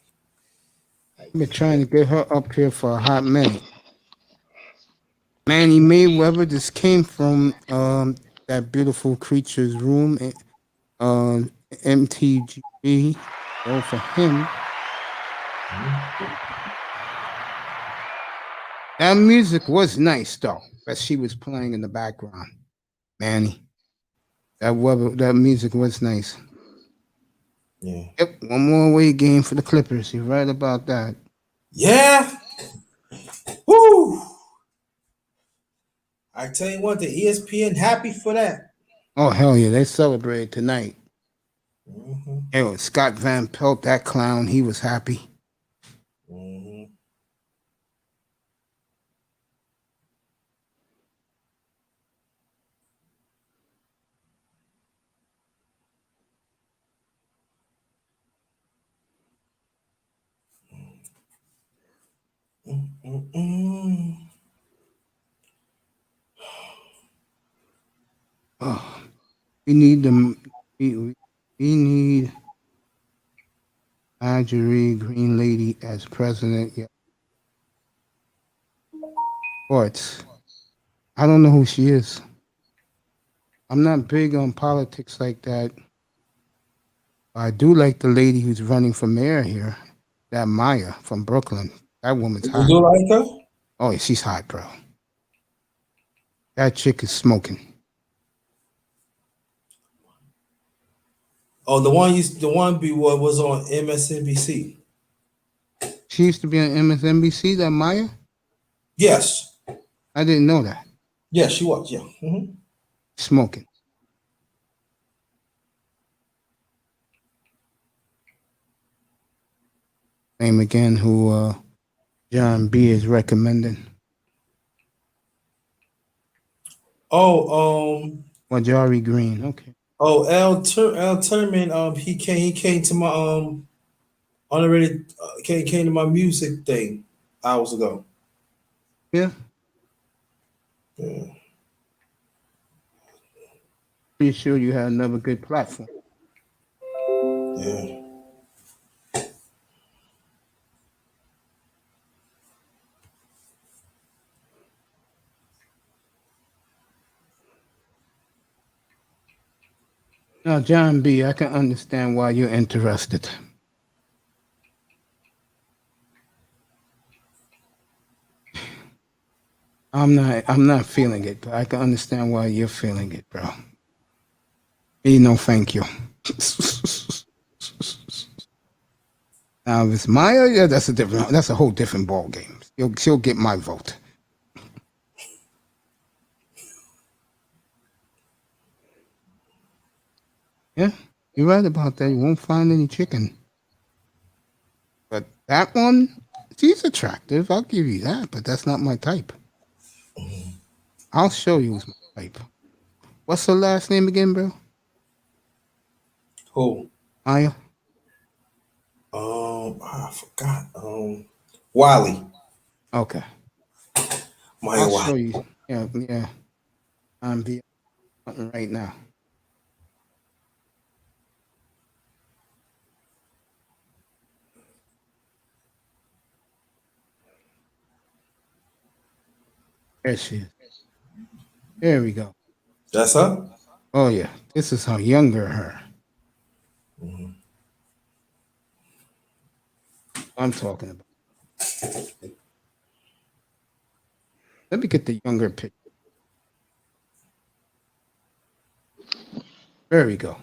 I've been trying to get her up here for a hot minute. Manny Mayweather just came from that beautiful creature's room, MTGB. Go for him. That music was nice though, that she was playing in the background. Manny. That music was nice. Yeah. Yep, one more away game for the Clippers. You're right about that. Yeah. Woo. I tell you what, the ESPN happy for that. Oh hell yeah, they celebrated tonight. Mm-hmm. Hey, Scott Van Pelt, that clown, he was happy. Mm-hmm. Mm-mm. Oh, we need them. We need Marjorie Green Lady as president. Yeah. Sports. I don't know who she is. I'm not big on politics like that. I do like the lady who's running for mayor here, that Maya from Brooklyn. That woman's You hot. do like her? Oh, yeah, she's hot, bro. That chick is smoking. Oh, the one was on MSNBC. She used to be on MSNBC, that Maya? Yes. I didn't know that. Yes, she was. Yeah. Mm-hmm. Smoking. Name again who John B is recommending. Oh, Marjorie Green. Okay. Oh, L Turman. He came to my honorary came to my music thing hours ago. Yeah. Yeah. Pretty sure you had another good platform. Yeah. Now, John B, I can understand why you're interested. I'm not feeling it, but I can understand why you're feeling it, bro. Me, no thank you. Now, if it's Maya, yeah, that's a whole different ball game. She'll get my vote. Yeah, you're right about that. You won't find any chicken. But that one, she's attractive. I'll give you that, but that's not my type. I'll show you who's my type. What's her last name again, bro? Who? Maya? I forgot. Wiley. Okay. Maya I'll Wiley. show you. Yeah. I'm the right now. There she is. There we go. That's her? Oh yeah. This is her younger her. Mm-hmm. I'm talking about. Let me get the younger picture. There we go.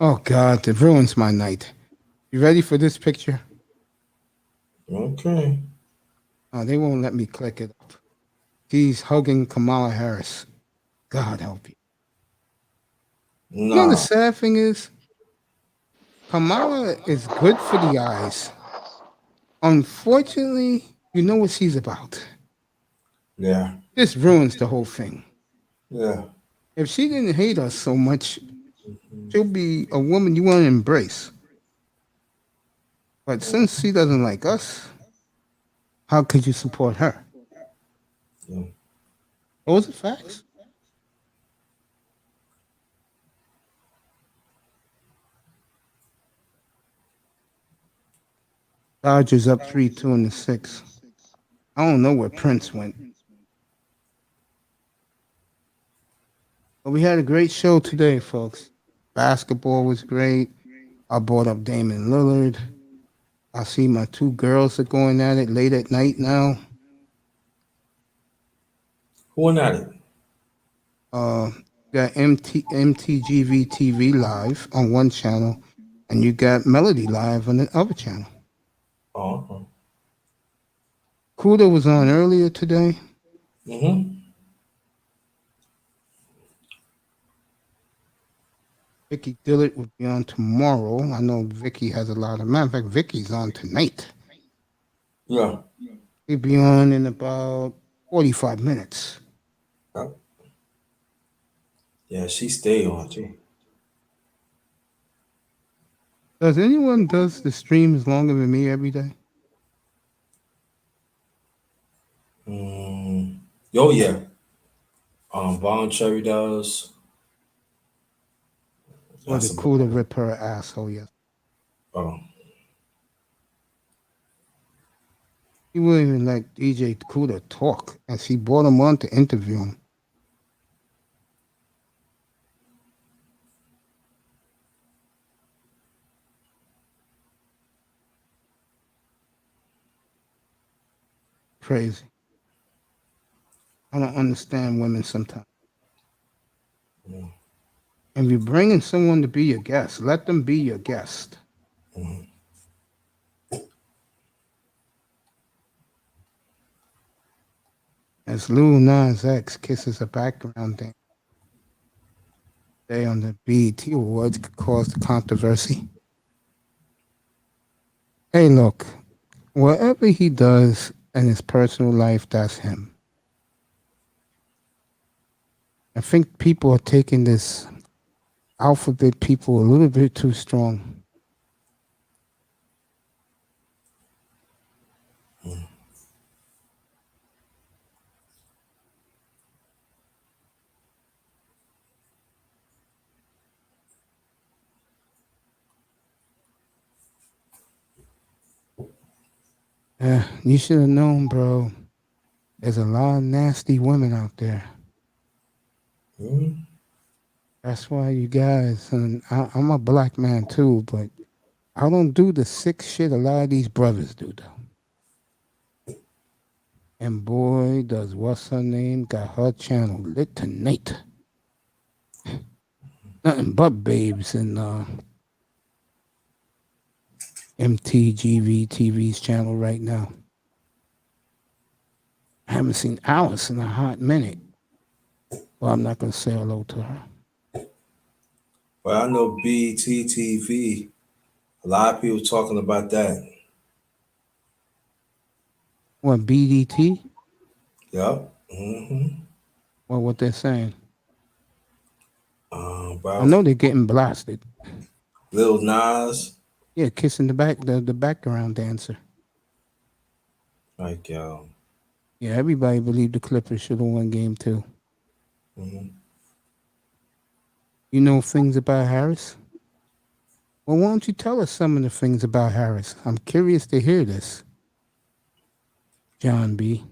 Oh God, it ruins my night. You ready for this picture? Okay. Oh, they won't let me click it up. She's hugging Kamala Harris. God help you. You know the Nah. sad thing is, Kamala is good for the eyes. Unfortunately, you know what she's about. Yeah. This ruins the whole thing. Yeah. If she didn't hate us so much, she'll be a woman you want to embrace. But since she doesn't like us, how could you support her? Yeah. Those are facts. Dodgers up 3-2 in the sixth. I don't know where Prince went. But we had a great show today, folks. Basketball was great. I brought up Damon Lillard. I see my two girls are going at it late at night now. Who went at it? Got MTGV TV live on one channel, and you got Melody live on the other channel. Oh. Kuda was on earlier today. Mm-hmm. Vicky Dillard will be on tomorrow. I know Vicky has a lot of. Matter of fact, Vicky's on tonight. Yeah. He'll be on in about 45 minutes. Yeah, she stayed on too. Does anyone does the streams longer than me every day? Oh yeah. Voluntary does. Or the Kuda rip her asshole, yes. Oh. He wouldn't even let DJ Kuda talk, and she brought him on to interview him. Crazy. I don't understand women sometimes. Yeah. And you're bringing someone to be your guest, let them be your guest. Mm-hmm. As Lil Nas X kisses a background dance today on the BET Awards could cause the controversy. Hey, look, whatever he does in his personal life, that's him. I think people are taking this alphabet people a little bit too strong. Yeah, you should have known, bro. There's a lot of nasty women out there. Mm-hmm. That's why you guys, and I'm a black man too, but I don't do the sick shit a lot of these brothers do, though. And boy, does what's her name got her channel lit tonight. Nothing but babes in MTGV TV's channel right now. I haven't seen Alice in a hot minute. Well, I'm not going to say hello to her. Well, I know BTTV. A lot of people talking about that. What, BDT? Yep. Mm-hmm. Well, what they're saying? About I know they're getting blasted. Lil Nas. Yeah, kissing the background dancer. Like, yeah, everybody believed the Clippers should have won game 2. Mm-hmm. You know things about Harris? Well, why don't you tell us some of the things about Harris? I'm curious to hear this. John B.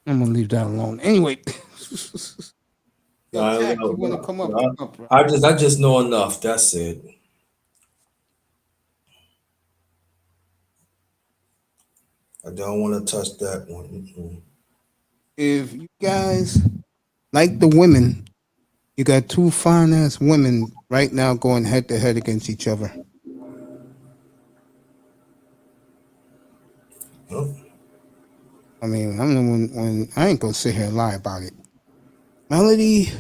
I'm going to leave that alone. Anyway. Jack, you want to come up? I just know enough. That's it. I don't want to touch that one. Mm-hmm. If you guys like the women, you got two fine ass women right now going head to head against each other. Oh. I mean, I'm the one when I ain't gonna sit here and lie about it. Melody,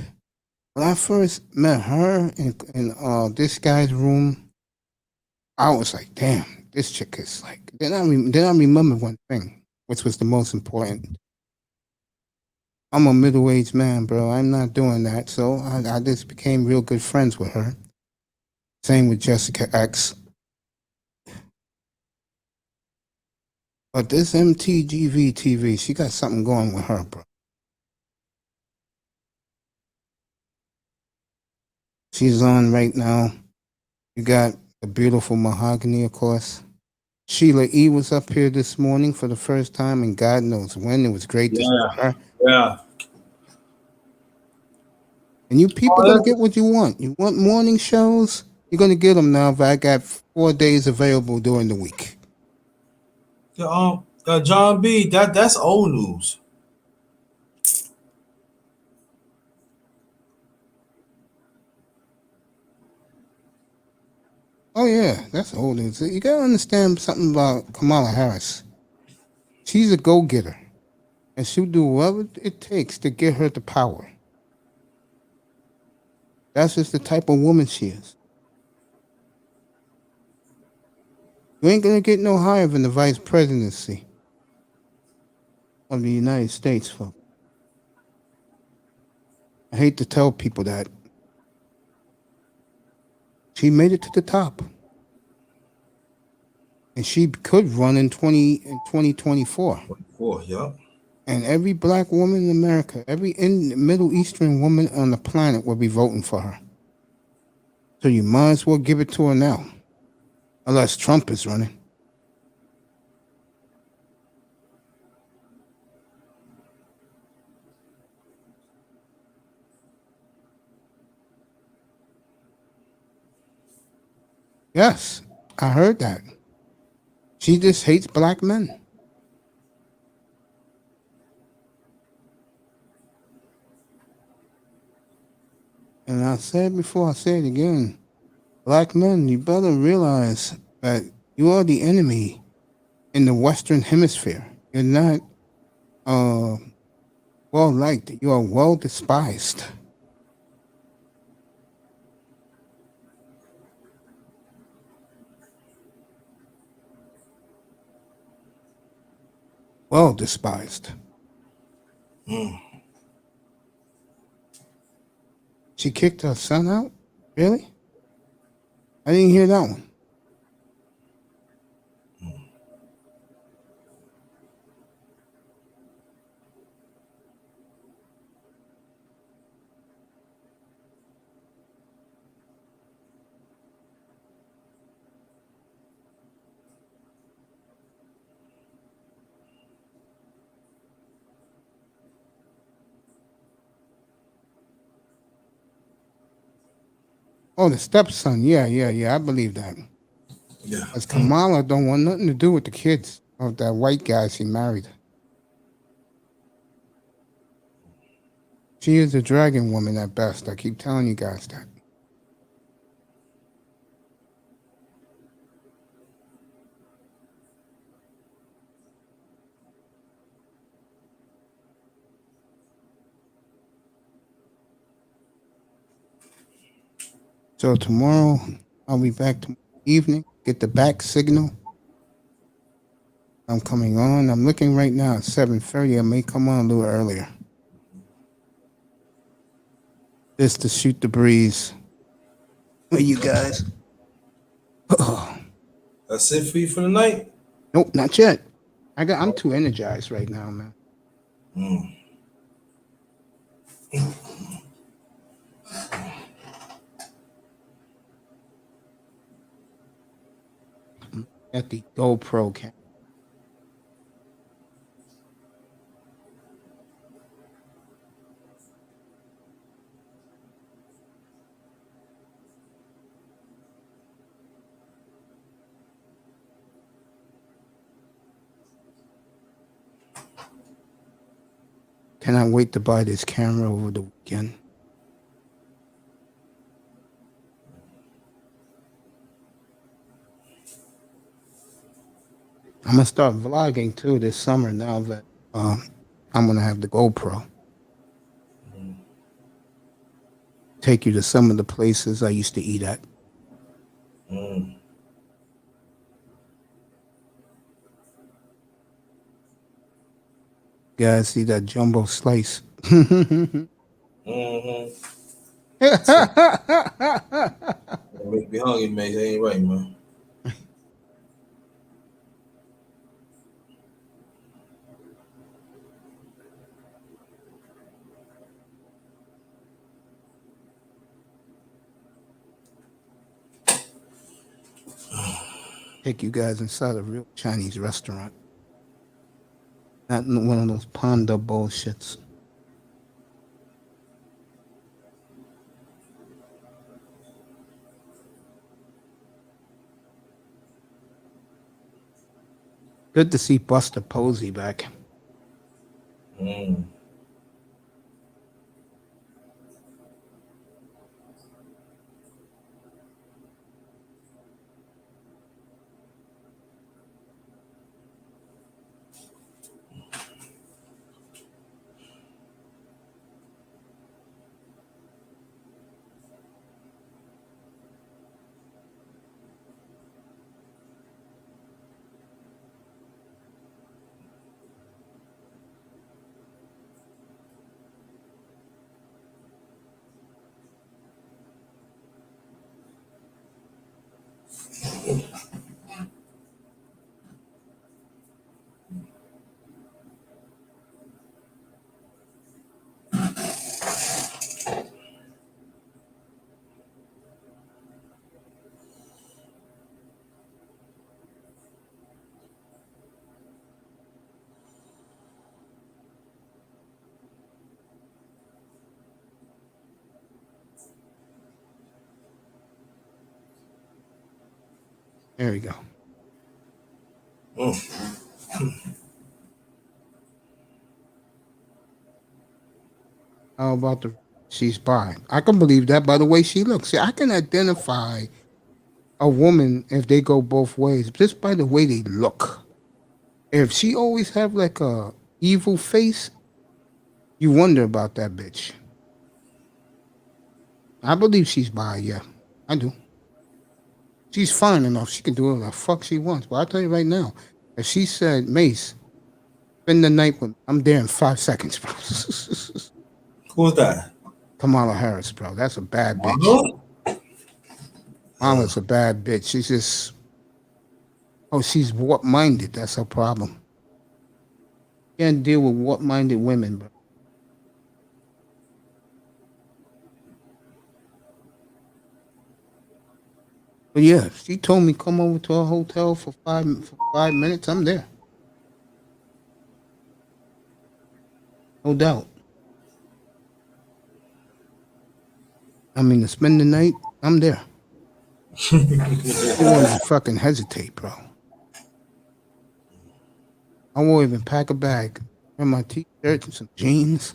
when I first met her in this guy's room, I was like, damn, this chick is like. Then I remember one thing, which was the most important. I'm a middle-aged man, bro. I'm not doing that. So I just became real good friends with her. Same with Jessica X. But this MTGV TV, she got something going with her, bro. She's on right now. You got The beautiful mahogany, of course. Sheila E. was up here this morning for the first time, and God knows when. It was great to see her. Yeah. And you people gonna get what you want. You want morning shows? You're gonna get them now. But I got 4 days available during the week. John B. That's old news. Oh yeah, that's old news. You gotta understand something about Kamala Harris. She's a go-getter, and she'll do whatever it takes to get her to power. That's just the type of woman she is. You ain't gonna get no higher than the vice presidency of the United States, folks. I hate to tell people that. She made it to the top. And she could run in 2024. Yeah. And every black woman in America, every Middle Eastern woman on the planet will be voting for her. So you might as well give it to her now. Unless Trump is running. Yes, I heard that. She just hates black men. And I said before, I say it again. Black men, you better realize that you are the enemy in the Western Hemisphere. You're not well liked. You are well despised. Well despised. She kicked her son out? Really? I didn't hear that one. Oh, the stepson. Yeah. I believe that. Yeah. Because Kamala don't want nothing to do with the kids of that white guy she married. She is a dragon woman at best. I keep telling you guys that. So tomorrow, I'll be back tomorrow evening. Get the back signal. I'm coming on. I'm looking right now at 7:30. I may come on a little earlier. Just to shoot the breeze. With you guys. That's it for you for the night? Nope, not yet. I'm too energized right now, man. At the GoPro camera. Cannot wait to buy this camera over the weekend. I'm gonna start vlogging too this summer now that I'm gonna have the GoPro. Take you to some of the places I used to eat at. Guys, see that jumbo slice? Make me hungry, man. That ain't right, man. Take you guys inside a real Chinese restaurant. Not one of those panda bullshits. Good to see Buster Posey back. Mm. There we go. How about the she's bi? I can believe that by the way she looks. See, I can identify a woman if they go both ways just by the way they look. If she always have like a evil face, you wonder about that bitch. I believe she's bi, yeah. I do. She's fine enough. She can do whatever the fuck she wants. But I'll tell you right now, if she said, Mace, spend the night with me, I'm there in 5 seconds, bro. Who's that? Kamala Harris, bro. That's a bad bitch. Mama? Kamala's a bad bitch. She's just, she's warp-minded. That's her problem. Can't deal with warp-minded women, bro. But yeah, she told me come over to her hotel for 5 minutes. I'm there. No doubt. I mean, to spend the night, I'm there. You won't fucking hesitate, bro. I won't even pack a bag. Wear my t-shirt and some jeans.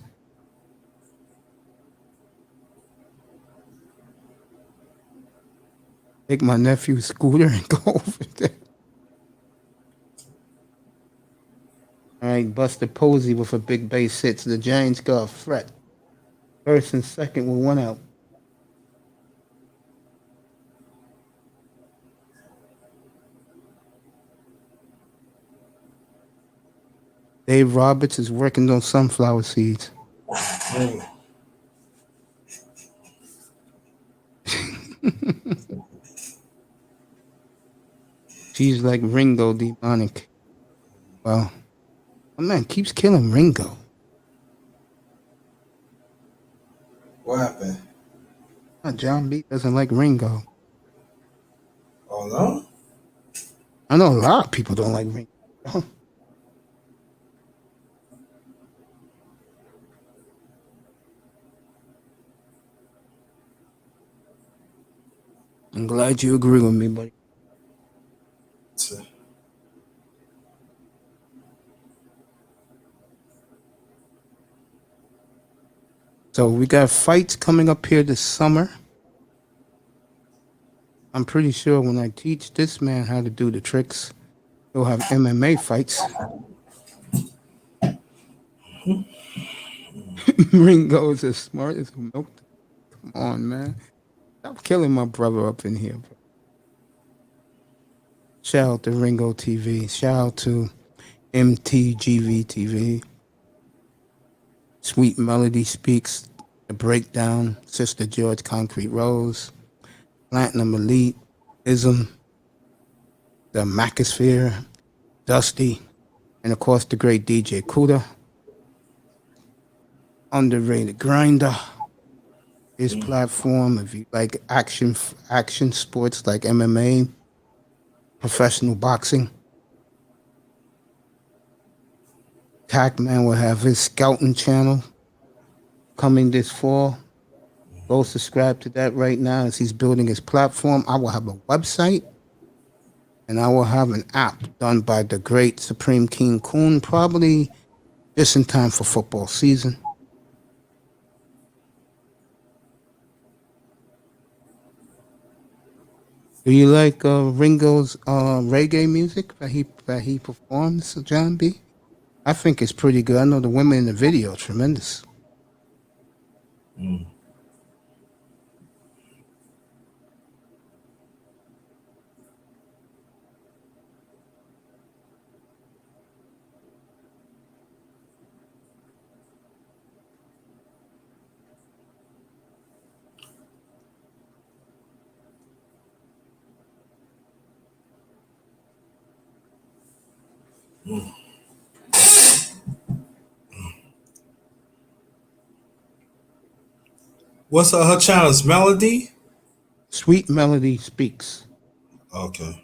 Take my nephew's scooter and go over there. All right, Buster Posey with a big base hit. So the Giants got a threat. First and second with one out. Dave Roberts is working on sunflower seeds. She's like Ringo demonic. Well, my man keeps killing Ringo. What happened? John B doesn't like Ringo. Oh no? I know a lot of people don't like Ringo. I'm glad you agree with me, buddy. So we got fights coming up here this summer. I'm pretty sure when I teach this man how to do the tricks, he'll have MMA fights. Ringo is as smart as milk. Come on, man. Stop killing my brother up in here, bro. Shout out to Ringo TV. Shout out to MTGV TV. Sweet Melody Speaks, The Breakdown, Sister George Concrete Rose, Platinum Elite, Ism, The Macosphere, Dusty, and of course the great DJ Kuda. Underrated Grinder. His platform, if you like action sports like MMA, professional boxing. Tackman will have his scouting channel coming this fall. Go subscribe to that right now as he's building his platform. I will have a website and I will have an app done by the great Supreme King Kun, probably just in time for football season. Do you like Ringo's reggae music that he performs, John B? I think it's pretty good. I know the women in the video are tremendous. Mm. Mm. What's her channel's Melody? Sweet Melody Speaks. Okay.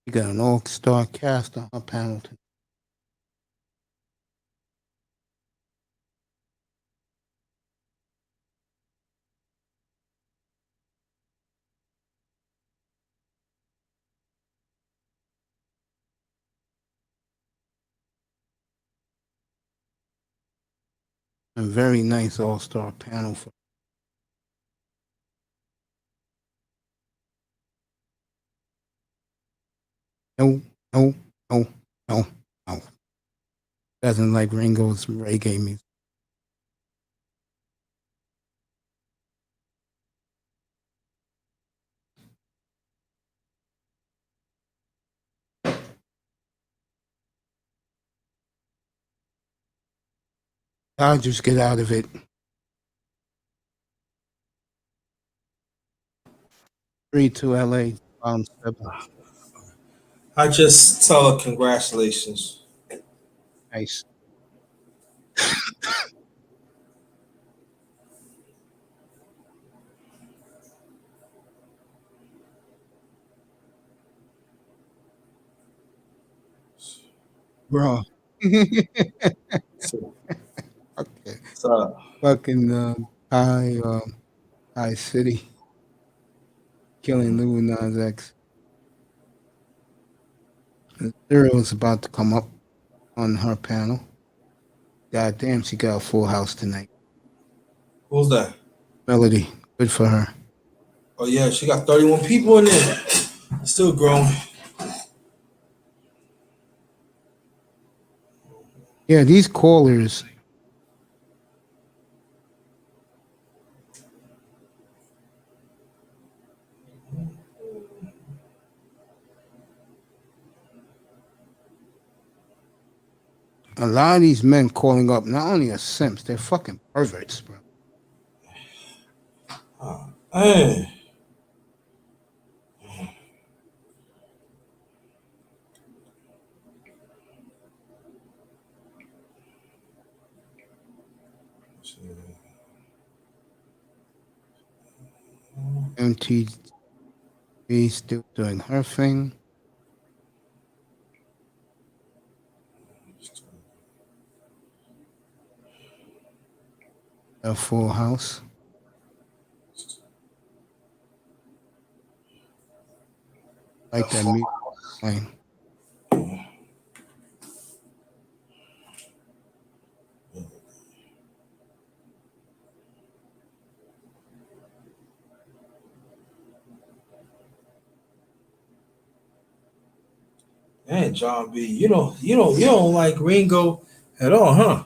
You got an all-star cast on her panel. A very nice all-star panel for. No, no, no, no, no. Doesn't like Ringo's reggae music. Dodgers get out of it. 3-2 LA. Round 7. I just tell her congratulations. Nice. Bro. So, Okay. so Fucking High City. Killing Lil Nas X. Zero is about to come up on her panel. God damn, she got a full house tonight. who's that? Melody. Good for her. Oh yeah, she got 31 people in there. Still growing. Yeah, these callers. A lot of these men calling up not only are simps, they're fucking perverts, bro. Hey. MTV still doing her thing. A full house. Like that music playing. Hey, John B, you don't like Ringo at all, huh?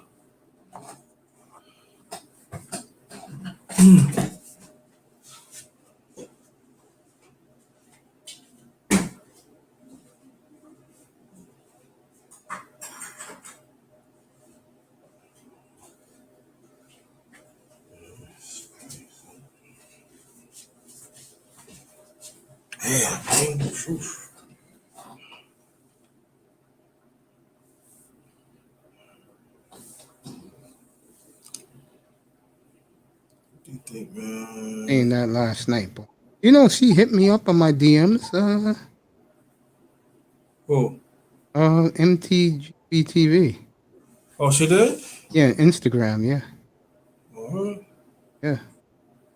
Yeah, Ringo. Oof. What do you think, man? saying that last night, but she hit me up on my DMs. Who? MTGBTV. Oh, she did? Yeah, Instagram. Yeah, yeah,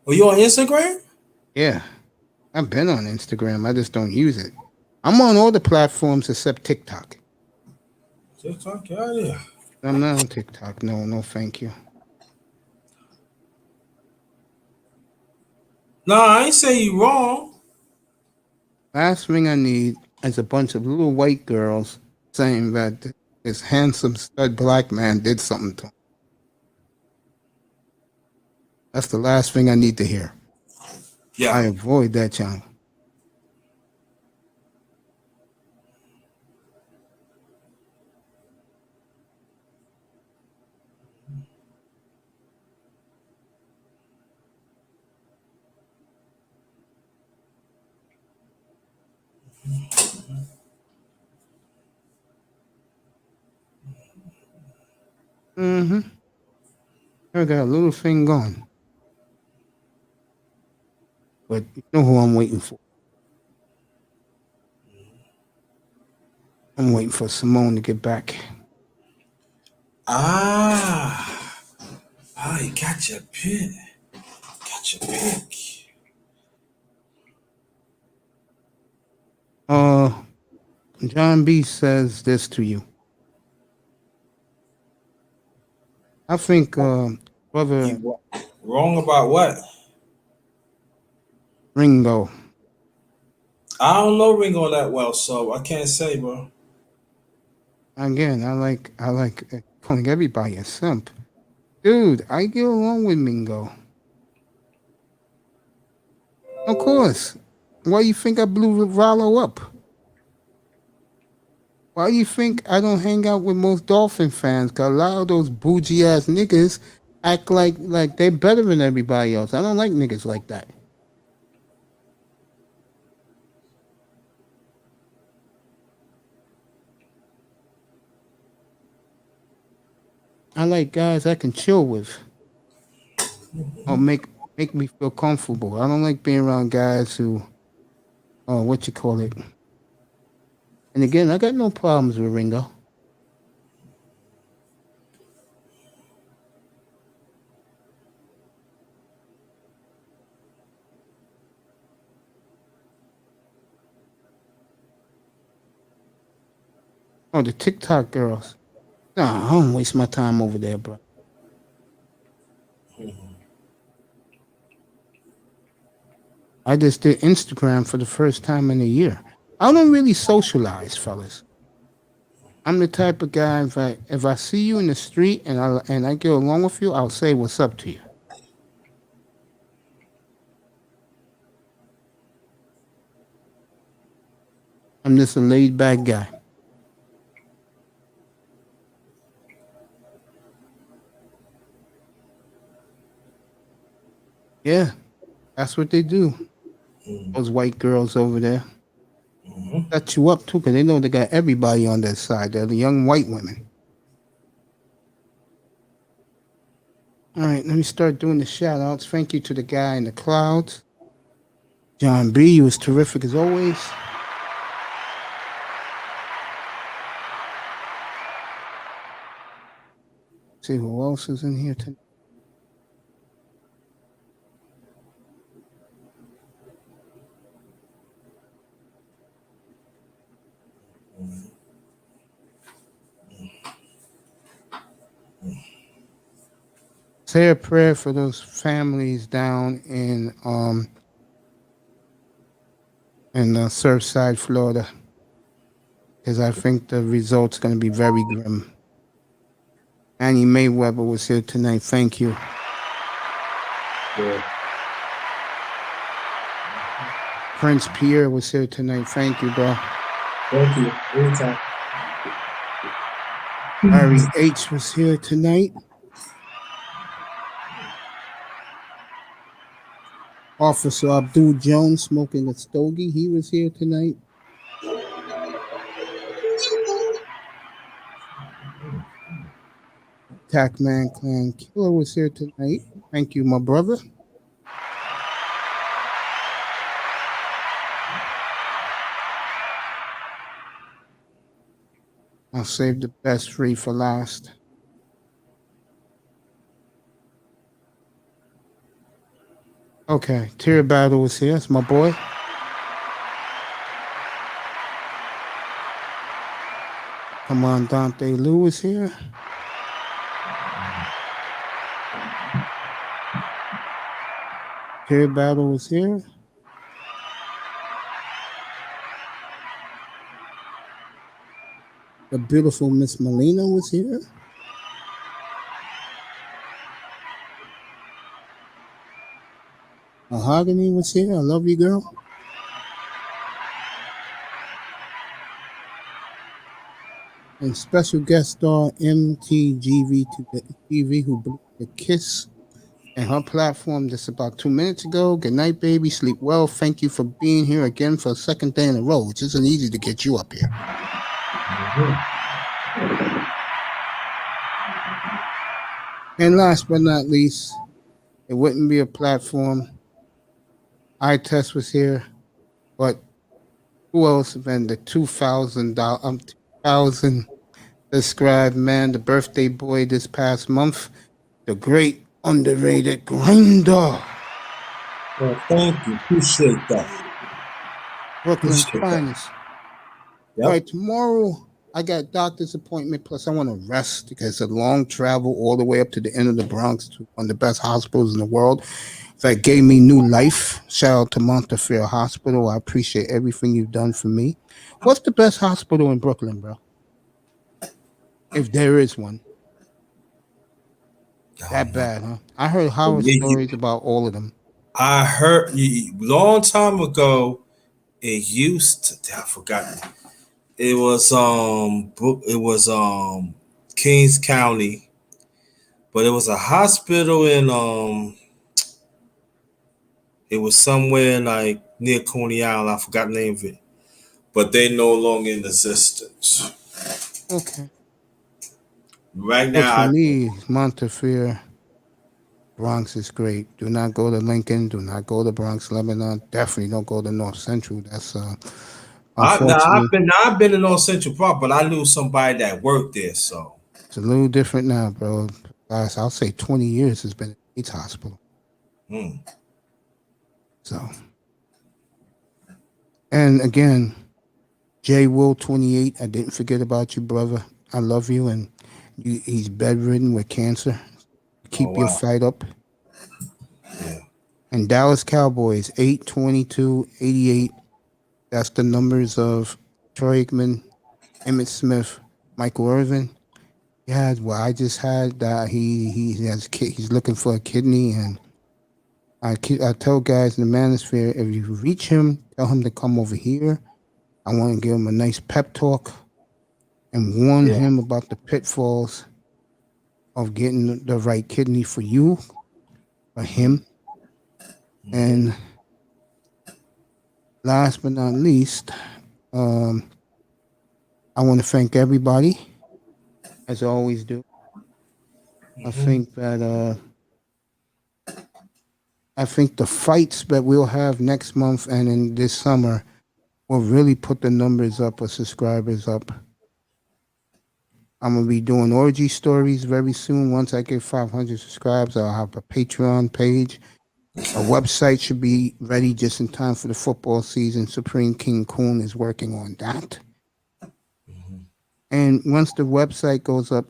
Oh, you on Instagram? yeah. I've been on Instagram. I just don't use it. I'm on all the platforms except TikTok. TikTok, get out of here. I'm not on TikTok. No, thank you. Nah, I ain't say you wrong. Last thing I need is a bunch of little white girls saying that this handsome stud black man did something to him. That's the last thing I need to hear. Yeah. I avoid that channel. Mm-hmm. I got a little thing going. But you know who I'm waiting for? I'm waiting for Simone to get back. You got your pick. Got your pick. John B says this to you. I think, brother Wrong about what? Ringo. I don't know Ringo that well, so I can't say, bro. Again, I like calling everybody a simp. Dude, I get along with Mingo. Of course. Why you think I blew Rollo up? Why you think I don't hang out with most Dolphin fans? Cause a lot of those bougie ass niggas act like they're better than everybody else. I don't like niggas like that. I like guys I can chill with. Or make me feel comfortable. I don't like being around guys who what you call it. And again, I got no problems with Ringo. Oh, the TikTok girls. Nah, I don't waste my time over there, bro. I just did Instagram for the first time in a year. I don't really socialize, fellas. I'm the type of guy if I see you in the street and I get along with you, I'll say what's up to you. I'm just a laid back guy. Yeah, that's what they do. Those white girls over there. Set you up too, because they know they got everybody on their side. They're the young white women. All right, let me start doing the shout outs. Thank you to the guy in the clouds. John B, you was terrific as always. See who else is in here tonight. Say a prayer for those families down in Surfside, Florida, because I think the result's going to be very grim. Annie Mayweather was here tonight. Thank you. Yeah. Prince Pierre was here tonight. Thank you, bro. Thank you. Anytime. Harry H was here tonight. Officer Abdul Jones smoking a stogie. He was here tonight. Tackman Clan Killer was here tonight. Thank you, my brother. I'll save the best three for last. Okay, Tear Battle is here. It's my boy. Commandante Lou is here. Tear Battle is here. The beautiful Miss Melina was here. Mahogany was here. I love you, girl. And special guest star MTGV TV, who blew a kiss and her platform just about 2 minutes ago. Good night, baby. Sleep well. Thank you for being here again for a second day in a row. It isn't easy to get you up here. And last but not least, it wouldn't be a platform. iTest was here, but who else than the 2,000 subscribed man, the birthday boy this past month, the great underrated Grinder. Well, thank you. Appreciate that. Brooklyn's Appreciate that. finest. Yep. All right, tomorrow I got doctor's appointment, plus I want to rest because it's a long travel all the way up to the end of the Bronx to one of the best hospitals in the world. That gave me new life. Shout out to Montefiore Hospital. I appreciate everything you've done for me. What's the best hospital in Brooklyn, bro? If there is one. That bad, huh? I heard horror stories about all of them. I heard long time ago. It used to. I forgot. It was Kings County, but it was a hospital in it was somewhere like near Coney Island. I forgot the name of it, but they no longer in existence. Okay. Right But now, for me, Montefiore, Bronx is great. Do not go to Lincoln. Do not go to Bronx, Lebanon. Definitely don't go to North Central. That's unfortunately. I've been in North Central Park, but I knew somebody that worked there, so It's a little different now, bro. Last, I'll say 20 years has been at each hospital. So, and again, J Will 28. I didn't forget about you, brother. I love you, and he's bedridden with cancer. Keep your fight up. Yeah. And Dallas Cowboys 8-22-88. That's the numbers of Troy Aikman, Emmitt Smith, Michael Irvin. Yeah, well, I just had that he has he's looking for a kidney, and I tell guys in the manosphere, if you reach him, tell him to come over here. I want to give him a nice pep talk and warn him about the pitfalls of getting the right kidney for you, for him. And last but not least, I want to thank everybody, as I always do. I think that the fights that we'll have next month and in this summer will really put the numbers up of subscribers up. I'm going to be doing orgy stories very soon. Once I get 500 subscribers, I'll have a Patreon page. A website should be ready just in time for the football season. Supreme King Coon is working on that. And once the website goes up,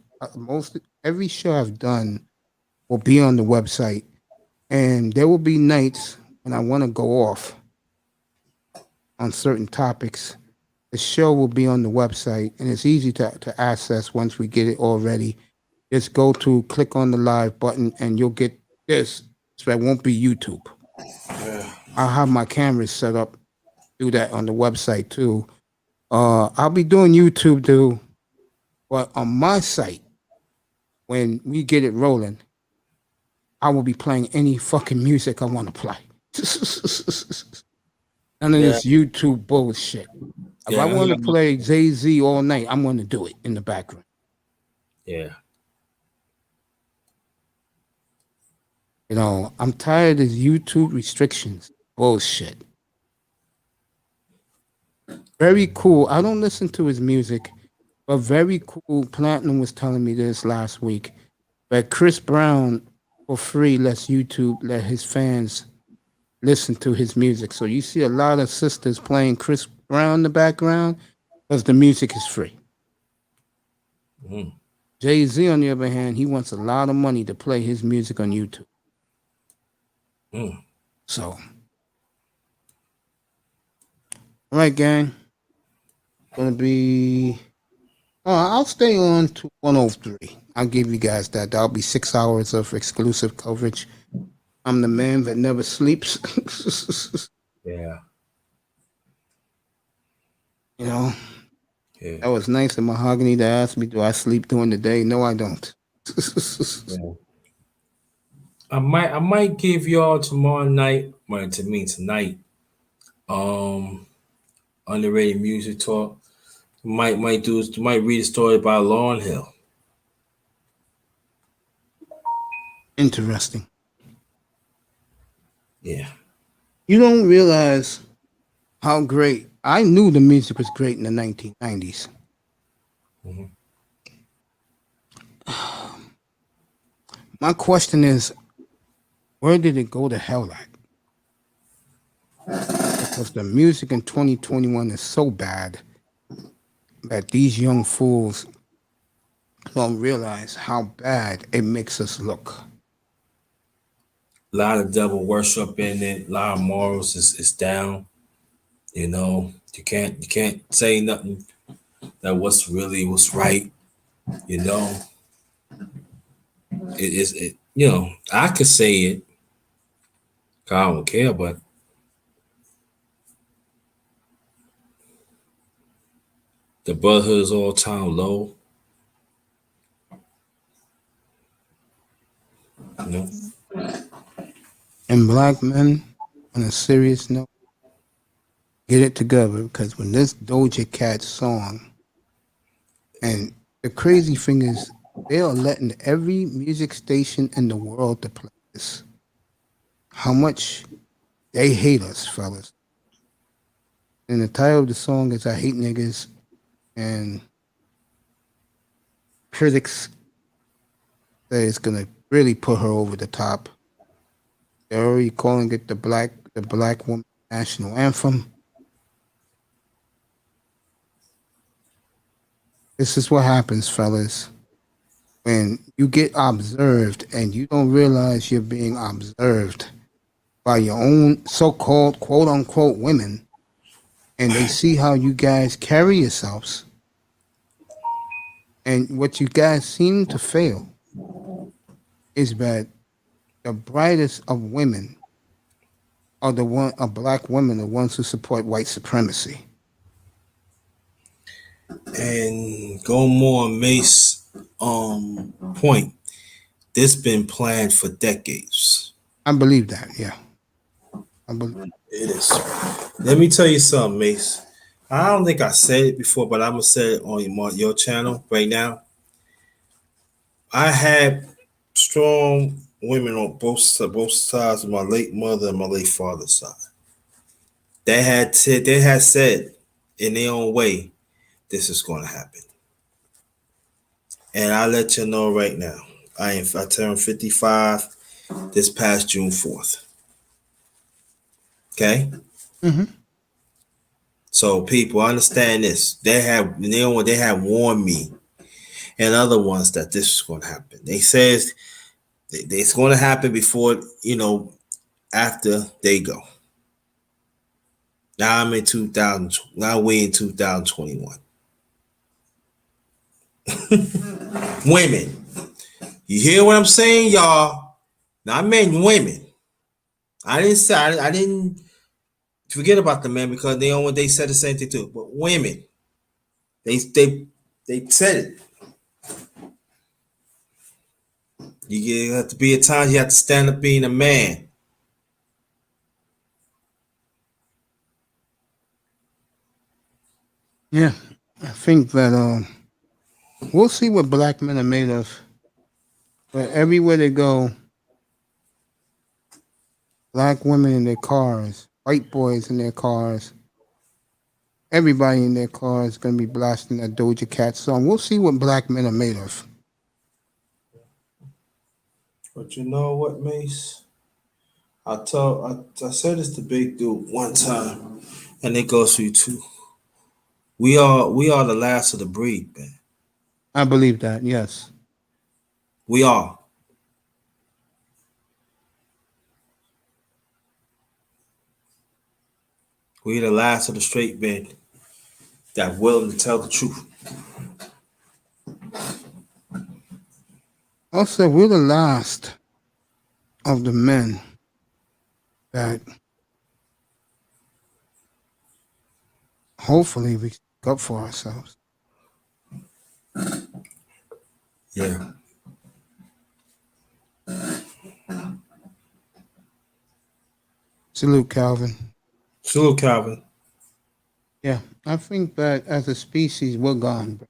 every show I've done will be on the website. And there will be nights when I want to go off on certain topics. The show will be on the website, and it's easy to access once we get it all ready. Just click on the live button, and you'll get this. So it won't be YouTube. I'll have my cameras set up, do that on the website too. I'll be doing YouTube too, but on my site, when we get it rolling, I will be playing any fucking music I want to play. None of this YouTube bullshit. If I want to play Jay-Z all night, I'm going to do it in the background. Yeah. You know, I'm tired of YouTube restrictions. Bullshit. Very cool. I don't listen to his music, But very cool. Platinum was telling me this last week. That Chris Brown for free lets YouTube let his fans listen to his music. So you see a lot of sisters playing Chris Brown in the background because the music is free. Mm. Jay-Z, on the other hand, he wants a lot of money to play his music on YouTube. Mm. So, all right, gang. Gonna be. I'll stay on to 103. I'll give you guys that. That'll be 6 hours of exclusive coverage. I'm the man that never sleeps. Yeah. You know, Yeah. that was nice of Mahogany to ask me, do I sleep during the day? No, I don't. Yeah. I might give y'all tomorrow night, tonight. Underrated music talk. Might read a story about Lauryn Hill. Interesting. Yeah. You don't realize how great. I knew the music was great in the 1990s. Mm-hmm. My question is, where did it go to hell at? Because the music in 2021 is so bad that these young fools don't realize how bad it makes us look. A lot of devil worship in it. A lot of morals is down. You know, you can't say nothing that what's right. You know, I could say it. 'Cause I don't care, but the brotherhood is all time low. You know, And black men, on a serious note, get it together, because when this Doja Cat song, and the crazy thing is, they are letting every music station in the world to play this. How much they hate us, fellas. And the title of the song is I Hate Niggas, and critics say it's gonna really put her over the top. They're already calling it the black woman national anthem. This is what happens, fellas, when you get observed and you don't realize you're being observed by your own so-called quote unquote women, and they see how you guys carry yourselves. And what you guys seem to fail is that the brightest of women are black women, the ones who support white supremacy. and go more on Mace point. This been planned for decades. I believe that, yeah. I believe. It is. Let me tell you something, Mace. I don't think I said it before, but I'm gonna say it on your channel right now. I had strong women on both sides of my late mother and my late father's side. They had said in their own way, this is going to happen. And I let you know right now, I turned 55 this past June 4th. Okay. Mm-hmm. So people understand this. They had warned me and other ones that this is going to happen. They says it's going to happen before, after they go. Now I'm in 2000. Now we in 2021. Women, you hear what I'm saying, y'all? Now I meant women. I didn't forget about the men because they said the same thing too. But women, they said it. You have to be at times you have to stand up being a man. Yeah, I think that we'll see what black men are made of. But everywhere they go, black women in their cars, white boys in their cars, everybody in their car is going to be blasting that Doja Cat song. We'll see what black men are made of. But you know what, Mace? I said this to Big Dude one time, and it goes for you too. We are the last of the breed, man. I believe that, yes. We are. We're the last of the straight men that willing to tell the truth. Also, we're the last of the men that hopefully we stick up for ourselves. Yeah. Salute, Calvin. Salute, Calvin. Yeah, I think that as a species, we're gone. Bro.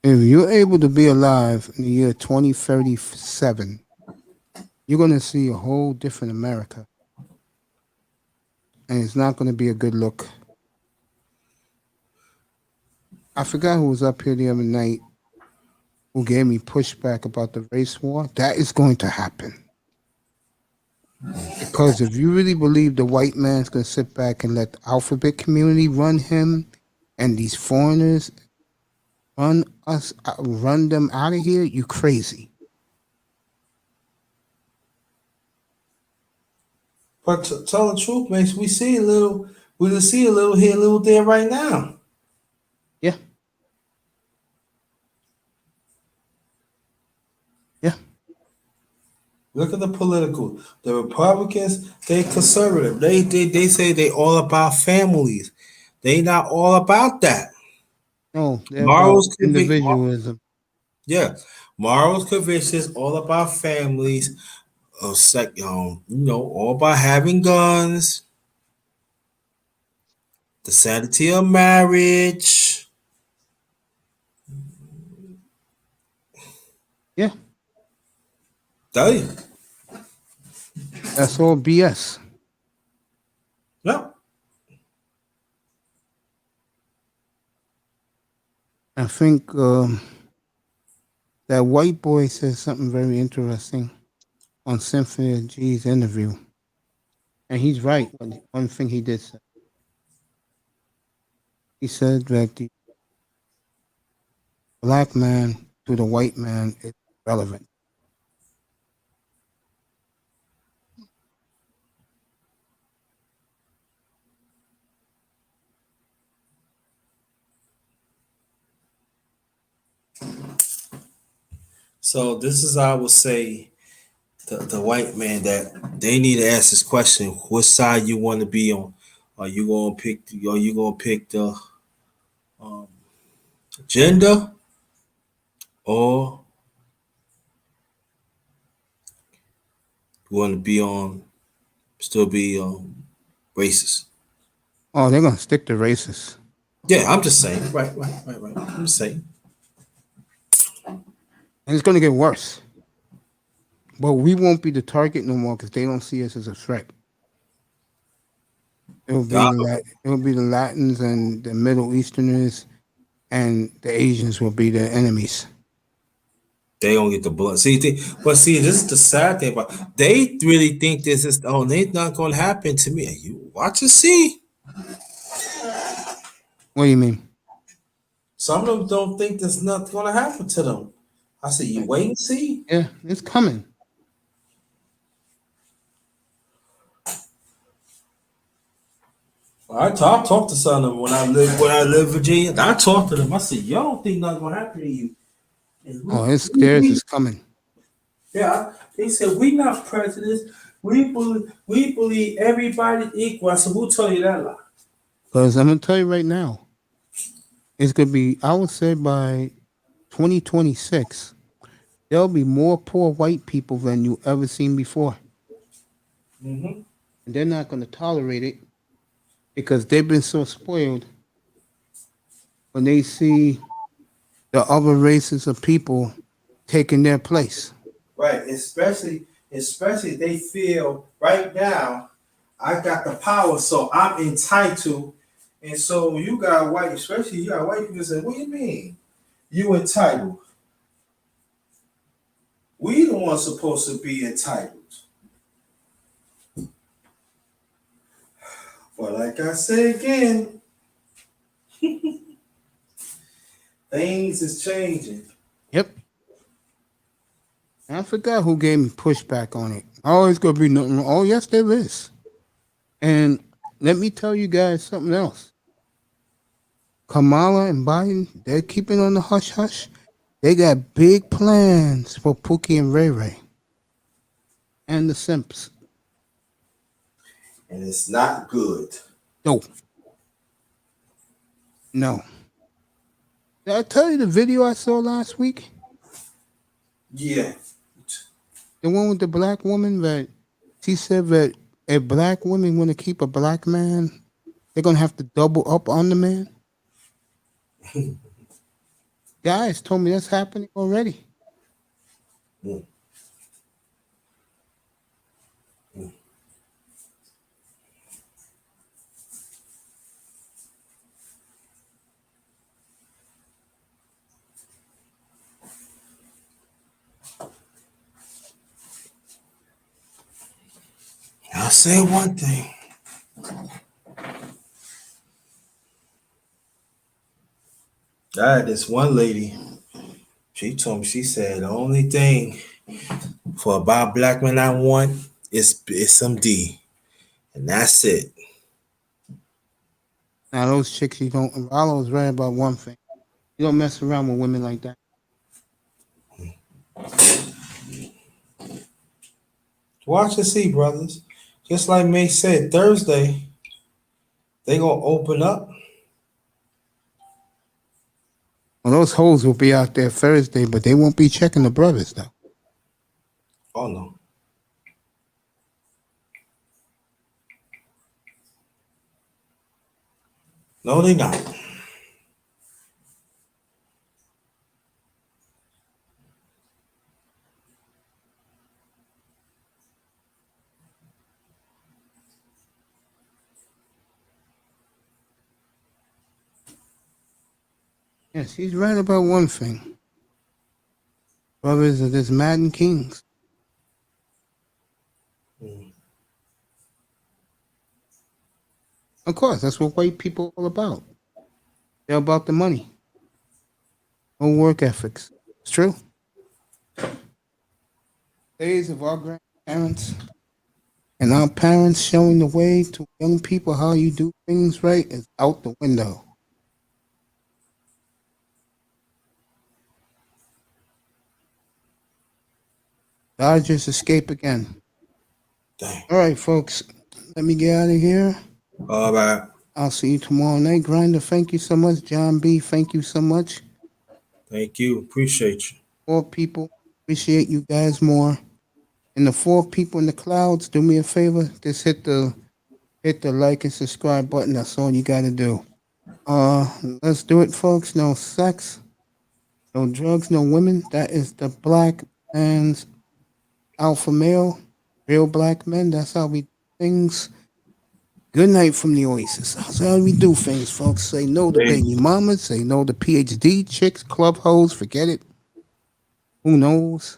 If you're able to be alive in the year 2037, you're going to see a whole different America. And it's not going to be a good look. I forgot who was up here the other night who gave me pushback about the race war. That is going to happen. Because if you really believe the white man's going to sit back and let the alphabet community run him and these foreigners run them out of here, you crazy. But to tell the truth, Mace, we see a little here, a little there right now. Yeah. Yeah. Look at the political. The Republicans, they conservative. They say they all about families. They not all about that. No, they're Morals about individualism. Yeah. Morals convictions all about families. All about having guns. The sanctity of marriage. Yeah. Tell you. That's all BS. Yep. I think that white boy says something very interesting on Symphony of G's interview. And he's right. One thing he did say. He said that the black man to the white man is relevant. So this is I would say the white man that they need to ask this question: what side you want to be on? Are you gonna pick the um, gender, or you want to be still be racist? Oh, they're gonna stick to racist. Yeah, I'm just saying. Right. I'm just saying. And it's gonna get worse. But we won't be the target no more because they don't see us as a threat. It'll be the Latins and the Middle Easterners, and the Asians will be the enemies. They don't get the blood. This is the sad thing about. They really think this is. Oh, it's not going to happen to me. You watch and see. What do you mean? Some of them don't think there's nothing going to happen to them. I said, you wait and see. Yeah, it's coming. I talked to some of them when I lived in Virginia. I talked to them. I said, y'all don't think nothing going to happen to you. Theirs is coming. Yeah, they said we not prejudice. We believe everybody equal. I said, who told you that lie? Because I'm gonna tell you right now, it's gonna be. I would say by 2026, there'll be more poor white people than you ever seen before. Mm-hmm. And they're not gonna tolerate it because they've been so spoiled. When they see the other races of people taking their place. Right. Especially they feel right now, I got the power, so I'm entitled. And so you got white, especially you got white people say, what do you mean? You entitled. We the ones supposed to be entitled. But like I say again, things is changing. Yep. I forgot who gave me pushback on it. Always gonna be nothing wrong. Oh, yes, there is. And let me tell you guys something else. Kamala and Biden, they're keeping on the hush hush. They got big plans for Pookie and Ray Ray. And the Simps. And it's not good. No. No. Did I tell you the video I saw last week? Yeah. The one with the black woman that she said that if black women want to keep a black man, they're going to have to double up on the man. Guys told me that's happening already. Mm. Mm. I'll say one thing. I had this one lady. She told me, she said, the only thing for about black men I want is some D. And that's it. Now, those chicks, you don't, Rollo's right about one thing. You don't mess around with women like that. Watch and see, brothers. Just like May said, Thursday, they gonna open up. Well, those hoes will be out there Thursday, but they won't be checking the brothers, though. Oh, no. No, they not. Yes, he's right about one thing. Brothers are just Madden Kings. Mm. Of course, that's what white people are all about. They're about the money. No work ethics. It's true. Days of our grandparents and our parents showing the way to young people how you do things right is out the window. Dodgers escape again. Dang. All right, folks. Let me get out of here. All right. I'll see you tomorrow night. Grinder, thank you so much. John B., thank you so much. Thank you. Appreciate you. 4 people. Appreciate you guys more. And the 4 people in the clouds, do me a favor. Just hit the like and subscribe button. That's all you got to do. Let's do it, folks. No sex, no drugs, no women. That is the black man's alpha male. Real black men. That's how we do things. Good night from the Oasis. That's how we do things, folks. Say no to baby mamas. Say no to PhD chicks, club hoes. Forget it. Who knows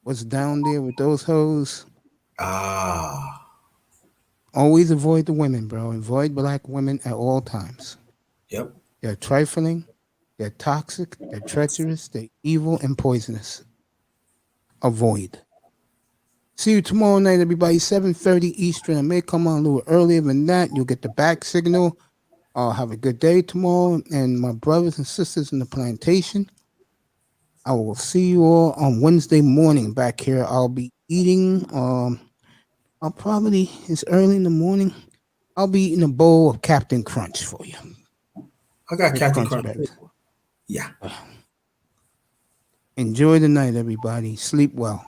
what's down there with those hoes? Always avoid the women, bro. Avoid black women at all times. Yep. They're trifling. They're toxic. They're treacherous. They're evil and poisonous. Avoid. See you tomorrow night, everybody. 7:30 Eastern. I may come on a little earlier than that. You'll get the back signal. Have a good day tomorrow. And my brothers and sisters in the plantation, I will see you all on Wednesday morning back here. I'll be eating. I'll probably, it's early in the morning. I'll be eating a bowl of Captain Crunch for you. I got Captain Crunch Crunch. berries. Yeah. Enjoy the night, everybody. Sleep well.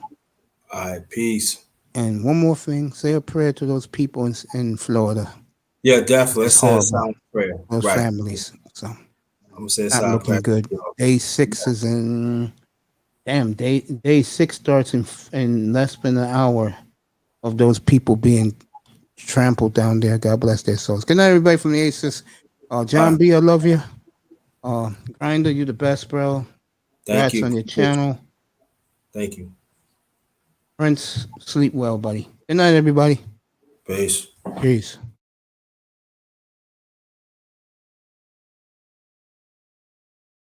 All right. Peace. And one more thing, say a prayer to those people in Florida. Yeah, definitely. It's Let's say a horrible. silent prayer. Those Right. families. So I'm gonna say a not silent looking prayer. good. Day 6 is in Damn, day 6 starts in less than an hour of those people being trampled down there. God bless their souls. Good night, everybody from the Aces. John B, I love you. Grinder, you the best, bro. Thank Congrats you. on your channel. Thank you. Prince, sleep well, buddy. Good night, everybody. Peace. Peace.